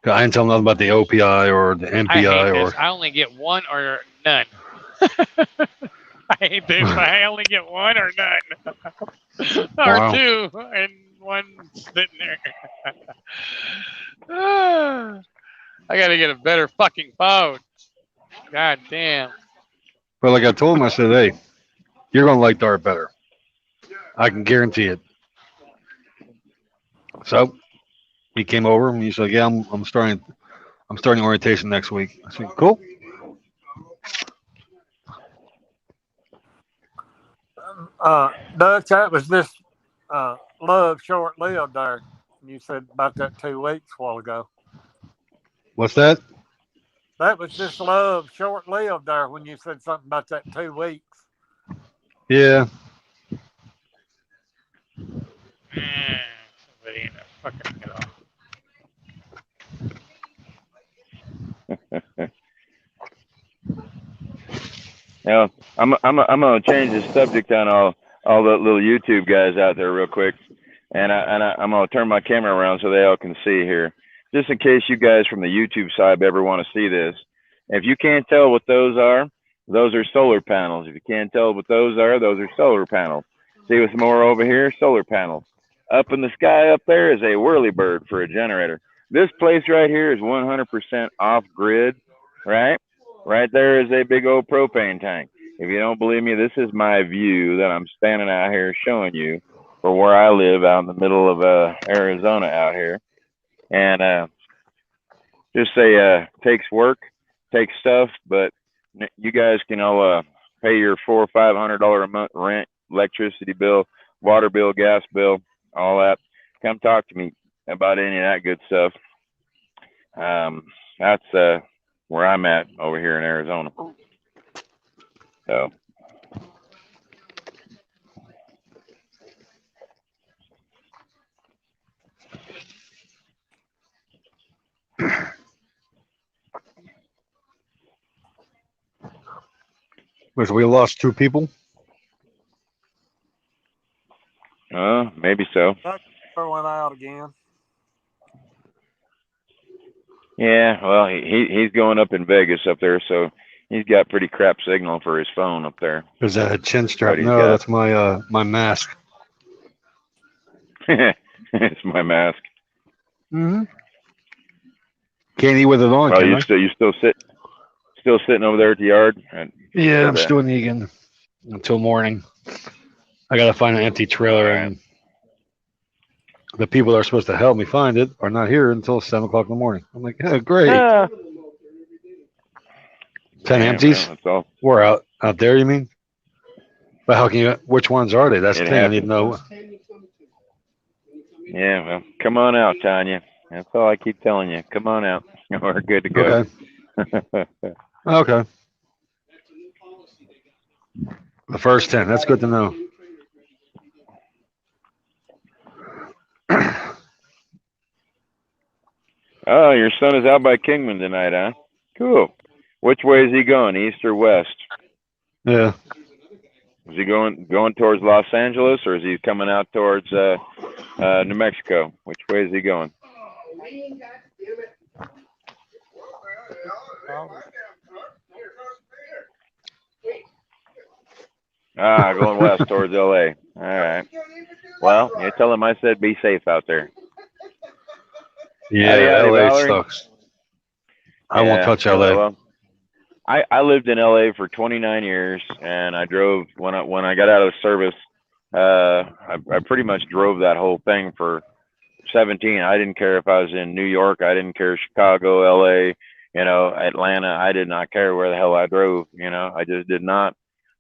I didn't tell him nothing about the OPI or the MPI I hate or. this. I only get one or none. I hate this. I only get one or none. Or Wow. two, and one sitting there. I gotta get a better fucking phone. God damn. But like I told him, I said, hey, you're going to like Dart better. I can guarantee it. So he came over and he's like, yeah, I'm starting orientation next week. I said, cool. Dutch, that was just love short-lived there. You said about that 2 weeks a while ago. What's that? That was just love short-lived there when you said something about that 2 weeks. Yeah. Somebody in a fucking get off. Now, I'm gonna change the subject on all the little YouTube guys out there real quick, and I'm gonna turn my camera around so they all can see here, just in case you guys from the YouTube side ever want to see this. If you can't tell what those are, Those are solar panels. If you can't tell what those are solar panels. See what's more over here? Solar panels. Up in the sky up there is a whirlybird for a generator. This place right here is 100% off grid, right? Right there is a big old propane tank. If you don't believe me, this is my view that I'm standing out here showing you for where I live out in the middle of Arizona out here. And just say takes work, takes stuff, but you guys can all pay your $400 or $500 a month rent, electricity bill, water bill, gas bill, all that. Come talk to me about any of that good stuff. That's where I'm at over here in Arizona. So. We lost 2 people. Maybe so. That went out again. Yeah, well, he's going up in Vegas up there, so he's got pretty crap signal for his phone up there. Is that a chin strap? No, that's my my mask. It's my mask. Mm-hmm. Can't eat with it on. Oh, can you I? still sitting over there at the yard? Yeah, I'm still in Egan until morning. I gotta find an empty trailer, and the people that are supposed to help me find it are not here until 7 o'clock in the morning. I'm like, oh, great. 10 empties. Well, We're out there. You mean? But how can you? Which ones are they? That's the thing. I need to know. Yeah, well, come on out, Tanya. That's all I keep telling you. Come on out. We're good to go. Okay. Okay. The first 10. That's good to know. Oh, your son is out by Kingman tonight, huh? Cool. Which way is he going, east or west? Yeah. Is he going towards Los Angeles, or is he coming out towards New Mexico? Which way is he going? Going west towards LA. All right. Well, you tell him I said be safe out there. Yeah, howdy, LA Valerie. sucks. I won't touch LA. Well, I lived in LA for 29 years, and I drove when I got out of service. I pretty much drove that whole thing for 17. I didn't care if I was in New York. I didn't care Chicago, LA, Atlanta. I did not care where the hell I drove. I just did not.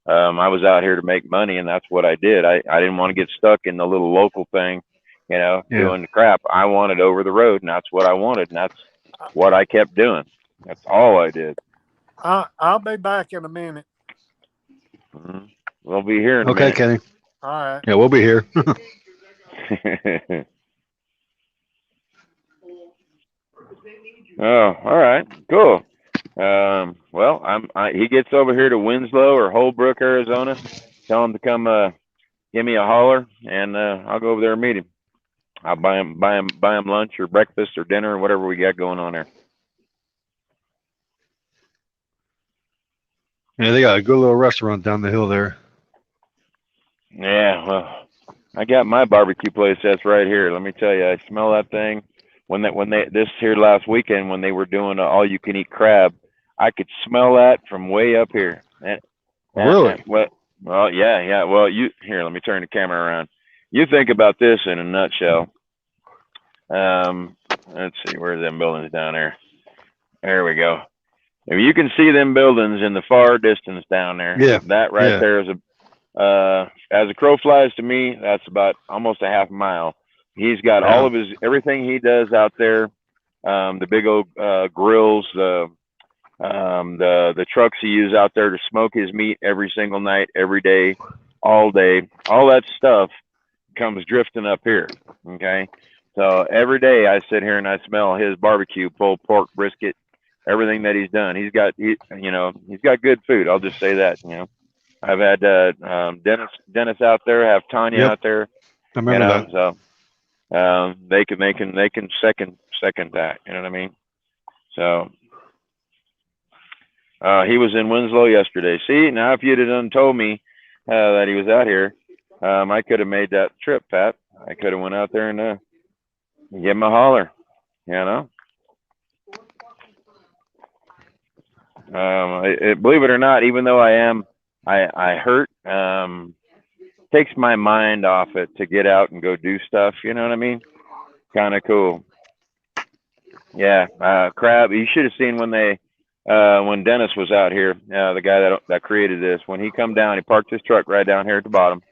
I was out here to make money, and that's what I did. I didn't want to get stuck in the little local thing, doing the crap. I wanted over the road, and that's what I wanted, and that's what I kept doing. That's all I did. I'll be back in a minute. Mm-hmm. We'll be here in a Okay, minute. Kenny. All right. Yeah, we'll be here. Oh, all right, cool. Well, he gets over here to Winslow or Holbrook, Arizona. Tell him to come give me a holler, and I'll go over there and meet him. I'll buy him lunch or breakfast or dinner or whatever we got going on there. Yeah, they got a good little restaurant down the hill there. Yeah, well, I got my barbecue place that's right here. Let me tell you, I smell that thing. When they this here last weekend when they were doing all you can eat crab, I could smell that from way up here. Really? Well, yeah. Well, let me turn the camera around. You think about this in a nutshell. Let's see, where's them buildings down there? There we go. If you can see them buildings in the far distance down there, that right there is as a crow flies to me, that's about almost a half mile. He's got all of everything he does out there, the big old grills, the trucks he uses out there to smoke his meat every single night, every day, all day. All that stuff comes drifting up here. Okay, so every day I sit here and I smell his barbecue, pulled pork, brisket, everything that he's done. He's got good food. I'll just say that. I've had Dennis out there, have Tanya out there. I remember that. So they can second that. You know what I mean? So He was in Winslow yesterday. See, now if you'd have done told me that he was out here, I could have made that trip, Pat. I could have went out there and give him a holler. You know. Believe it or not, even though I hurt. Takes my mind off it to get out and go do stuff. You know what I mean? Kind of cool. Yeah, Crab. You should have seen when Dennis was out here. The guy that created this. When he come down, he parked his truck right down here at the bottom.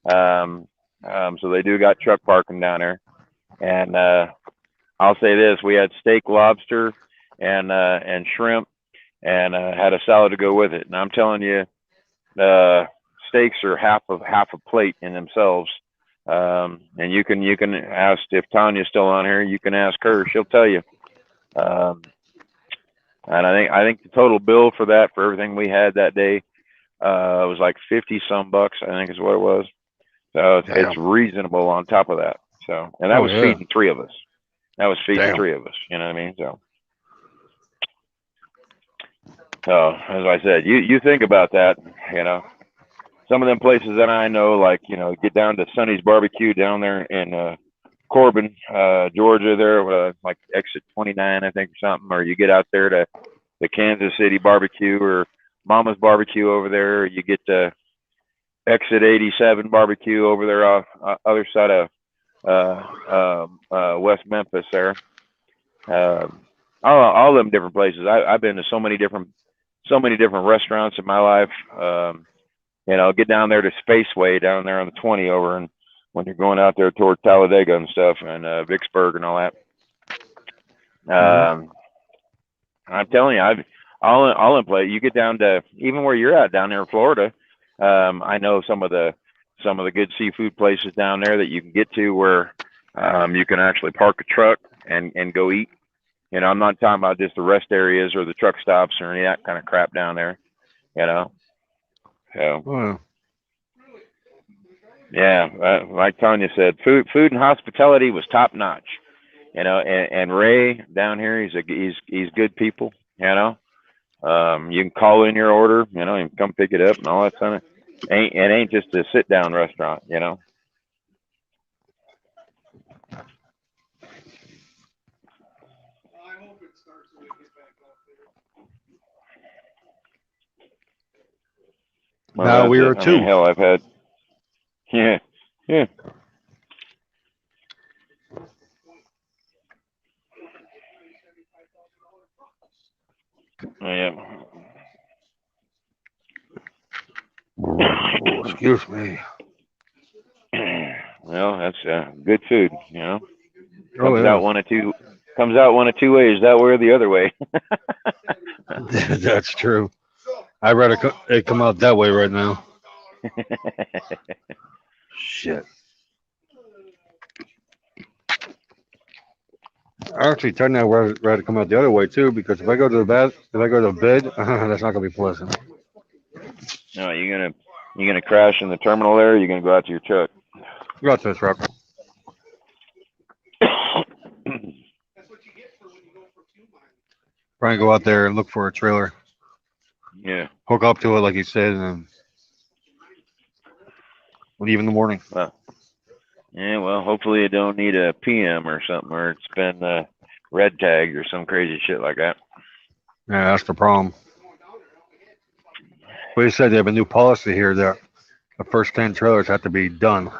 So they do got truck parking down there. And I'll say this: we had steak, lobster, and shrimp, and had a salad to go with it. And I'm telling you, steaks are half a plate in themselves. And you can ask if Tanya's still on here. You can ask her; she'll tell you. And I think the total bill for everything we had that day was like 50 some bucks. I think is what it was. So it's reasonable on top of that. So, and that was feeding three of us. That was feeding three of us. You know what I mean? So as I said, you think about that. You know, some of them places that I know, like get down to Sonny's Barbecue down there in Corbin, Georgia, there, like exit 29, I think, or something, or you get out there to the Kansas City Barbecue or Mama's Barbecue over there, or you get to exit 87 Barbecue over there off other side of West Memphis there. All them different places. I've been to so many different restaurants in my life. Get down there to Spaceway down there on the 20 over, and when you're going out there toward Talladega and stuff, and Vicksburg and all that. I'm telling you, all in play. You get down to even where you're at down there in Florida. I know some of the good seafood places down there that you can get to where you can actually park a truck and go eat. I'm not talking about just the rest areas or the truck stops or any of that kind of crap down there. So. Yeah, like Tanya said, food and hospitality was top notch. And Ray down here, he's good people. You can call in your order. You can come pick it up and all that kind of. It ain't just a sit down restaurant. Well, now we are two. Hell, I've had. Yeah. Yeah. Oh, excuse me. Well, that's good food. Comes out one of two ways, that way or the other way. That's true. I'd rather it come out that way right now. Shit. Actually, turn that rather come out the other way too, because if I go to bed, that's not gonna be pleasant. No, you're gonna crash in the terminal there. Or you're gonna go out to your truck. Go out to the truck. Try and go out there and look for a trailer. Yeah. Hook up to it like you said, and then leave in the morning. Well, hopefully it don't need a PM or something, or it's been red tagged or some crazy shit like that. Yeah, that's the problem. But they said they have a new policy here that the first 10 trailers have to be done.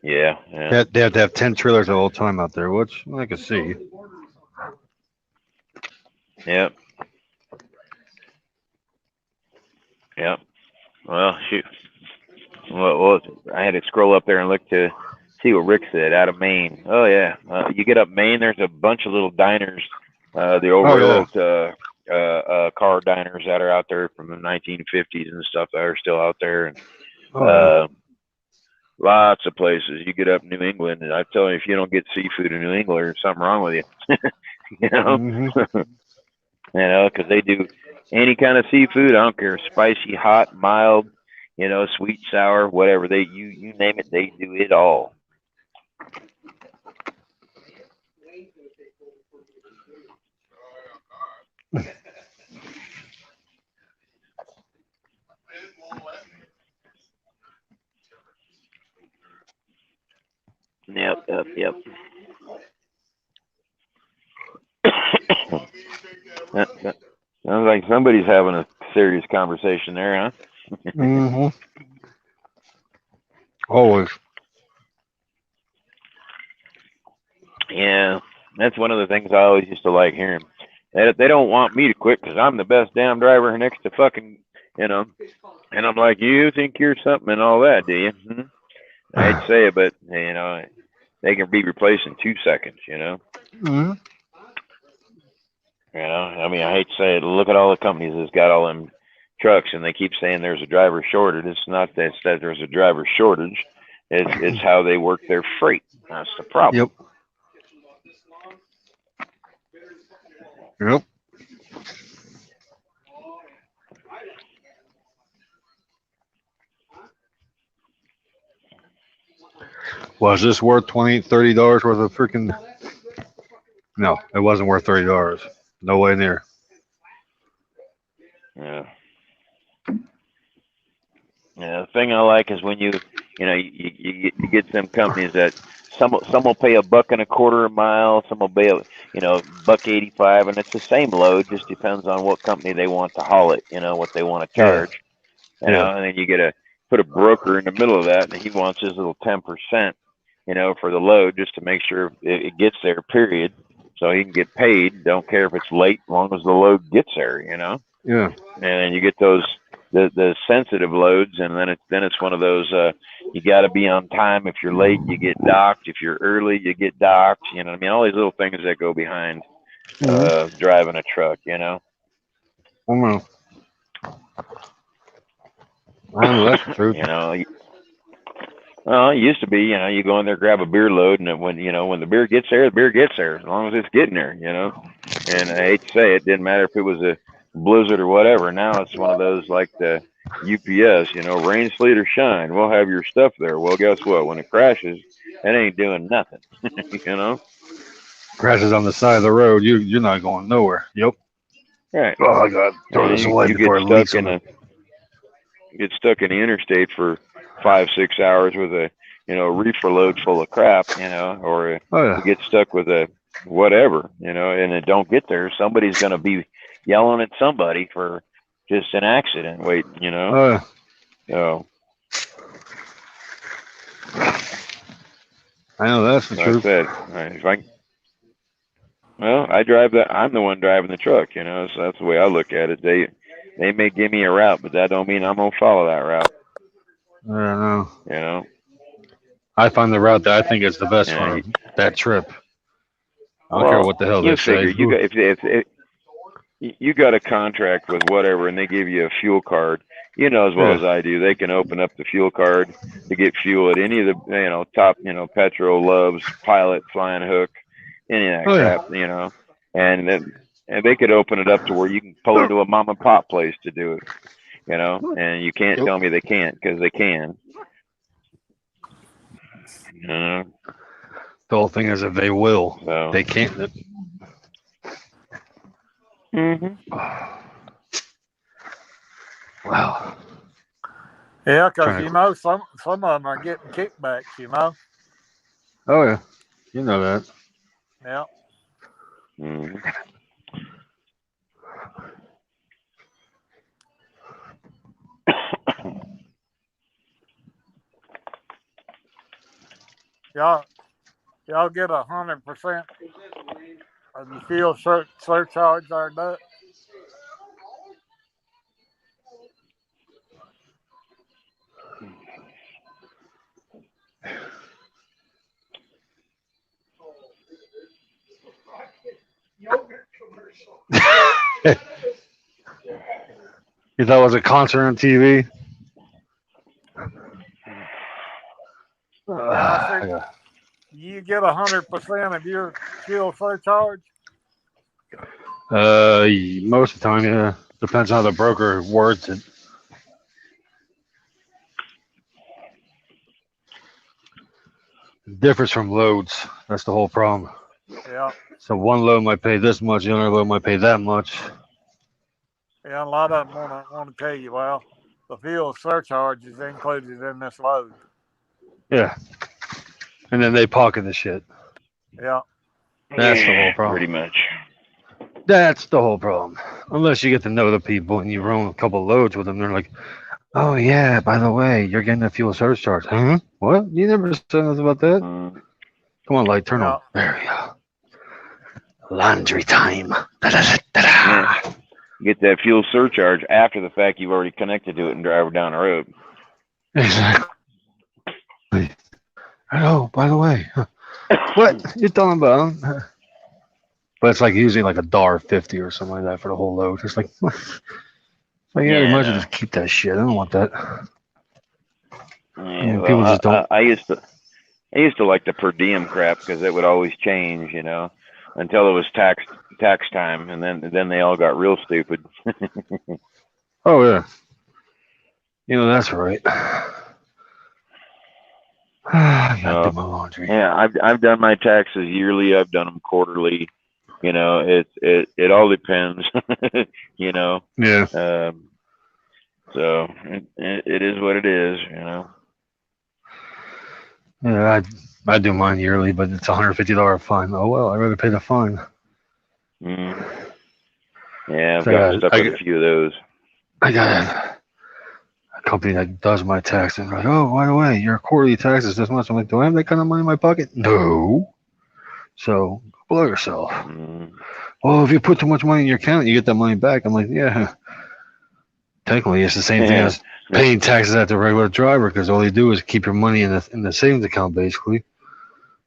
Yeah. They have to have 10 trailers at all time out there, which I can see. Yep. Well, shoot. Well, I had to scroll up there and look to see what Rick said out of Maine. Oh yeah, you get up Maine. There's a bunch of little diners, the overlooked car diners that are out there from the 1950s and stuff that are still out there, and lots of places. You get up in New England, and I tell you, if you don't get seafood in New England, there's something wrong with you. Because they do any kind of seafood. I don't care, spicy, hot, mild, sweet, sour, whatever. You name it, they do it all. Yep. That sounds like somebody's having a serious conversation there, huh? Mm-hmm. Always. Yeah, that's one of the things I always used to like hearing. They don't want me to quit because I'm the best damn driver next to fucking, And I'm like, you think you're something and all that, do you? Hmm? I hate to say it, but they can be replaced in 2 seconds. Mm-hmm. I mean, I hate to say it. Look at all the companies that's got all them trucks, and they keep saying there's a driver shortage. It's not that there's a driver shortage. It's how they work their freight. That's the problem. Yep. Was this worth $20, $30 worth of freaking? No, it wasn't worth $30. No way near. Yeah. Yeah. The thing I like is when you get some companies that some will pay $1.25 a mile, some will pay $1.85, and it's the same load. Just depends on what company they want to haul it. What they want to charge. Yeah. And then you get to put a broker in the middle of that, and he wants his little 10%, for the load, just to make sure it gets there. Period. So he can get paid. Don't care if it's late, as long as the load gets there. Yeah. And then you get those the sensitive loads, and then it's one of those you got to be on time. If you're late, you get docked. If you're early, you get docked. What I mean? All these little things that go behind driving a truck. I know. I know that's the truth. Well, it used to be, you go in there, grab a beer load, and when the beer gets there, the beer gets there, as long as it's getting there, And I hate to say it, didn't matter if it was a blizzard or whatever. Now it's one of those like the UPS, rain, sleet, or shine, we'll have your stuff there. Well, guess what? When it crashes, it ain't doing nothing, Crashes on the side of the road. You're not going nowhere. Yep. Right. Oh, I got to throw this away before it leaks. Get stuck in the interstate for 5-6 hours with a reefer load full of crap, or you get stuck with a whatever, and it don't get there. Somebody's going to be yelling at somebody for just an accident waiting, So I know that's the truth. I drive that. I'm the one driving the truck, so that's the way I look at it. They may give me a route, but that don't mean I'm gonna follow that route. I don't know. I find the route that I think is the best for that trip. I don't care what the hell they say. You got, if you got a contract with whatever, and they give you a fuel card, as well as I do, they can open up the fuel card to get fuel at any of the top Petro, Loves, Pilot, Flying Hook, any of that crap, and they could open it up to where you can pull into a mom and pop place to do it, and you can't tell me they can't, because they can. The whole thing is if they will, they can't. Wow. Yeah, because some of them are getting kickbacks. Oh yeah, you know that. Yeah. Y'all get 100% of your fuel surcharge or that? You thought it was a concert on TV? I said, you get 100% of your fuel surcharge? Most of the time, yeah. Depends on how the broker words it. Differs from loads. That's the whole problem. Yeah. So one load might pay this much, the other load might pay that much. Yeah, a lot of them want to tell you, well, the fuel surcharge is included in this load. Yeah. And then they pocket the shit. Yeah. That's the whole problem. Pretty much. That's the whole problem. Unless you get to know the people and you run a couple loads with them, they're like, "Oh yeah, by the way, you're getting a fuel surcharge." Huh? What? You never said nothing about that. Come on, light, turn on. There you go. Laundry time. Yeah. Get that fuel surcharge after the fact you've already connected to it and drive down the road. Exactly. Oh, by the way, what you talking about? But it's like usually like $1.50 or something like that for the whole load. It's like, yeah, you might as well just keep that shit. I don't want that. Yeah, I mean, people just don't. I used to like the per diem crap because it would always change, you know, until it was tax time, and then they all got real stupid. Oh yeah, that's right. I gotta do my laundry. Yeah, I've done my taxes yearly. I've done them quarterly. You know, it all depends. You know. Yeah. So it is what it is. You know. Yeah, I do mine yearly, but it's $150 fine. Oh well, I'd rather pay the fine. Yeah, I've gotten stuck with a few of those. I got a company that does my tax, and they're like, "Oh, by the way, your quarterly tax is this much." I'm like, "Do I have that kind of money in my pocket?" No. So blow yourself. Well, if you put too much money in your account, you get that money back. I'm like, yeah. Technically, it's the same thing as paying taxes at the regular driver, because all they do is keep your money in the savings account, basically.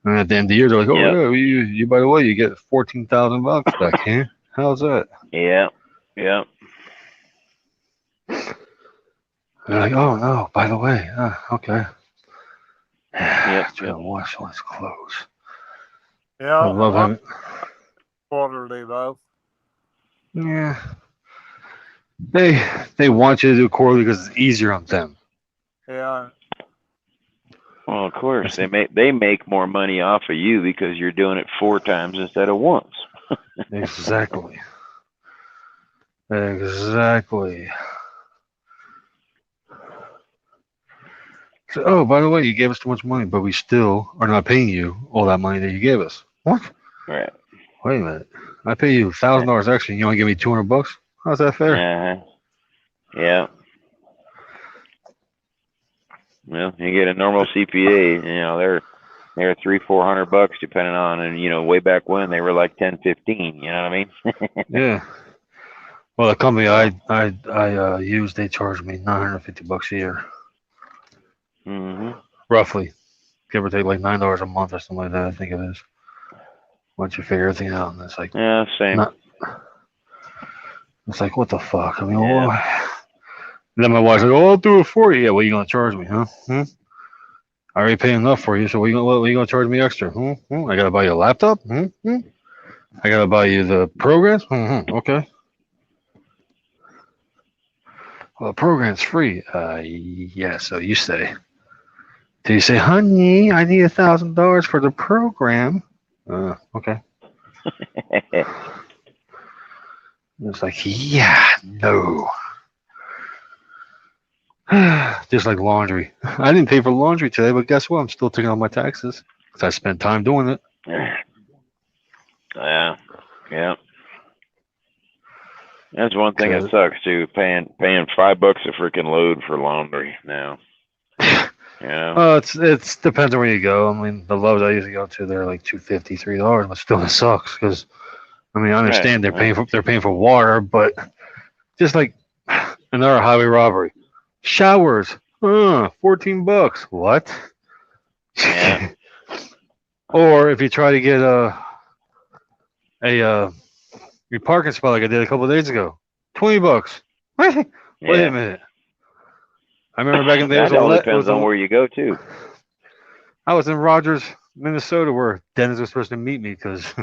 And at the end of the year, they're like, "Oh yeah, you by the way, you get $14,000 back here. How's that?" Yeah. Yeah. They're like, "Oh no, by the way, okay." Yeah. Trying to wash all his clothes. Yeah. I love him. Quarterly though. Yeah. They want you to do quarterly because it's easier on them. Yeah. Well, of course they make more money off of you because you're doing it 4 times instead of once. Exactly. Exactly. So, oh, by the way, you gave us too much money, but we still are not paying you all that money that you gave us. What? Right. Wait a minute. I pay you $1,000 extra, and you only give me $200. How's that fair? Yeah. Well, you get a normal CPA, you know, they're $300-400 depending on, and you know, way back when they were like 10-15. You know what I mean? Yeah. Well, the company I use, they charge me $950 a year. Roughly, give or take, like $9 a month or something like that. I think it is. Once you figure everything out, and it's like, same. It's like, what the fuck? I mean, then my wife's like, "Oh, I'll do it for you." Yeah, what are you gonna charge me, huh? I already pay enough for you, so what are you gonna charge me extra? I gotta buy you a laptop? I gotta buy you the programs? Okay. Well, the program's free. Yeah, so you say. Do you say, "Honey, I need $1,000 for the program"? Okay. It's like, yeah, no. Just like laundry. I didn't pay for laundry today, but guess what? I'm still taking out my taxes because I spent time doing it. Yeah. That's one thing that sucks too. Paying $5 a freaking load for laundry now. Yeah. Oh, it's depends on where you go. I mean, the lows I usually go to, they're like $2.50, $3, but still it sucks because, I mean, I understand they're paying for water, but just like another highway robbery, showers, $14. What? Yeah. Or if you try to get your parking spot like I did a couple of days ago, $20. Wait a minute. I remember back in the day. That all depends on where you go too. I was in Rogers, Minnesota, where Dennis was supposed to meet me because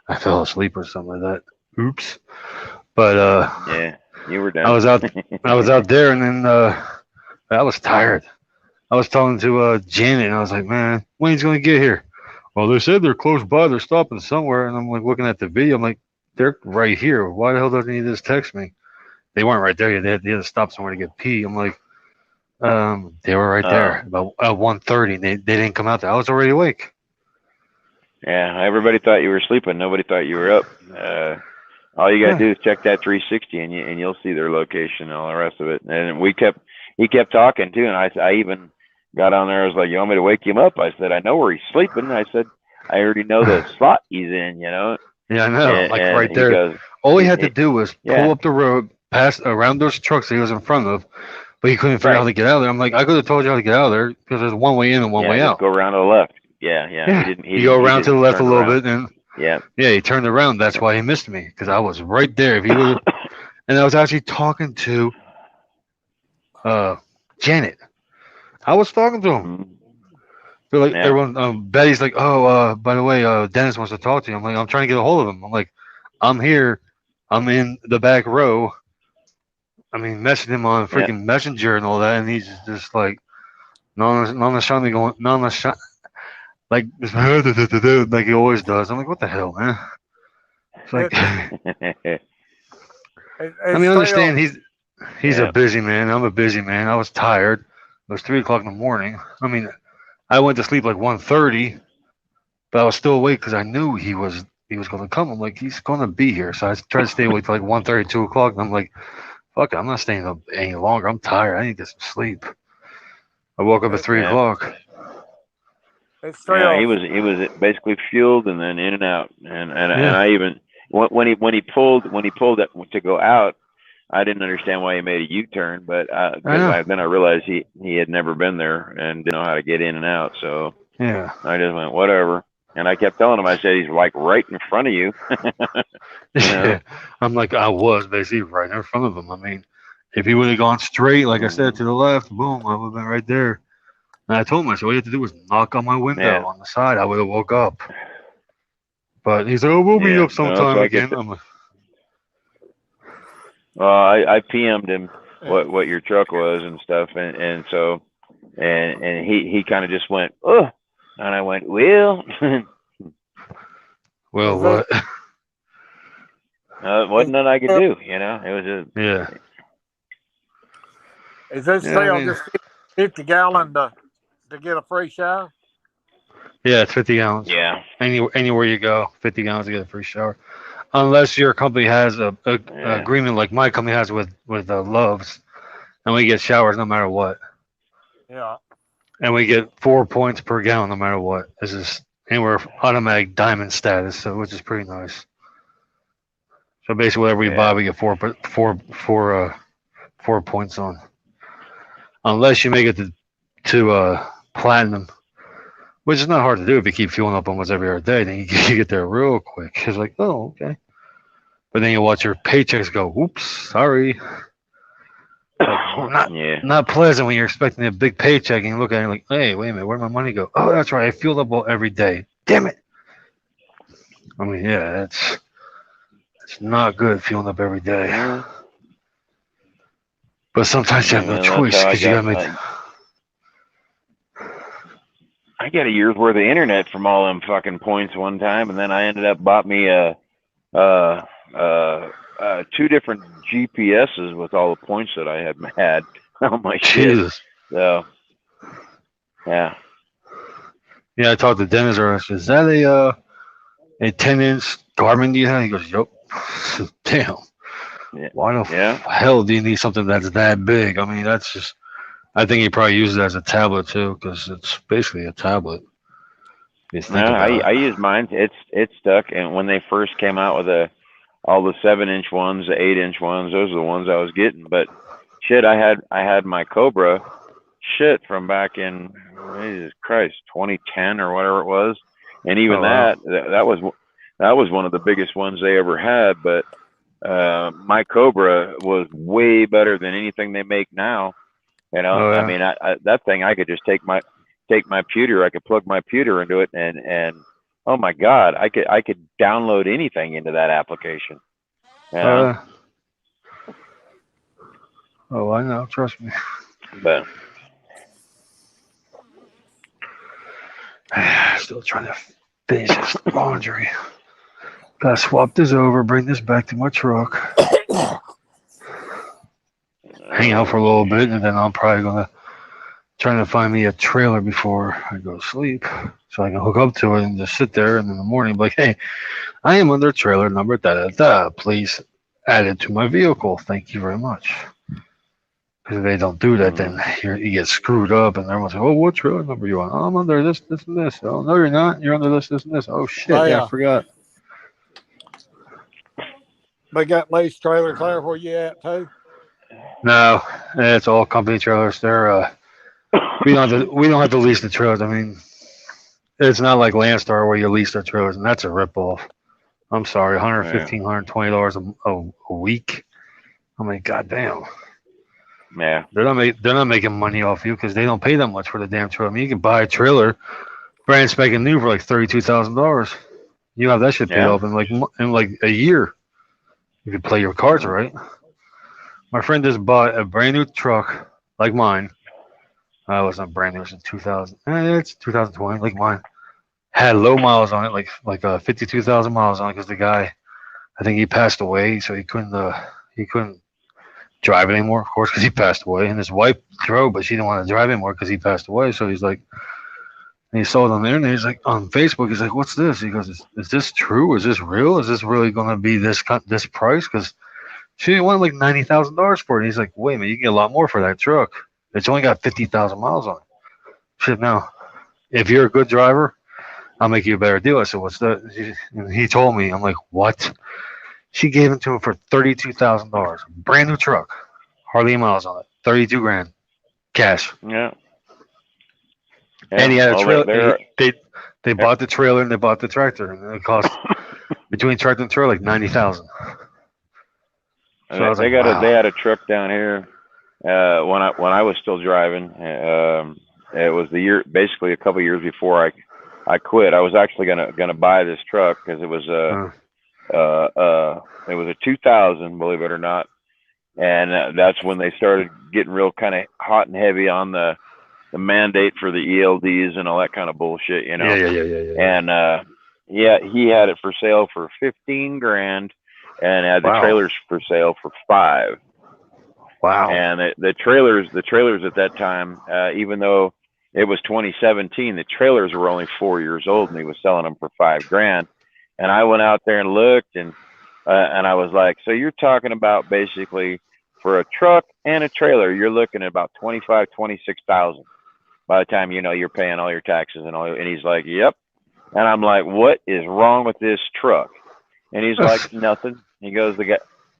I fell asleep or something like that. Oops. But yeah, you were down. I was out there, and then I was tired. I was talking to Janet, and I was like, "Man, when he's gonna get here?" Well, they said they're close by. They're stopping somewhere, and I'm like looking at the video. I'm like, "They're right here. Why the hell doesn't he just text me?" they weren't right there. They had to stop somewhere to get pee. I'm like, they were right there about 1:30. They didn't come out there. I was already awake. Yeah, everybody thought you were sleeping. Nobody thought you were up. All you gotta do is check that 360, and you'll see their location and all the rest of it. And he kept talking too, and I even got on there. I was like, "You want me to wake him up?" I said, "I know where he's sleeping." I said, "I already know the slot he's in." You know. Yeah, I know. And, like and right he there. goes, All he had to do was yeah. pull up the road, pass around those trucks that he was in front of, but he couldn't figure out how to get out of there. I'm like, I could have told you how to get out of there because there's one way in and one way just out. go around to the left. Yeah. He didn't. You go around to the left a little bit, and yeah, he turned around. That's why he missed me because I was right there. If he would, and I was actually talking to Janet. I was talking to him. They're like everyone. Betty's like, "Oh, by the way, Dennis wants to talk to you." I'm like, "I'm trying to get a hold of him." I'm like, "I'm here. I'm in the back row." I mean, messaging him on freaking Messenger and all that, and he's just like, non-shiny going, non-shiny, like, like he always does. I'm like, what the hell, man? It's like, I mean, I understand he's a busy man. I'm a busy man. I was tired. It was 3:00 in the morning. I mean, I went to sleep like 1:30, but I was still awake because I knew he was going to come. I'm like, he's going to be here. So I tried to stay awake till like 1:30, 2:00, and I'm like, fuck it, I'm not staying up any longer. I'm tired. I need to get some sleep. I woke up at 3:00. Yeah, he was basically fueled and then in and out, and I even when he pulled it to go out, I didn't understand why he made a U-turn, but then I realized he had never been there and didn't know how to get in and out, so I just went whatever, and I kept telling him, I said, he's like right in front of you. Yeah, I'm like, I was basically right in front of him. I mean, if he would have gone straight, like I said, to the left, boom, I would have been right there. And I told him, I said, all you have to do was knock on my window on the side. I would have woke up. But he's like, oh, we'll meet up sometime again. I'm like, well, I PM'd him what your truck was and stuff, and so he kind of just went, oh, and I went, well, well, what? Wasn't nothing I could do, you know. It was just Is this sale just 50 gallon to get a free shower? Yeah, it's 50 gallons. Yeah. Anywhere you go, 50 gallons to get a free shower, unless your company has a agreement like my company has with Loves, and we get showers no matter what. Yeah. And we get 4 points per gallon no matter what. This is anywhere automatic diamond status, so which is pretty nice. So basically, whatever we buy, we get 4 points on. Unless you make it to platinum, which is not hard to do if you keep fueling up almost every other day. Then you get there real quick. It's like, oh, okay. But then you watch your paychecks go, oops, sorry. Like, not pleasant when you're expecting a big paycheck and you look at it like, hey, wait a minute, where'd my money go? Oh, that's right, I fueled up well every day. Damn it. I mean, yeah, it's not good fueling up every day. But sometimes you have no choice because you gotta make. I got a year's worth of internet from all them fucking points one time, and then I ended up bought me 2 different GPSs with all the points that I had on my shit. So, yeah. Yeah, I talked to Dennis earlier. I said, is that a 10-inch Garmin you have? He goes, yup. Damn. Why the hell do you need something that's that big? I mean, that's just. I think he probably uses it as a tablet too, because it's basically a tablet. No, I use mine. It's stuck. And when they first came out with all the 7-inch ones, the 8-inch ones, those are the ones I was getting. But shit, I had my Cobra shit from back in Jesus Christ 2010 or whatever it was, and even that was one of the biggest ones they ever had. But my Cobra was way better than anything they make now. You know, I mean, that thing, I could just take my pewter, I could plug my pewter into it, and oh my God, I could download anything into that application. You know? Oh, I know, trust me. But still trying to finish this laundry. Gotta swap this over, bring this back to my truck. hang out for a little bit, and then I'm probably gonna try to find me a trailer before I go to sleep, so I can hook up to it and just sit there. And in the morning, be like, hey, I am under trailer number da da da. Please add it to my vehicle. Thank you very much. Because if they don't do that, then you get screwed up, and everyone's like, oh, what trailer number you on? Oh, I'm under this, this, and this. Oh, no, you're not. You're under this, this, and this. Oh, shit. Yeah, I forgot. They got lease trailers there where you at too? No, it's all company trailers. They're we don't have to lease the trailers. I mean, it's not like Landstar where you lease their trailers, and that's a ripoff. I'm sorry, $115, $120 a week. I'm like, goddamn. Yeah. They're not making money off you because they don't pay that much for the damn trailer. I mean, you can buy a trailer, brand spanking new, for like $32,000. You have that shit paid off in like a year. You could play your cards right. My friend just bought a brand new truck like mine. It wasn't brand new. It was in 2000. It's 2020, like mine. Had low miles on it, like 52,000 miles on it, because the guy, I think he passed away, so he couldn't drive it anymore, of course, because he passed away. And his wife drove, but she didn't want to drive anymore because he passed away. So he's like, and he saw it on the internet. He's like, on Facebook, he's like, what's this? He goes, is this true? Is this real? Is this really going to be this price? Because she wanted like $90,000 for it. And he's like, wait a minute, you can get a lot more for that truck. It's only got 50,000 miles on it. Shit, now, if you're a good driver, I'll make you a better deal. I said, what's that? And he told me, I'm like, what? She gave it to him for $32,000. Brand new truck. Hardly miles on it. 32 grand. Cash. Yeah. And he had a trailer. They bought the trailer and they bought the tractor. And it cost, between tractor and trailer, like $90,000. So they had a truck down here when I was still driving. It was the year, basically a couple of years before I quit. I was actually gonna buy this truck because it was a 2000, believe it or not, and that's when they started getting real kind of hot and heavy on the mandate for the ELDs and all that kind of bullshit, you know. Yeah. And he had it for sale for 15 grand, and had the trailers for sale for 5. Wow. And the trailers at that time, even though it was 2017, the trailers were only 4 years old, and he was selling them for 5 grand. And I went out there and looked, and I was like, so you're talking about basically for a truck and a trailer, you're looking at about 25, 26,000 by the time, you know, you're paying all your taxes and all. And he's like, yep. And I'm like, what is wrong with this truck? And he's like, nothing. He goes, the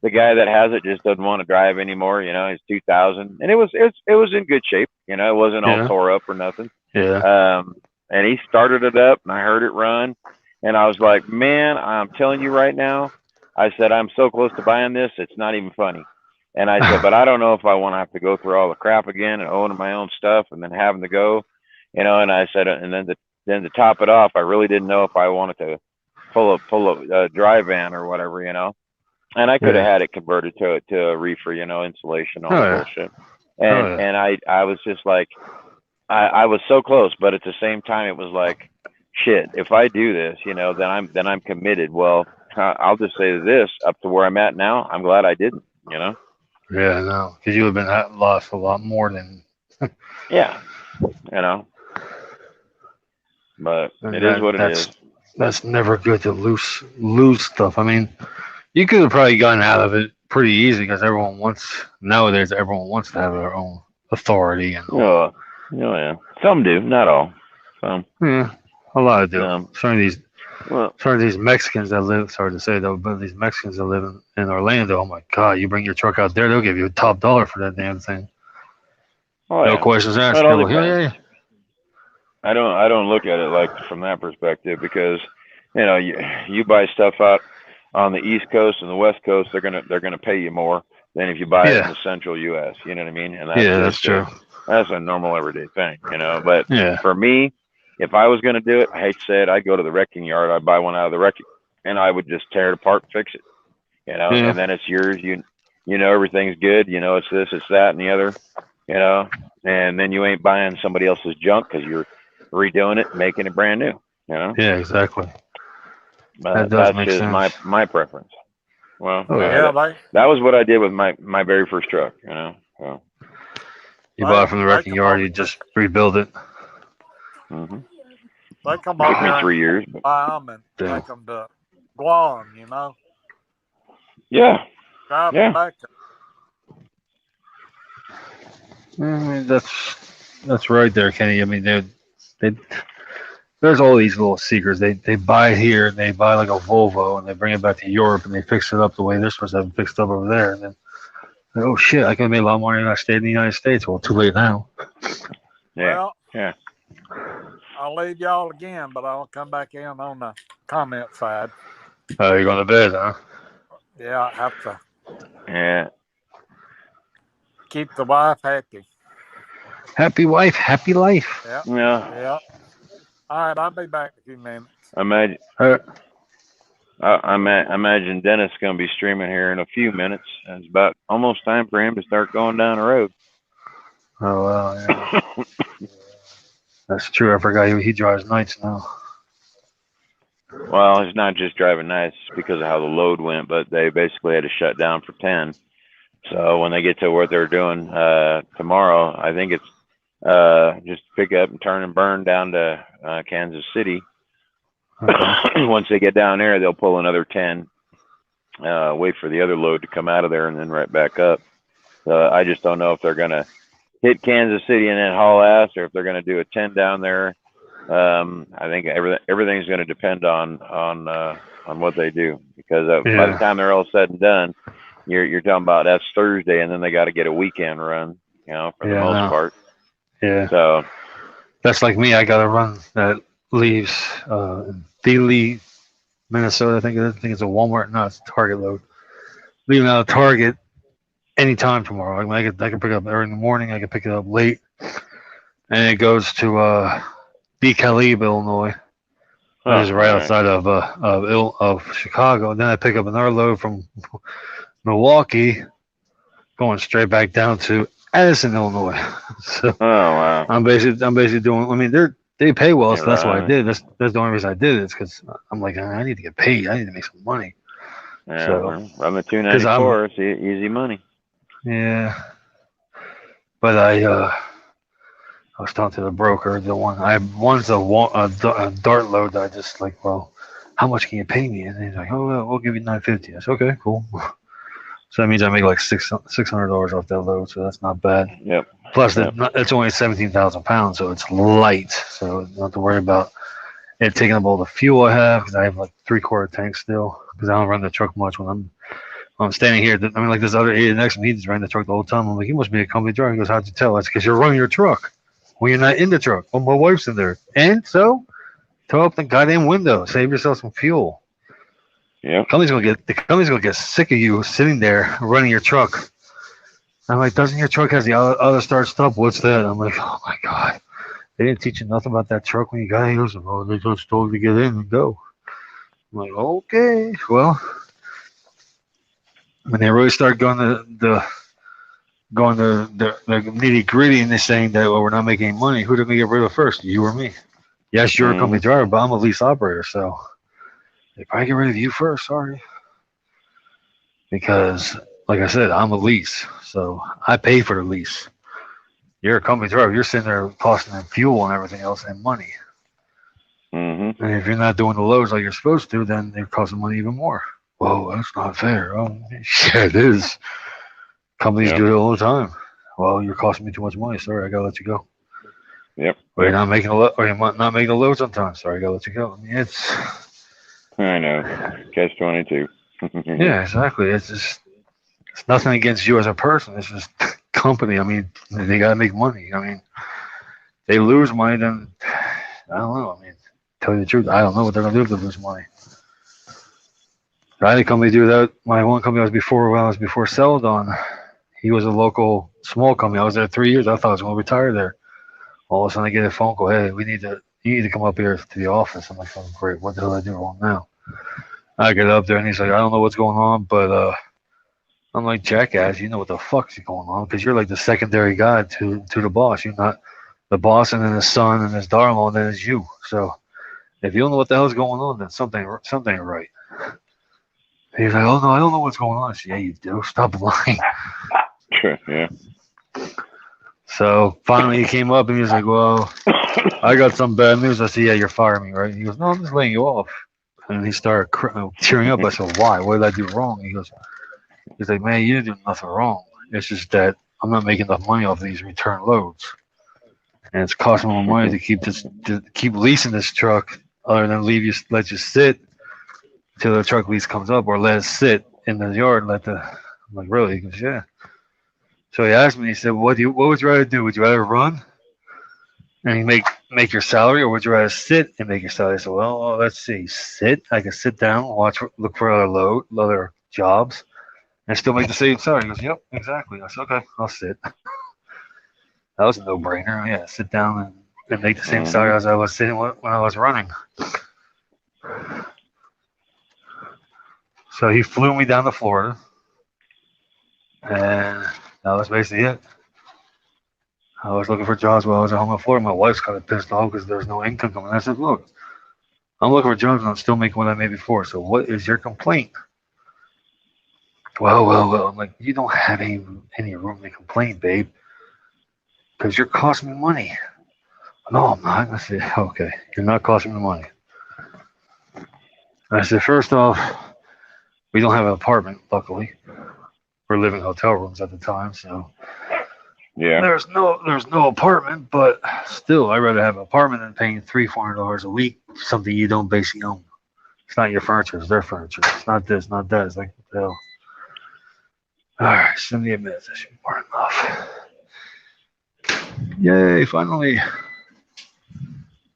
guy that has it just doesn't want to drive anymore. You know, it's 2000, and it was in good shape. You know, it wasn't all tore up or nothing. Yeah. And he started it up, and I heard it run, and I was like, man, I'm telling you right now, I said, I'm so close to buying this, it's not even funny. And I said, but I don't know if I want to have to go through all the crap again and owning my own stuff and then having to go, you know. And I said, and then to top it off, I really didn't know if I wanted to pull a dry van or whatever, you know. And I could have had it converted to a reefer, you know, insulation, all that bullshit. And I was just like, I was so close, but at the same time, it was like, shit, if I do this, you know, then I'm committed. Well, I'll just say this, up to where I'm at now, I'm glad I didn't, you know. Yeah, no, because you would have been lost a lot more than. Yeah, you know. But it is what it is. That's never good to lose stuff. I mean, you could have probably gotten out of it pretty easy because nowadays everyone wants to have their own authority and. Oh yeah, some do, not all. Some. Yeah, a lot do. Some of these Mexicans that live. Sorry to say though, but these Mexicans that live in Orlando. Oh my God, you bring your truck out there, they'll give you top dollar for that damn thing. Oh, no questions asked. Yeah. I don't look at it like from that perspective because, you know, you buy stuff out on the East Coast and the West Coast, they're gonna pay you more than if you buy it in the Central U.S. You know what I mean? And that's true. That's a normal everyday thing, you know. But yeah. For me, if I was gonna do it, I hate to say it, I'd go to the wrecking yard, I'd buy one out of the wrecking, and I would just tear it apart and fix it, you know. Yeah. And then it's yours. You know everything's good. You know it's this, it's that, and the other, you know. And then you ain't buying somebody else's junk because you're redoing it, making it brand new, you know. Yeah, exactly. That does make sense. My preference. Well, that was what I did with my very first truck, you know. So. You bought it from the wrecking yard. You just rebuild it. Mm-hmm. They come Took over me here 3 years. and buy them and take them to Guam, you know. Yeah. Drive them back. I mean, that's right there, Kenny. I mean, there's all these little secrets. They buy it here, and they buy like a Volvo, and they bring it back to Europe, and they fix it up the way they're supposed to have it fixed up over there. And then, oh shit, I could have made a lot more if I stayed in the United States. Well, too late now. Yeah. Well, yeah. I'll leave y'all again, but I'll come back in on the comment side. Oh, you're going to bed, huh? Yeah, I have to. Yeah. Keep the wife happy. Happy wife, happy life. Yep. Yeah. Yep. All right, I'll be back in a few minutes. I imagine Dennis is going to be streaming here in a few minutes. It's about almost time for him to start going down the road. Oh, well, yeah. That's true. I forgot he drives nights now. Well, it's not just driving nights because of how the load went, but they basically had to shut down for 10. So when they get to what they're doing tomorrow, I think it's just pick up and turn and burn down to Kansas City. Okay. Once they get down there, they'll pull another 10, wait for the other load to come out of there, and then right back up. I just don't know if they're going to hit Kansas City and then haul ass, or if they're going to do a 10 down there. I think everything's going to depend on what they do, because by the time they're all said and done, you're talking about that's Thursday, and then they got to get a weekend run, for the most part. Yeah. So that's like me. I got a run that leaves Dealey, Minnesota. I think it's a Walmart. No, it's a Target load. Leaving out of Target anytime tomorrow. I mean, I can pick it up early in the morning. I can pick it up late, and it goes to DeKalb, Illinois, which is right outside of Chicago. And then I pick up another load from Milwaukee, going straight back down to Addison, Illinois. So wow. I'm basically doing. I mean, they pay well, so that's why I did. That's the only reason I did it. It's because I'm like, I need to get paid. I need to make some money. Yeah, so, run the 294. It's easy money. Yeah, but I was talking to the broker. One's a dart load that I just like. Well, how much can you pay me? And he's like, oh, well, we'll give you $950. I said, okay, cool. So that means I make like $600 off that load. So that's not bad. Yep. Plus, it's only 17,000 pounds, so it's light. So not to worry about it taking up all the fuel I have, because I have like 3/4 tank still. Because I don't run the truck much when I'm standing here. I mean, like this other idiot next to me, he's running the truck the whole time. I'm like, he must be a company driver. He goes, how'd you tell? That's because you're running your truck when you're not in the truck. Well, my wife's in there. And so, throw up the goddamn window. Save yourself some fuel. Yeah. The company's gonna get sick of you sitting there running your truck. I'm like, doesn't your truck has the other start stop? What's that? I'm like, oh my god, they didn't teach you nothing about that truck when you got here. So, they just told you to get in and go. I'm like, okay, well, when they really start going to the nitty gritty and they're saying that we're not making any money, who are they gonna get rid of first? You or me? Yes, you're a company driver, but I'm a lease operator, so they probably get rid of you first. Sorry, because like I said, I'm a lease, so I pay for the lease. You're a company driver. You're sitting there costing them fuel and everything else and money. Mm-hmm. And if you're not doing the loads like you're supposed to, then they're costing money even more. Whoa, that's not fair. Oh, yeah, it is. Companies do it all the time. Well, you're costing me too much money. Sorry, I gotta let you go. Yep. Or you're not making the loads on time. Sorry, I gotta let you go. I mean, I know. Catch-22. Yeah, exactly. It's nothing against you as a person. It's just company. I mean, they gotta make money. I mean, they lose money, then I don't know. I mean, tell you the truth, I don't know what they're gonna do if they lose money. I had a company do that. My one company I was before Celadon, he was a local small company. I was there 3 years. I thought I was going to retire there. All of a sudden, I get a phone call. Hey, you need to come up here to the office. I'm like, oh, great. What the hell did I do wrong now? I get up there, and he's like, I don't know what's going on, but I'm like, jackass, you know what the fuck's going on, because you're like the secondary guy to the boss. You're not the boss, and then his son, and his daughter-in-law, and then it's you. So if you don't know what the hell's going on, then something ain't right. He's like, oh, no, I don't know what's going on. I said, yeah, you do. Stop lying. Yeah. So finally he came up and he was like, well, I got some bad news. I said, yeah, you're firing me, right? He goes, no, I'm just laying you off. And then he started tearing up. I said, why? What did I do wrong? He's like, man, you didn't do nothing wrong. It's just that I'm not making enough money off these return loads. And it's costing more money to keep leasing this truck other than let you sit till the truck lease comes up, or let it sit in the yard and I'm like, really? He goes, yeah. So he asked me, he said, what would you rather do? Would you rather run and make your salary, or would you rather sit and make your salary? I said, well, let's see. Sit. I can sit down, look for other jobs, and still make the same salary. He goes, yep, exactly. I said, okay, I'll sit. That was a no-brainer. Yeah, sit down and make the same salary as I was sitting when I was running. So he flew me down to Florida, and that was basically it. I was looking for jobs while I was at home in Florida. My wife's kind of pissed off because there's no income coming. I said, look, I'm looking for jobs and I'm still making what I made before. So what is your complaint? Well. I'm like, you don't have any room to complain, babe, because you're costing me money. No, I'm not. I said, okay, you're not costing me money. I said, first off, we don't have an apartment, luckily. We're living in hotel rooms at the time, so yeah, there's no apartment, but still, I'd rather have an apartment than paying $300-400 a week for something you don't basically own. It's not your furniture, it's their furniture. It's not this, not that. It's like, what the hell? Alright, 78 minutes, that should be more enough. Yay, finally.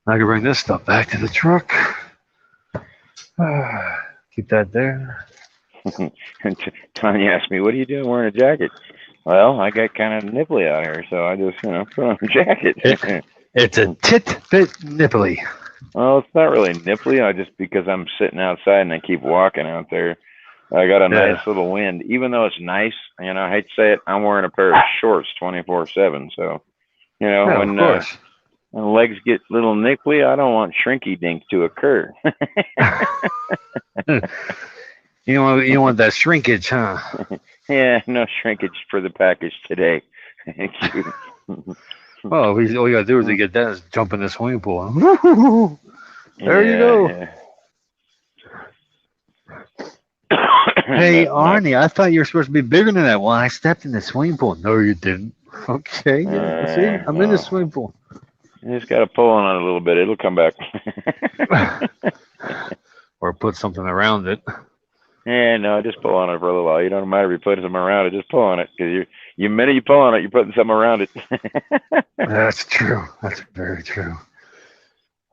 I can bring this stuff back to the truck. Keep that there. Tanya asked me, what are you doing wearing a jacket? Well, I got kind of nipply out here, so I just, put on a jacket. It's a tit-bit nipply. Well, it's not really nipply. Because I'm sitting outside and I keep walking out there. I got a nice little wind. Even though it's nice, I hate to say it, I'm wearing a pair of shorts 24/7. So, when legs get a little nipply, I don't want shrinky dink to occur. You want that shrinkage, huh? Yeah, no shrinkage for the package today. Thank you. Well, all you gotta do is get that is jump in the swimming pool. There you go. Yeah. Hey, Arnie, I thought you were supposed to be bigger than that. Well, I stepped in the swimming pool. No, you didn't. Okay, yeah. See, I'm in the swimming pool. You just got to pull on it a little bit. It'll come back. Or put something around it. Yeah, no, just pull on it for a little while. You don't matter if you put something around it, just pull on it. Because the minute you pull on it, you're putting something around it. That's true. That's very true.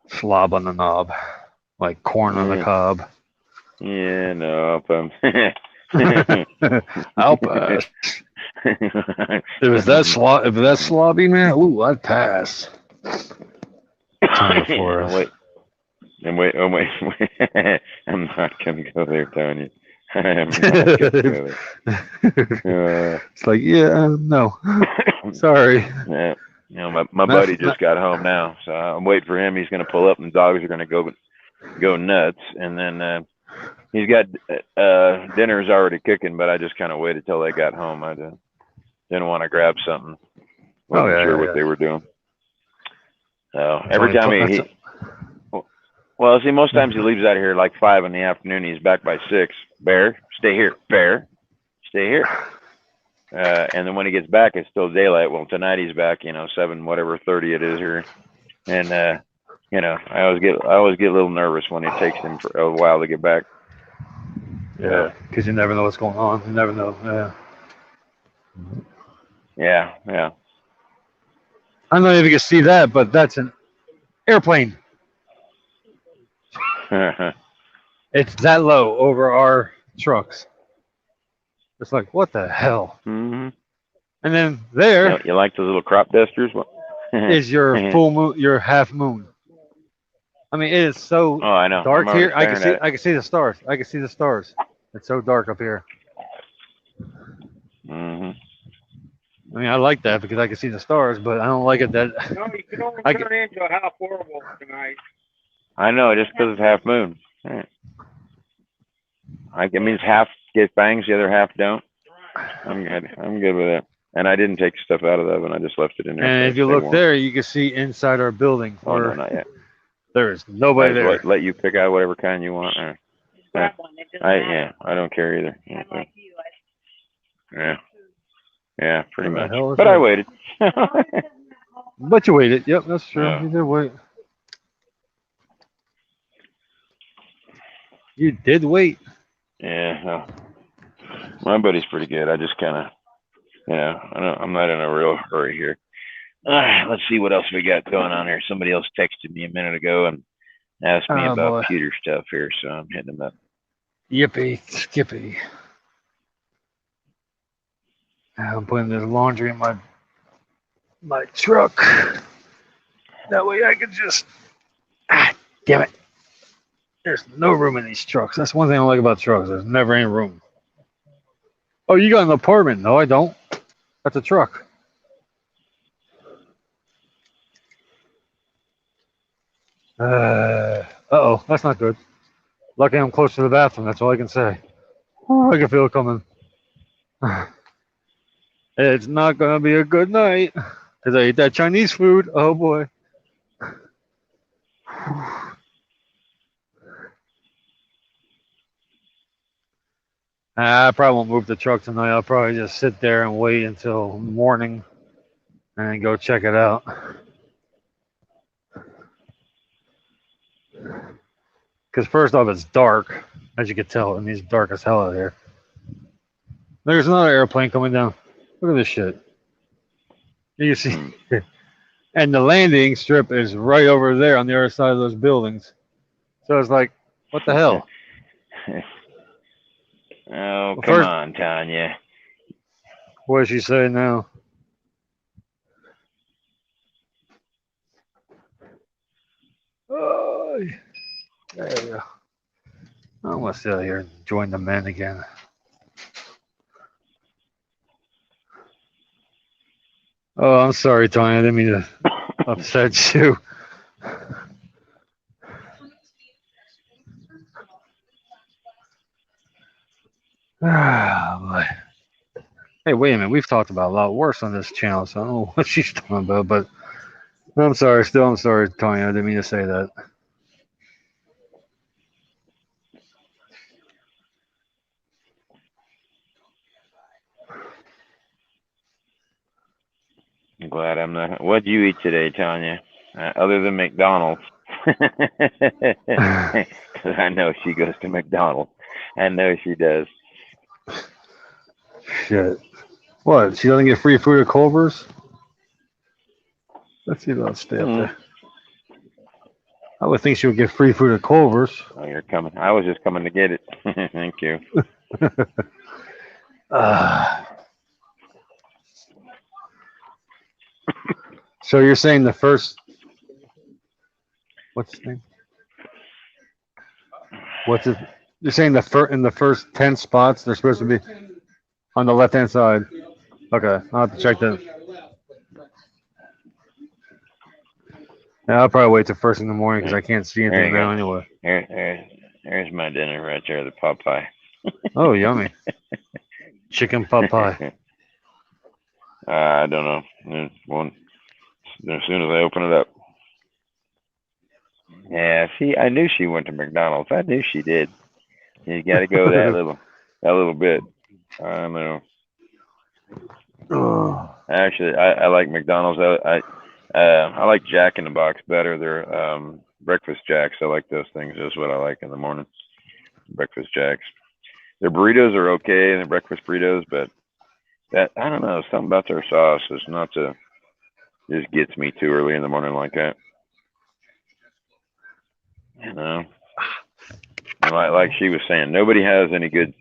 Slob on the knob. Like corn on the cob. Yeah, no, I'll pass. If that's slobby, man, ooh, I'd pass. Wait. I'm not gonna go there, Tony. I'm not gonna go there. It's like, no. Sorry. Yeah, my buddy just got home now, so I'm waiting for him. He's gonna pull up, and the dogs are gonna go nuts, and then he's got dinner's already cooking, but I just kind of waited till they got home. I didn't want to grab something. Wasn't sure what they were doing. So every time well, see, most times he leaves out here like 5 in the afternoon. He's back by 6. Bear, stay here. Bear, stay here. And then when he gets back, it's still daylight. Well, tonight he's back, 7, whatever 30 it is here. And I always get a little nervous when it takes him for a while to get back. Yeah, because you never know what's going on. You never know. Yeah. I don't know if you can see that, but that's an airplane. It's that low over our trucks. It's like, what the hell? Mm-hmm. And then there, you like those little crop dusters? is your full moon, your half moon. I mean, it is so I know. dark here. I can see the stars. I can see the stars. It's so dark up here. Mm-hmm. I mean, I like that because I can see the stars, but I don't like it that. No, you can only turn into a half horrible tonight. I know, just because it's half moon. It means half get bangs, the other half don't. I'm good with it. And I didn't take stuff out of the oven. I just left it in there. And if you look there, you can see inside our building. Oh, no, not yet. There is nobody there. Let you pick out whatever kind you want. I don't care either. Yeah, pretty much. But I waited. But you waited. Yep, that's true. Yeah. You did wait. You did wait. Yeah. My buddy's pretty good. I just kind of, I'm not in a real hurry here. Let's see what else we got going on here. Somebody else texted me a minute ago and asked me about pewter stuff here, so I'm hitting them up. Yippee, skippy. I'm putting this laundry in my truck. That way I can just, damn it. There's no room in these trucks. That's one thing I like about trucks. There's never any room. Oh, you got an apartment? No, I don't. That's a truck. Uh-oh, that's not good. Lucky I'm close to the bathroom. That's all I can say. Oh, I can feel it coming. It's not going to be a good night because I ate that Chinese food. Oh, boy. I probably won't move the truck tonight. I'll probably just sit there and wait until morning and then go check it out. Because first off, it's dark, as you can tell, and it's dark as hell out here. There's another airplane coming down. Look at this shit. You see, and the landing strip is right over there on the other side of those buildings. So it's like, what the hell? Oh, come on, Tanya. What does she say now? Oh, there you go. I'm going to sit here and join the men again. Oh, I'm sorry, Tanya. I didn't mean to upset you. Boy. Hey, wait a minute. We've talked about a lot worse on this channel, so I don't know what she's talking about, but I'm sorry. Still, I'm sorry, Tanya. I didn't mean to say that. I'm glad I'm not. What'd you eat today, Tanya? Other than McDonald's. Because I know she goes to McDonald's. I know she does. Shit. What? She doesn't get free food at Culver's? Let's see if I'll stay up there. I would think she would get free food at Culver's. Oh, you're coming. I was just coming to get it. Thank you. So you're saying the first, what's his name? What's it? You're saying in the first 10 spots they're supposed to be on the left-hand side. Okay, I'll have to check that. Yeah, I'll probably wait till first in the morning because I can't see anything now anyway. There's my dinner right there, the pot pie. Oh, yummy. Chicken pot pie. I don't know. One as soon as I open it up. Yeah, see, I knew she went to McDonald's. I knew she did. You got to go that little bit. I know. Actually, I like McDonald's. I like Jack in the Box better. They're breakfast jacks. I like those things. That's what I like in the morning. Breakfast jacks. Their burritos are okay, the breakfast burritos, but that I don't know, something about their sauce is not to just gets me too early in the morning like that. You know, and like she was saying, nobody has any good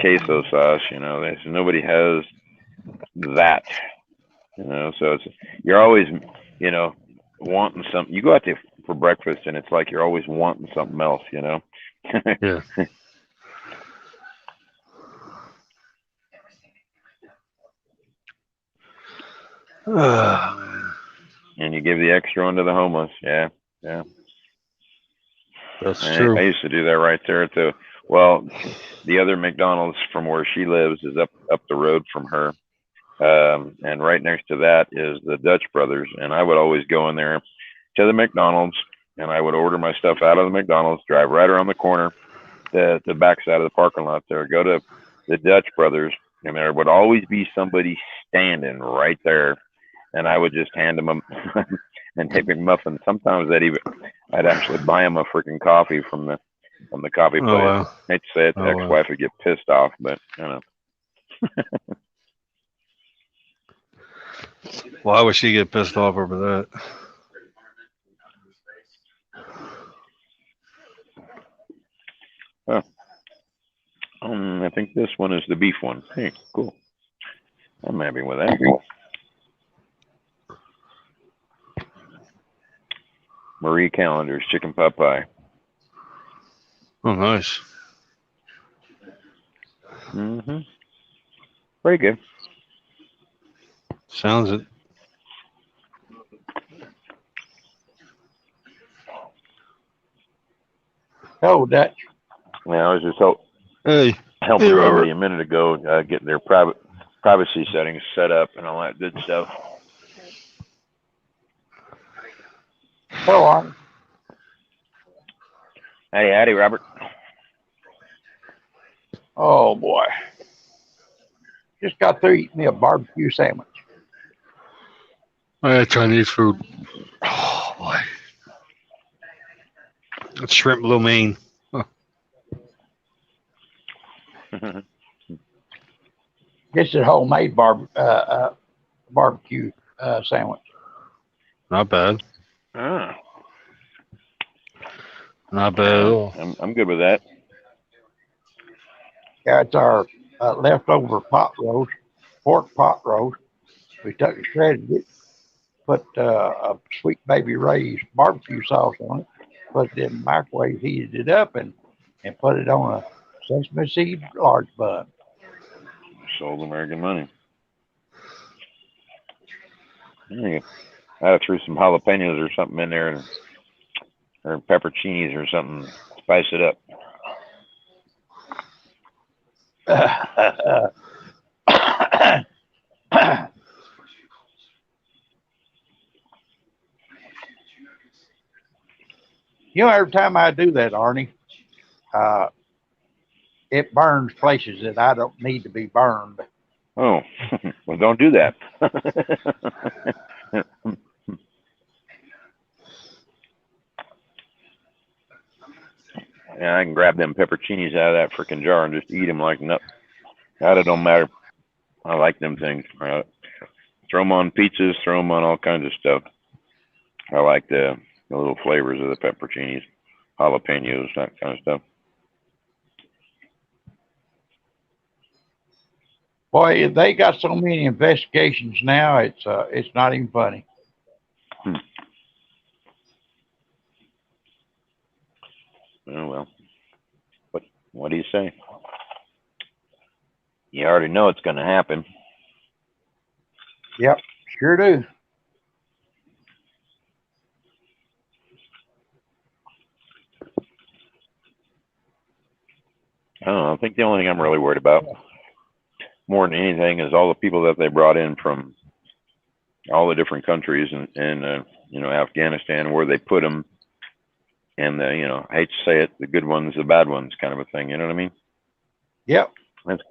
queso sauce. You know, nobody has that. You know, so you're always, you know, wanting something. You go out there for breakfast, and it's like you're always wanting something else. You know. Yeah. And you give the extra one to the homeless. Yeah. That's true. I used to do that right there at the other McDonald's from where she lives is up the road from her. And right next to that is the Dutch Brothers. And I would always go in there to the McDonald's, and I would order my stuff out of the McDonald's, drive right around the corner, the backside of the parking lot there, go to the Dutch Brothers, and there would always be somebody standing right there, and I would just hand them and take McMuffin. Sometimes I'd actually buy them a freaking coffee from the coffee place. Oh, wow. Hate to say it, the Oh, wow. ex-wife would get pissed off, but you know. Why would she get pissed off over that? Oh. I think this one is the beef one. Hey, cool. I'm happy with that. Marie Callender's chicken pot pie. Oh, nice. Mm-hmm. Pretty good. Sounds it. Oh, Dutch. Yeah, I was just helping Hey, Robert. somebody a minute ago get their privacy settings set up and all that good stuff. Hello, Arnie. Howdy, Robert. Oh, boy. Just got through eating me a barbecue sandwich. I had Chinese food. Oh, boy. That's shrimp lo mein. Huh. This is homemade barbecue sandwich. Not bad. Ah. Not bad at all. I'm good with that. Yeah, it's our leftover pot roast, pork pot roast. We took it, shredded it, put a Sweet Baby Ray's barbecue sauce on it, put it in the microwave, heated it up, and put it on a sesame seed large bun. Sold American money. There you go. I threw some jalapenos or something in there, or pepperoncinis or something. Spice it up. You know, every time I do that, Arnie, it burns places that I don't need to be burned. Oh, well, don't do that. Yeah, I can grab them pepperoncinis out of that freaking jar and just eat them like nothing. That don't matter. I like them things. Throw them on pizzas, throw them on all kinds of stuff. I like the little flavors of the pepperoncinis, jalapenos, that kind of stuff. Boy, they got so many investigations now. It's not even funny. Oh well. What do you say? You already know it's going to happen. Yep, sure do. I don't know. I think the only thing I'm really worried about, more than anything, is all the people that they brought in from all the different countries and Afghanistan, where they put them, and I hate to say it, the good ones, the bad ones, kind of a thing. You know what I mean? Yep. That's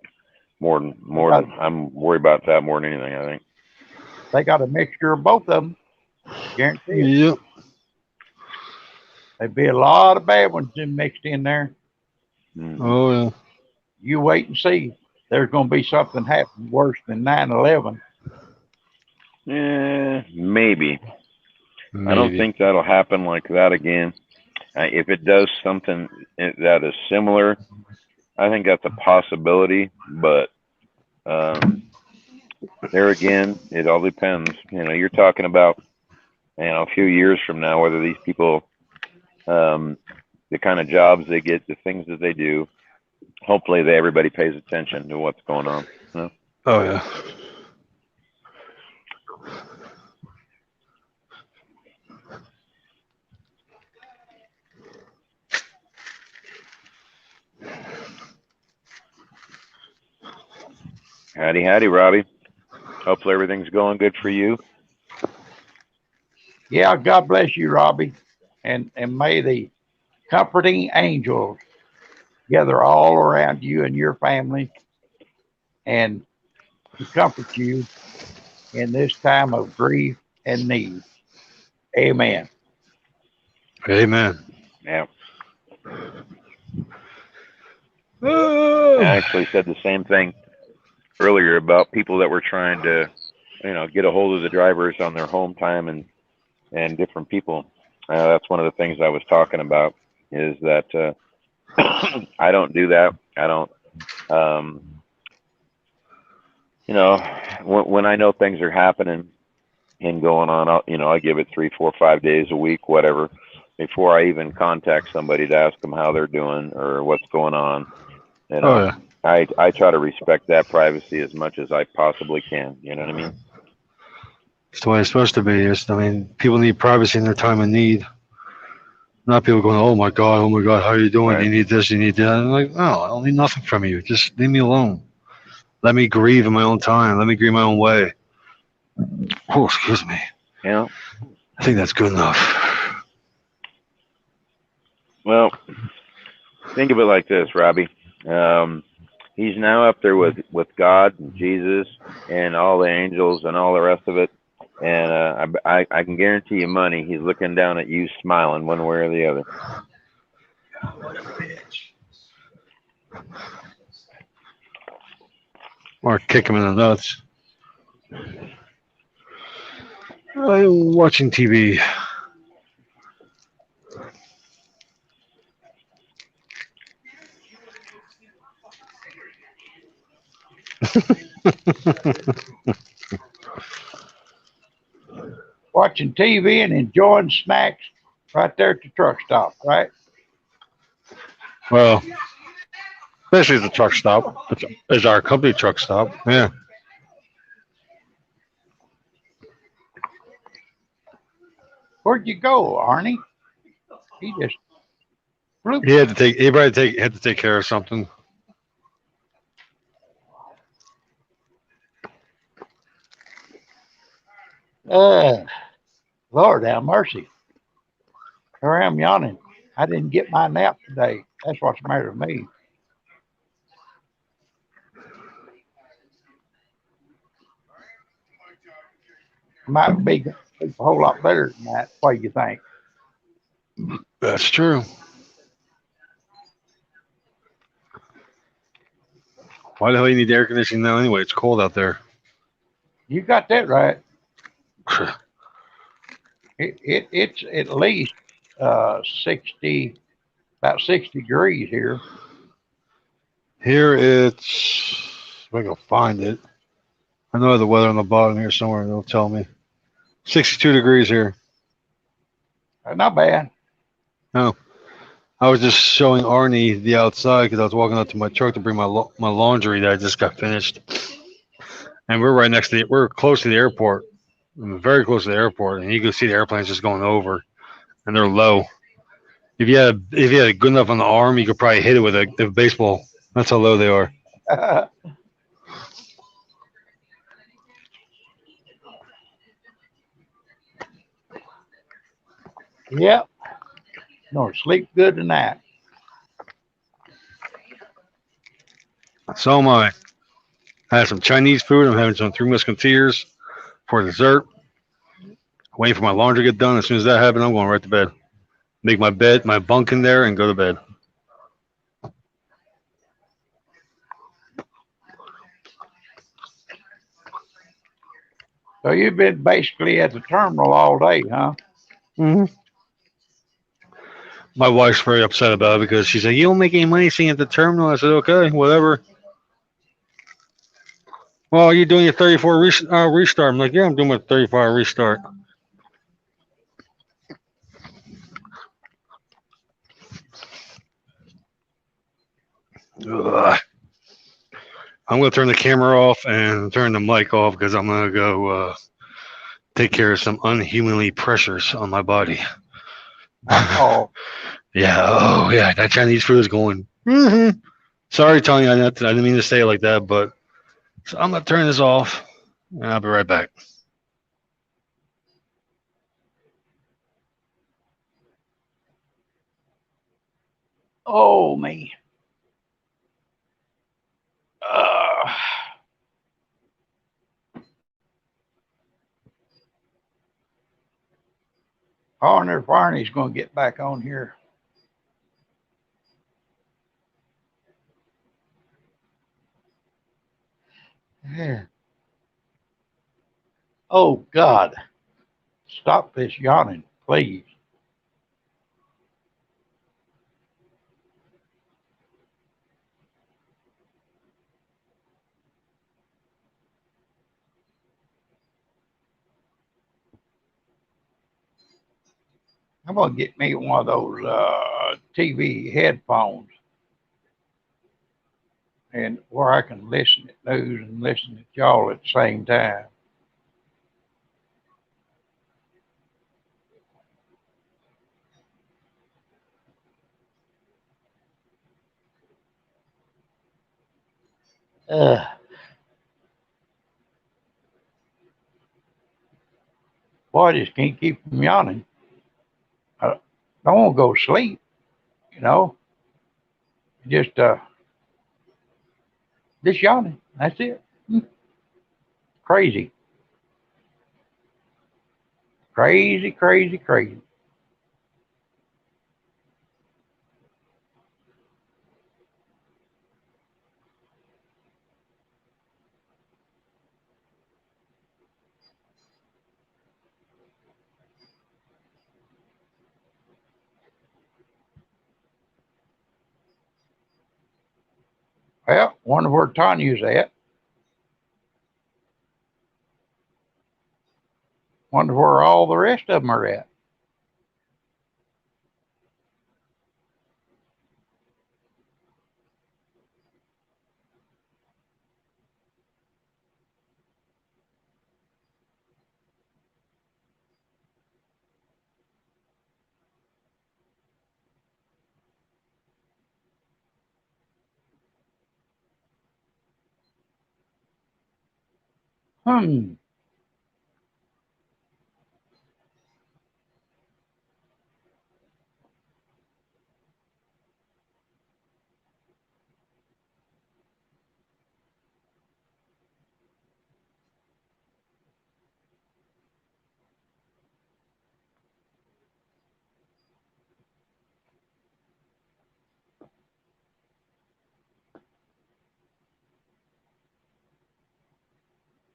more than I'm worried about that more than anything. I think they got a mixture of both of them. Guarantee it. Yep. There'd be a lot of bad ones mixed in there. Mm-hmm. Oh, yeah. You wait and see. There's going to be something happen worse than 9/11. Yeah, maybe. I don't think that'll happen like that again. If it does something that is similar, I think that's a possibility. But there again, it all depends. You're talking about a few years from now, whether these people, the kind of jobs they get, the things that they do. Hopefully, everybody pays attention to what's going on. Oh yeah. Howdy, Robbie. Hopefully everything's going good for you. Yeah, God bless you, Robbie. And may the comforting angels gather all around you and your family and to comfort you in this time of grief and need. Amen. Amen. Yeah. I actually said the same thing earlier about people that were trying to, get a hold of the drivers on their home time and different people. That's one of the things I was talking about, is that I don't do that. I don't, when I know things are happening and going on, I give it 3, 4, 5 days a week, whatever, before I even contact somebody to ask them how they're doing or what's going on. Oh, yeah. I try to respect that privacy as much as I possibly can. You know what I mean? It's the way it's supposed to be. People need privacy in their time of need. Not people going, oh my God, how are you doing? Right. You need this, you need that. I'm like, no, I don't need nothing from you. Just leave me alone. Let me grieve in my own time. Let me grieve my own way. Oh, excuse me. Yeah. I think that's good enough. Well, think of it like this, Robbie. He's now up there with God and Jesus and all the angels and all the rest of it. And I can guarantee you money, he's looking down at you smiling one way or the other. What a bitch. Or kick him in the nuts. I'm watching TV. Watching TV and enjoying snacks right there at the truck stop, right? Well, especially the truck stop. It's our company truck stop. Yeah. Where'd you go, Arnie? He just flew. He had to take care of something. Lord have mercy. Here I am yawning. I didn't get my nap today. That's what's the matter with me. Might be a whole lot better than that. What do you think? That's true. Why the hell you need air conditioning now anyway? It's cold out there. You got that right. It's at least 60, about 60 degrees here. Here it's, if I can find it. I know the weather on the bottom here somewhere. It'll tell me. 62 degrees here. Not bad. No. I was just showing Arnie the outside because I was walking out to my truck to bring my laundry that I just got finished. And we're right next to we're close to the airport. Very close to the airport. And you can see the airplanes just going over. And they're low. If you had a good enough on the arm, you could probably hit it with a baseball. That's how low they are. Yep. No, sleep good tonight. So am I. I had some Chinese food. I'm having some Three Musketeers for dessert. Waiting for my laundry to get done. As soon as that happens, I'm going right to bed. Make my bed, my bunk in there, and go to bed. So you've been basically at the terminal all day, huh? Mm-hmm. My wife's very upset about it because she said, "You don't make any money sitting at the terminal." I said, "Okay, whatever." Well, are you doing your 34 restart? I'm like, "Yeah, I'm doing my 34-hour restart." Ugh. I'm going to turn the camera off and turn the mic off because I'm going to go take care of some unhumanly pressures on my body. Oh. Yeah. Oh, yeah. That Chinese food is going. Mm-hmm. Sorry, Tony. I didn't mean to say it like that, but so I'm going to turn this off I'll be right back. Oh, me. Uh, I wonder if Arnie's going to get back on here. Yeah. Oh, God. Stop this yawning, please. I'm going to get me one of those TV headphones, and where I can listen to news and listen to y'all at the same time. Boy, I just can't keep from yawning. I don't want to go to sleep, you know. Just yawning. That's it. Crazy. Crazy, crazy, crazy. Well, wonder where Tanya's at. Wonder where all the rest of them are at. Hmm.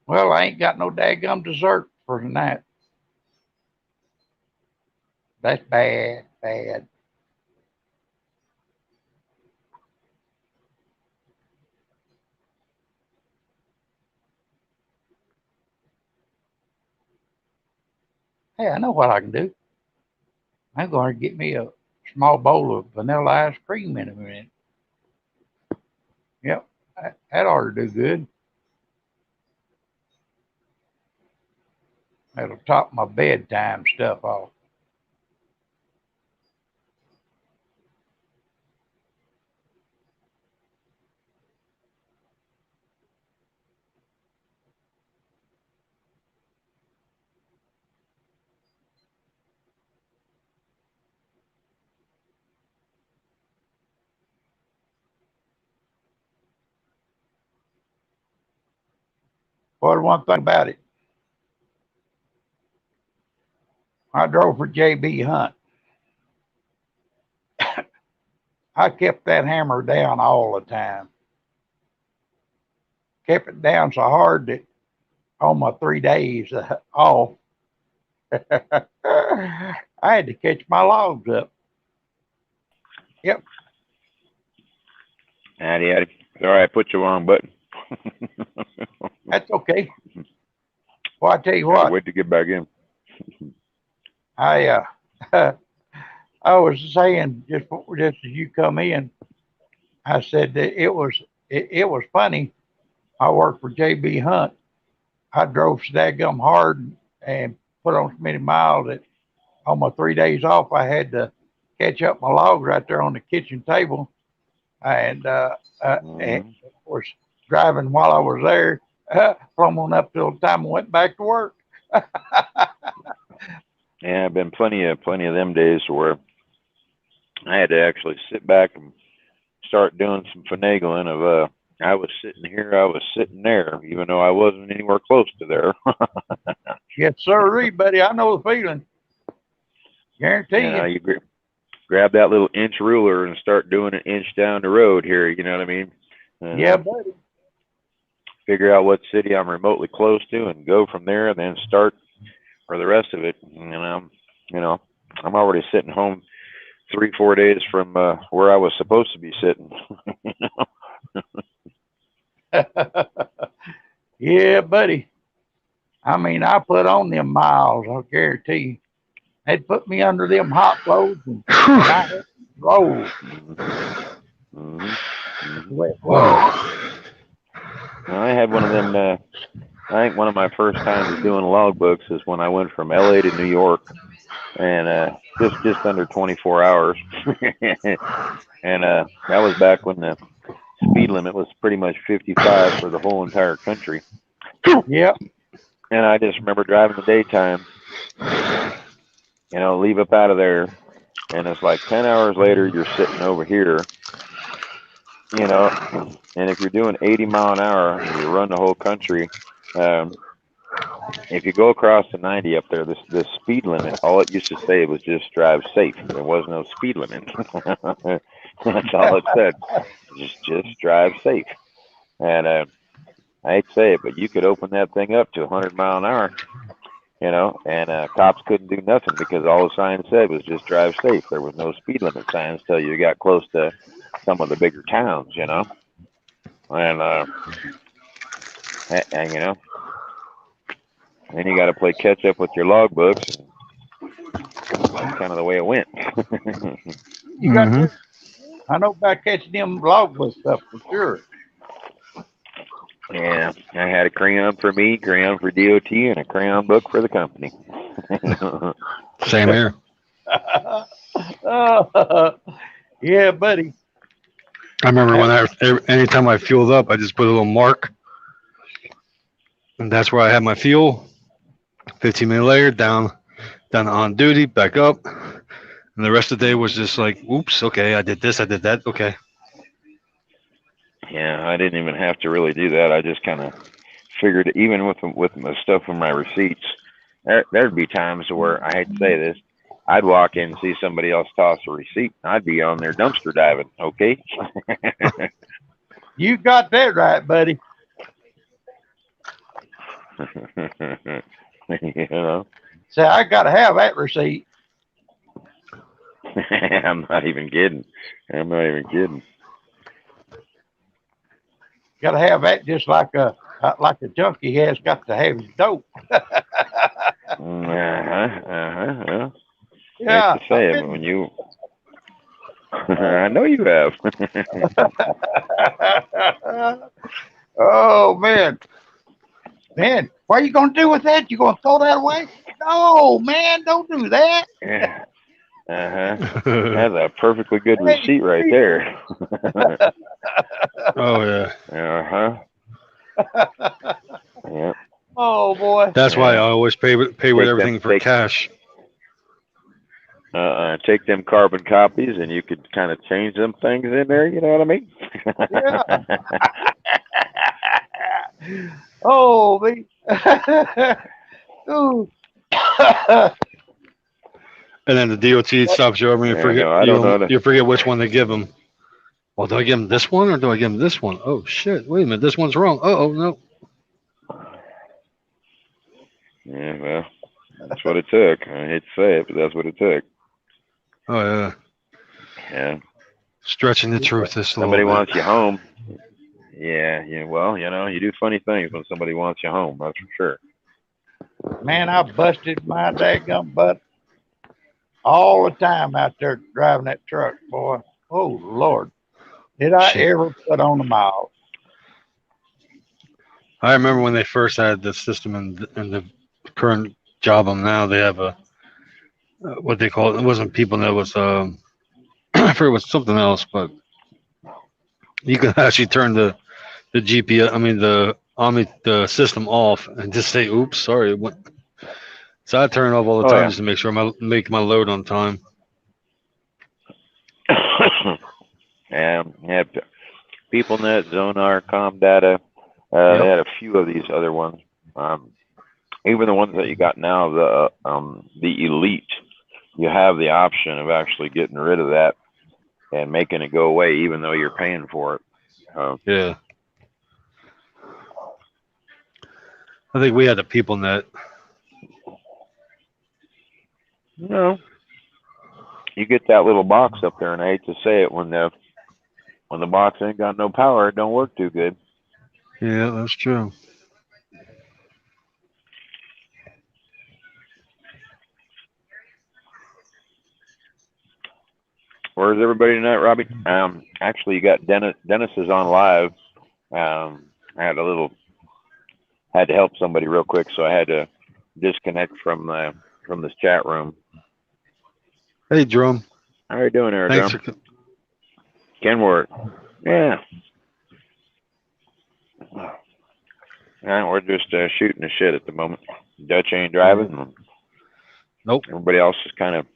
Well, I ain't got no daggum dessert for tonight. That's bad, bad. Hey, I know what I can do. I'm going to get me a small bowl of vanilla ice cream in a minute. Yep, that ought to do good. That'll top my bedtime stuff off. Well, one thing about it, I drove for JB Hunt. I kept that hammer down all the time. Kept it down so hard that on my 3 days off, I had to catch my logs up. Yep. Addy. Sorry, I put the wrong button. That's okay. Well, I tell you Had to what, wait to get back in. I I was saying just as you come in, I said that it was funny. I worked for JB Hunt. I drove so daggum hard and put on so many miles that on my 3 days off, I had to catch up my logs right there on the kitchen table. And of course, driving while I was there, from on up till the time I went back to work. Yeah, I've been plenty of them days where I had to actually sit back and start doing some finagling of I was sitting here, I was sitting there, even though I wasn't anywhere close to there. Yes, sir, buddy. I know the feeling. Guarantee You know, you. you grab that little inch ruler and start doing an inch down the road here. You know what I mean? Yeah, buddy. Figure out what city I'm remotely close to and go from there, and then start for the rest of it. And I'm already sitting home 3-4 days from where I was supposed to be sitting. Yeah, buddy. I mean, I put on them miles, I guarantee you. They'd put me under them hot loads and I had to roll. Mm-hmm. Whoa. I had one of them. I think one of my first times doing logbooks is when I went from LA to New York, and just under 24 hours. And that was back when the speed limit was pretty much 55 for the whole entire country. Yep. And I just remember driving the daytime, leave up out of there, and it's like 10 hours later, you're sitting over here, and if you're doing 80 mile an hour and you run the whole country, if you go across the 90 up there, this speed limit, all it used to say was just drive safe. There was no speed limit. That's all it said. Just drive safe. And I hate to say it, but you could open that thing up to 100 mile an hour, and cops couldn't do nothing because all the signs said was just drive safe. There was no speed limit signs till you got close to some of the bigger towns, and then you got to play catch up with your logbooks. That's kind of the way it went. You got to. I know about catching them logbook stuff for sure. Yeah, I had a crayon for me, crayon for DOT, and a crayon book for the company. Same here. Yeah, buddy. I remember when anytime I fueled up, I just put a little mark, and that's where I had my fuel. 15 minute later, down on duty, back up, and the rest of the day was just like, oops, okay, I did this, I did that, okay. Yeah, I didn't even have to really do that. I just kind of figured, even with my stuff in my receipts, there'd be times where, I hate to say this, I'd walk in and see somebody else toss a receipt. I'd be on there dumpster diving, okay? You got that right, buddy. So I got to have that receipt. I'm not even kidding. Got to have that just like a junkie has got to have his dope. Yeah. Hate to say it, but when you, I know you have. Oh man, what are you gonna do with that? You gonna throw that away? No, man, don't do that. Yeah. That's a perfectly good receipt right there. Oh yeah. Yeah. Oh boy. That's why I always pay with everything for cash. Take them carbon copies, and you could kind of change them things in there. You know what I mean? Yeah. Oh me. Ooh. And then the DOT stops you over and you forget. You forget which one they give them. Well, do I give them this one or do I give them this one? Oh shit! Wait a minute, this one's wrong. Oh no. Yeah, well, that's what it took. I hate to say it, but that's what it took. Oh yeah. Yeah. Stretching the truth this a little bit. Somebody wants you home. Yeah. Well, you do funny things when somebody wants you home. That's for sure. Man, I busted my daggum butt all the time out there driving that truck, boy. Oh Lord, did I ever put on the miles? I remember when they first had the system in the current job I'm now. They have a what they call it. It wasn't people. That was I forget it was something else, but you could actually turn the GPS. I mean the the system off and just say, "Oops, sorry." So I turn it off all the Oh, time yeah. just to make sure I make my load on time. Yeah, PeopleNet, Zonar, ComData. They had a few of these other ones. Even the ones that you got now, the Elite, you have the option of actually getting rid of that and making it go away, even though you're paying for it. Yeah. I think we had the PeopleNet. No, you get that little box up there, and I hate to say it, when the box ain't got no power, it don't work too good. Yeah, that's true. Where's everybody tonight, Robbie? Actually, you got Dennis. Dennis is on live. I had to help somebody real quick, so I had to disconnect from this chat room. Hey, Drum. How are you doing there, Thanks Drum? Kenworth. Yeah. We're just shooting the shit at the moment. Dutch ain't driving. Nope. Everybody else is kind of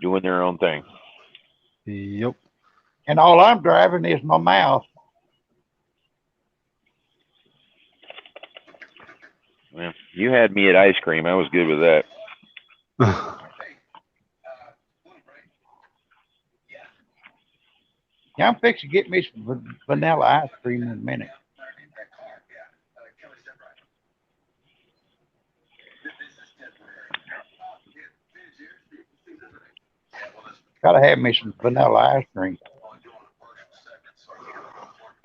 doing their own thing. Yep. And all I'm driving is my mouth. Yeah. You had me at ice cream. I was good with that. Yeah, I'm fixing to get me some vanilla ice cream in a minute. Gotta have me some vanilla ice cream.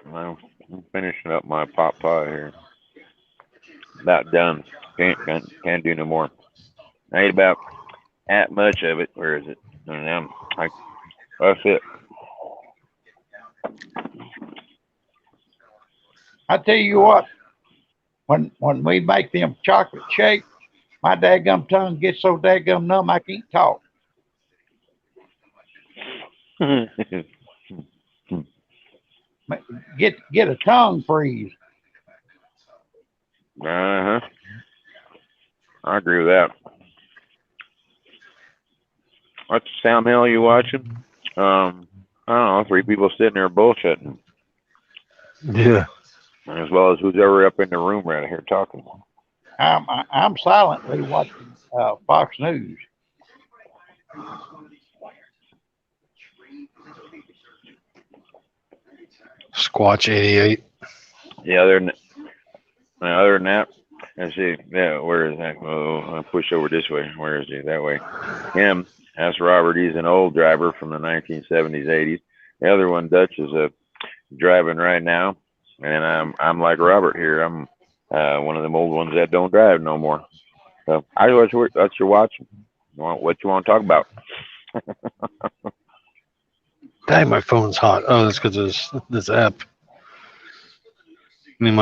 Well, I'm finishing up my pot pie here. About done. Can't do no more. I ate about that much of it. Where is it? And that's it. I tell you what, when we make them chocolate shakes, my dadgum tongue gets so dadgum numb I can't talk. Get a tongue freeze. I agree with that. What sound hell are you watching? I don't know, 3 people sitting there bullshitting. Yeah. As well as who's ever up in the room right here talking. I'm silently watching Fox News. Squatch 88. Yeah, other than that, let's see. Yeah, where is that? Oh, I'll push over this way. Where is he? That way. Him. That's Robert. He's an old driver from the 1970s, 80s. The other one, Dutch, is driving right now, and I'm like Robert here. I'm one of them old ones that don't drive no more. So I know what you're watching. What you want to talk about? Dang, my phone's hot. Oh, that's because of this app. I mean,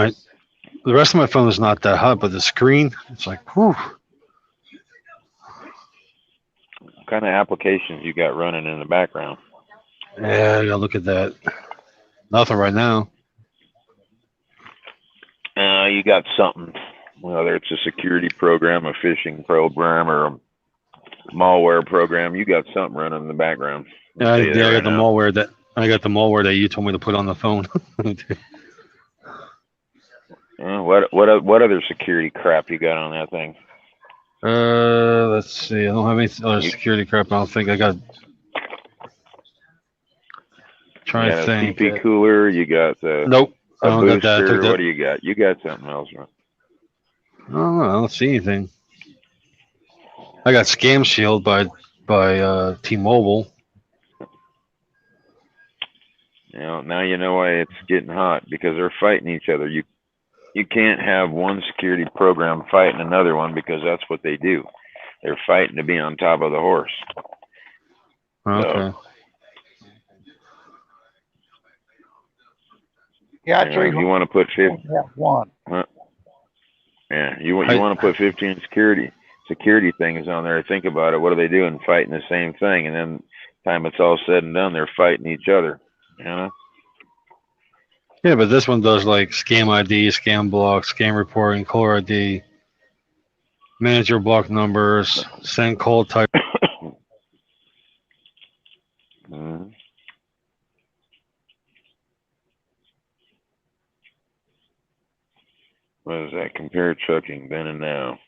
the rest of my phone is not that hot, but the screen, it's like, whew. What kind of applications you got running in the background? Yeah, I gotta look at that. Nothing right now. You got something, whether it's a security program, a phishing program, or a malware program. You got something running in the background. Yeah, I got the malware that you told me to put on the phone. What other security crap you got on that thing? Let's see. I don't have any other security crap. I don't think I got. Trying to think. You got a CP cooler. You got the nope. I don't booster. got that. What do you got? You got something else, right? I don't know. I don't see anything. I got Scam Shield by T-Mobile. Now you know why it's getting hot, because they're fighting each other. You can't have one security program fighting another one, because that's what they do. They're fighting to be on top of the horse. Okay. So, Yeah, you want to put 15. One. Yeah, you want to put 15 security things on there. Think about it. What are they doing? Fighting the same thing, and then time it's all said and done, they're fighting each other. Yeah, but this one does like scam ID, scam block, scam reporting, caller ID, manager block numbers, send call type. Mhm. What is that? Compare trucking then and now.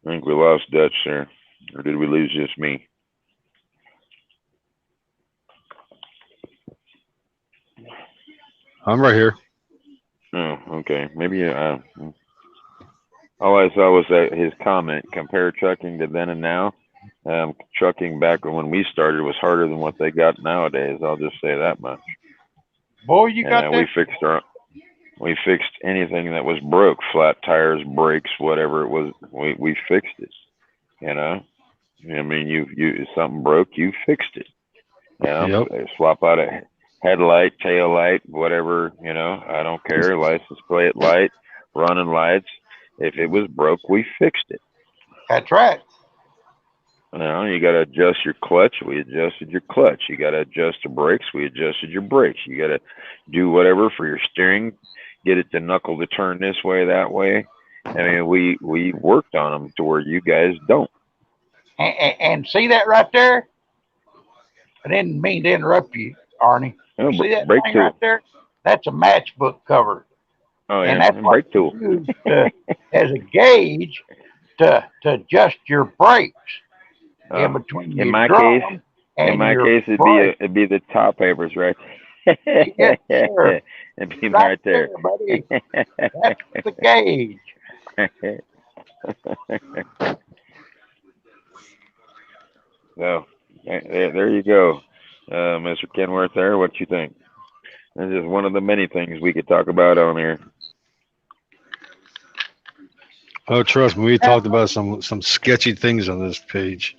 I think we lost Dutch there. Or did we lose just me? I'm right here. Oh, okay. Maybe all I saw was that his comment, compare trucking to then and now. Trucking back when we started was harder than what they got nowadays. I'll just say that much. Boy, you got And that. we fixed anything that was broke, flat tires, brakes, whatever it was. We fixed it. You know, I mean, you something broke, you fixed it. You know, Yep. swap out a headlight, tail light, whatever. You know, I don't care. License plate light, running lights. If it was broke, we fixed it. That's right. You know, you got to adjust your clutch. We adjusted your clutch. You got to adjust the brakes. We adjusted your brakes. You got to do whatever for your steering. Get it to knuckle to turn this way, that way. I mean, we worked on them to where you guys don't. And see that right there? I didn't mean to interrupt you, Arnie. Oh, See that brake thing tool. right there? That's a matchbook cover. Oh And yeah, that's and what brake tool. you use as a gauge to adjust your brakes in between In your my case, drum and in my your case, brake. it'd be the top papers, right? Yes, sir. It'd be Right right there. there, buddy. That's the gauge. So there you go, Mr. Kenworth. There, what you think? This is one of the many things we could talk about on here. Oh, trust me, we talked about some sketchy things on this page.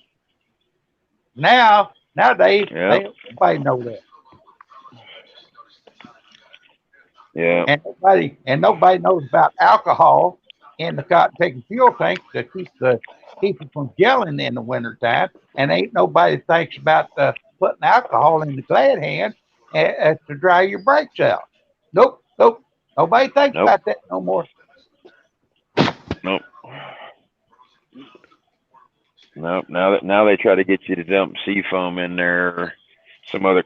Nowadays, Yeah. nobody know that. Yeah. And nobody knows about alcohol in the cotton picking fuel tank to keep it from gelling in the wintertime. And ain't nobody thinks about putting alcohol in the glad hand to dry your brakes out. Nope. Nobody thinks Nope. about that no more. Nope. Nope. Now they try to get you to dump seafoam in there or some other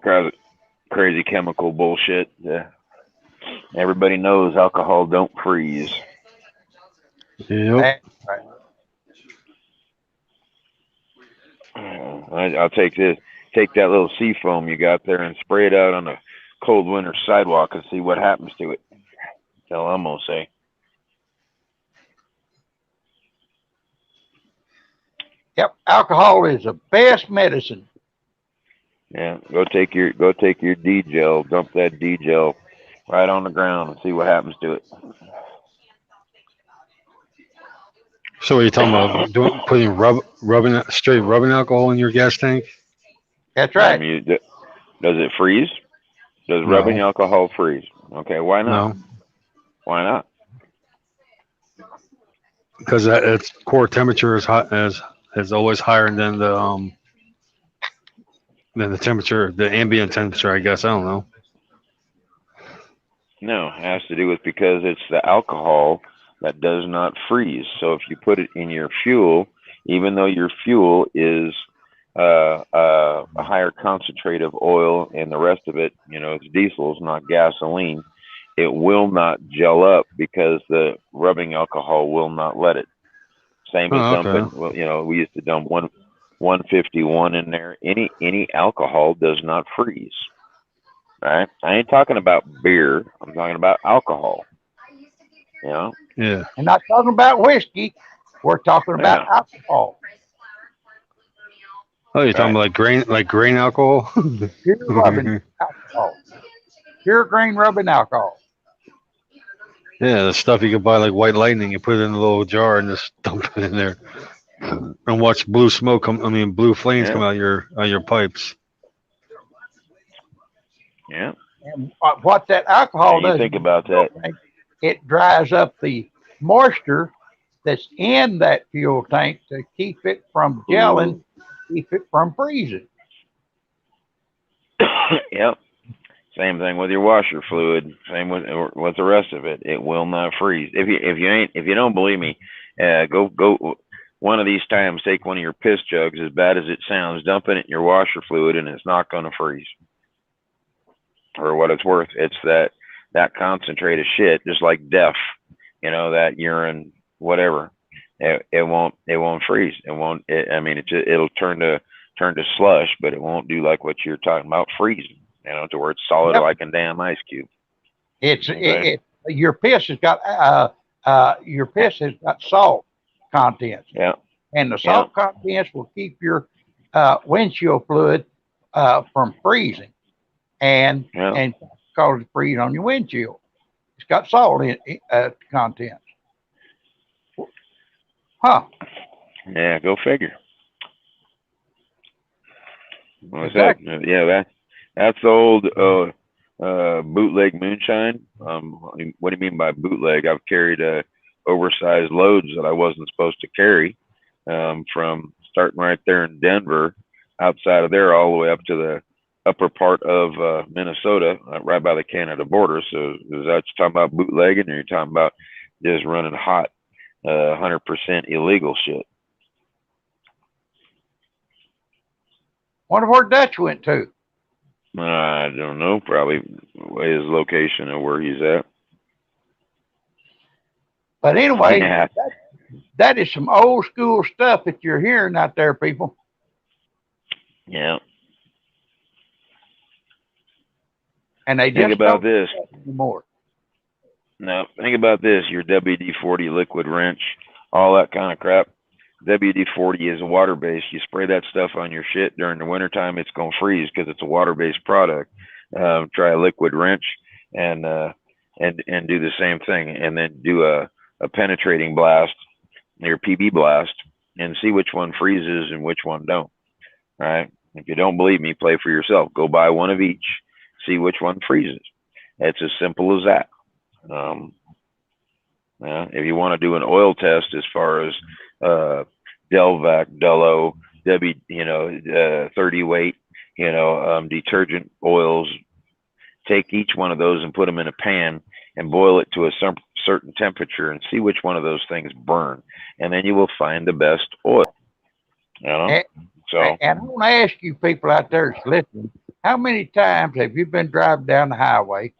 crazy chemical bullshit. Everybody knows alcohol don't freeze. Yep. Right. I'll take that little seafoam you got there and spray it out on a cold winter sidewalk and see what happens to it. That's all I'm gonna say. Yep, alcohol is the best medicine. Yeah, go take your D gel, dump that D gel right on the ground and see what happens to it. So, are you talking about putting straight rubbing alcohol in your gas tank? That's right. Does it freeze? Does No. rubbing alcohol freeze? Okay, why not? No, Why not? because its core temperature is always higher than the temperature, the ambient temperature. I guess I don't know. No, it has to do with because it's the alcohol that does not freeze. So if you put it in your fuel, even though your fuel is a higher concentrate of oil and the rest of it, it's diesel, it's not gasoline, it will not gel up because the rubbing alcohol will not let it. Same as dumping. Well, we used to dump 151 in there. Any alcohol does not freeze. Right? I ain't talking about beer. I'm talking about alcohol. Yeah. And not talking about whiskey. We're talking about alcohol. Oh, you're talking about like grain alcohol? Pure rubbing alcohol. Pure grain rubbing alcohol. Yeah, the stuff you can buy like White Lightning. You put it in a little jar and just dump it in there, and watch blue flames come out your pipes. Yeah. And what that alcohol does, think about that. It dries up the moisture that's in that fuel tank to keep it from gelling, keep it from freezing. Yep. Same thing with your washer fluid. Same with the rest of it. It will not freeze. If you don't believe me, go one of these times. Take one of your piss jugs, as bad as it sounds, dump it in your washer fluid, and it's not going to freeze. For what it's worth, it's that concentrated shit, just like Def, that urine, whatever. It won't freeze. It won't. It'll turn to slush, but it won't do like what you're talking about, freezing. To where it's solid like a damn ice cube. Your piss has got salt contents. Yeah. And the salt contents will keep your windshield fluid from freezing and cause it freeze on your windshield. It's got salt in contents. Huh. Yeah, go figure. What's Exactly. that? Yeah, that's the old bootleg moonshine. What do you mean by bootleg? I've carried oversized loads that I wasn't supposed to carry, from starting right there in Denver, outside of there, all the way up to the upper part of Minnesota, right by the Canada border. So is that you're talking about bootlegging, or you're talking about just running hot, 100% illegal shit? Wonder where Dutch went to. I don't know. Probably his location and where he's at. But anyway, that is some old school stuff that you're hearing out there, people. Yeah. And they think just about don't this anymore. No, think about this. Your WD-40 liquid wrench, all that kind of crap. WD-40 is a water-based. You spray that stuff on your shit during the wintertime, it's going to freeze because it's a water-based product. Try a liquid wrench and do the same thing, and then do a penetrating blast, your PB blast, and see which one freezes and which one don't. All right. If you don't believe me, play for yourself. Go buy one of each. See which one freezes. It's as simple as that. If you want to do an oil test as far as Delvac, Dullo, 30 weight, detergent oils, take each one of those and put them in a pan and boil it to a certain temperature and see which one of those things burn, and then you will find the best oil. And I want to ask you people out there that's listening, how many times have you been driving down the highway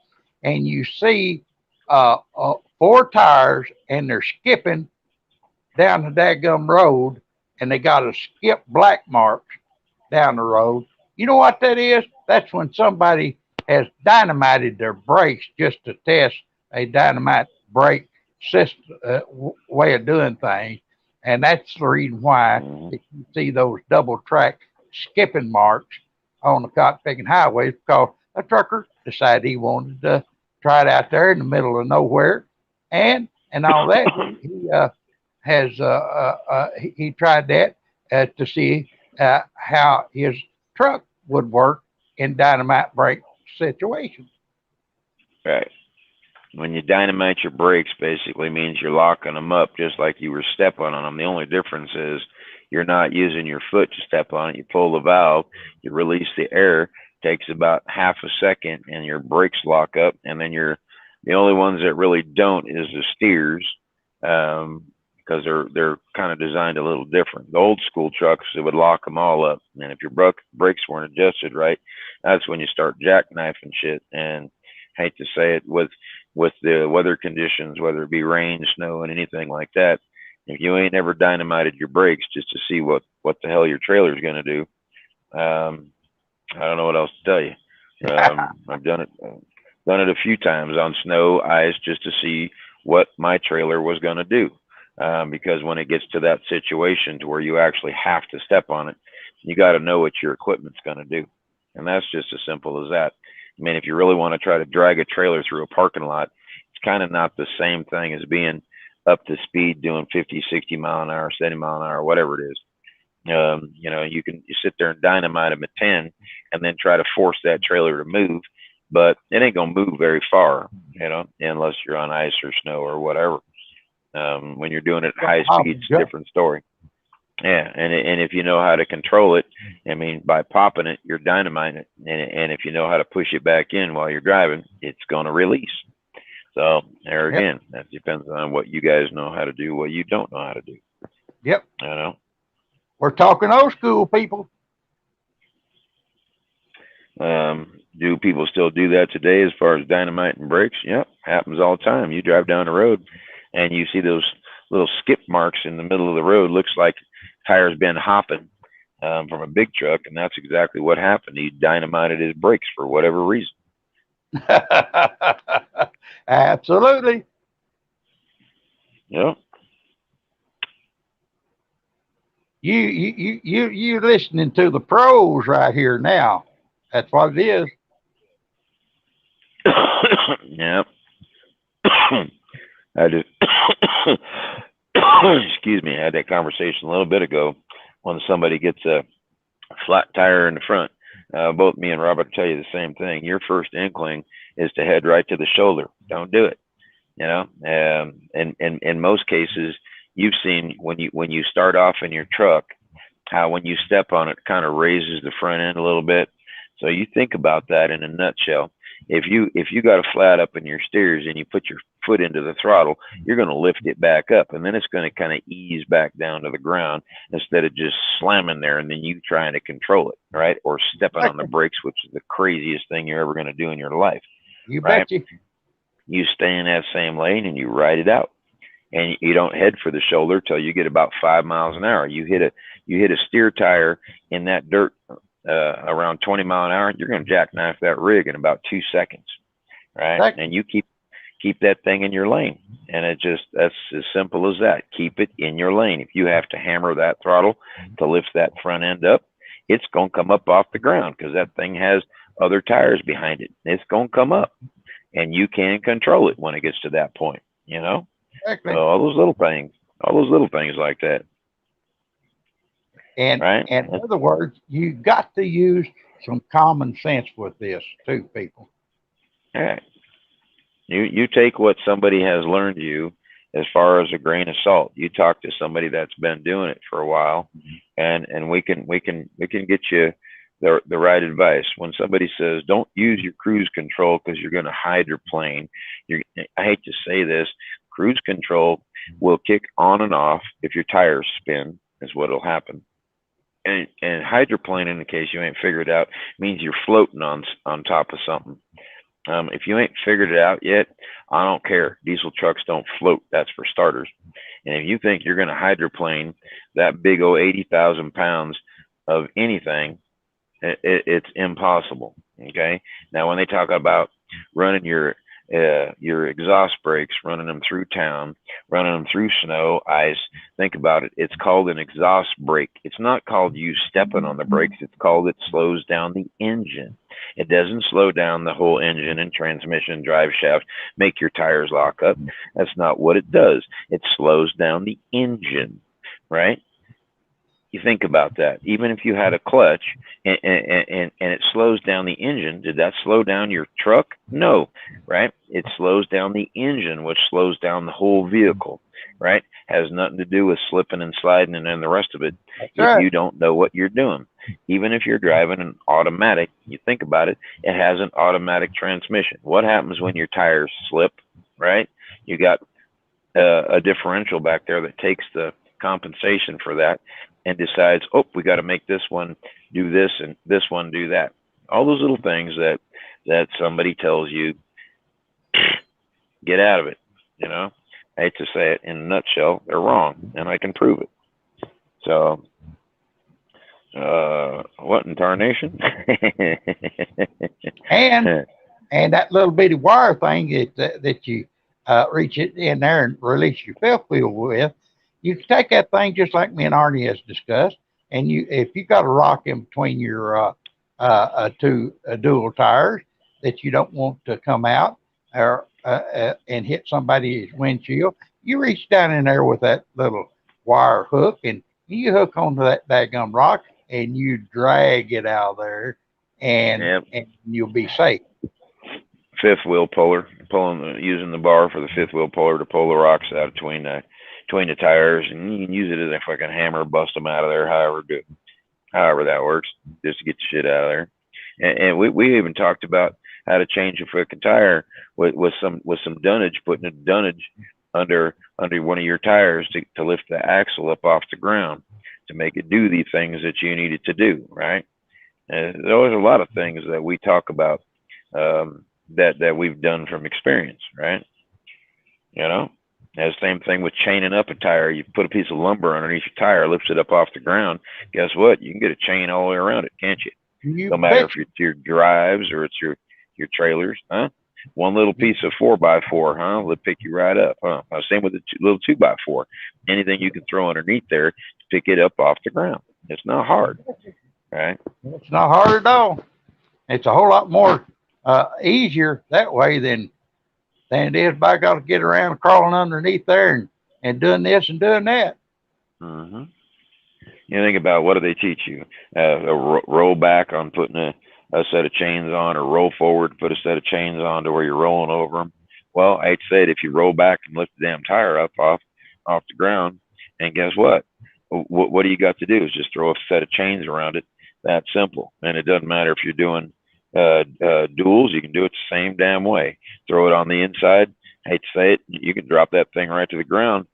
and you see 4 tires and they're skipping down the daggum road, and they got a skip black marks down the road? You know what that is? That's when somebody has dynamited their brakes just to test a dynamite brake system way of doing things. And that's the reason why you see those double track skipping marks on the cotton picking highways, because a trucker decided he wanted to try it out there in the middle of nowhere, and all that. He tried that to see how his truck would work in dynamite brake situations. Right. When you dynamite your brakes, basically means you're locking them up just like you were stepping on them. The only difference is you're not using your foot to step on it. You pull the valve, you release the air, takes about half a second, and your brakes lock up. And then the only ones that really don't is the steers, because they're kind of designed a little different. The old school trucks, it would lock them all up, and if your brakes weren't adjusted right, that's when you start jackknifing shit. And hate to say it, with the weather conditions, whether it be rain, snow, and anything like that, if you ain't ever dynamited your brakes just to see what the hell your trailer's going to do, I don't know what else to tell you. I've done it a few times on snow, ice, just to see what my trailer was going to do. Because when it gets to that situation to where you actually have to step on it, you got to know what your equipment's going to do. And that's just as simple as that. I mean, if you really want to try to drag a trailer through a parking lot, it's kind of not the same thing as being up to speed doing 50, 60 mile an hour, 70 mile an hour, whatever it is. You sit there and dynamite them at 10 and then try to force that trailer to move, but it ain't going to move very far, unless you're on ice or snow or whatever. When you're doing it at high speed, it's a different story. Yeah, and if you know how to control it, I mean, by popping it, you're dynamiting it, and if you know how to push it back in while you're driving, it's going to release. So there Yep. again, that depends on what you guys know how to do, what you don't know how to do. Yep. You know. We're talking old school, people. Do people still do that today as far as dynamite and brakes? Yep, happens all the time. You drive down the road and you see those little skip marks in the middle of the road. Looks like tires been hopping from a big truck, and that's exactly what happened. He dynamited his brakes for whatever reason. Absolutely. Yep. You listening to the pros right here now. That's what it is. Yep. I just excuse me. I had that conversation a little bit ago when somebody gets a flat tire in the front. Both me and Robert tell you the same thing. Your first inkling is to head right to the shoulder. Don't do it. You know, and in most cases, you've seen when you start off in your truck, how when you step on it, kind of raises the front end a little bit. So you think about that in a nutshell. If you got a flat up in your steers and you put your foot into the throttle, you're going to lift it back up, and then it's going to kind of ease back down to the ground instead of just slamming there and then you trying to control it, right? Or stepping on the brakes, which is the craziest thing you're ever going to do in your life. You right? bet You stay in that same lane and you ride it out, and you don't head for the shoulder till you get about 5 miles an hour. You hit a steer tire in that dirt around 20 mile an hour, you're going to jackknife that rig in about 2 seconds, right? Exactly. And you keep that thing in your lane, and that's as simple as that. Keep it in your lane. If you have to hammer that throttle to lift that front end up, it's going to come up off the ground because that thing has other tires behind it. It's going to come up, and you can control it when it gets to that point, you know? Exactly. So all those little things like that. And right? and in other words, you got to use some common sense with this too, people. All right. You take what somebody has learned you as far as a grain of salt. You talk to somebody that's been doing it for a while, and we can get you the right advice. When somebody says don't use your cruise control because you're going to hydroplane, I hate to say this, cruise control will kick on and off if your tires spin, is what'll happen. And hydroplaning, in case you ain't figured it out, means you're floating on top of something. If you ain't figured it out yet, I don't care. Diesel trucks don't float. That's for starters. And if you think you're going to hydroplane that big old 80,000 pounds of anything, it's impossible. Okay. Now, when they talk about running your exhaust brakes, running them through town, running them through snow, ice, think about it. It's called an exhaust brake. It's not called you stepping on the brakes. It's called it slows down the engine. It doesn't slow down the whole engine and transmission, drive shaft, make your tires lock up. That's not what it does. It slows down the engine, right? You think about that. Even if you had a clutch and it slows down the engine, did that slow down your truck? No, right? It slows down the engine, which slows down the whole vehicle, right? Has nothing to do with slipping and sliding and then the rest of it. If you don't know what you're doing, even if you're driving an automatic, you think about it, it has an automatic transmission. What happens when your tires slip, right? You got a differential back there that takes the compensation for that and decides, oh, we got to make this one do this and this one do that. All those little things that somebody tells you, get out of it. You know, I hate to say it in a nutshell, they're wrong, and I can prove it. So, what in tarnation? and that little bitty wire thing that you reach it in there and release your fifth wheel with. You can take that thing just like me and Arnie has discussed, and if you got a rock in between your two dual tires that you don't want to come out or and hit somebody's windshield, you reach down in there with that little wire hook and you hook onto that daggum rock and you drag it out of there, and you'll be safe. Fifth wheel puller, using the bar for the fifth wheel puller to pull the rocks out between between the tires, and you can use it as a fucking hammer, bust them out of there, however that works, just to get the shit out of there. And we even talked about how to change a fucking tire with some dunnage, putting a dunnage under one of your tires to lift the axle up off the ground to make it do the things that you need it to do, right? And there's a lot of things that we talk about that we've done from experience, right? You know, and the same thing with chaining up a tire. You put a piece of lumber underneath your tire, lifts it up off the ground. Guess what? You can get a chain all the way around it, can't you? No matter if it's your drives or it's your trailers, huh? One little piece of 4x4, huh? Will pick you right up, huh? Same with the little 2x4. Anything you can throw underneath there to pick it up off the ground. It's not hard, right? It's not hard at all. It's a whole lot more easier that way than it is by got to get around crawling underneath there and doing this and doing that. Mm-hmm. You think about, what do they teach you? Roll back on putting a set of chains on, or roll forward, put a set of chains on to where you're rolling over them. Well, I hate to say it, if you roll back and lift the damn tire up off the ground, and guess what? What do you got to do is just throw a set of chains around it. That's simple. And it doesn't matter if you're doing duals, you can do it the same damn way. Throw it on the inside. I hate to say it, you can drop that thing right to the ground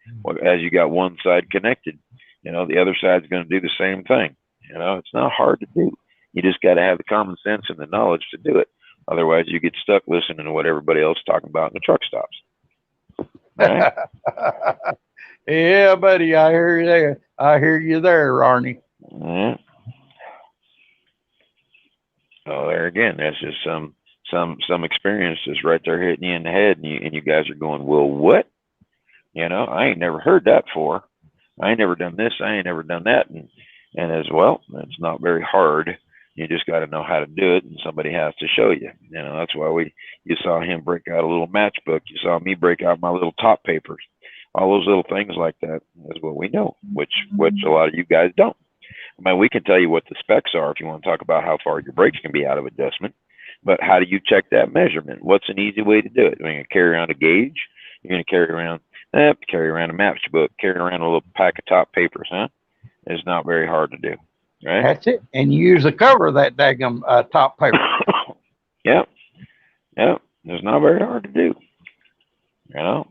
as you got one side connected. You know, the other side's going to do the same thing. You know, it's not hard to do. You just got to have the common sense and the knowledge to do it. Otherwise, you get stuck listening to what everybody else is talking about in the truck stops. Right? Yeah, buddy, I hear you there. I hear you there, Arnie. Yeah. Oh, there again, that's just some experience just right there hitting you in the head, and you guys are going, well, what? You know, I ain't never heard that before. I ain't never done this. I ain't never done that. And as well, it's not very hard. You just got to know how to do it, and somebody has to show you. You know, that's why you saw him break out a little matchbook. You saw me break out my little top papers. All those little things like that is what we know, which a lot of you guys don't. I mean, we can tell you what the specs are if you want to talk about how far your brakes can be out of adjustment, but how do you check that measurement? What's an easy way to do it? You're going to carry around a gauge. You're going to carry around a matchbook, carry around a little pack of top papers, huh? It's not very hard to do, right? That's it. And you use the cover of that daggum top paper. Yep. It's not very hard to do, you know?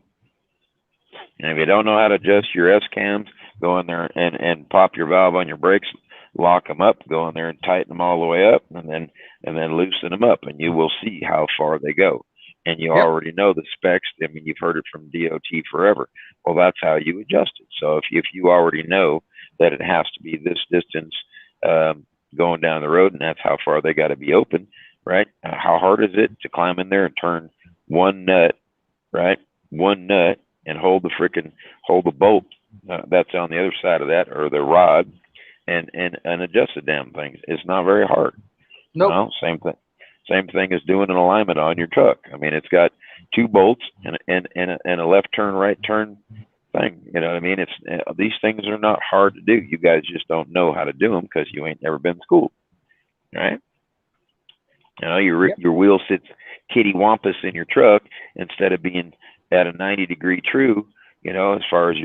And if you don't know how to adjust your S-cams, go in there and pop your valve on your brakes, lock them up, go in there and tighten them all the way up, and then loosen them up, and you will see how far they go. And you already know the specs. I mean, you've heard it from DOT forever. Well, that's how you adjust it. So if you already know that it has to be this distance going down the road, and that's how far they got to be open, right? How hard is it to climb in there and turn one nut, right? One nut, and hold the bolt that's on the other side of that, or the rod, and adjust the damn things. It's not very hard. Nope. No, same thing as doing an alignment on your truck. I mean, it's got two bolts and a left turn, right turn thing. You know what I mean? These things are not hard to do. You guys just don't know how to do them because you ain't never been schooled, right? You know, your wheel sits kitty wampus in your truck instead of being at a 90-degree true, you know, as far as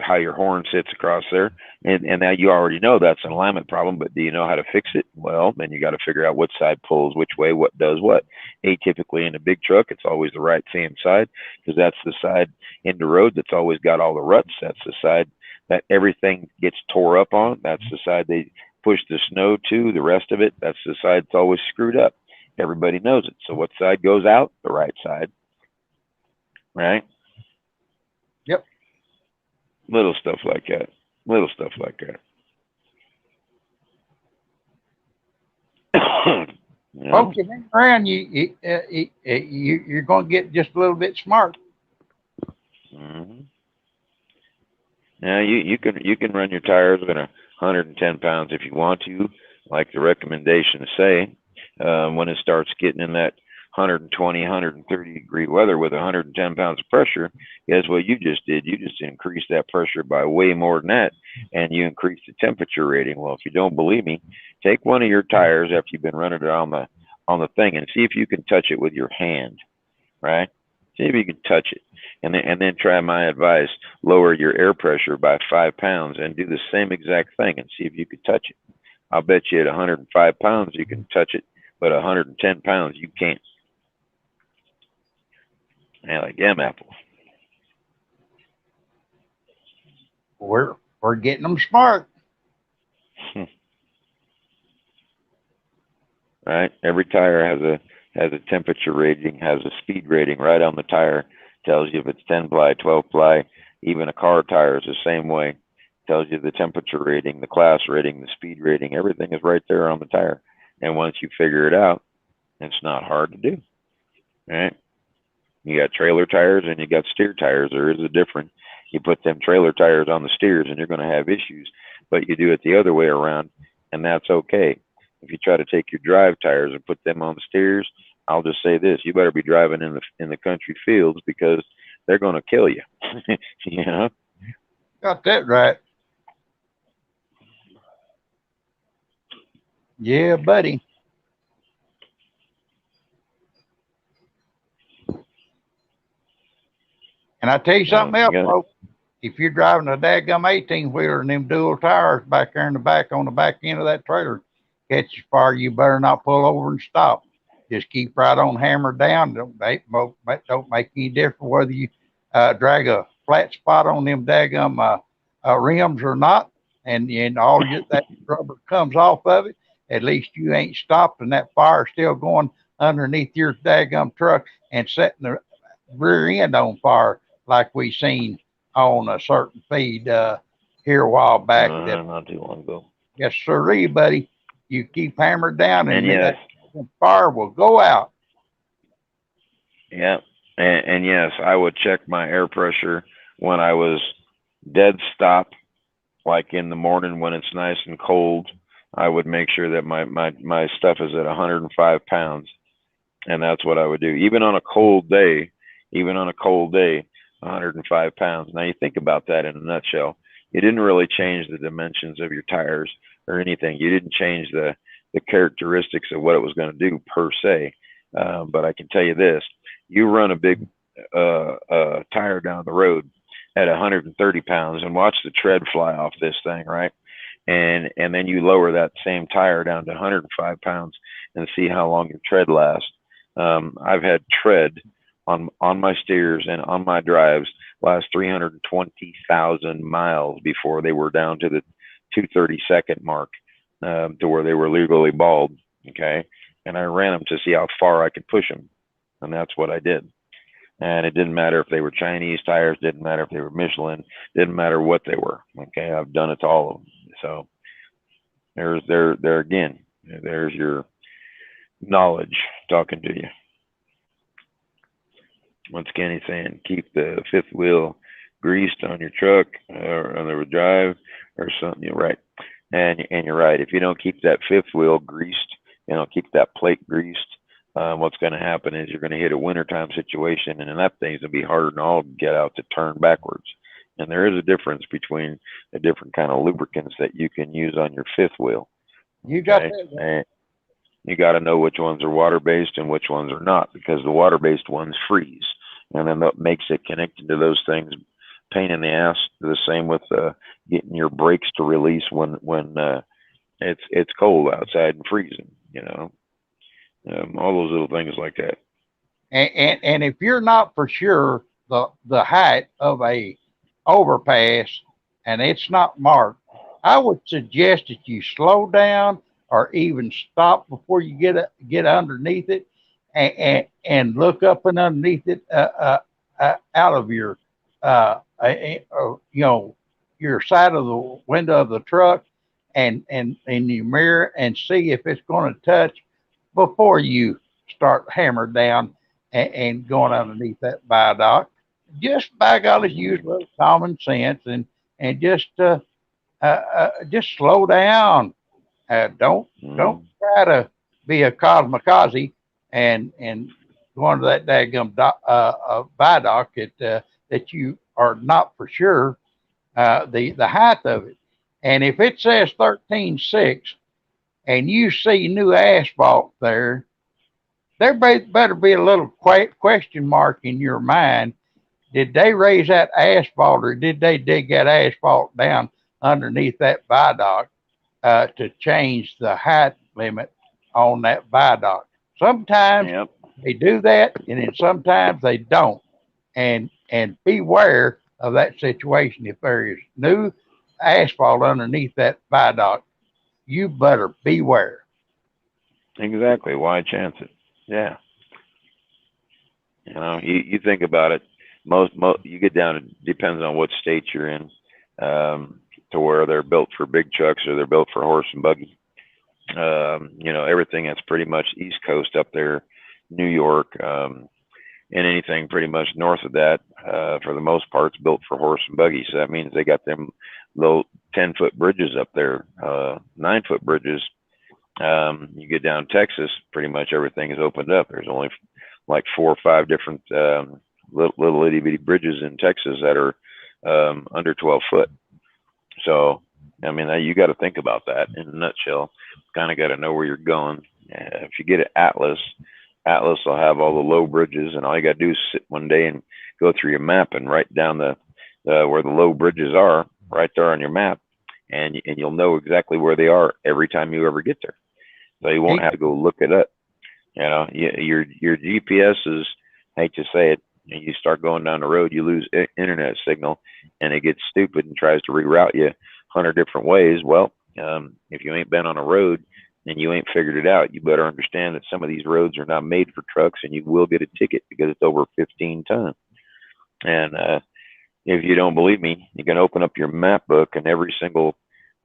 how your horn sits across there. And now you already know that's an alignment problem, but do you know how to fix it? Well, then you got to figure out which side pulls which way, what does what. Atypically in a big truck, it's always the right hand side, because that's the side in the road that's always got all the ruts. That's the side that everything gets tore up on. That's the side they push the snow to. The rest of it, that's the side that's always screwed up. Everybody knows it. So what side goes out? The right side. Right? Yep. Little stuff like that. You know? Folks, you hang around, you're going to get just a little bit smart. Mm-hmm. Now you can run your tires at 110 pounds if you want to, like the recommendations say. When it starts getting in that 120, 130 degree weather with 110 pounds of pressure, guess what you just did? You just increased that pressure by way more than that, and you increased the temperature rating. Well, if you don't believe me, take one of your tires after you've been running it on the thing and see if you can touch it with your hand, right? See if you can touch it. And then try my advice: lower your air pressure by 5 pounds, and do the same exact thing, and see if you could touch it. I'll bet you at 105 pounds you can touch it, but 110 pounds you can't. I like M apples. We're getting them smart. Right? Every tire has a temperature rating, has a speed rating right on the tire. Tells you if it's 10 ply, 12 ply. Even a car tire is the same way. Tells you the temperature rating, the class rating, the speed rating. Everything is right there on the tire. And once you figure it out, it's not hard to do. Right? You got trailer tires and you got steer tires. There is a difference. You put them trailer tires on the steers and you're going to have issues, but you do it the other way around, and that's okay. If you try to take your drive tires and put them on the steers, I'll just say this: you better be driving in the country fields, because they're going to kill you. You know? Got that right. Yeah, buddy. And I tell you something else, folks. If you're driving a dadgum 18-wheeler and them dual tires back there in the back on the back end of that trailer catches fire, you better not pull over and stop. Just keep right on hammered down. Don't make any difference whether you drag a flat spot on them dadgum rims or not, and all that rubber comes off of it. At least you ain't stopped, and that fire still going underneath your dadgum truck and setting the rear end on fire, like we seen on a certain feed here a while back. Not too long ago. Yes, sirree, buddy. You keep hammered down, and yes, that fire will go out. Yeah, and yes, I would check my air pressure when I was dead stop, like in the morning when it's nice and cold. I would make sure that my stuff is at 105 pounds, and that's what I would do. Even on a cold day, 105 pounds. Now you think about that in a nutshell. You didn't really change the dimensions of your tires or anything. You didn't change the characteristics of what it was going to do per se. But I can tell you this: you run a big tire down the road at 130 pounds and watch the tread fly off this thing, right? And then you lower that same tire down to 105 pounds and see how long your tread lasts. I've had tread on my steers and on my drives last 320,000 miles before they were down to the 232nd mark, to where they were legally bald. Okay. And I ran them to see how far I could push them. And that's what I did. And it didn't matter if they were Chinese tires, didn't matter if they were Michelin, didn't matter what they were. Okay. I've done it to all of them. So there again, there's your knowledge talking to you. Once again, he's saying keep the fifth wheel greased on your truck or on the drive or something. You're right. And you're right. If you don't keep that fifth wheel greased, keep that plate greased, what's going to happen is you're going to hit a wintertime situation, and then that thing's going to be harder than all get out to turn backwards. And there is a difference between the different kind of lubricants that you can use on your fifth wheel. You got that. And you got to know which ones are water-based and which ones are not, because the water-based ones freeze. And then that makes it connected to those things pain in the ass. The same with getting your brakes to release when it's cold outside and freezing, all those little things like that. And if you're not for sure the height of a overpass and it's not marked, I would suggest that you slow down or even stop before you get underneath it and look up and underneath it out of your your side of the window of the truck and in your mirror and see if it's going to touch before you start hammered down and going underneath that viaduct. Just by golly, use a little common sense and just slow down. Don't try to be a kamikaze and go under that daggum viaduct that you are not for sure the height of it. And if it says 13.6 and you see new asphalt there better be a little question mark in your mind did they raise that asphalt or did they dig that asphalt down underneath that viaduct to change the height limit on that viaduct? Sometimes Yep. they do that, and then sometimes they don't. And beware of that situation. If there is new asphalt underneath that viaduct, you better beware. Exactly. Why chance it? Yeah. You think about it. Most you get down. It depends on what state you're in, to where they're built for big trucks or they're built for horse and buggy. Everything that's pretty much East Coast up there, New York, and anything pretty much north of that, for the most part, is built for horse and buggy. So that means they got them little 10-foot bridges up there, 9-foot bridges. You get down Texas, pretty much everything is opened up. There's only like 4 or 5 different little itty bitty bridges in Texas that are under 12 foot. So, I mean, you got to think about that in a nutshell. Kind of got to know where you're going. If you get an Atlas will have all the low bridges, and all you got to do is sit one day and go through your map and write down the where the low bridges are right there on your map, and you'll know exactly where they are every time you ever get there. So you won't have to go look it up. Your GPS is, I hate to say it, you start going down the road, you lose internet signal, and it gets stupid and tries to reroute you 100 different ways. Well, if you ain't been on a road and you ain't figured it out, you better understand that some of these roads are not made for trucks, and you will get a ticket because it's over 15 tons. And if you don't believe me, you can open up your map book, and every single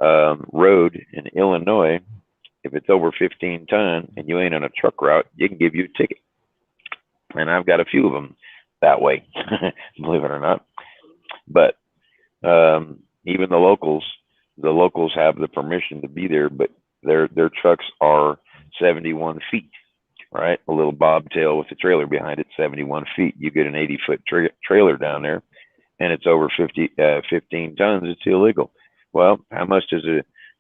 road in Illinois, if it's over 15 ton and you ain't on a truck route, you can give you a ticket. And I've got a few of them that way, believe it or not. But even the locals have the permission to be there, but their trucks are 71 feet, right? A little bobtail with a trailer behind it, 71 feet. You get an 80-foot trailer down there, and it's over 15 tons. It's illegal. Well, how much does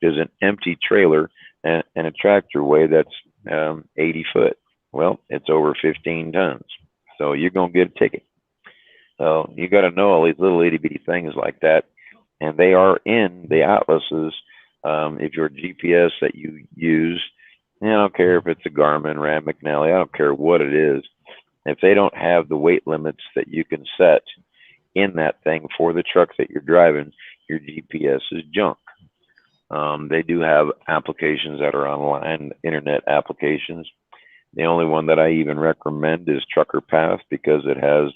an empty trailer and a tractor weigh that's 80 foot? Well, it's over 15 tons. So you're going to get a ticket. So you got to know all these little itty bitty things like that. And they are in the atlases. If your GPS that you use, I don't care if it's a Garmin, Rand McNally, I don't care what it is. If they don't have the weight limits that you can set in that thing for the truck that you're driving, your GPS is junk. They do have applications that are online, internet applications. The only one that I even recommend is Trucker Path, because it has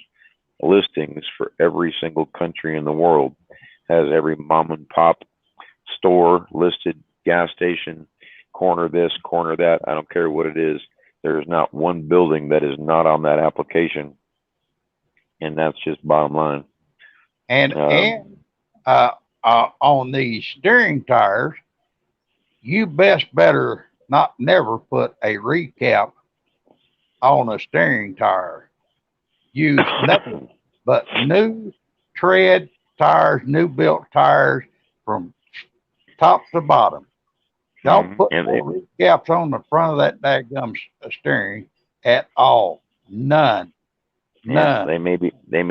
listings for every single country in the world. Has every mom and pop store listed, gas station, corner this, corner that. I don't care what it is. There's not one building that is not on that application, and that's just bottom line. And on these steering tires, you better not never put a recap on a steering tire. Use nothing but new tread tires, new built tires from top to bottom. Don't put no recaps on the front of that daggum steering at all. None. Yeah, they may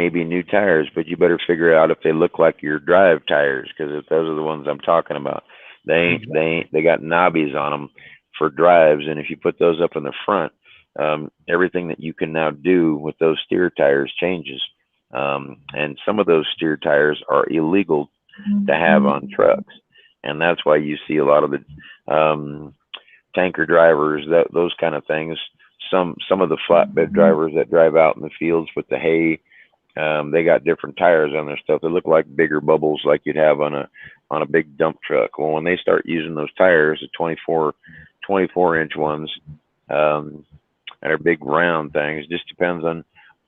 be new tires, but you better figure out if they look like your drive tires, because if those are the ones I'm talking about, they got knobbies on them for drives, and if you put those up in the front, everything that you can now do with those steer tires changes, and some of those steer tires are illegal to have on trucks, and that's why you see a lot of the tanker drivers, those kind of things. Some of the flatbed drivers that drive out in the fields with the hay, they got different tires on their stuff. They look like bigger bubbles like you'd have on a big dump truck. Well, when they start using those tires, the 24-inch ones, and are big round things, just depends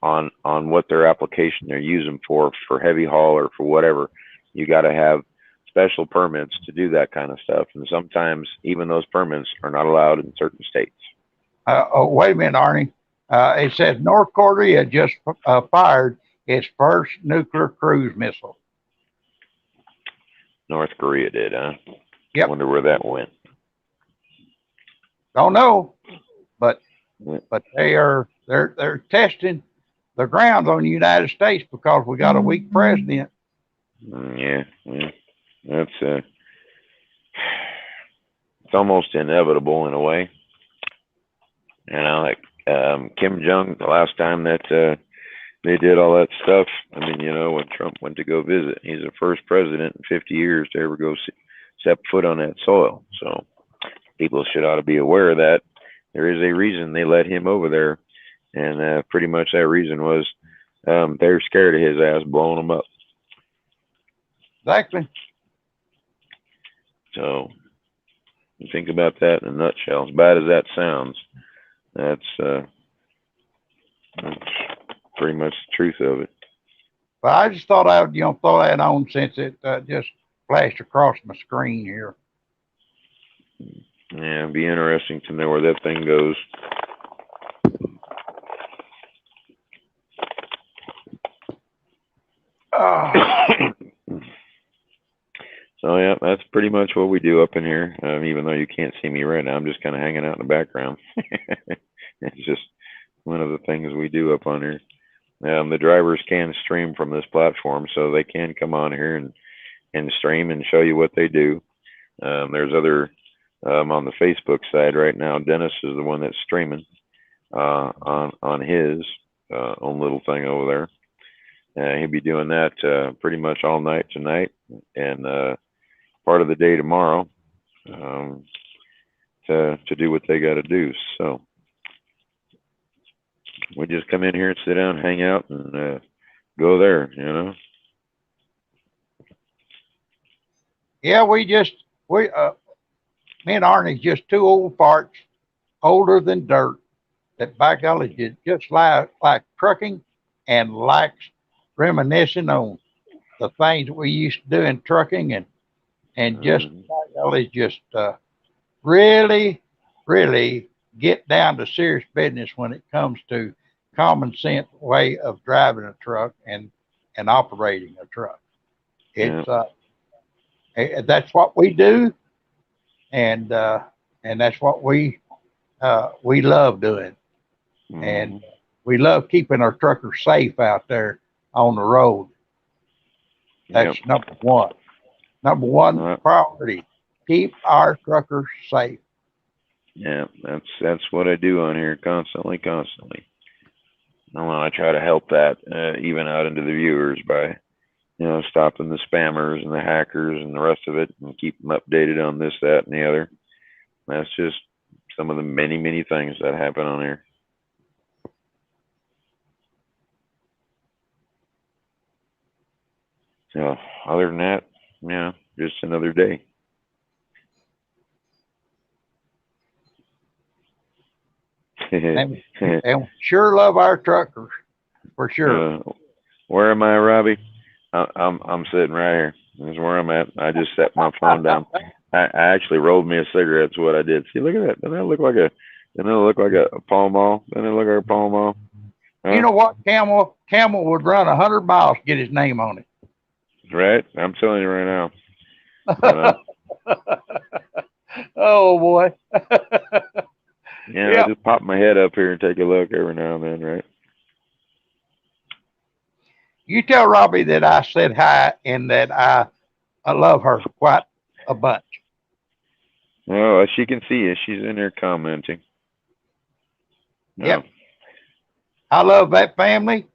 on what their application they're using for heavy haul or for whatever. You got to have special permits to do that kind of stuff, and sometimes even those permits are not allowed in certain states. Wait a minute, Arnie. It says North Korea just fired its first nuclear cruise missile. North Korea did, huh? Yep. I wonder where that went. Don't know, but they're testing the grounds on the United States because we got a weak president. Yeah, that's it's almost inevitable in a way. Like Kim Jong, the last time that they did all that stuff. I mean, when Trump went to go visit, he's the first president in 50 years to ever go step foot on that soil. So people ought to be aware of that. There is a reason they let him over there, and pretty much that reason was they're scared of his ass blowing them up. Exactly. So you think about that in a nutshell. As bad as that sounds, that's pretty much the truth of it. But I just thought I would, throw that on since it just flashed across my screen here. Yeah, it'd be interesting to know where that thing goes. So yeah, that's pretty much what we do up in here. Even though you can't see me right now, I'm just kind of hanging out in the background. It's just one of the things we do up on here. The drivers can stream from this platform, so they can come on here and stream and show you what they do. There's other on the Facebook side right now. Dennis is the one that's streaming on his own little thing over there. He'll be doing that pretty much all night tonight and part of the day tomorrow to do what they got to do. So we just come in here and sit down, hang out, and go there, Yeah, me and Arnie's just two old farts, older than dirt, that by golly just like trucking and likes reminiscing on the things we used to do in trucking and just by golly just really, really get down to serious business when it comes to common sense way of driving a truck and operating a truck. It's that's what we do, and that's what we love doing, and we love keeping our truckers safe out there on the road. That's number one. Number one priority: keep our truckers safe. Yeah, that's what I do on here constantly. I try to help that even out into the viewers by stopping the spammers and the hackers and the rest of it and keep them updated on this, that, and the other. That's just some of the many, many things that happen on here. So other than that, just another day. and we sure love our truckers, for sure. Where am I, Robbie? I'm sitting right here. This is where I'm at. I just set my phone down. I actually rolled me a cigarette. That's what I did. See, look at that. Doesn't that look like a Pall Mall? Doesn't it look like a Pall Mall? Huh? You know what? Camel would run 100 miles to get his name on it. Right? I'm telling you right now. Oh boy. I just pop my head up here and take a look every now and then, right? You tell Robbie that I said hi and that I love her quite a bunch. Oh, she can see you. She's in there commenting. No. Yep. I love that family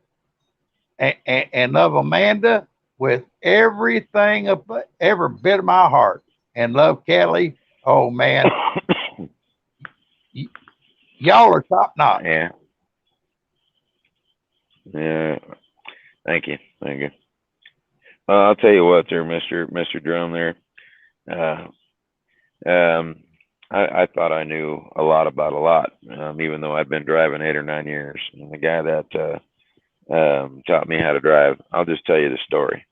and love Amanda with everything, every bit of my heart. And love Kelly. Oh, man. Y'all are top notch. Yeah. Yeah. Thank you. I'll tell you what, there, Mr. Drum. There. I thought I knew a lot about a lot, even though I've been driving 8 or 9 years. And the guy that taught me how to drive, I'll just tell you the story.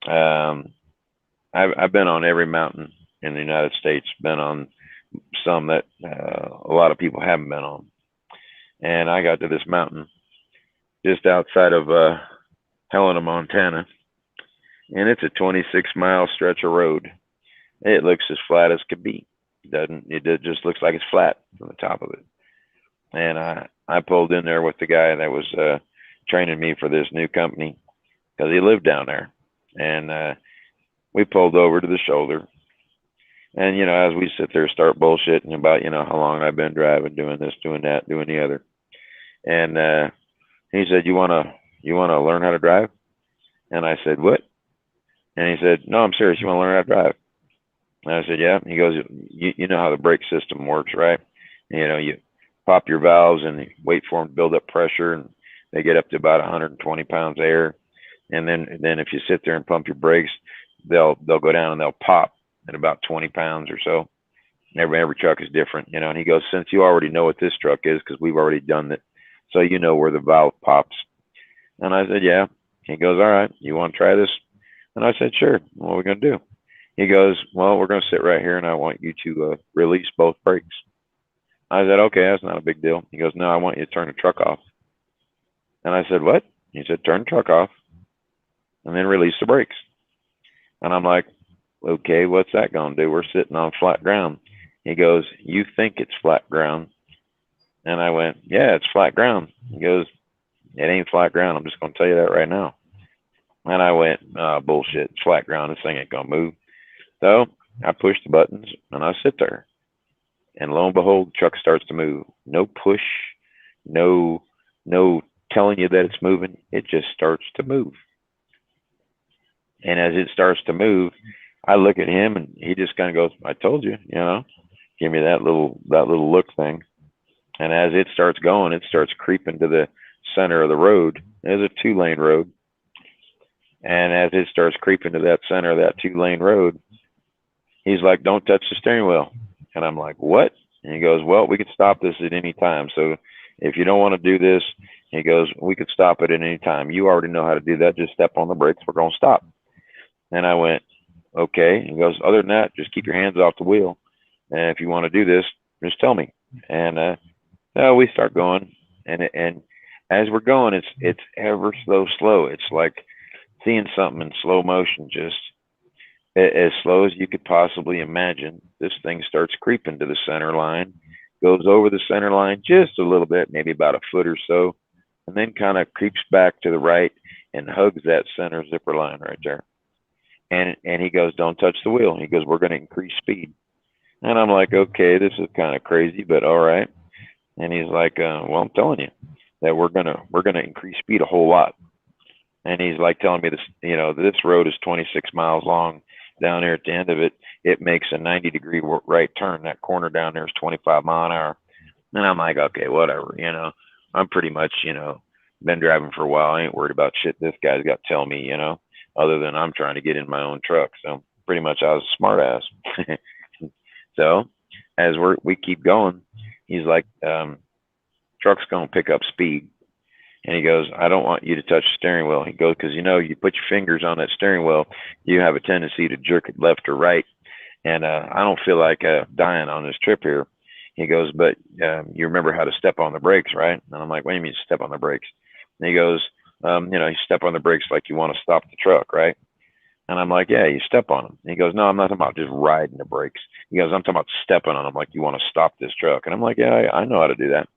I've been on every mountain in the United States. Been on some that a lot of people haven't been on. And I got to this mountain just outside of Helena, Montana, and it's a 26-mile stretch of road. It looks as flat as could be. It just looks like it's flat from the top of it. And I pulled in there with the guy that was training me for this new company because he lived down there. And we pulled over to the shoulder. And, you know, as we sit there, start bullshitting about, you know, how long I've been driving, doing this, doing that, doing the other. And he said, you want to learn how to drive? And I said, what? And he said, no, I'm serious. You want to learn how to drive? And I said, yeah. He goes, you know how the brake system works, right? You know, you pop your valves and you wait for them to build up pressure, and they get up to about 120 pounds of air. And then if you sit there and pump your brakes, they'll go down and they'll pop at about 20 pounds or so. Every truck is different, you know. And he goes, since you already know what this truck is, because we've already done it, so you know where the valve pops. And I said, yeah. He goes, all right, you want to try this? And I said, sure. What are we going to do? He goes, well, we're going to sit right here, and I want you to release both brakes. I said, okay, that's not a big deal. He goes, no, I want you to turn the truck off. And I said, what? He said, turn the truck off and then release the brakes. And I'm like, okay, what's that going to do? We're sitting on flat ground. He goes, you think it's flat ground? And I went, yeah, it's flat ground. He goes, it ain't flat ground. I'm just going to tell you that right now. And I went, bullshit, it's flat ground. This thing ain't going to move. So I push the buttons and I sit there. And lo and behold, the truck starts to move. No push, no telling you that it's moving. It just starts to move. And as it starts to move, I look at him and he just kind of goes, I told you, you know, give me that little look thing. And as it starts going, it starts creeping to the center of the road. There's a 2-lane road. And as it starts creeping to that center of that 2-lane road, he's like, don't touch the steering wheel. And I'm like, what? And he goes, well, we could stop this at any time. So if you don't want to do this, he goes, we could stop it at any time. You already know how to do that. Just step on the brakes. We're going to stop. And I went, okay. He goes, other than that, just keep your hands off the wheel. And if you want to do this, just tell me. And so we start going. And as we're going, it's ever so slow. It's like seeing something in slow motion, just as slow as you could possibly imagine. This thing starts creeping to the center line, goes over the center line just a little bit, maybe about a foot or so, and then kind of creeps back to the right and hugs that center zipper line right there. And he goes, don't touch the wheel. He goes, we're going to increase speed. And I'm like, okay, this is kind of crazy, but all right. And he's like, well, I'm telling you that we're gonna increase speed a whole lot. And he's like telling me this, you know, this road is 26 miles long. Down there at the end of it, it makes a 90-degree right turn. That corner down there is 25 mile an hour. And I'm like, okay, whatever, you know. I'm pretty much, you know, been driving for a while. I ain't worried about shit this guy's got to tell me, you know, other than I'm trying to get in my own truck. So pretty much I was a smart ass. So as we keep going, he's like, truck's going to pick up speed. And he goes, I don't want you to touch the steering wheel. He goes, because, you know, you put your fingers on that steering wheel, you have a tendency to jerk it left or right. And I don't feel like dying on this trip here. He goes, but you remember how to step on the brakes, right? And I'm like, what do you mean step on the brakes? And he goes, you know, you step on the brakes like you want to stop the truck, right? And I'm like, yeah, you step on them. And he goes, no, I'm not talking about just riding the brakes. He goes, I'm talking about stepping on them like you want to stop this truck. And I'm like, yeah, I know how to do that.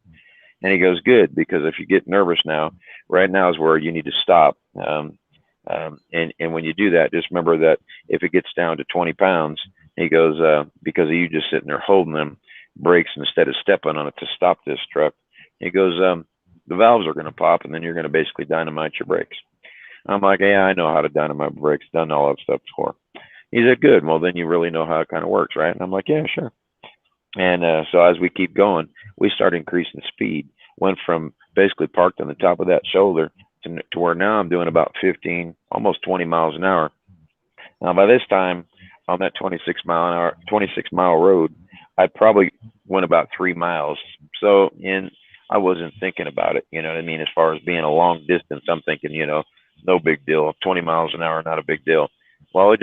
And he goes, good, because if you get nervous now, right now is where you need to stop. And when you do that, just remember that if it gets down to 20 pounds, he goes, because of you just sitting there holding them brakes instead of stepping on it to stop this truck, he goes, the valves are going to pop, and then you're going to basically dynamite your brakes. I'm like, yeah, I know how to dynamite brakes, done all that stuff before. He said, good, well, then you really know how it kind of works, right? And I'm like, yeah, sure. And so as we keep going, we start increasing speed. Went from basically parked on the top of that shoulder to where now I'm doing about 15, almost 20 miles an hour. Now, by this time, on that 26 mile road, I probably went about 3 miles. So I wasn't thinking about it, you know what I mean? As far as being a long distance, I'm thinking, you know, no big deal. 20 miles an hour, not a big deal. Well, it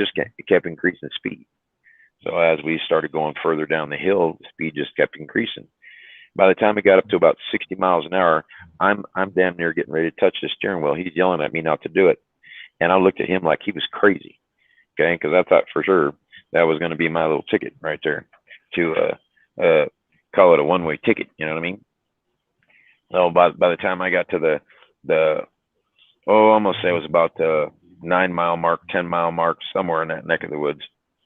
kept increasing speed. So as we started going further down the hill, the speed just kept increasing. By the time it got up to about 60 miles an hour, I'm damn near getting ready to touch the steering wheel. He's yelling at me not to do it. And I looked at him like he was crazy, okay? Because I thought for sure that was going to be my little ticket right there to call it a one-way ticket, you know what I mean? So by the time I got to the I'm gonna say it was about the 9-mile mark, 10-mile mark, somewhere in that neck of the woods.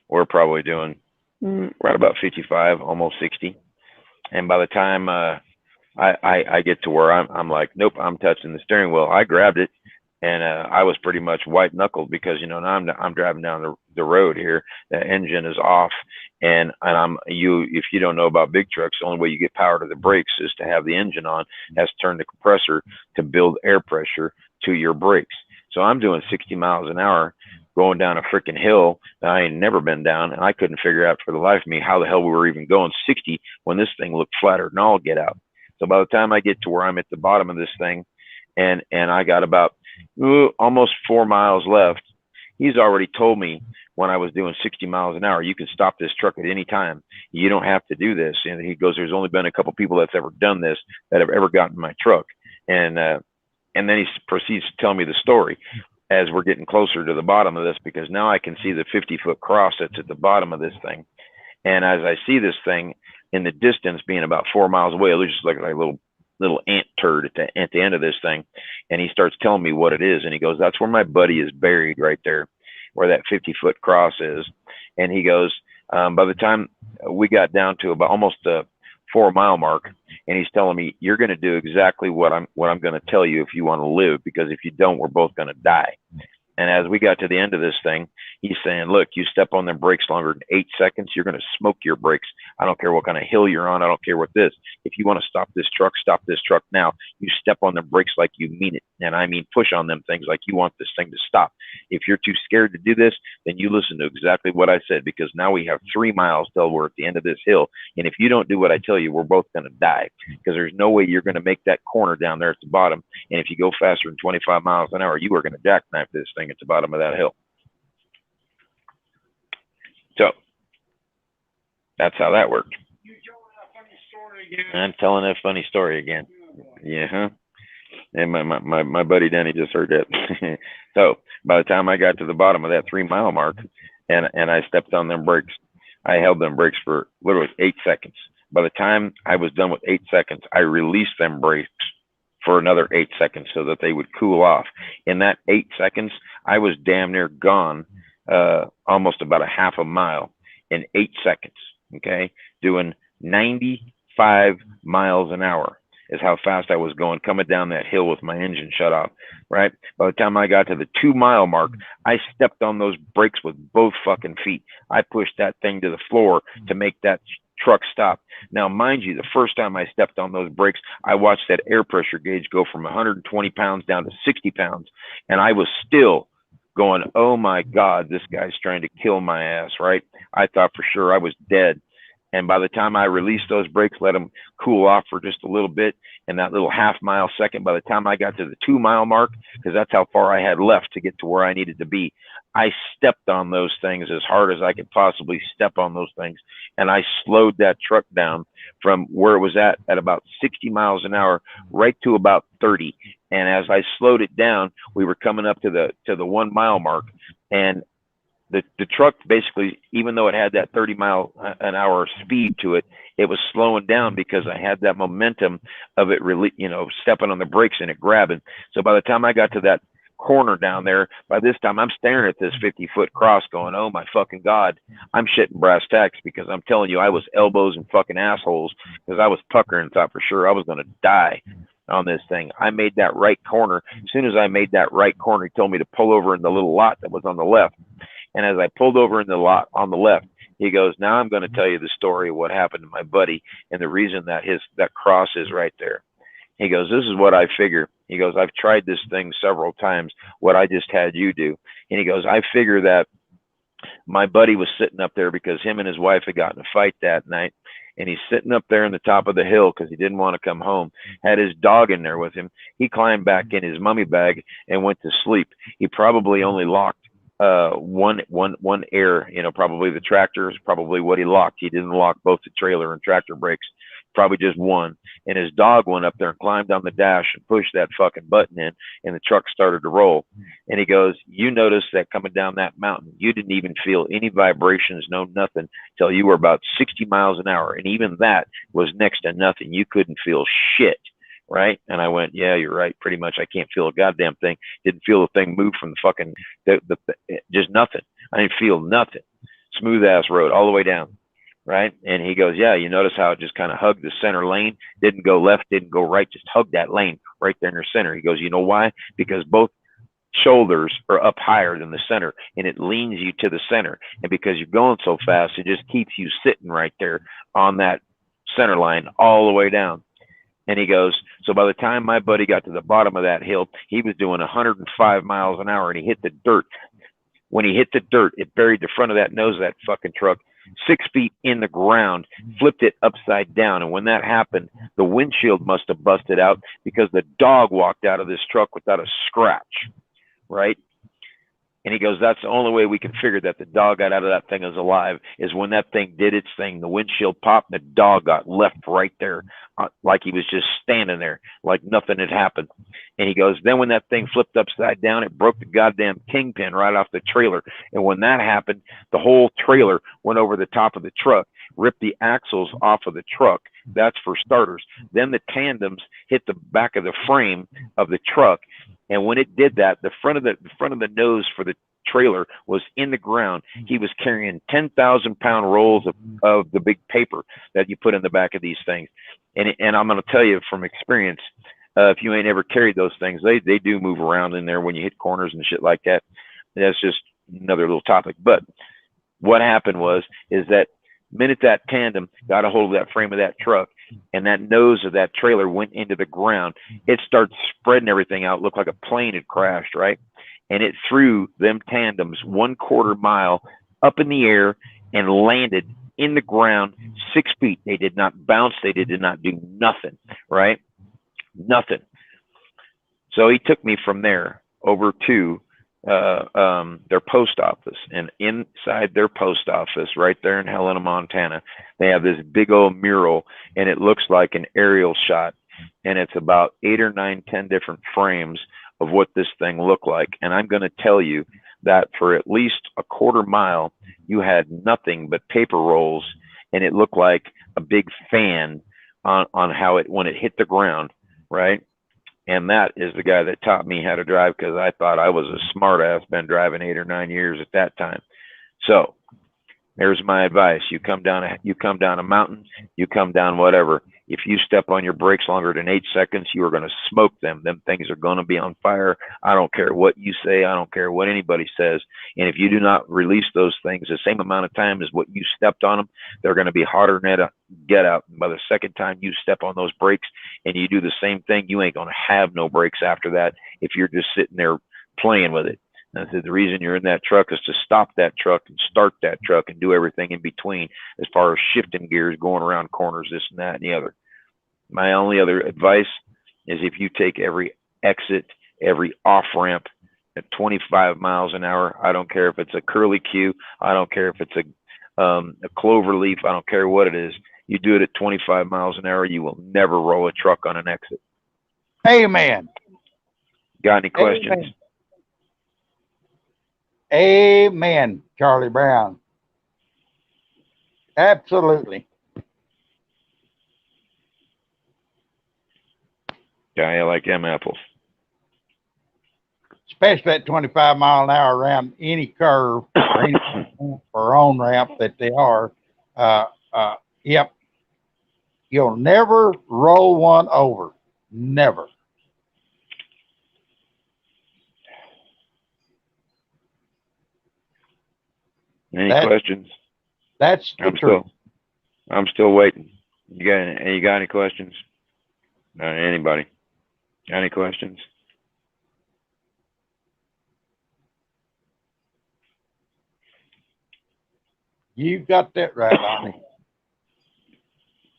We're probably doing right about 55, almost 60. And by the time I get to where I'm like, nope, I'm touching the steering wheel. I grabbed it, and I was pretty much white knuckled because now I'm driving down the road here. The engine is off, and if you don't know about big trucks, the only way you get power to the brakes is to have the engine on. It has to turn the compressor to build air pressure to your brakes. So I'm doing 60 miles an hour going down a freaking hill that I ain't never been down, and I couldn't figure out for the life of me how the hell we were even going 60 when this thing looked flatter than all get out. So by the time I get to where I'm at the bottom of this thing, and I got about almost 4 miles left, he's already told me when I was doing 60 miles an hour, you can stop this truck at any time. You don't have to do this. And he goes, there's only been a couple people that's ever done this that have ever gotten my truck. And then he proceeds to tell me the story as we're getting closer to the bottom of this, because now I can see the 50-foot cross that's at the bottom of this thing. And as I see this thing in the distance being about 4 miles away, it looks just like a little ant turd at the end of this thing. And he starts telling me what it is. And he goes, that's where my buddy is buried right there, where that 50-foot cross is. And he goes, by the time we got down to about almost the 4 mile mark, and he's telling me, you're going to do exactly what I'm going to tell you if you want to live, because if you don't, we're both going to die. And as we got to the end of this thing, he's saying, look, you step on them brakes longer than 8 seconds, you're going to smoke your brakes. I don't care what kind of hill you're on. I don't care what this. If you want to stop this truck now. You step on them brakes like you mean it. And I mean, push on them things like you want this thing to stop. If you're too scared to do this, then you listen to exactly what I said, because now we have 3 miles till we're at the end of this hill. And if you don't do what I tell you, we're both going to die, because there's no way you're going to make that corner down there at the bottom. And if you go faster than 25 miles an hour, you are going to jackknife this thing at the bottom of that hill. So that's how that worked. I'm telling that funny story again. Yeah, huh? And my buddy Danny just heard that. So by the time I got to the bottom of that 3 mile mark, and I stepped on them brakes, I held them brakes for literally 8 seconds. By the time I was done with 8 seconds, I released them brakes for another 8 seconds so that they would cool off. In that 8 seconds, I was damn near gone, almost about a half a mile in 8 seconds. Okay, doing 95 miles an hour is how fast I was going, coming down that hill with my engine shut off. Right. By the time I got to the 2 mile mark, I stepped on those brakes with both fucking feet. I pushed that thing to the floor to make that truck stop. Now, mind you, the first time I stepped on those brakes, I watched that air pressure gauge go from 120 pounds down to 60 pounds. And I was still going, oh my God, this guy's trying to kill my ass, right? I thought for sure I was dead. And by the time I released those brakes, let them cool off for just a little bit, and that little half mile second, by the time I got to the 2 mile mark, because that's how far I had left to get to where I needed to be, I stepped on those things as hard as I could possibly step on those things. And I slowed that truck down from where it was at about 60 miles an hour right to about 30. And as I slowed it down, we were coming up to the 1 mile mark, and the truck basically, even though it had that 30 mile an hour speed to it, it was slowing down because I had that momentum of it really, stepping on the brakes and it grabbing. So by the time I got to that corner down there, by this time I'm staring at this 50-foot cross going, oh my fucking God, I'm shitting brass tacks, because I'm telling you, I was elbows and fucking assholes, because I was puckering and thought for sure I was going to die on this thing. I made that right corner. As soon as I made that right corner, he told me to pull over in the little lot that was on the left. And as I pulled over in the lot on the left, he goes, now I'm going to tell you the story of what happened to my buddy and the reason that that cross is right there. He goes, this is what I figure. He goes, I've tried this thing several times, what I just had you do. And he goes, I figure that my buddy was sitting up there because him and his wife had gotten in a fight that night. And he's sitting up there in the top of the hill because he didn't want to come home, had his dog in there with him. He climbed back in his mummy bag and went to sleep. He probably only locked one air, probably the tractor is probably what he locked. He didn't lock both the trailer and tractor brakes, probably just one. And his dog went up there and climbed on the dash and pushed that fucking button in, and the truck started to roll. And he goes, you noticed that coming down that mountain, you didn't even feel any vibrations, no nothing, till you were about 60 miles an hour. And even that was next to nothing. You couldn't feel shit right? And I went, yeah, you're right. Pretty much, I can't feel a goddamn thing. Didn't feel the thing move from the fucking, just nothing. I didn't feel nothing. Smooth ass road all the way down, right? And he goes, yeah, you notice how it just kind of hugged the center lane, didn't go left, didn't go right, just hugged that lane right there in the center. He goes, you know why? Because both shoulders are up higher than the center, and it leans you to the center. And because you're going so fast, it just keeps you sitting right there on that center line all the way down. And he goes, so by the time my buddy got to the bottom of that hill, he was doing 105 miles an hour, and he hit the dirt. When he hit the dirt, it buried the front of that nose of that fucking truck 6 feet in the ground, flipped it upside down. And when that happened, the windshield must have busted out because the dog walked out of this truck without a scratch. Right? And he goes, that's the only way we can figure that the dog got out of that thing is alive, is when that thing did its thing, the windshield popped and the dog got left right there, like he was just standing there, like nothing had happened. And he goes, then when that thing flipped upside down, it broke the goddamn kingpin right off the trailer. And when that happened, the whole trailer went over the top of the truck, ripped the axles off of the truck. That's for starters. Then the tandems hit the back of the frame of the truck. And when it did that, the front of the nose for the trailer was in the ground. He was carrying 10,000-pound rolls of the big paper that you put in the back of these things. And I'm going to tell you from experience, if you ain't ever carried those things, they do move around in there when you hit corners and shit like that. That's just another little topic. But what happened is that minute that tandem got a hold of that frame of that truck and that nose of that trailer went into the ground, it starts spreading everything out, looked like a plane had crashed, right? And it threw them tandems 1/4 mile up in the air and landed in the ground 6 feet. They did not bounce. They did not do nothing, right? Nothing. So he took me from there over to their post office, and inside their post office right there in Helena, Montana, they have this big old mural, and it looks like an aerial shot, and it's about 8 or 9, 10 different frames of what this thing looked like. And I'm going to tell you that for at least a 1/4 mile, you had nothing but paper rolls, and it looked like a big fan on how it, when it hit the ground, right? And that is the guy that taught me how to drive, because I thought I was a smart ass, been driving 8 or 9 years at that time. So there's my advice. You come down a mountain, you come down whatever. If you step on your brakes longer than 8 seconds, you are going to smoke them. Them things are going to be on fire. I don't care what you say. I don't care what anybody says. And if you do not release those things the same amount of time as what you stepped on them, they're going to be hotter than a get out. And by the second time you step on those brakes and you do the same thing, you ain't going to have no brakes after that if you're just sitting there playing with it. And I said, the reason you're in that truck is to stop that truck and start that truck and do everything in between as far as shifting gears, going around corners, this and that and the other. My only other advice is if you take every exit, every off-ramp at 25 miles an hour, I don't care if it's a curly Q, I don't care if it's a clover leaf, I don't care what it is. You do it at 25 miles an hour, you will never roll a truck on an exit. Amen. Got any questions? Amen. Amen, Charlie Brown. Absolutely. Yeah, I like them apples. Especially at 25 mile an hour around any curve or any or on ramp that they are. Yep. You'll never roll one over. Never. Any questions? That's the truth. I'm still waiting. You got any questions? Anybody? Got any questions? You got that right, Donnie.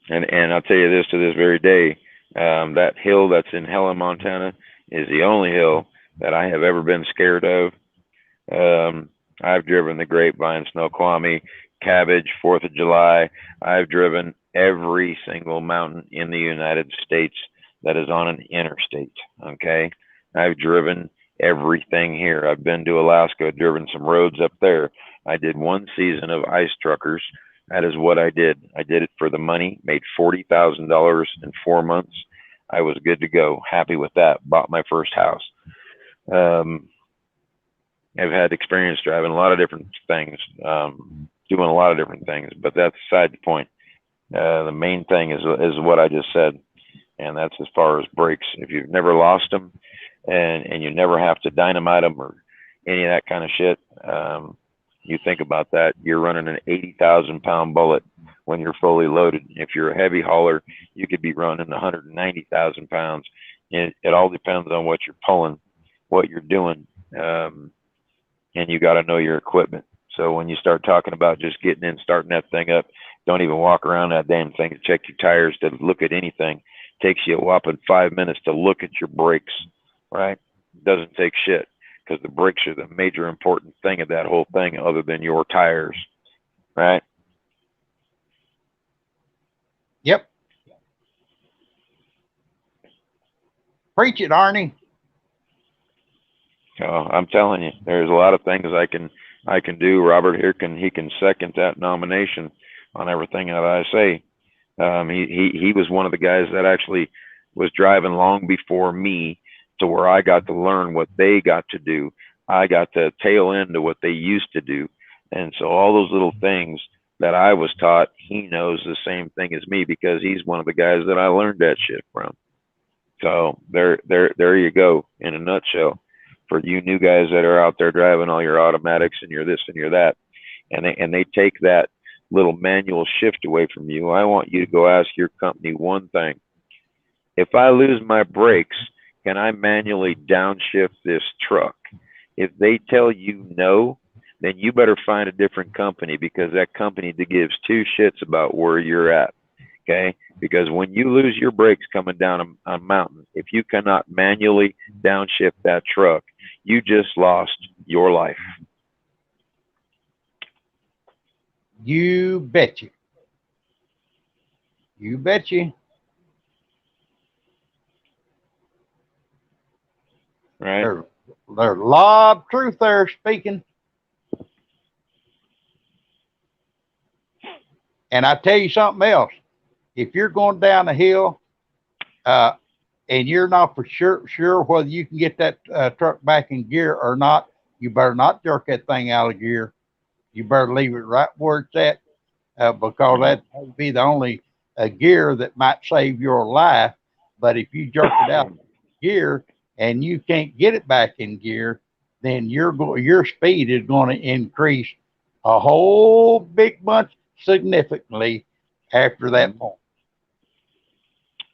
And I'll tell you this to this very day, that hill that's in Helena, Montana, is the only hill that I have ever been scared of. I've driven the Grapevine, Snoqualmie, Cabbage, 4th of July. I've driven every single mountain in the United States that is on an interstate, okay? I've driven everything here. I've been to Alaska, driven some roads up there. I did 1 season of Ice Truckers. That is what I did. I did it for the money, made $40,000 in 4 months. I was good to go. Happy with that. Bought my first house. I've had experience driving a lot of different things, doing a lot of different things, but that's beside the point. The main thing is what I just said, and that's as far as brakes. If you've never lost them, and you never have to dynamite them or any of that kind of shit, you think about that, you're running an 80,000-pound bullet when you're fully loaded. If you're a heavy hauler, you could be running 190,000 pounds. It all depends on what you're pulling, what you're doing, and you got to know your equipment. So when you start talking about just getting in, starting that thing up, don't even walk around that damn thing to check your tires, to look at anything. It takes you a whopping 5 minutes to look at your brakes, right? It doesn't take shit, because the brakes are the major important thing of that whole thing, other than your tires, right? Yep. Preach it, Arnie. So I'm telling you, there's a lot of things I can do. Robert here he can second that nomination on everything that I say. He was one of the guys that actually was driving long before me, to where I got to learn what they got to do. I got to tail into what they used to do. And so all those little things that I was taught, he knows the same thing as me, because he's one of the guys that I learned that shit from. So there you go, in a nutshell, for you new guys that are out there driving all your automatics and your this and your that, and they take that little manual shift away from you. I want you to go ask your company one thing: if I lose my brakes, can I manually downshift this truck? If they tell you no, then you better find a different company, because that company gives two shits about where you're at. Okay? Because when you lose your brakes coming down a mountain, if you cannot manually downshift that truck, you just lost your life. You bet you. You bet you. Right. There's a lot of truth there speaking. And I tell you something else. If you're going down a hill and you're not for sure whether you can get that truck back in gear or not, you better not jerk that thing out of gear. You better leave it right where it's at, because that would be the only gear that might save your life. But if you jerk it out of gear and you can't get it back in gear, then your speed is going to increase a whole big bunch significantly after that point.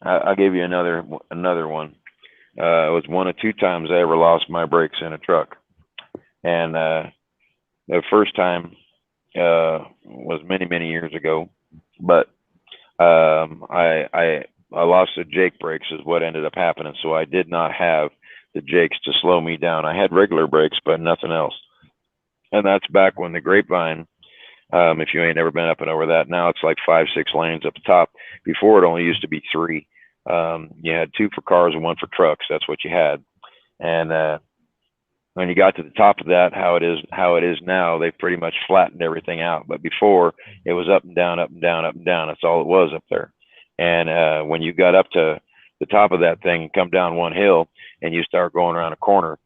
I'll give you another one. It was one of two times I ever lost my brakes in a truck, and the first time was many years ago. But I lost the Jake brakes is what ended up happening. So I did not have the Jakes to slow me down. I had regular brakes, but nothing else. And that's back when the Grapevine, if you ain't never been up and over that, now it's like 5-6 lanes up the top. Before, it only used to be 3. You had 2 for cars and 1 for trucks. That's what you had. And when you got to the top of that, how it is now, they pretty much flattened everything out. But before, it was up and down, up and down, up and down. That's all it was up there. And when you got up to the top of that thing and come down one hill and you start going around a corner,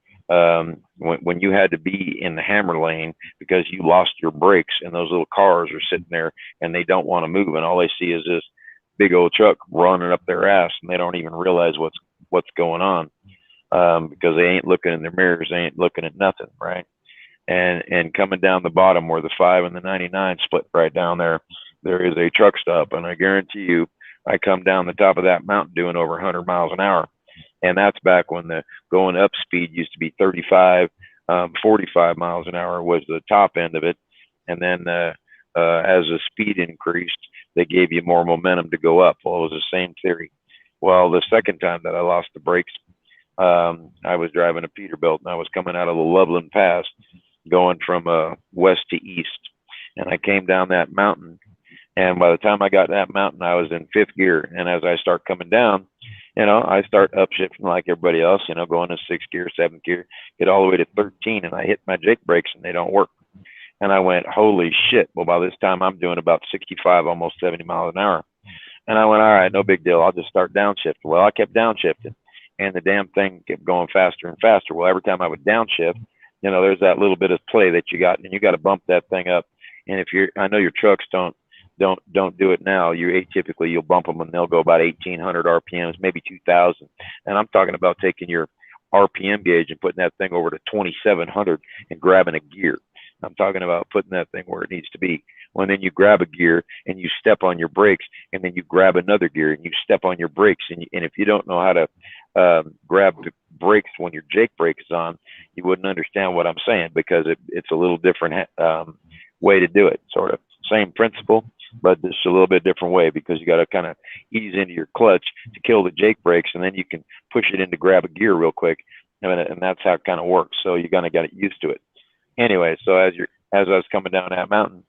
when you had to be in the hammer lane because you lost your brakes, and those little cars are sitting there and they don't want to move, and all they see is this big old truck running up their ass, and they don't even realize what's going on, because they ain't looking in their mirrors, they ain't looking at nothing, right? And coming down the bottom where the 5 and the 99 split right down there is a truck stop, and I guarantee you, I come down the top of that mountain doing over 100 miles an hour. And that's back when the going up speed used to be 35, 45 miles an hour was the top end of it. And then as the speed increased, they gave you more momentum to go up. Well, it was the same theory. Well, the second time that I lost the brakes, I was driving a Peterbilt, and I was coming out of the Loveland Pass, going from west to east. And I came down that mountain. And by the time I got that mountain, I was in 5th gear. And as I start coming down, I start upshifting like everybody else, going to 6th gear, 7th gear, get all the way to 13, and I hit my Jake brakes and they don't work. And I went, holy shit. Well, by this time I'm doing about 65, almost 70 miles an hour. And I went, all right, no big deal. I'll just start downshifting. Well, I kept downshifting, and the damn thing kept going faster and faster. Well, every time I would downshift, you know, there's that little bit of play that you got, and you got to bump that thing up. And if you're, I know your trucks don't do it now. You atypically you'll bump them and they'll go about 1,800 RPMs, maybe 2,000. And I'm talking about taking your RPM gauge and putting that thing over to 2,700 and grabbing a gear. I'm talking about putting that thing where it needs to be. When then you grab a gear and you step on your brakes, and then you grab another gear and you step on your brakes. And if you don't know how to grab the brakes when your Jake brake is on, you wouldn't understand what I'm saying, because it's a little different way to do it. Sort of same principle, but just a little bit different way, because you got to kind of ease into your clutch to kill the Jake brakes, and then you can push it in to grab a gear real quick, and that's how it kind of works. So you kind of got used to it. Anyway, so as I was coming down that mountain,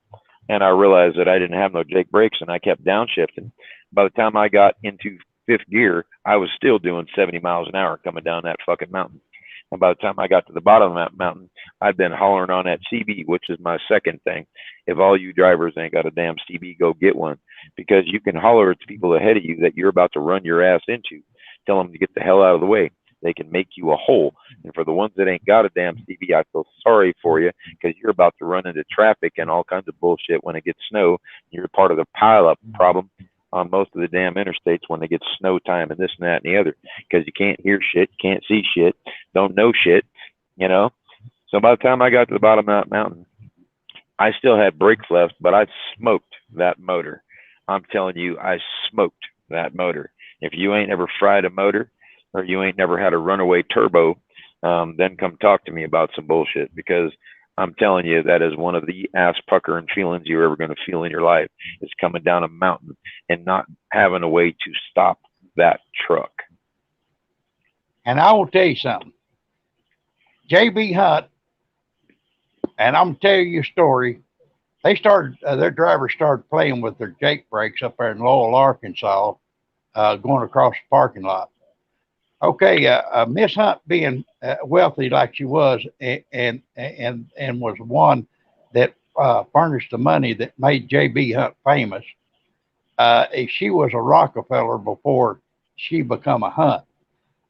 and I realized that I didn't have no Jake brakes, and I kept downshifting. By the time I got into fifth gear, I was still doing 70 miles an hour coming down that fucking mountain. And by the time I got to the bottom of that mountain, I'd been hollering on that CB, which is my second thing. If all you drivers ain't got a damn CB, go get one, because you can holler at the people ahead of you that you're about to run your ass into. Tell them to get the hell out of the way. They can make you a hole. And for the ones that ain't got a damn CB, I feel sorry for you, because you're about to run into traffic and all kinds of bullshit when it gets snow. You're part of the pileup problem on most of the damn interstates when they get snow time and this and that and the other, because you can't hear shit, can't see shit, don't know shit, you know. So by the time I got to the bottom of that mountain, I still had brakes left, but I smoked that motor. I'm telling you, I smoked that motor. If you ain't ever fried a motor, or you ain't never had a runaway turbo, then come talk to me about some bullshit, because I'm telling you, that is one of the ass puckering feelings you're ever going to feel in your life, is coming down a mountain and not having a way to stop that truck. And I will tell you something. JB Hunt, and I'm going to tell you a story. They started, their drivers started playing with their Jake brakes up there in Lowell, Arkansas, going across the parking lot. Okay, Miss Hunt, being wealthy like she was, and was one that furnished the money that made JB Hunt famous. She was a Rockefeller before she become a Hunt.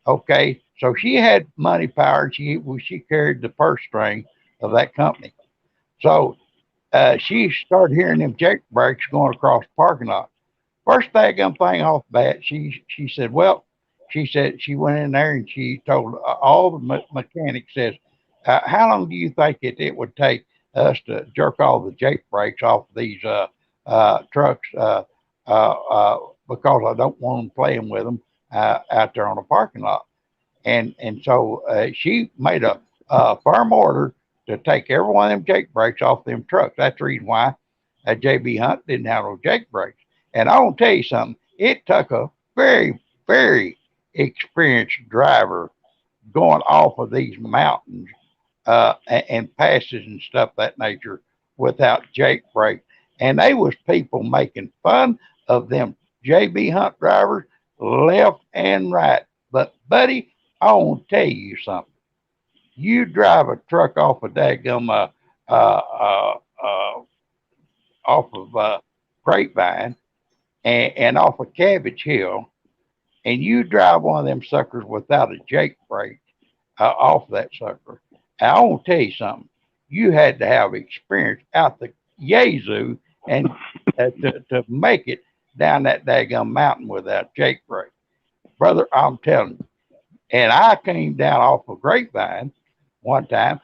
Okay, so she had money power. She carried the purse string of that company. So she started hearing them Jake brakes going across the parking lot. First thing off the bat, she said, well, she said she went in there and she told all the mechanics, says, how long do you think it would take us to jerk all the Jake brakes off these trucks, because I don't want them playing with them out there on the parking lot. And so she made a firm order to take every one of them Jake brakes off them trucks. That's the reason why JB Hunt didn't have no Jake brakes. And I want to tell you something. It took a very, very experienced driver going off of these mountains and passes and stuff that nature without Jake brake. And they was people making fun of them JB Hunt drivers left and right. But buddy, I want to tell you something. You drive a truck off of daggum off of Grapevine and off of Cabbage Hill, and you drive one of them suckers without a Jake brake off that sucker. And I want to tell you something. You had to have experience out the yazoo and to make it down that daggum mountain without Jake brake. Brother, I'm telling you. And I came down off of Grapevine one time,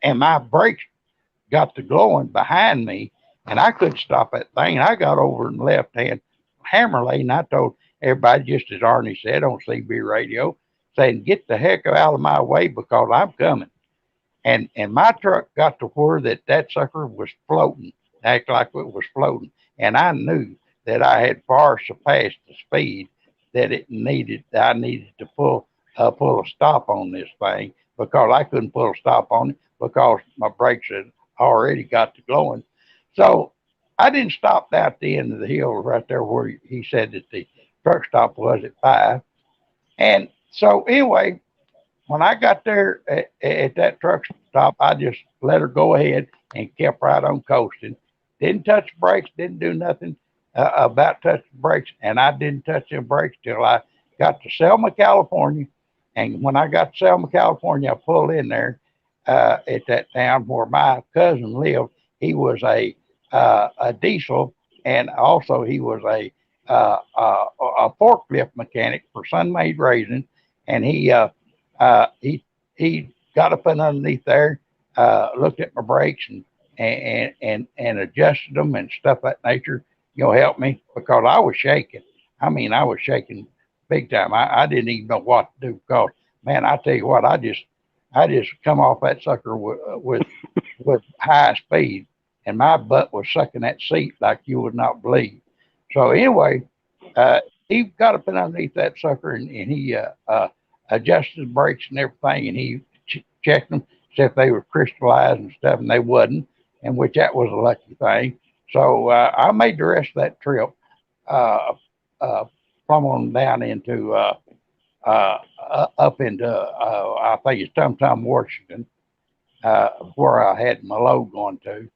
and my brakes got to glowing behind me, and I couldn't stop that thing. And I got over in the left-hand hammer lane. I told everybody, just as Arnie said on CB radio, saying, get the heck out of my way because I'm coming. And my truck got to where that sucker was floating, act like it was floating. And I knew that I had far surpassed the speed that I needed to pull a stop on this thing, because I couldn't pull a stop on it because my brakes had already got to glowing. So I didn't stop down at the end of the hill right there where he said that the truck stop was at 5. And so anyway, when I got there at that truck stop, I just let her go ahead and kept right on coasting. Didn't touch brakes, didn't do nothing. about touching brakes, and I didn't touch them brakes till I got to Selma, California. And when I got to Selma, California, I pulled in there at that town where my cousin lived. He was a diesel, and also he was a forklift mechanic for Sunmade Raisin, and he got up in underneath there, looked at my brakes and adjusted them and stuff of that nature. Help me because I was shaking. I mean, I was shaking big time. I didn't even know what to do because, man, I tell you what, I just come off that sucker with high speed, and my butt was sucking that seat like you would not believe. So anyway, he got up in underneath that sucker and he adjusted the brakes and everything, and he checked them, see if they were crystallized and stuff, and they wasn't, and which that was a lucky thing. So I made the rest of that trip from on down into up into I think it's Tumtum, Washington, where I had my load going to,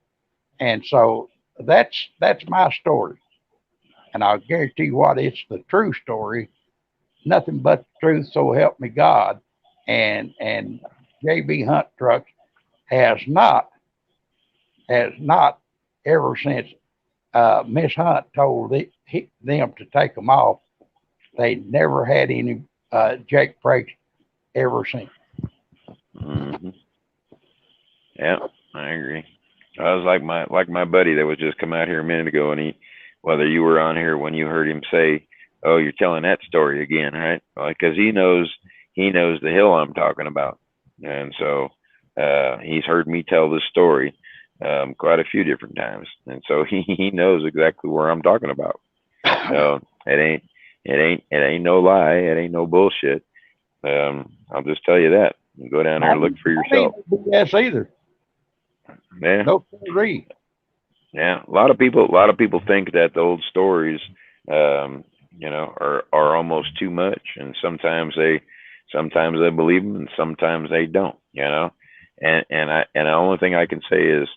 and so that's my story, and I'll guarantee you what, it's the true story, nothing but the truth. So help me God, and JB Hunt Trucks has not ever since Miss Hunt told them to take them off. They never had any Jake brakes ever since. Mm-hmm. Yeah, I agree. I was like my buddy that was just come out here a minute ago, and whether you were on here when you heard him say, "Oh, you're telling that story again," right? Because he knows the hill I'm talking about, and so he's heard me tell this story quite a few different times, and so he knows exactly where I'm talking about. So it ain't no lie, it ain't no bullshit. I'll just tell you that. You go down there and look for yourself. Yes, either. Yeah. No read. Yeah, a lot of people think that the old stories, are almost too much, and sometimes they believe them, and sometimes they don't. And the only thing I can say is,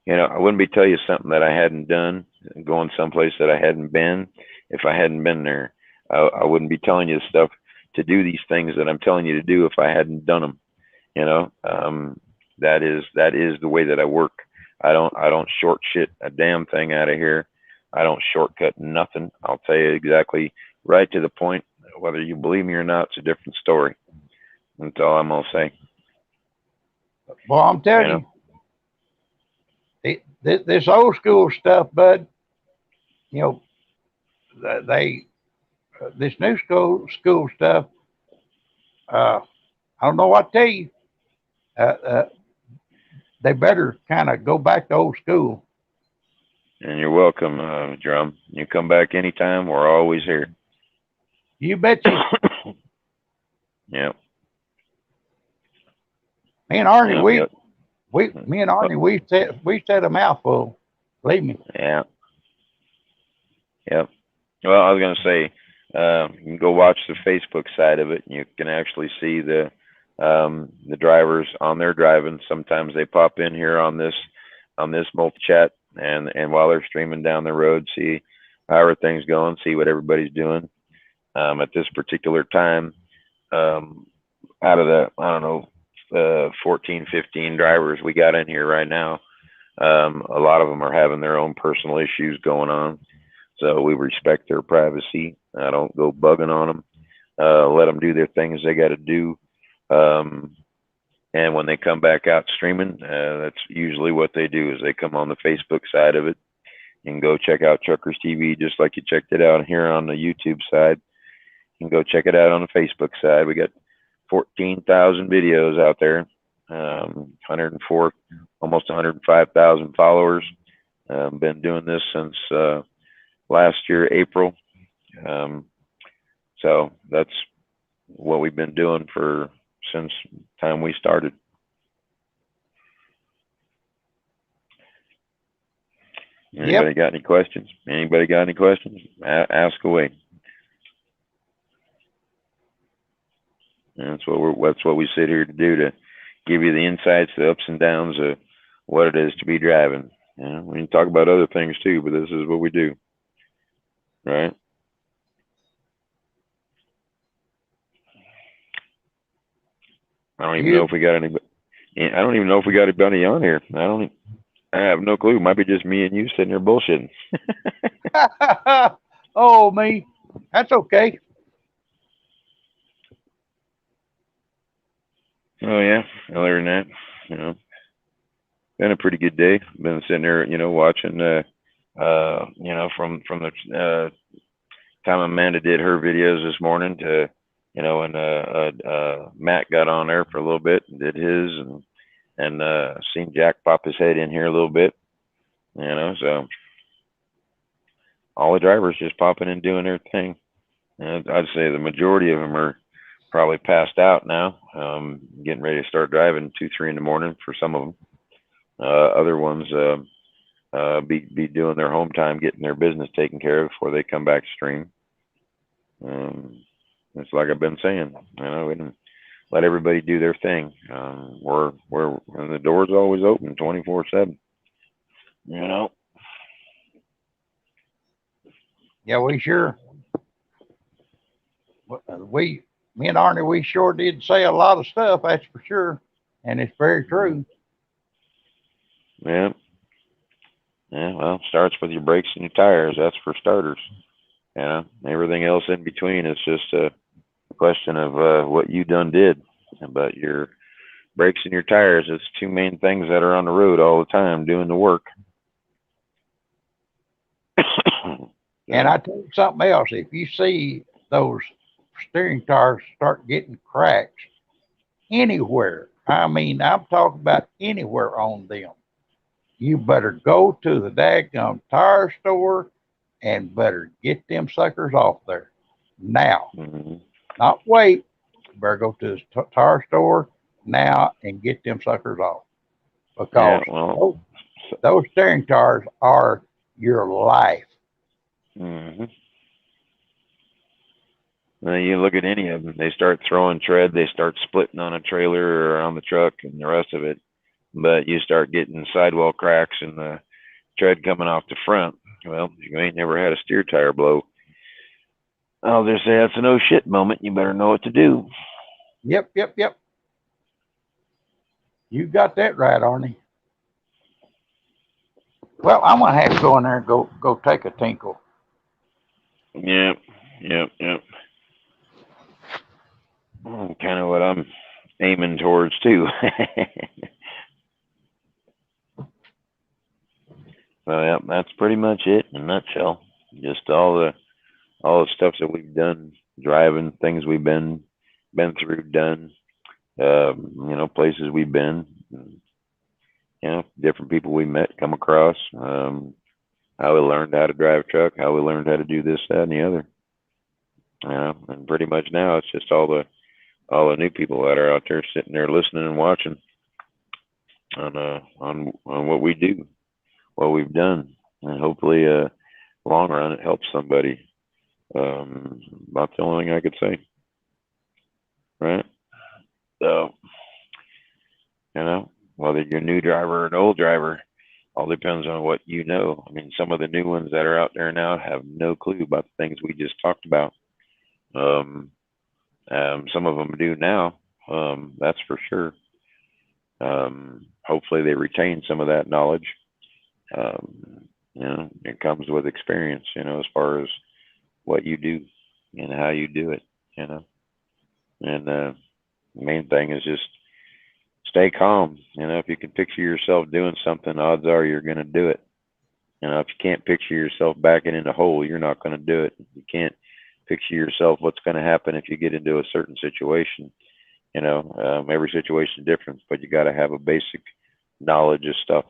I wouldn't be telling you something that I hadn't done, going someplace that I hadn't been, if I hadn't been there. I wouldn't be telling you stuff to do these things that I'm telling you to do if I hadn't done them. That is the way that I work. I don't short shit a damn thing out of here. I don't shortcut nothing. I'll tell you exactly right to the point. Whether you believe me or not, it's a different story. That's all I'm gonna say. Well, I'm telling you, this old school stuff, bud. This new school stuff. I don't know what to tell you. They better kind of go back to old school. And you're welcome, Drum. You come back anytime. We're always here. You bet you. Yeah. Me and Arnie, we said a mouthful. Believe me. Yeah. Yep. Well, I was gonna say, you can go watch the Facebook side of it, and you can actually see the drivers on their driving. Sometimes they pop in here on this multi chat, and while they're streaming down the road, see how everything's going, see what everybody's doing. At this particular time, out of the, I don't know, 14, 15 drivers we got in here right now, a lot of them are having their own personal issues going on. So we respect their privacy. I don't go bugging on them. Let them do their things they got to do. And when they come back out streaming, that's usually what they do, is they come on the Facebook side of it and go check out Truckers TV, just like you checked it out here on the YouTube side. You can go check it out on the Facebook side. We got 14,000 videos out there, 104, almost 105,000 followers. Been doing this since last year, April. So that's what we've been doing since the time we started. Anybody got any questions? Anybody got any questions? Ask away. And that's what we sit here to do, to give you the insights, the ups and downs of what it is to be driving. Yeah, we can talk about other things too, but this is what we do, right? I don't even know if we got anybody. I don't even know if we got anybody on here. I have no clue. Might be just me and you sitting there bullshitting. Oh, me. That's okay. Oh yeah. Other than that, you know, been a pretty good day. Been sitting there, you know, watching. You know, from the time Amanda did her videos this morning to, you know, and Matt got on there for a little bit and did his, and seen Jack pop his head in here a little bit, you know, so all the drivers just popping and doing their thing. And I'd say the majority of them are probably passed out now, getting ready to start driving 2, 3 in the morning for some of them. Other ones be doing their home time, getting their business taken care of before they come back to stream. It's like I've been saying, you know, we can let everybody do their thing. And the door's always open 24/7. You know. Yeah, we sure. Me and Arnie, we sure did say a lot of stuff. That's for sure, and it's very true. Yeah. Yeah. Well, it starts with your brakes and your tires. That's for starters. You know, everything else in between is just a question of what you done did. But your brakes and your tires, it's two main things that are on the road all the time doing the work. And I tell you something else. If you see those steering tires start getting cracks anywhere, I mean, I'm talking about anywhere on them, you better go to the daggum tire store and better get them suckers off there now. Not wait. You better go to the tire store now and get them suckers off, because those steering tires are your life. Well, you look at any of them, they start throwing tread, they start splitting on a trailer or on the truck and the rest of it. But you start getting sidewall cracks and the tread coming off the front. Well, you ain't never had a steer tire blow. I'll just say that's a no shit moment. You better know what to do. Yep. You got that right, Arnie. Well, I'm gonna have to go in there and go take a tinkle. Yep. Kind of what I'm aiming towards too. Well, yeah, that's pretty much it in a nutshell. Just all the stuff that we've done, driving, things we've been through, done, you know, places we've been, you know, different people we met, come across, how we learned how to drive a truck, how we learned how to do this, that, and the other. You know, and pretty much now it's just all the new people that are out there sitting there listening and watching on what we do, what we've done, and hopefully, long run, it helps somebody. About the only thing I could say, right? So, you know, whether you're a new driver or an old driver, all depends on what you know. I mean, some of the new ones that are out there now have no clue about the things we just talked about. Some of them do now, that's for sure. Hopefully they retain some of that knowledge. You know, it comes with experience, you know, as far as what you do and how you do it, you know. And the main thing is just stay calm. You know, if you can picture yourself doing something, odds are you're going to do it. You know, if you can't picture yourself backing in a hole, you're not going to do it. You can't picture yourself what's going to happen if you get into a certain situation. You know, every situation is different, but you got to have a basic knowledge of stuff.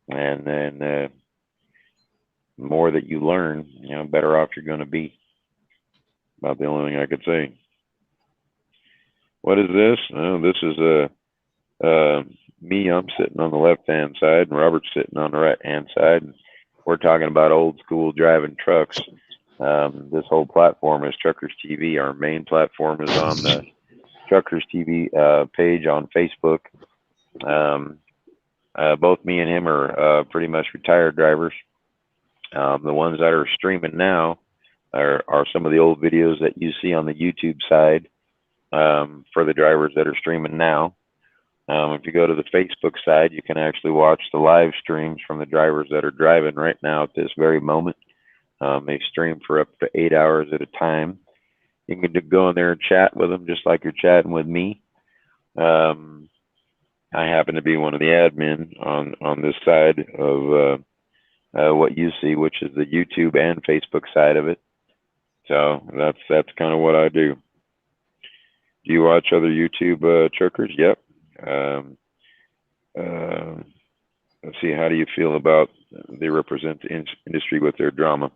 And then the more that you learn, you know, better off you're going to be. About the only thing I could say. What is this? Oh, this is me. I'm sitting on the left-hand side, and Robert's sitting on the right-hand side. And we're talking about old school driving trucks. This whole platform is Truckers TV. Our main platform is on the Truckers TV page on Facebook. Both me and him are pretty much retired drivers. The ones that are streaming now are some of the old videos that you see on the YouTube side for the drivers that are streaming now. If you go to the Facebook side, you can actually watch the live streams from the drivers that are driving right now at this very moment. They stream for up to 8 hours at a time. You can go in there and chat with them just like you're chatting with me. I happen to be one of the admin on this side of what you see, which is the YouTube and Facebook side of it. So that's kind of what I do. Do you watch other YouTube truckers? Yep. Let's see. How do you feel about they represent the industry with their drama?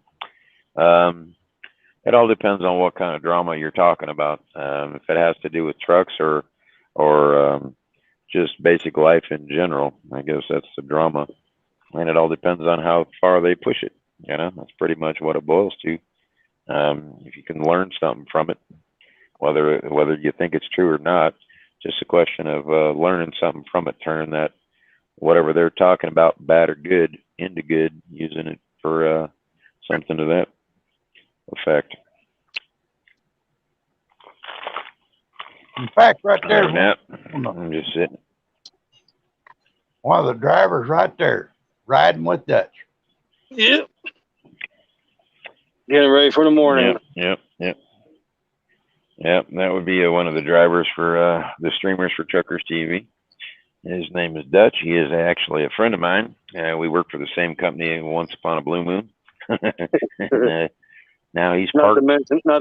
It all depends on what kind of drama you're talking about. If it has to do with trucks or just basic life in general, I guess that's the drama. And it all depends on how far they push it. That's pretty much what it boils to. If you can learn something from it, whether you think it's true or not, just a question of learning something from it, turning that whatever they're talking about, bad or good, into good, using it for something to that effect. In fact, right there, I'm just sitting. One of the drivers right there, riding with Dutch. Yep. Getting ready for the morning. Yep. That would be one of the drivers for the streamers for Truckers TV. His name is Dutch. He is actually a friend of mine. We worked for the same company once upon a blue moon. And, now he's not parked,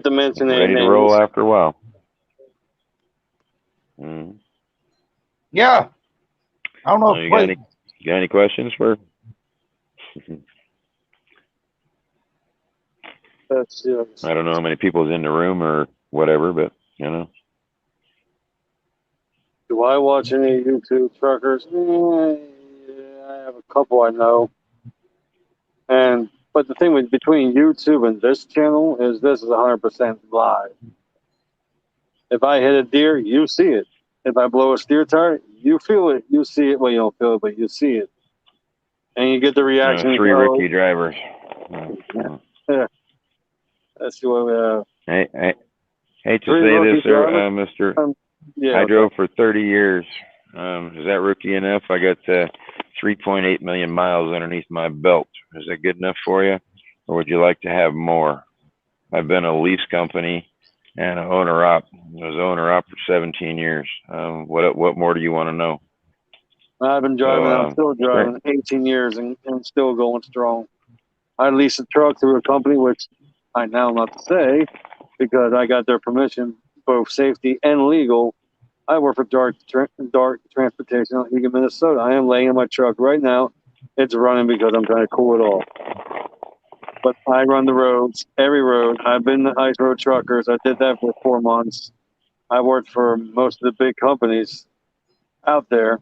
to mention ready to roll after a while. Yeah. I don't know. You got any questions for? I don't know how many people's in the room or whatever, but Do I watch any YouTube truckers? Yeah, I have a couple I know. But the thing between YouTube and this channel is this is 100% live. If I hit a deer, you see it. If I blow a steer tire, you feel it. You see it. Well, you don't feel it, but you see it. And you get the reaction. 3 rookie drivers. Yeah. That's what. Hate to say this, there, Mister. I drove for 30 years. Is that rookie enough? I got 3.8 million miles underneath my belt. Is that good enough for you, or would you like to have more? I've been a lease company and an owner-op. I was owner-op for 17 years. What more do you want to know? I've been driving. I'm still driving 18 years and still going strong. I leased a truck through a company, which I now not to say because I got their permission, both safety and legal. I work for Dark Transportation in Eagan, Minnesota. I am laying in my truck right now. It's running because I'm trying to cool it off. But I run the roads, every road. I've been the ice road truckers. I did that for 4 months. I worked for most of the big companies out there.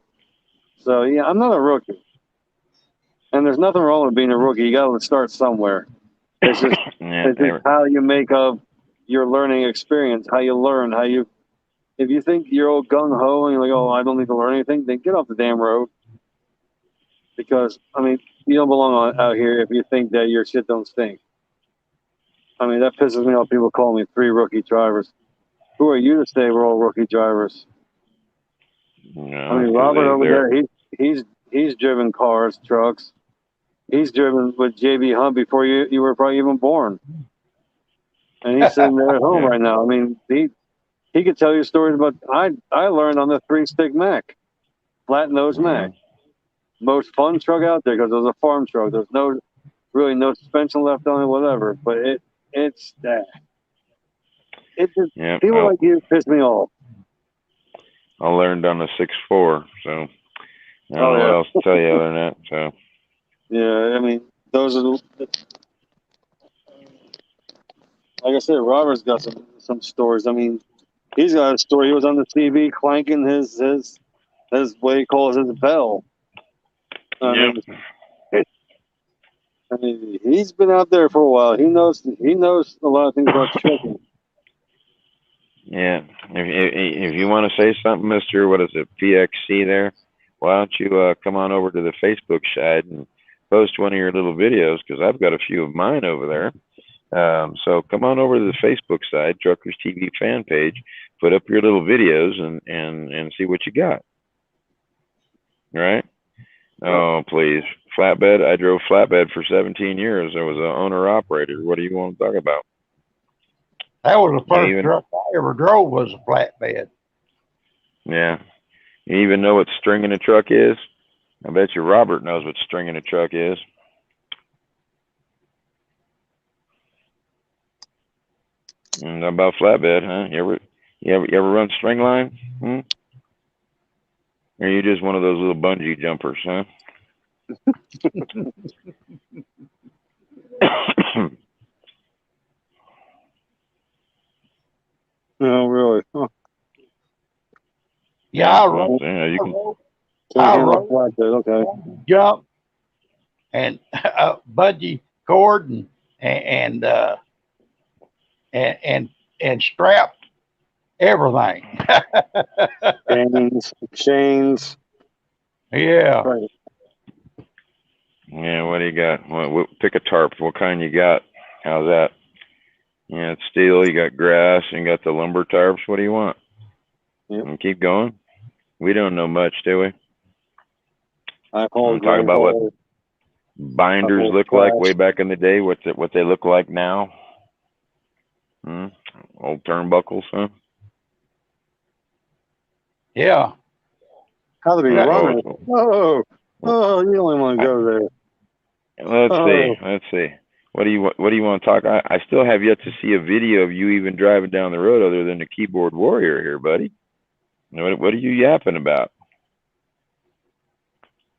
So, yeah, I'm not a rookie. And there's nothing wrong with being a rookie. You got to start somewhere. It's just, it's just how you make of your learning experience, how you learn, if you think you're all gung-ho and you're like, oh, I don't need to learn anything, then get off the damn road. Because, you don't belong out here if you think that your shit don't stink. That pisses me off. People call me 3 rookie drivers. Who are you to say we're all rookie drivers? No, Robert over there, he's driven cars, trucks. He's driven with JB Hunt before you were probably even born. And he's sitting there at home right now. He could tell you stories about. I learned on the 3-stick Mac, flat nose Mac, most fun truck out there because it was a farm truck. There's really no suspension left on it, whatever. But it's that. People like you piss me off. I learned on the 6.4, so I don't know what else to tell you other than that. So yeah, those are like I said. Robert's got some stories. He's got a story. He was on the TV clanking his what he calls his bell. He's been out there for a while. He knows a lot of things about trucking. Yeah, if you want to say something, Mister, what is it, PXC there? why don't you come on over to the Facebook side and post one of your little videos, because I've got a few of mine over there. So come on over to the Facebook side, Truckers TV fan page, put up your little videos and see what you got. All right? Oh, please. Flatbed. I drove flatbed for 17 years. I was an owner-operator. What do you want to talk about? That was the first truck I ever drove was a flatbed. Yeah. You even know what stringing a truck is? I bet you Robert knows what stringing a truck is. How about flatbed, huh? You ever run string line? Hmm? Or are you just one of those little bungee jumpers, huh? No, really. Huh. Yeah, I rode. Yeah, you can. I rode. Okay. Jump and bungee cord and strapped everything. Chains. Yeah. Right. Yeah, what do you got? Pick a tarp. What kind you got? How's that? Yeah, it's steel. You got grass. And you got the lumber tarps. What do you want? Yep. And keep going. We don't know much, do we? I talk about what binders look like way back in the day. What they look like now? Old turnbuckles, huh? Yeah. How to be running? Oh, you only want to go there. Let's see. What do you want to talk? I still have yet to see a video of you even driving down the road other than the keyboard warrior here, buddy. What are you yapping about?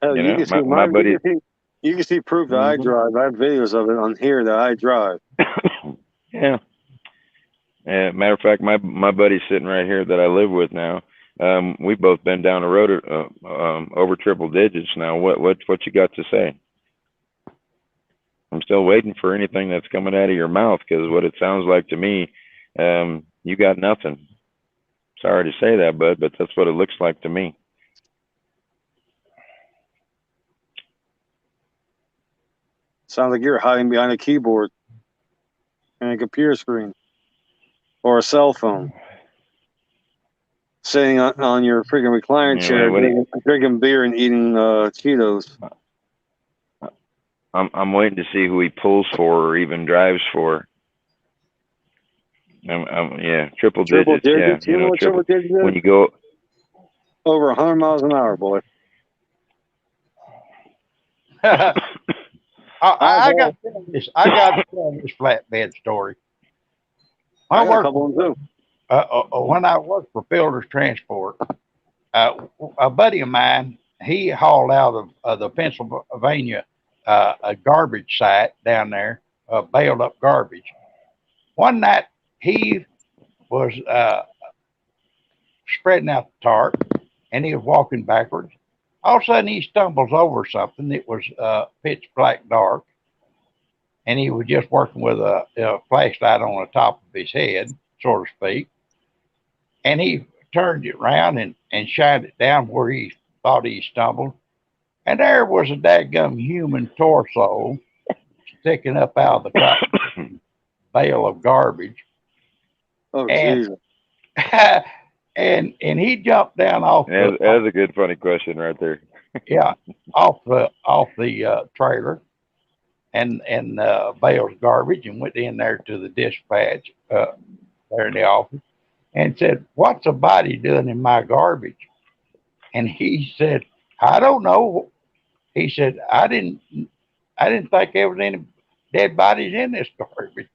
You know, can see my buddy. You can see proof that I drive. I have videos of it on here that I drive. Yeah. Matter of fact, my buddy's sitting right here that I live with now. We've both been down the road over triple digits now. What you got to say? I'm still waiting for anything that's coming out of your mouth, because what it sounds like to me, you got nothing. Sorry to say that, bud, but that's what it looks like to me. Sounds like you're hiding behind a keyboard and a computer screen or a cell phone, sitting on your freaking recliner chair, drinking beer and eating Cheetos. I'm waiting to see who he pulls for or even drives for. Yeah, triple digits. Yeah, you know what triple digits is? When you go over 100 miles an hour, boy. I got to tell this flatbed story. I got a couple of them too. When I worked for Builders Transport, a buddy of mine, he hauled out of the Pennsylvania a garbage site down there, baled up garbage. One night he was spreading out the tarp and he was walking backwards. All of a sudden he stumbles over something. It was pitch black dark, and he was just working with a flashlight on the top of his head, so to speak. And he turned it around and shined it down where he thought he stumbled. And there was a dadgum human torso sticking up out of the bale of garbage. Oh, Jesus. And he jumped down off. That's a good funny question right there. Yeah, off the trailer and bales of garbage, and went in there to the dispatch there in the office and said, "What's a body doing in my garbage?" And he said, "I don't know." He said, I didn't think there was any dead bodies in this garbage.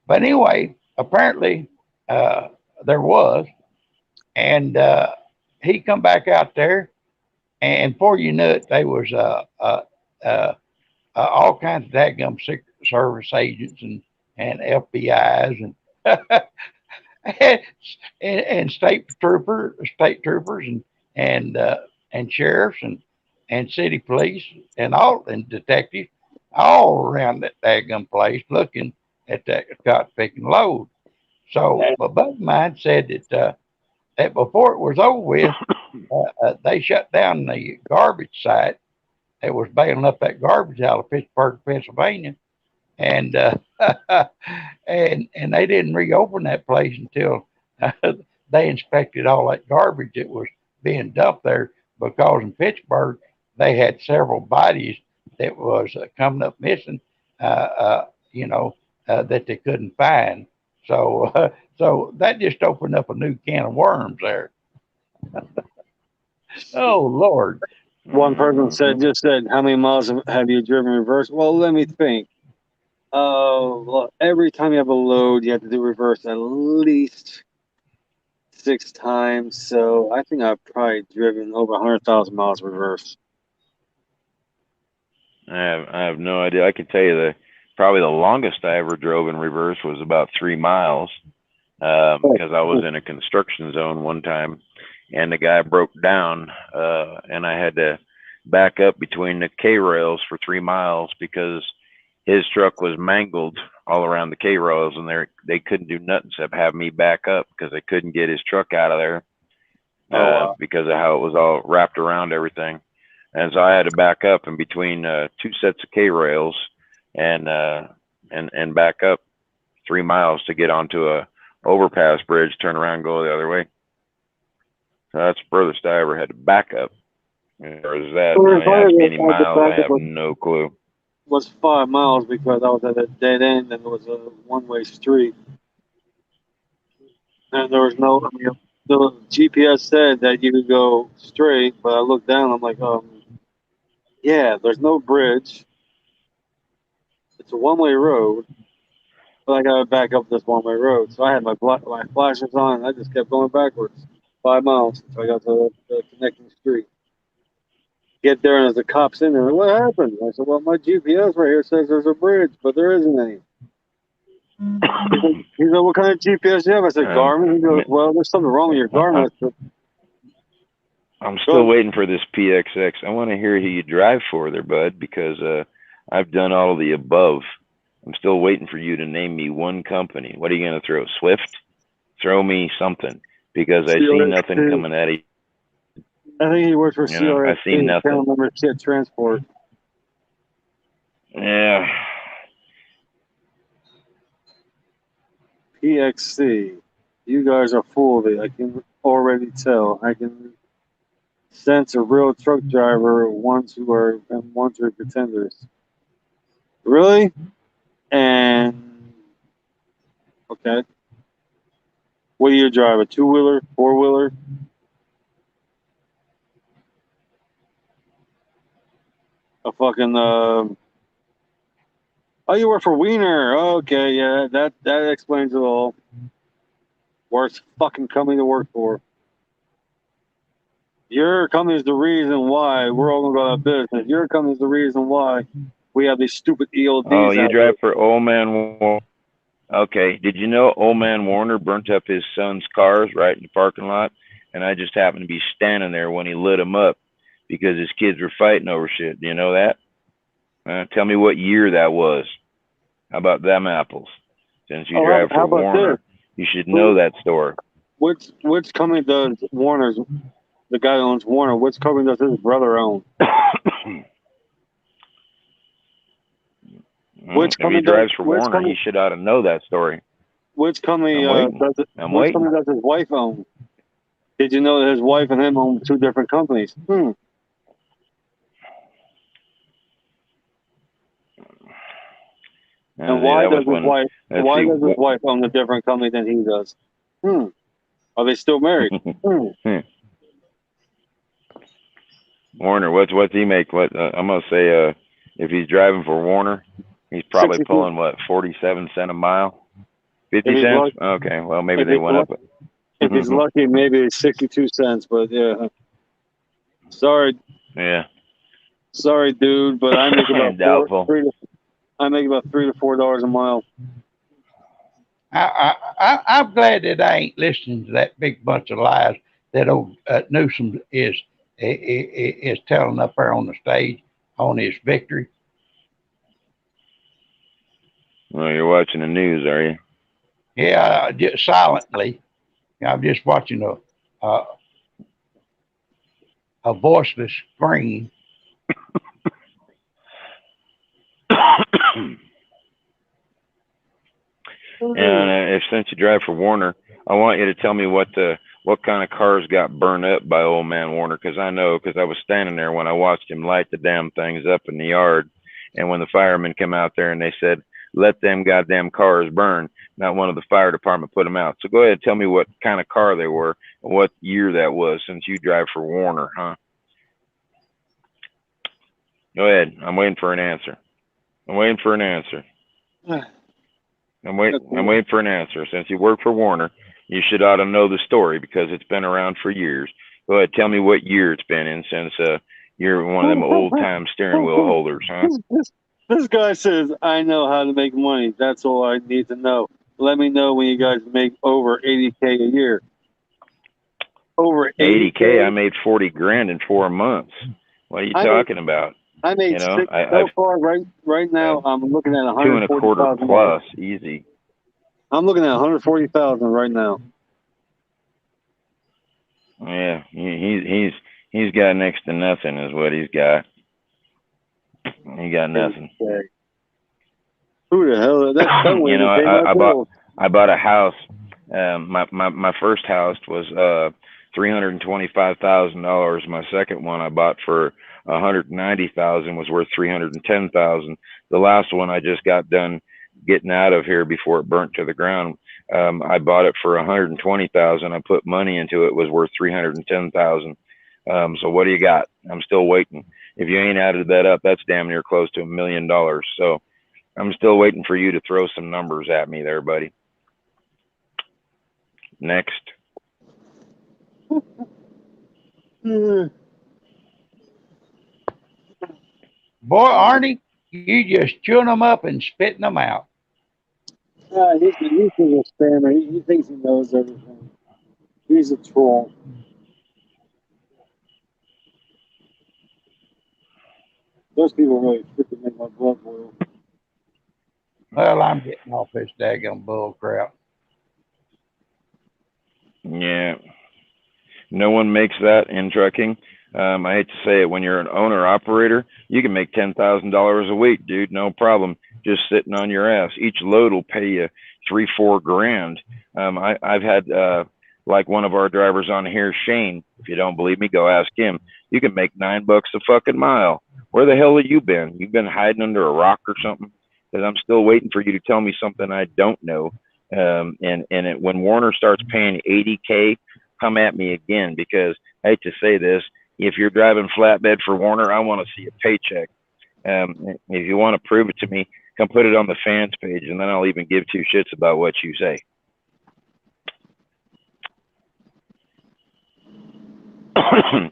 But anyway, apparently there was. And he come back out there, and before you knew it, there was all kinds of dadgum Secret Service agents and FBI's and state troopers and sheriffs and city police and detectives all around that daggum place looking at that cotton picking load. So a buddy of mine said that that before it was over with, they shut down the garbage site that was bailing up that garbage out of Pittsburgh, Pennsylvania, and and they didn't reopen that place until they inspected all that garbage that was being dumped there, because in Pittsburgh they had several bodies that was coming up missing, you know, that they couldn't find. So so that just opened up a new can of worms there. Oh Lord. One person just said, how many miles have you driven reverse? Well, let me think. Well, every time you have a load, you have to do reverse at least 6 times. So I think I've probably driven over 100,000 miles reverse. I have no idea. I could tell you probably the longest I ever drove in reverse was about 3 miles, because I was in a construction zone one time, and the guy broke down, and I had to back up between the K rails for 3 miles because his truck was mangled all around the K rails, and they couldn't do nothing except have me back up because they couldn't get his truck out of there, because of how it was all wrapped around everything. And so I had to back up in between 2 sets of K rails and back up 3 miles to get onto a overpass bridge, turn around, and go the other way. So that's the furthest I ever had to back up. Or is that? Ask me any miles, I have no clue. Was 5 miles because I was at a dead end and it was a one-way street, and there was no. I mean, the GPS said that you could go straight, but I looked down. I'm like, yeah, there's no bridge. It's a one-way road, but I got to back up this one-way road. So I had my flashers on, and I just kept going backwards, 5 miles until I got to the connecting street. Get there, and there's the cops in there. What happened? I said, well, my GPS right here says there's a bridge, but there isn't any. He said, what kind of GPS do you have? I said, Garmin. He goes, well, there's something wrong with your Garmin. I'm still waiting for this PXX. I want to hear who you drive for there, bud, because I've done all of the above. I'm still waiting for you to name me one company. What are you going to throw? Swift? Throw me something, because I see nothing coming at it. I think he works for CRS. I see nothing. Shit transport. Yeah. PXC. You guys are full of it. I can already tell. I can sense a real truck driver, ones who are pretenders. Really? And okay. What do you drive? A 2-wheeler, 4-wheeler? A fucking oh, you work for Wiener. Okay, yeah, that explains it all. Worst fucking company to work for. Your company is the reason why we're all gonna go out of business. Your company is the reason why we have these stupid ELDs. Oh, you drive for Old Man Warner. Okay. Did you know Old Man Warner burnt up his son's cars right in the parking lot? And I just happened to be standing there when he lit them up because his kids were fighting over shit. Do you know that? Tell me what year that was. How about them apples? Since you drive for Warner, you should know that story. Which company does Warner's? The guy who owns Warner. Which company does his brother own? If he drives for Warner, he should ought to know that story. Which company does it? Which company does his wife own? Did you know that his wife and him own 2 different companies? And why does his wife? Why does his wife own a different company than he does? Are they still married? Warner, what's he make? What I'm gonna say, if he's driving for Warner, he's probably 62. Pulling what, 47 cents a mile, 50 cents. Lucky, okay, well maybe they went up. If he's lucky, maybe it's 62 cents. But yeah, sorry. Yeah. Sorry, dude, but I make about $3 to $4 a mile. I'm glad that I ain't listening to that big bunch of lies that old Newsom is telling up there on the stage on his victory. Well, you're watching the news, are you? Yeah, just silently. I'm just watching a voiceless scream. And if since you drive for Warner, I want you to tell me what kind of cars got burned up by old man Warner, because I know, because I was standing there when I watched him light the damn things up in the yard, and when the firemen come out there and they said, "Let them goddamn cars burn," not one of the fire department put them out. So go ahead and tell me what kind of car they were and what year that was, since you drive for Warner, huh? Go ahead. I'm waiting for an answer. I'm waiting for an answer. I'm waiting for an answer. Since you work for Warner, you should ought to know the story because it's been around for years. Go ahead, tell me what year it's been in, since you're one of them old time steering wheel holders, huh? This guy says, I know how to make money. That's all I need to know. Let me know when you guys make over 80K a year. Over 80K, I made 40 grand in 4 months. What are you talking about? I made six so far. Right now, I'm looking at 140,000 plus, easy. I'm looking at 140,000 right now. Yeah, he's got next to nothing, is what he's got. He got nothing. Who the hell is that? You know, I bought a house. My first house was $325,000. My second one I bought for $190,000 was worth $310,000. The last one I just got done getting out of here before it burnt to the ground. I bought it for $120,000. I put money into it, was worth $310,000. So what do you got? I'm still waiting. If you ain't added that up, that's damn near close to $1 million. So I'm still waiting for you to throw some numbers at me there, buddy. Next. Boy, Arnie, you just chewing them up and spitting them out. He's a spammer. He thinks he knows everything. He's a troll. Those people really freaking make my blood boil. Well, I'm getting off this daggone bull crap. Yeah. No one makes that in trucking. I hate to say it, when you're an owner operator, you can make $10,000 a week, dude. No problem. Just sitting on your ass. Each load will pay you $3-4 grand. I've had like one of our drivers on here, Shane. If you don't believe me, go ask him. You can make $9 a fucking mile. Where the hell have you been? You've been hiding under a rock or something? Because I'm still waiting for you to tell me something I don't know. When Warner starts paying $80K, come at me again, because I hate to say this, if you're driving flatbed for Warner, I want to see a paycheck. If you want to prove it to me, come put it on the fans page, and then I'll even give two shits about what you say.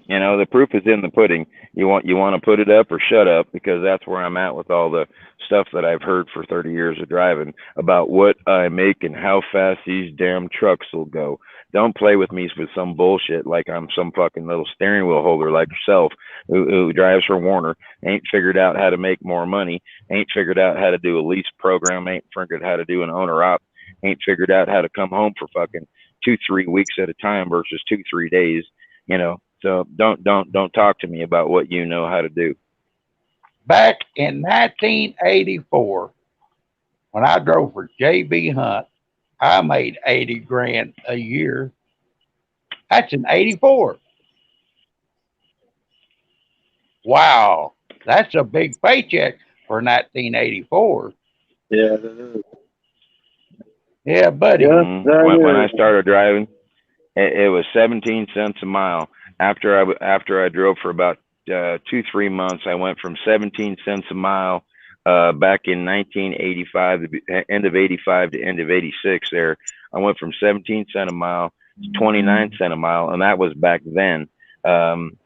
You know, the proof is in the pudding. You want to put it up or shut up, because that's where I'm at with all the stuff that I've heard for 30 years of driving about what I make and how fast these damn trucks will go. Don't play with me with some bullshit like I'm some fucking little steering wheel holder like yourself who drives for Warner, ain't figured out how to make more money, ain't figured out how to do a lease program, ain't figured how to do an owner op, ain't figured out how to come home for fucking 2-3 weeks at a time versus 2-3 days. You know, so don't talk to me about what you know how to do. Back in 1984, when I drove for J.B. Hunt, I made 80 grand a year. That's in 84. Wow, that's a big paycheck for 1984. Yeah, that is. Yeah, buddy. When I started driving, it was 17 cents a mile. After I drove for about 2-3 months, I went from 17 cents a mile back in 1985, the end of 85 to end of 86 there. I went from 17 cents a mile to 29 cents a mile, and that was back then. From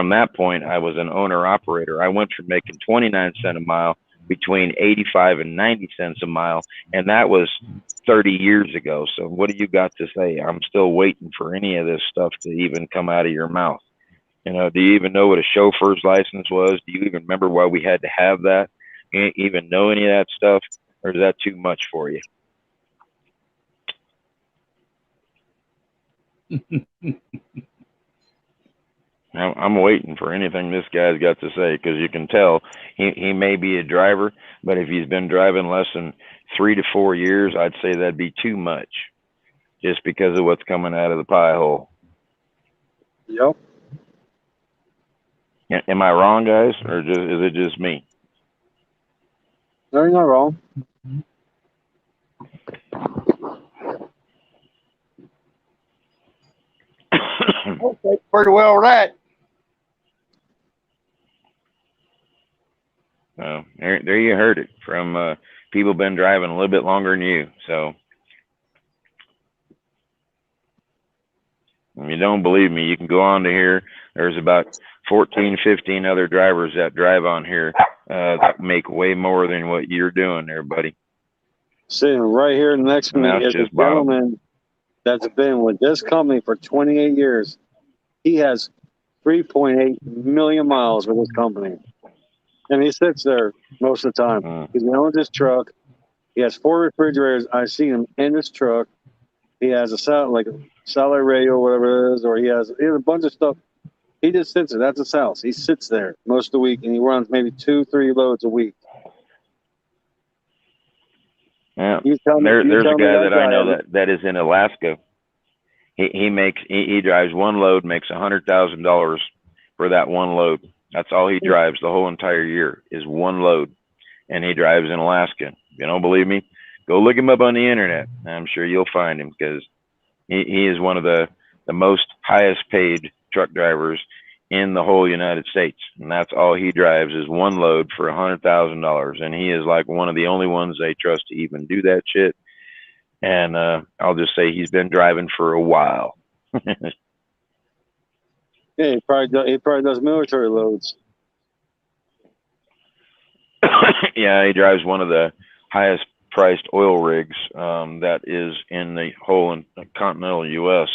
that point, I was an owner operator. I went from making 29 cents a mile between 85 and 90 cents a mile, and that was 30 years ago. So what do you got to say? I'm still waiting for any of this stuff to even come out of your mouth. You know, do you even know what a chauffeur's license was? Do you even remember why we had to have that? You even know any of that stuff, or is that too much for you? I'm waiting for anything this guy's got to say, because you can tell he may be a driver, but if he's been driving less than 3 to 4 years, I'd say that'd be too much, just because of what's coming out of the pie hole. Yep. Am I wrong, guys, or is it just me? No, you're not wrong. Okay, pretty well right. So there you heard it from people been driving a little bit longer than you. So if you don't believe me, you can go on to here. There's about 14, 15 other drivers that drive on here that make way more than what you're doing there, buddy. Sitting right here next to And me that's is a just Bob. gentleman that's been with this company for 28 years. He has 3.8 million miles with this company. And he sits there most of the time. He's owns his truck. He has 4 refrigerators. I see him in his truck. He has a satellite radio, whatever it is, or he has a bunch of stuff. He just sits there. That's his house. He sits there most of the week, and he runs maybe 2-3 loads a week. Yeah, there's a guy that I know that is in Alaska. He drives one load, makes $100,000 for that one load. That's all he drives the whole entire year is one load, and he drives in Alaska. If you don't believe me, go look him up on the internet. I'm sure you'll find him, because he is one of the most highest paid truck drivers in the whole United States, and that's all he drives is one load for $100,000, and he is like one of the only ones they trust to even do that shit. And I'll just say he's been driving for a while. Yeah, he probably does military loads. Yeah, he drives one of the highest priced oil rigs that is in the whole continental U.S.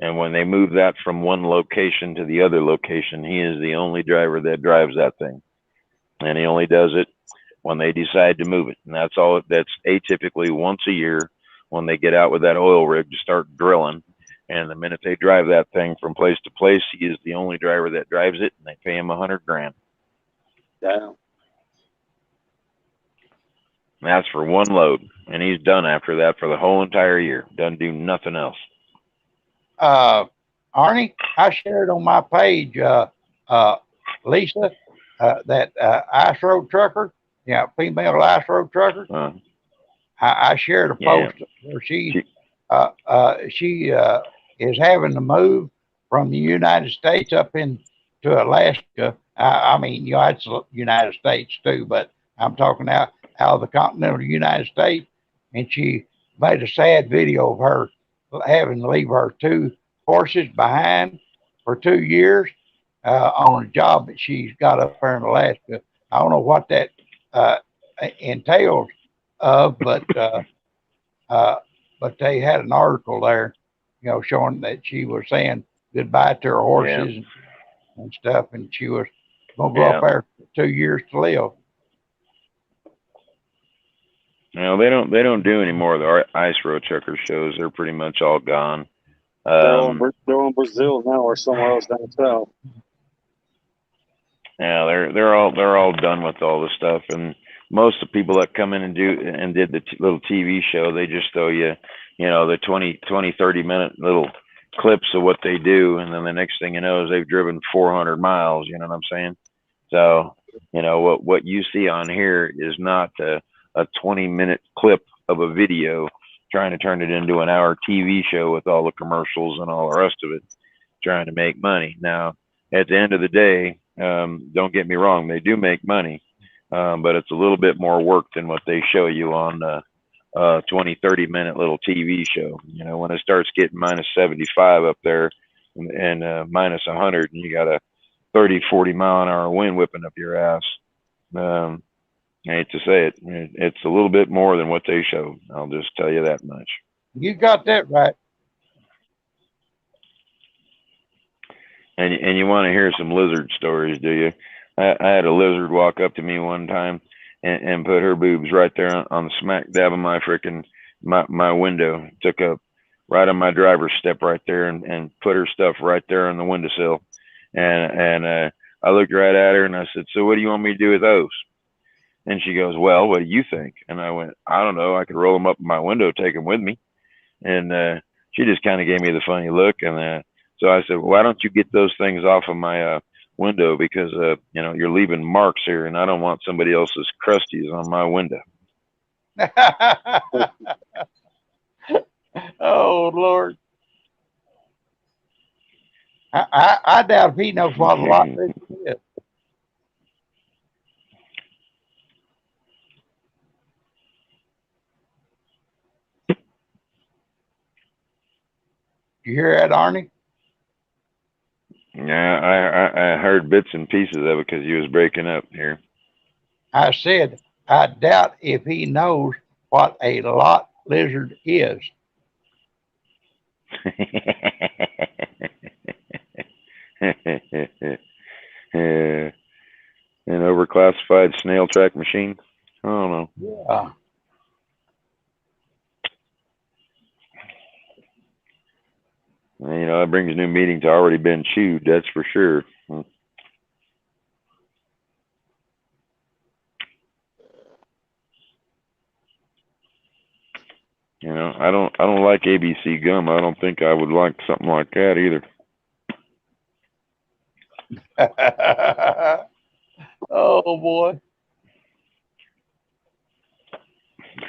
And when they move that from one location to the other location, he is the only driver that drives that thing. And he only does it when they decide to move it. And that's all. That's atypically once a year when they get out with that oil rig to start drilling. And the minute they drive that thing from place to place, he is the only driver that drives it, and they pay him $100,000. Damn. That's for one load, and he's done after that for the whole entire year. Doesn't do nothing else. Arnie, I shared on my page, Lisa, that ice road trucker, female ice road trucker. I shared a post where she is having to move from the United States up into Alaska. I mean, it's the United States too, but I'm talking out of the continental United States. And she made a sad video of her having to leave her 2 horses behind for 2 years on a job that she's got up there in Alaska. I don't know what that entails but they had an article there, showing that she was saying goodbye to her horses and stuff, and she was gonna go up there for 2 years to live. No, they don't do any more of the ice road trucker shows. They're pretty much all gone. They're in Brazil now or somewhere else down south. Yeah, they're all done with all the stuff, and most of the people that come in and did the little TV show, they just throw you, the 20, 30 minute little clips of what they do, and then the next thing you know is they've driven 400 miles. You know what I'm saying? So, what you see on here is not a 20-minute clip of a video trying to turn it into an hour TV show with all the commercials and all the rest of it, trying to make money. Now, at the end of the day, don't get me wrong, they do make money, but it's a little bit more work than what they show you on 20, 30-minute little TV show. When it starts getting minus 75 up there and minus 100, and you got a 30, 40 mile an hour wind whipping up your ass. I hate to say it, it's a little bit more than what they show. I'll just tell you that much. You got that right. And you want to hear some lizard stories, do you? I had a lizard walk up to me one time and put her boobs right there on the smack dab of my frickin' my window. Took up right on my driver's step right there, and put her stuff right there on the windowsill. And I looked right at her and I said, "So what do you want me to do with those?" And she goes, "Well, what do you think?" And I went, "I don't know. I could roll them up in my window, take them with me." And she just kind of gave me the funny look. And so I said, "Well, why don't you get those things off of my window, because you know, you're leaving marks here, and I don't want somebody else's crusties on my window." Oh Lord. I doubt if he knows what a lot this is. You hear that, Arnie? Yeah, I heard bits and pieces of it because you was breaking up here. I said, I doubt if he knows what a lot lizard is. An overclassified snail track machine. I don't know. Yeah. You know, that brings new meaning to already been chewed. That's for sure. You know, I don't like ABC gum. I don't think I would like something like that either. Oh boy.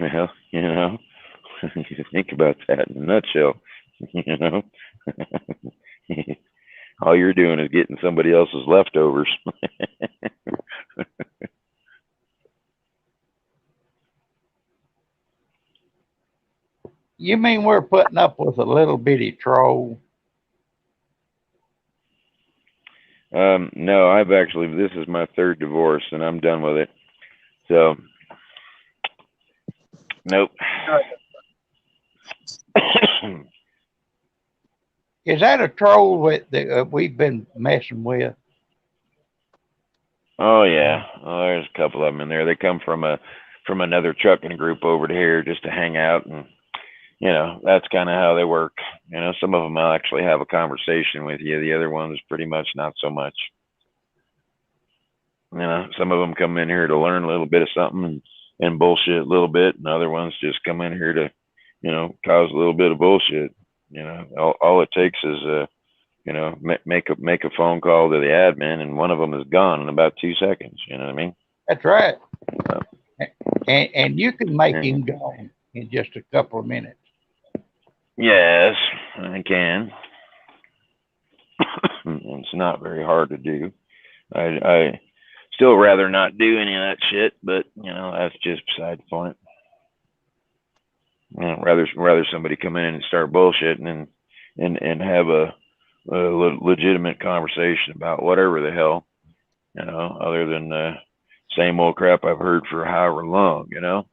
Well, you know, you think about that in a nutshell. You know, all you're doing is getting somebody else's leftovers. You mean we're putting up with a little bitty troll? No, this is my third divorce, and I'm done with it. So, nope. Is that a troll that we've been messing with? Oh yeah, there's a couple of them in there. They come from another trucking group over to here just to hang out, and you know, that's kind of how they work. You know, some of them will actually have a conversation with you. The other ones pretty much not so much. You know, some of them come in here to learn a little bit of something and bullshit a little bit, and other ones just come in here to, you know, cause a little bit of bullshit. You know, all it takes is you know, make a phone call to the admin, and one of them is gone in about 2 seconds. You know what I mean? That's right. So, And you can make yeah. him gone in just a couple of minutes. Yes, I can. It's not very hard to do. I still rather not do any of that shit, but you know, that's just beside the point. You know, rather somebody come in and start bullshitting and have a legitimate conversation about whatever the hell, you know, other than the same old crap I've heard for however long. You know,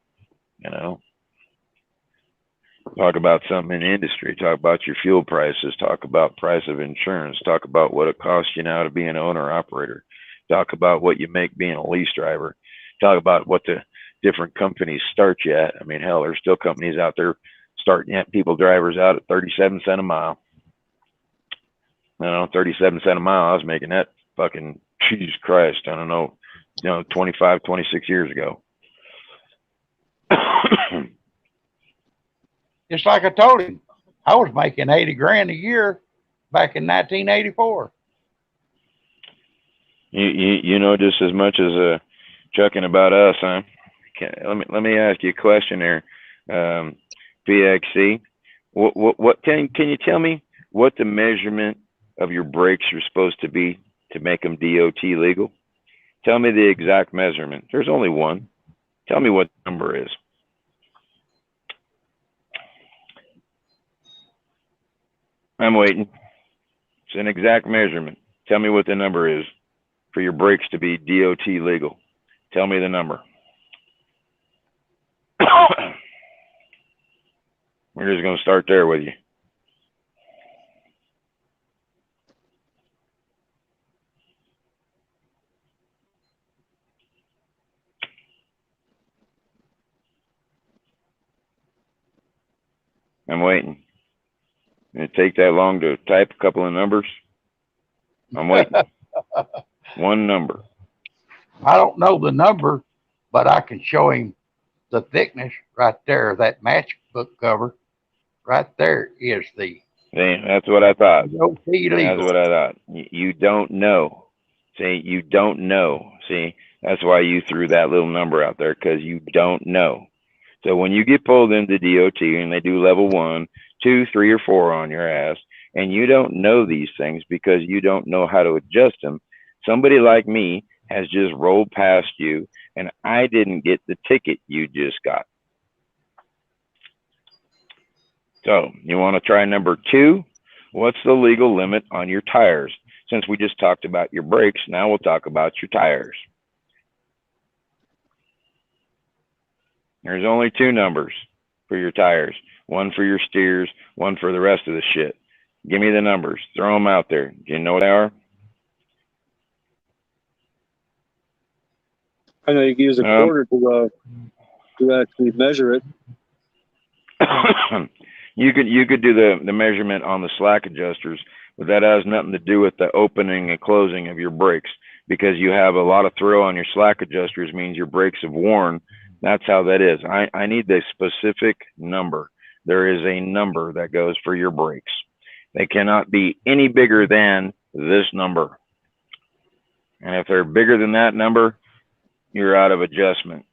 talk about something in the industry, talk about your fuel prices, talk about price of insurance, talk about what it costs you now to be an owner operator, talk about what you make being a lease driver, talk about what the different companies start you at. I mean, hell, there's still companies out there starting people drivers out at 37 cents a mile. You know, 37 cents a mile. I was making that fucking, Jesus Christ, I don't know, 25, 26 years ago. Just like I told him, I was making 80 grand a year back in 1984. You know just as much as chucking about us, huh? Let me ask you a question there, PXC. What can you tell me what the measurement of your brakes are supposed to be to make them DOT legal? Tell me the exact measurement. There's only one. Tell me what the number is. I'm waiting. It's an exact measurement. Tell me what the number is for your brakes to be DOT legal. Tell me the number. We're just going to start there with you. I'm waiting. It take that long to type a couple of numbers? I'm waiting. One number. I don't know the number, but I can show him the thickness right there. That matchbook cover right there is the. See, that's what I thought. No fee That's legal. what I thought. You don't know. See, you don't know. See, that's why you threw that little number out there, because you don't know. So when you get pulled into DOT and they do level 1, 2, 3, or 4 on your ass, and you don't know these things because you don't know how to adjust them, somebody like me has just rolled past you, and I didn't get the ticket you just got. So you want to try number 2? What's the legal limit on your tires? Since we just talked about your brakes, now we'll talk about your tires. There's only 2 numbers for your tires. One for your steers, one for the rest of the shit. Give me the numbers. Throw them out there. Do you know what they are? I know you can use a quarter to actually measure it. You could do the measurement on the slack adjusters, but that has nothing to do with the opening and closing of your brakes, because you have a lot of throw on your slack adjusters means your brakes have worn. That's how that is. I need the specific number. There is a number that goes for your brakes. They cannot be any bigger than this number. And if they're bigger than that number, you're out of adjustment.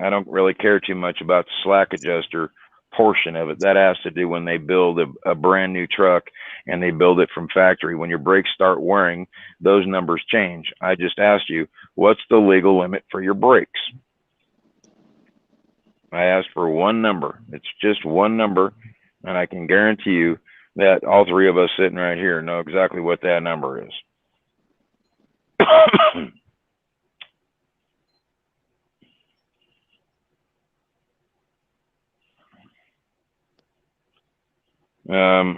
I don't really care too much about the slack adjuster portion of it. That has to do when they build a brand new truck and they build it from factory. When your brakes start wearing, those numbers change. I just asked you, what's the legal limit for your brakes? I asked for one number. It's just one number, and I can guarantee you that all 3 of us sitting right here know exactly what that number is.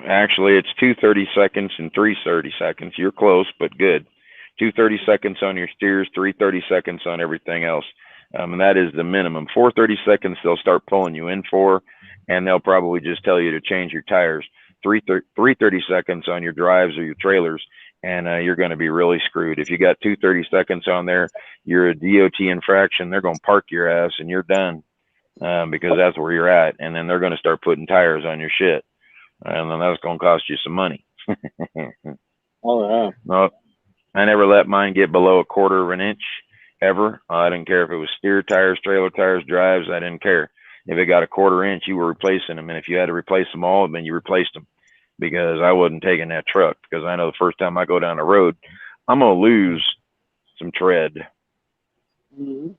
Actually, it's 2 30 seconds and 3 30 seconds. You're close, but good. 2 30 seconds on your steers, 3 30 seconds on everything else. And that is the minimum. 4 30 seconds, they'll start pulling you in for, and they'll probably just tell you to change your tires. 3 30 seconds on your drives or your trailers, and you're going to be really screwed. If you got 2 30 seconds on there, you're a DOT infraction. They're going to park your ass, and you're done, because that's where you're at. And then they're going to start putting tires on your shit. And then that's going to cost you some money. Oh, yeah. No, I never let mine get below 1/4 of an inch ever. I didn't care if it was steer tires, trailer tires, drives. I didn't care. If it got 1/4 inch, you were replacing them. And if you had to replace them all, then you replaced them, because I wasn't taking that truck, because I know the first time I go down the road, I'm going to lose some tread. Mm-hmm.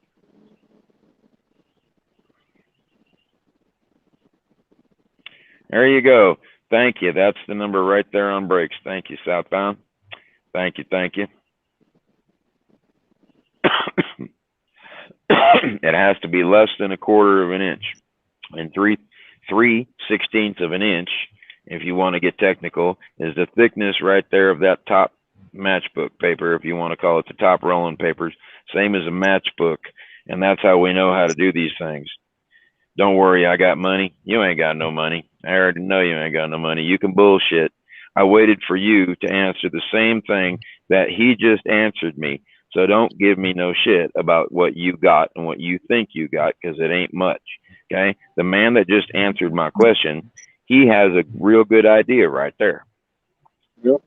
There you go. Thank you. That's the number right there on brakes. Thank you, Southbound. Thank you. Thank you. It has to be less than 1/4 of an inch, and 3/16 of an inch, if you want to get technical, is the thickness right there of that top matchbook paper, if you want to call it the top rolling papers, same as a matchbook. And that's how we know how to do these things. Don't worry, I got money. You ain't got no money. I already know you ain't got no money. You can bullshit. I waited for you to answer the same thing that he just answered me. So don't give me no shit about what you got and what you think you got, because it ain't much. Okay? The man that just answered my question, he has a real good idea right there. Yep.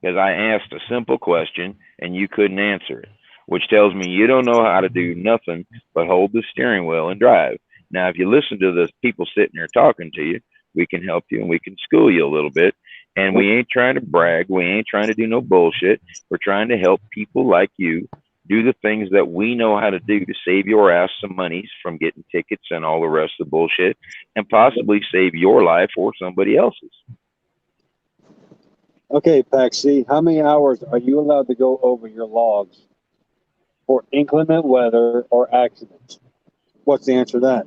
Because I asked a simple question and you couldn't answer it, which tells me you don't know how to do nothing but hold the steering wheel and drive. Now, if you listen to the people sitting there talking to you, we can help you and we can school you a little bit. And we ain't trying to brag. We ain't trying to do no bullshit. We're trying to help people like you do the things that we know how to do to save your ass some money from getting tickets and all the rest of the bullshit, and possibly save your life or somebody else's. Okay, Paxi, how many hours are you allowed to go over your logs for inclement weather or accidents? What's the answer to that?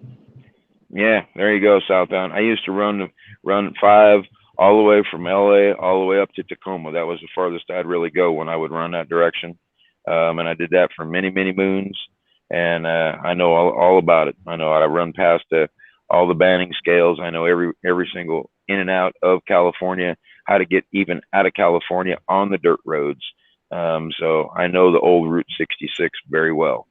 Yeah, there you go, Southbound. I used to run 5 all the way from LA all the way up to Tacoma. That was the farthest I'd really go when I would run that direction. And I did that for many, many moons. And I know all about it. I know how to run past all the banning scales. I know every single in and out of California, how to get even out of California on the dirt roads. So I know the old Route 66 very well.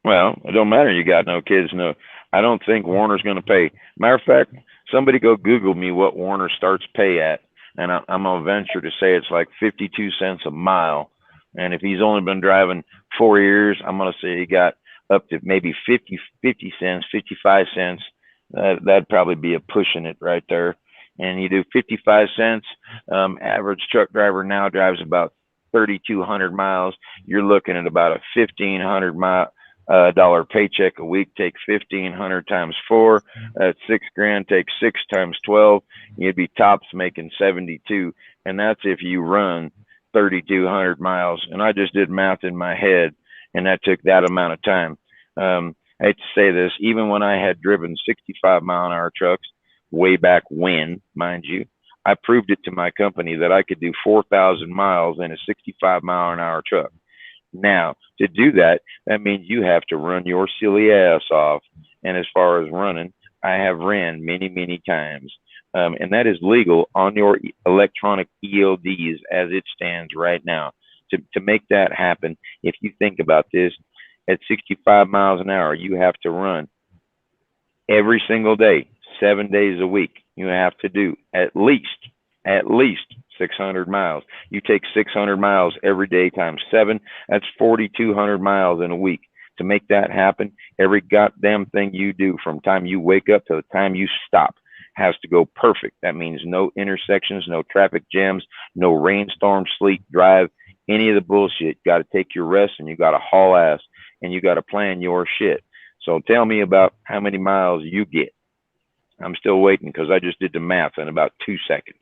Well, it don't matter. You got no kids. No, I don't think Warner's going to pay. Matter of fact, somebody go Google me what Warner starts pay at, and I'm going to venture to say it's like 52 cents a mile. And if he's only been driving 4 years, I'm going to say he got up to maybe 50 cents, 55 cents. That'd probably be a pushing it right there. And you do 55 cents. Average truck driver now drives about 3,200 miles. You're looking at about a $1,500 dollar paycheck a week. Take 1,500 times 4. That's $6,000. Take 6 times 12. You'd be tops making 72, and that's if you run 3,200 miles. And I just did math in my head, and that took that amount of time. I hate to say this, even when I had driven 65-mile-an-hour trucks way back when, mind you, I proved it to my company that I could do 4,000 miles in a 65-mile-an-hour truck. Now, to do that, that means you have to run your silly ass off. And as far as running, I have ran many, many times. And that is legal on your electronic ELDs as it stands right now. To make that happen, if you think about this, at 65 miles an hour, you have to run every single day, 7 days a week. You have to do at least 600 miles. You take 600 miles every day times 7. That's 4,200 miles in a week. To make that happen, every goddamn thing you do from time you wake up to the time you stop has to go perfect. That means no intersections, no traffic jams, no rainstorm, sleet, drive, any of the bullshit. You got to take your rest, and you got to haul ass, and you got to plan your shit. So tell me about how many miles you get. I'm still waiting because I just did the math in about 2 seconds.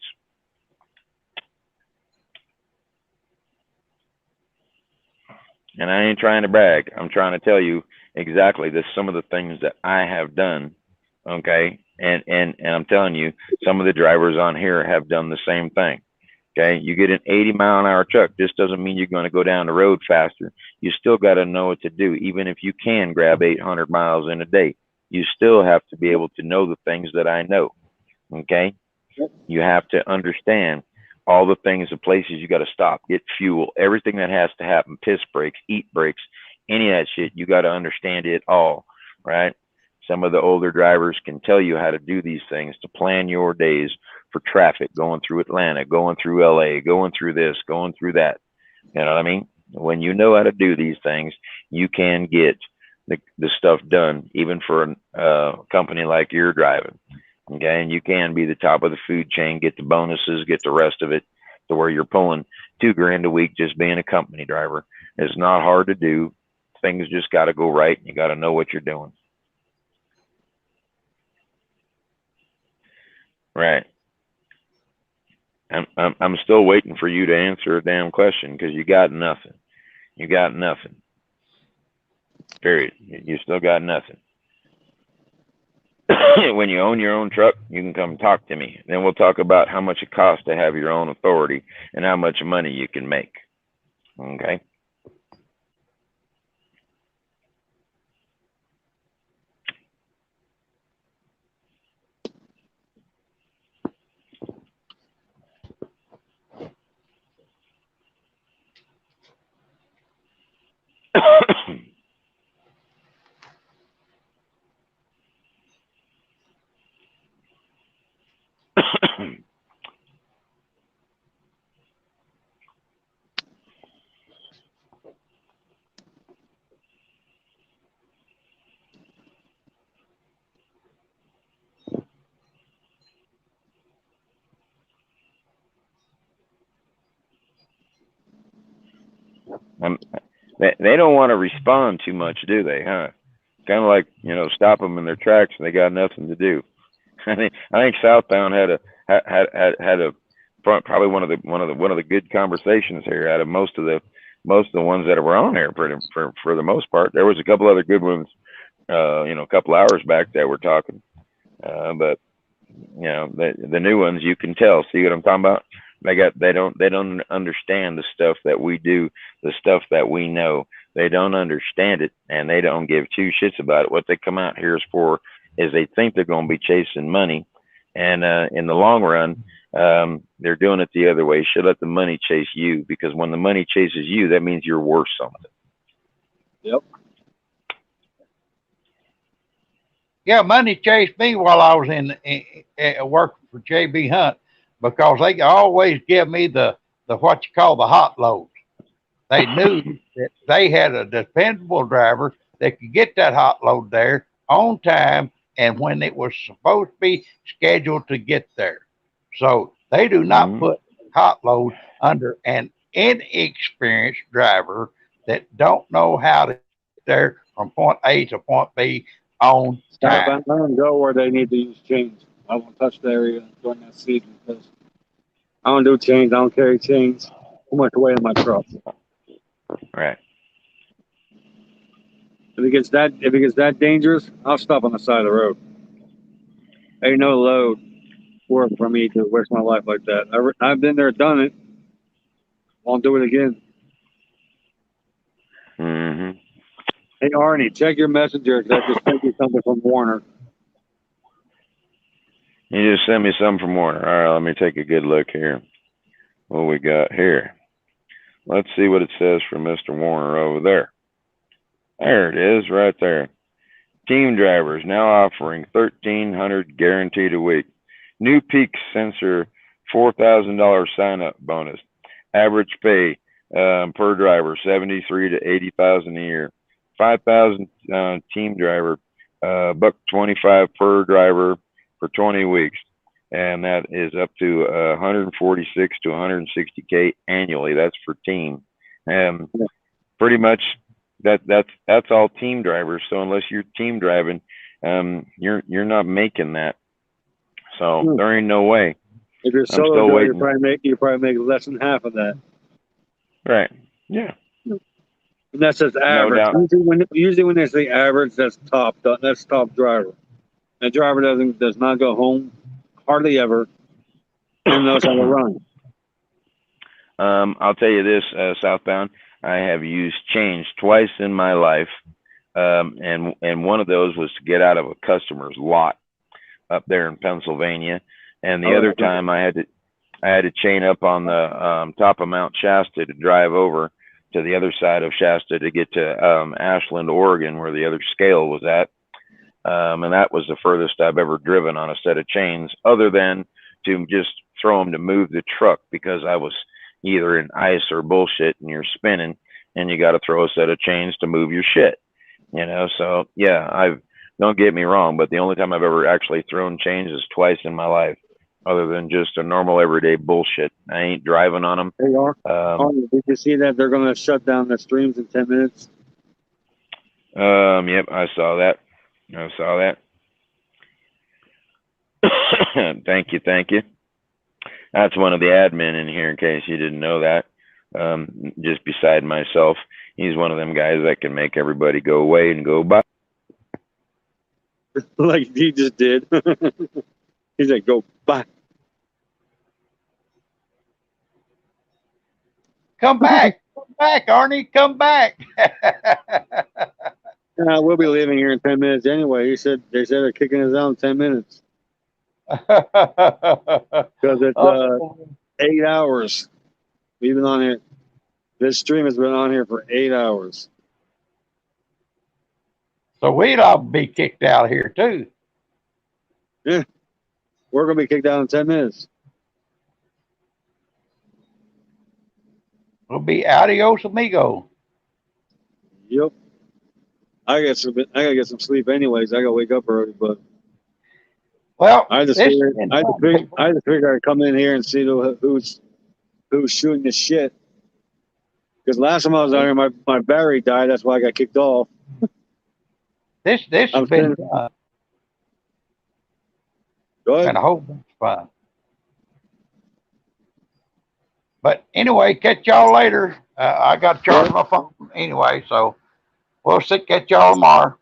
And I ain't trying to brag. I'm trying to tell you exactly some of the things that I have done. Okay. And I'm telling you, some of the drivers on here have done the same thing. Okay. You get an 80-mile-an-hour truck. This doesn't mean you're going to go down the road faster. You still got to know what to do. Even if you can grab 800 miles in a day, you still have to be able to know the things that I know. Okay. You have to understand all the things, the places you got to stop, get fuel, everything that has to happen, piss breaks, eat breaks, any of that shit. You got to understand it all, right? Some of the older drivers can tell you how to do these things to plan your days for traffic, going through Atlanta, going through LA, going through this, going through that. You know what I mean? When you know how to do these things, you can get the stuff done, even for a company like you're driving. Okay, and you can be the top of the food chain, get the bonuses, get the rest of it to where you're pulling $2,000 a week just being a company driver. It's not hard to do. Things just got to go right. You got to know what you're doing. Right. I'm still waiting for you to answer a damn question because you got nothing. You got nothing. Period. You still got nothing. When you own your own truck, you can come talk to me. Then we'll talk about how much it costs to have your own authority and how much money you can make. Okay? They don't want to respond too much, do they? Huh? Kind of like, stop them in their tracks and they got nothing to do. I think Southbound had a probably one of the good conversations here out of most of the ones that were on here for the most part. There was a couple other good ones, a couple hours back that were talking, but the new ones you can tell. See what I'm talking about? They don't understand the stuff that we do, the stuff that we know. They don't understand it, and they don't give two shits about it. What they come out here is for is they think they're going to be chasing money, and in the long run, they're doing it the other way. You should let the money chase you, because when the money chases you, that means you're worth something. Yep. Yeah, money chased me while I was working for JB Hunt, because they always give me the what you call the hot loads. They knew that they had a dependable driver that could get that hot load there on time and when it was supposed to be scheduled to get there. So they do not put hot load under an inexperienced driver that don't know how to get there from point A to point B on Stop time. and go where they need to use chains. I won't touch the area during that season because I don't do chains. I don't carry chains. Too much weight in my truck. Right. If it gets that dangerous, I'll stop on the side of the road. Ain't no load work for me to waste my life like that. I've been there, done it. Won't do it again. Mm-hmm. Hey Arnie, check your messenger because I just sent you something from Warner. You just sent me something from Warner. All right, let me take a good look here. What we got here? Let's see what it says from Mr. Warner over there. There it is, right there. Team drivers now offering $1,300 guaranteed a week. New peak sensor, $4,000 sign-up bonus. Average pay per driver, $73,000 to $80,000 a year. 5,000 team driver, $125 per driver for 20 weeks, and that is up to 146 to 160K annually. That's for team. Pretty much that's all team drivers. So unless you're team driving, you're not making that. So there ain't no way. If you're solo driver, you probably make less than half of that. Right. Yeah. And that's just average. No doubt. Usually when they say average, that's top driver. That driver does not go home hardly ever and knows how to run. I'll tell you this, Southbound, I have used chains twice in my life, and one of those was to get out of a customer's lot up there in Pennsylvania, and the other time I had to chain up on the top of Mount Shasta to drive over to the other side of Shasta to get to Ashland, Oregon, where the other scale was at. And that was the furthest I've ever driven on a set of chains, other than to just throw them to move the truck, because I was either in ice or bullshit and you're spinning and you got to throw a set of chains to move your shit, So yeah, don't get me wrong, but the only time I've ever actually thrown chains is twice in my life, other than just a normal everyday bullshit. I ain't driving on them. Hey, did you see that they're going to shut down the streams in 10 minutes? Yep, I saw that. Thank you. That's one of the admin in here, in case you didn't know that. Just beside myself, he's one of them guys that can make everybody go away and go by. Like he just did. He's like, go bye. Come back, Arnie, come back. We'll be leaving here in 10 minutes anyway. They said they're kicking us out in 10 minutes. Because it's 8 hours. We've been on here. This stream has been on here for 8 hours. So we'd all be kicked out of here too. Yeah. We're going to be kicked out in 10 minutes. We'll be adios amigo. Yep. I gotta get some sleep anyways. I gotta wake up early, but I just figured I'd come in here and see who's shooting the shit. Because last time I was out here, my battery died. That's why I got kicked off. This has been fun. Been a whole bunch of fun. But anyway, catch y'all later. I got to charge my phone anyway, so we'll catch y'all tomorrow.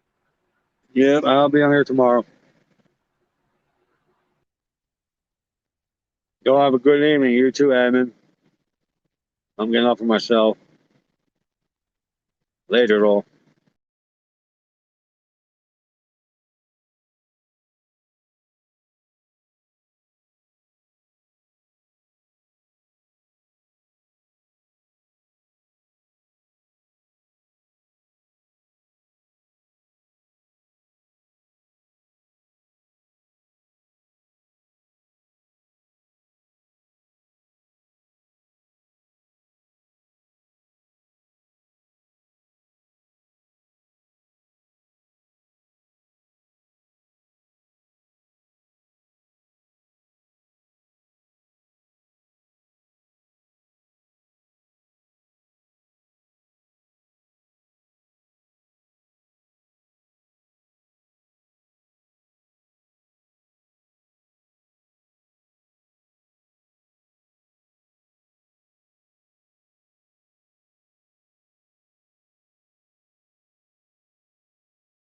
Yeah, I'll be on here tomorrow. Y'all have a good evening. You too, admin. I'm getting off of myself. Later, all.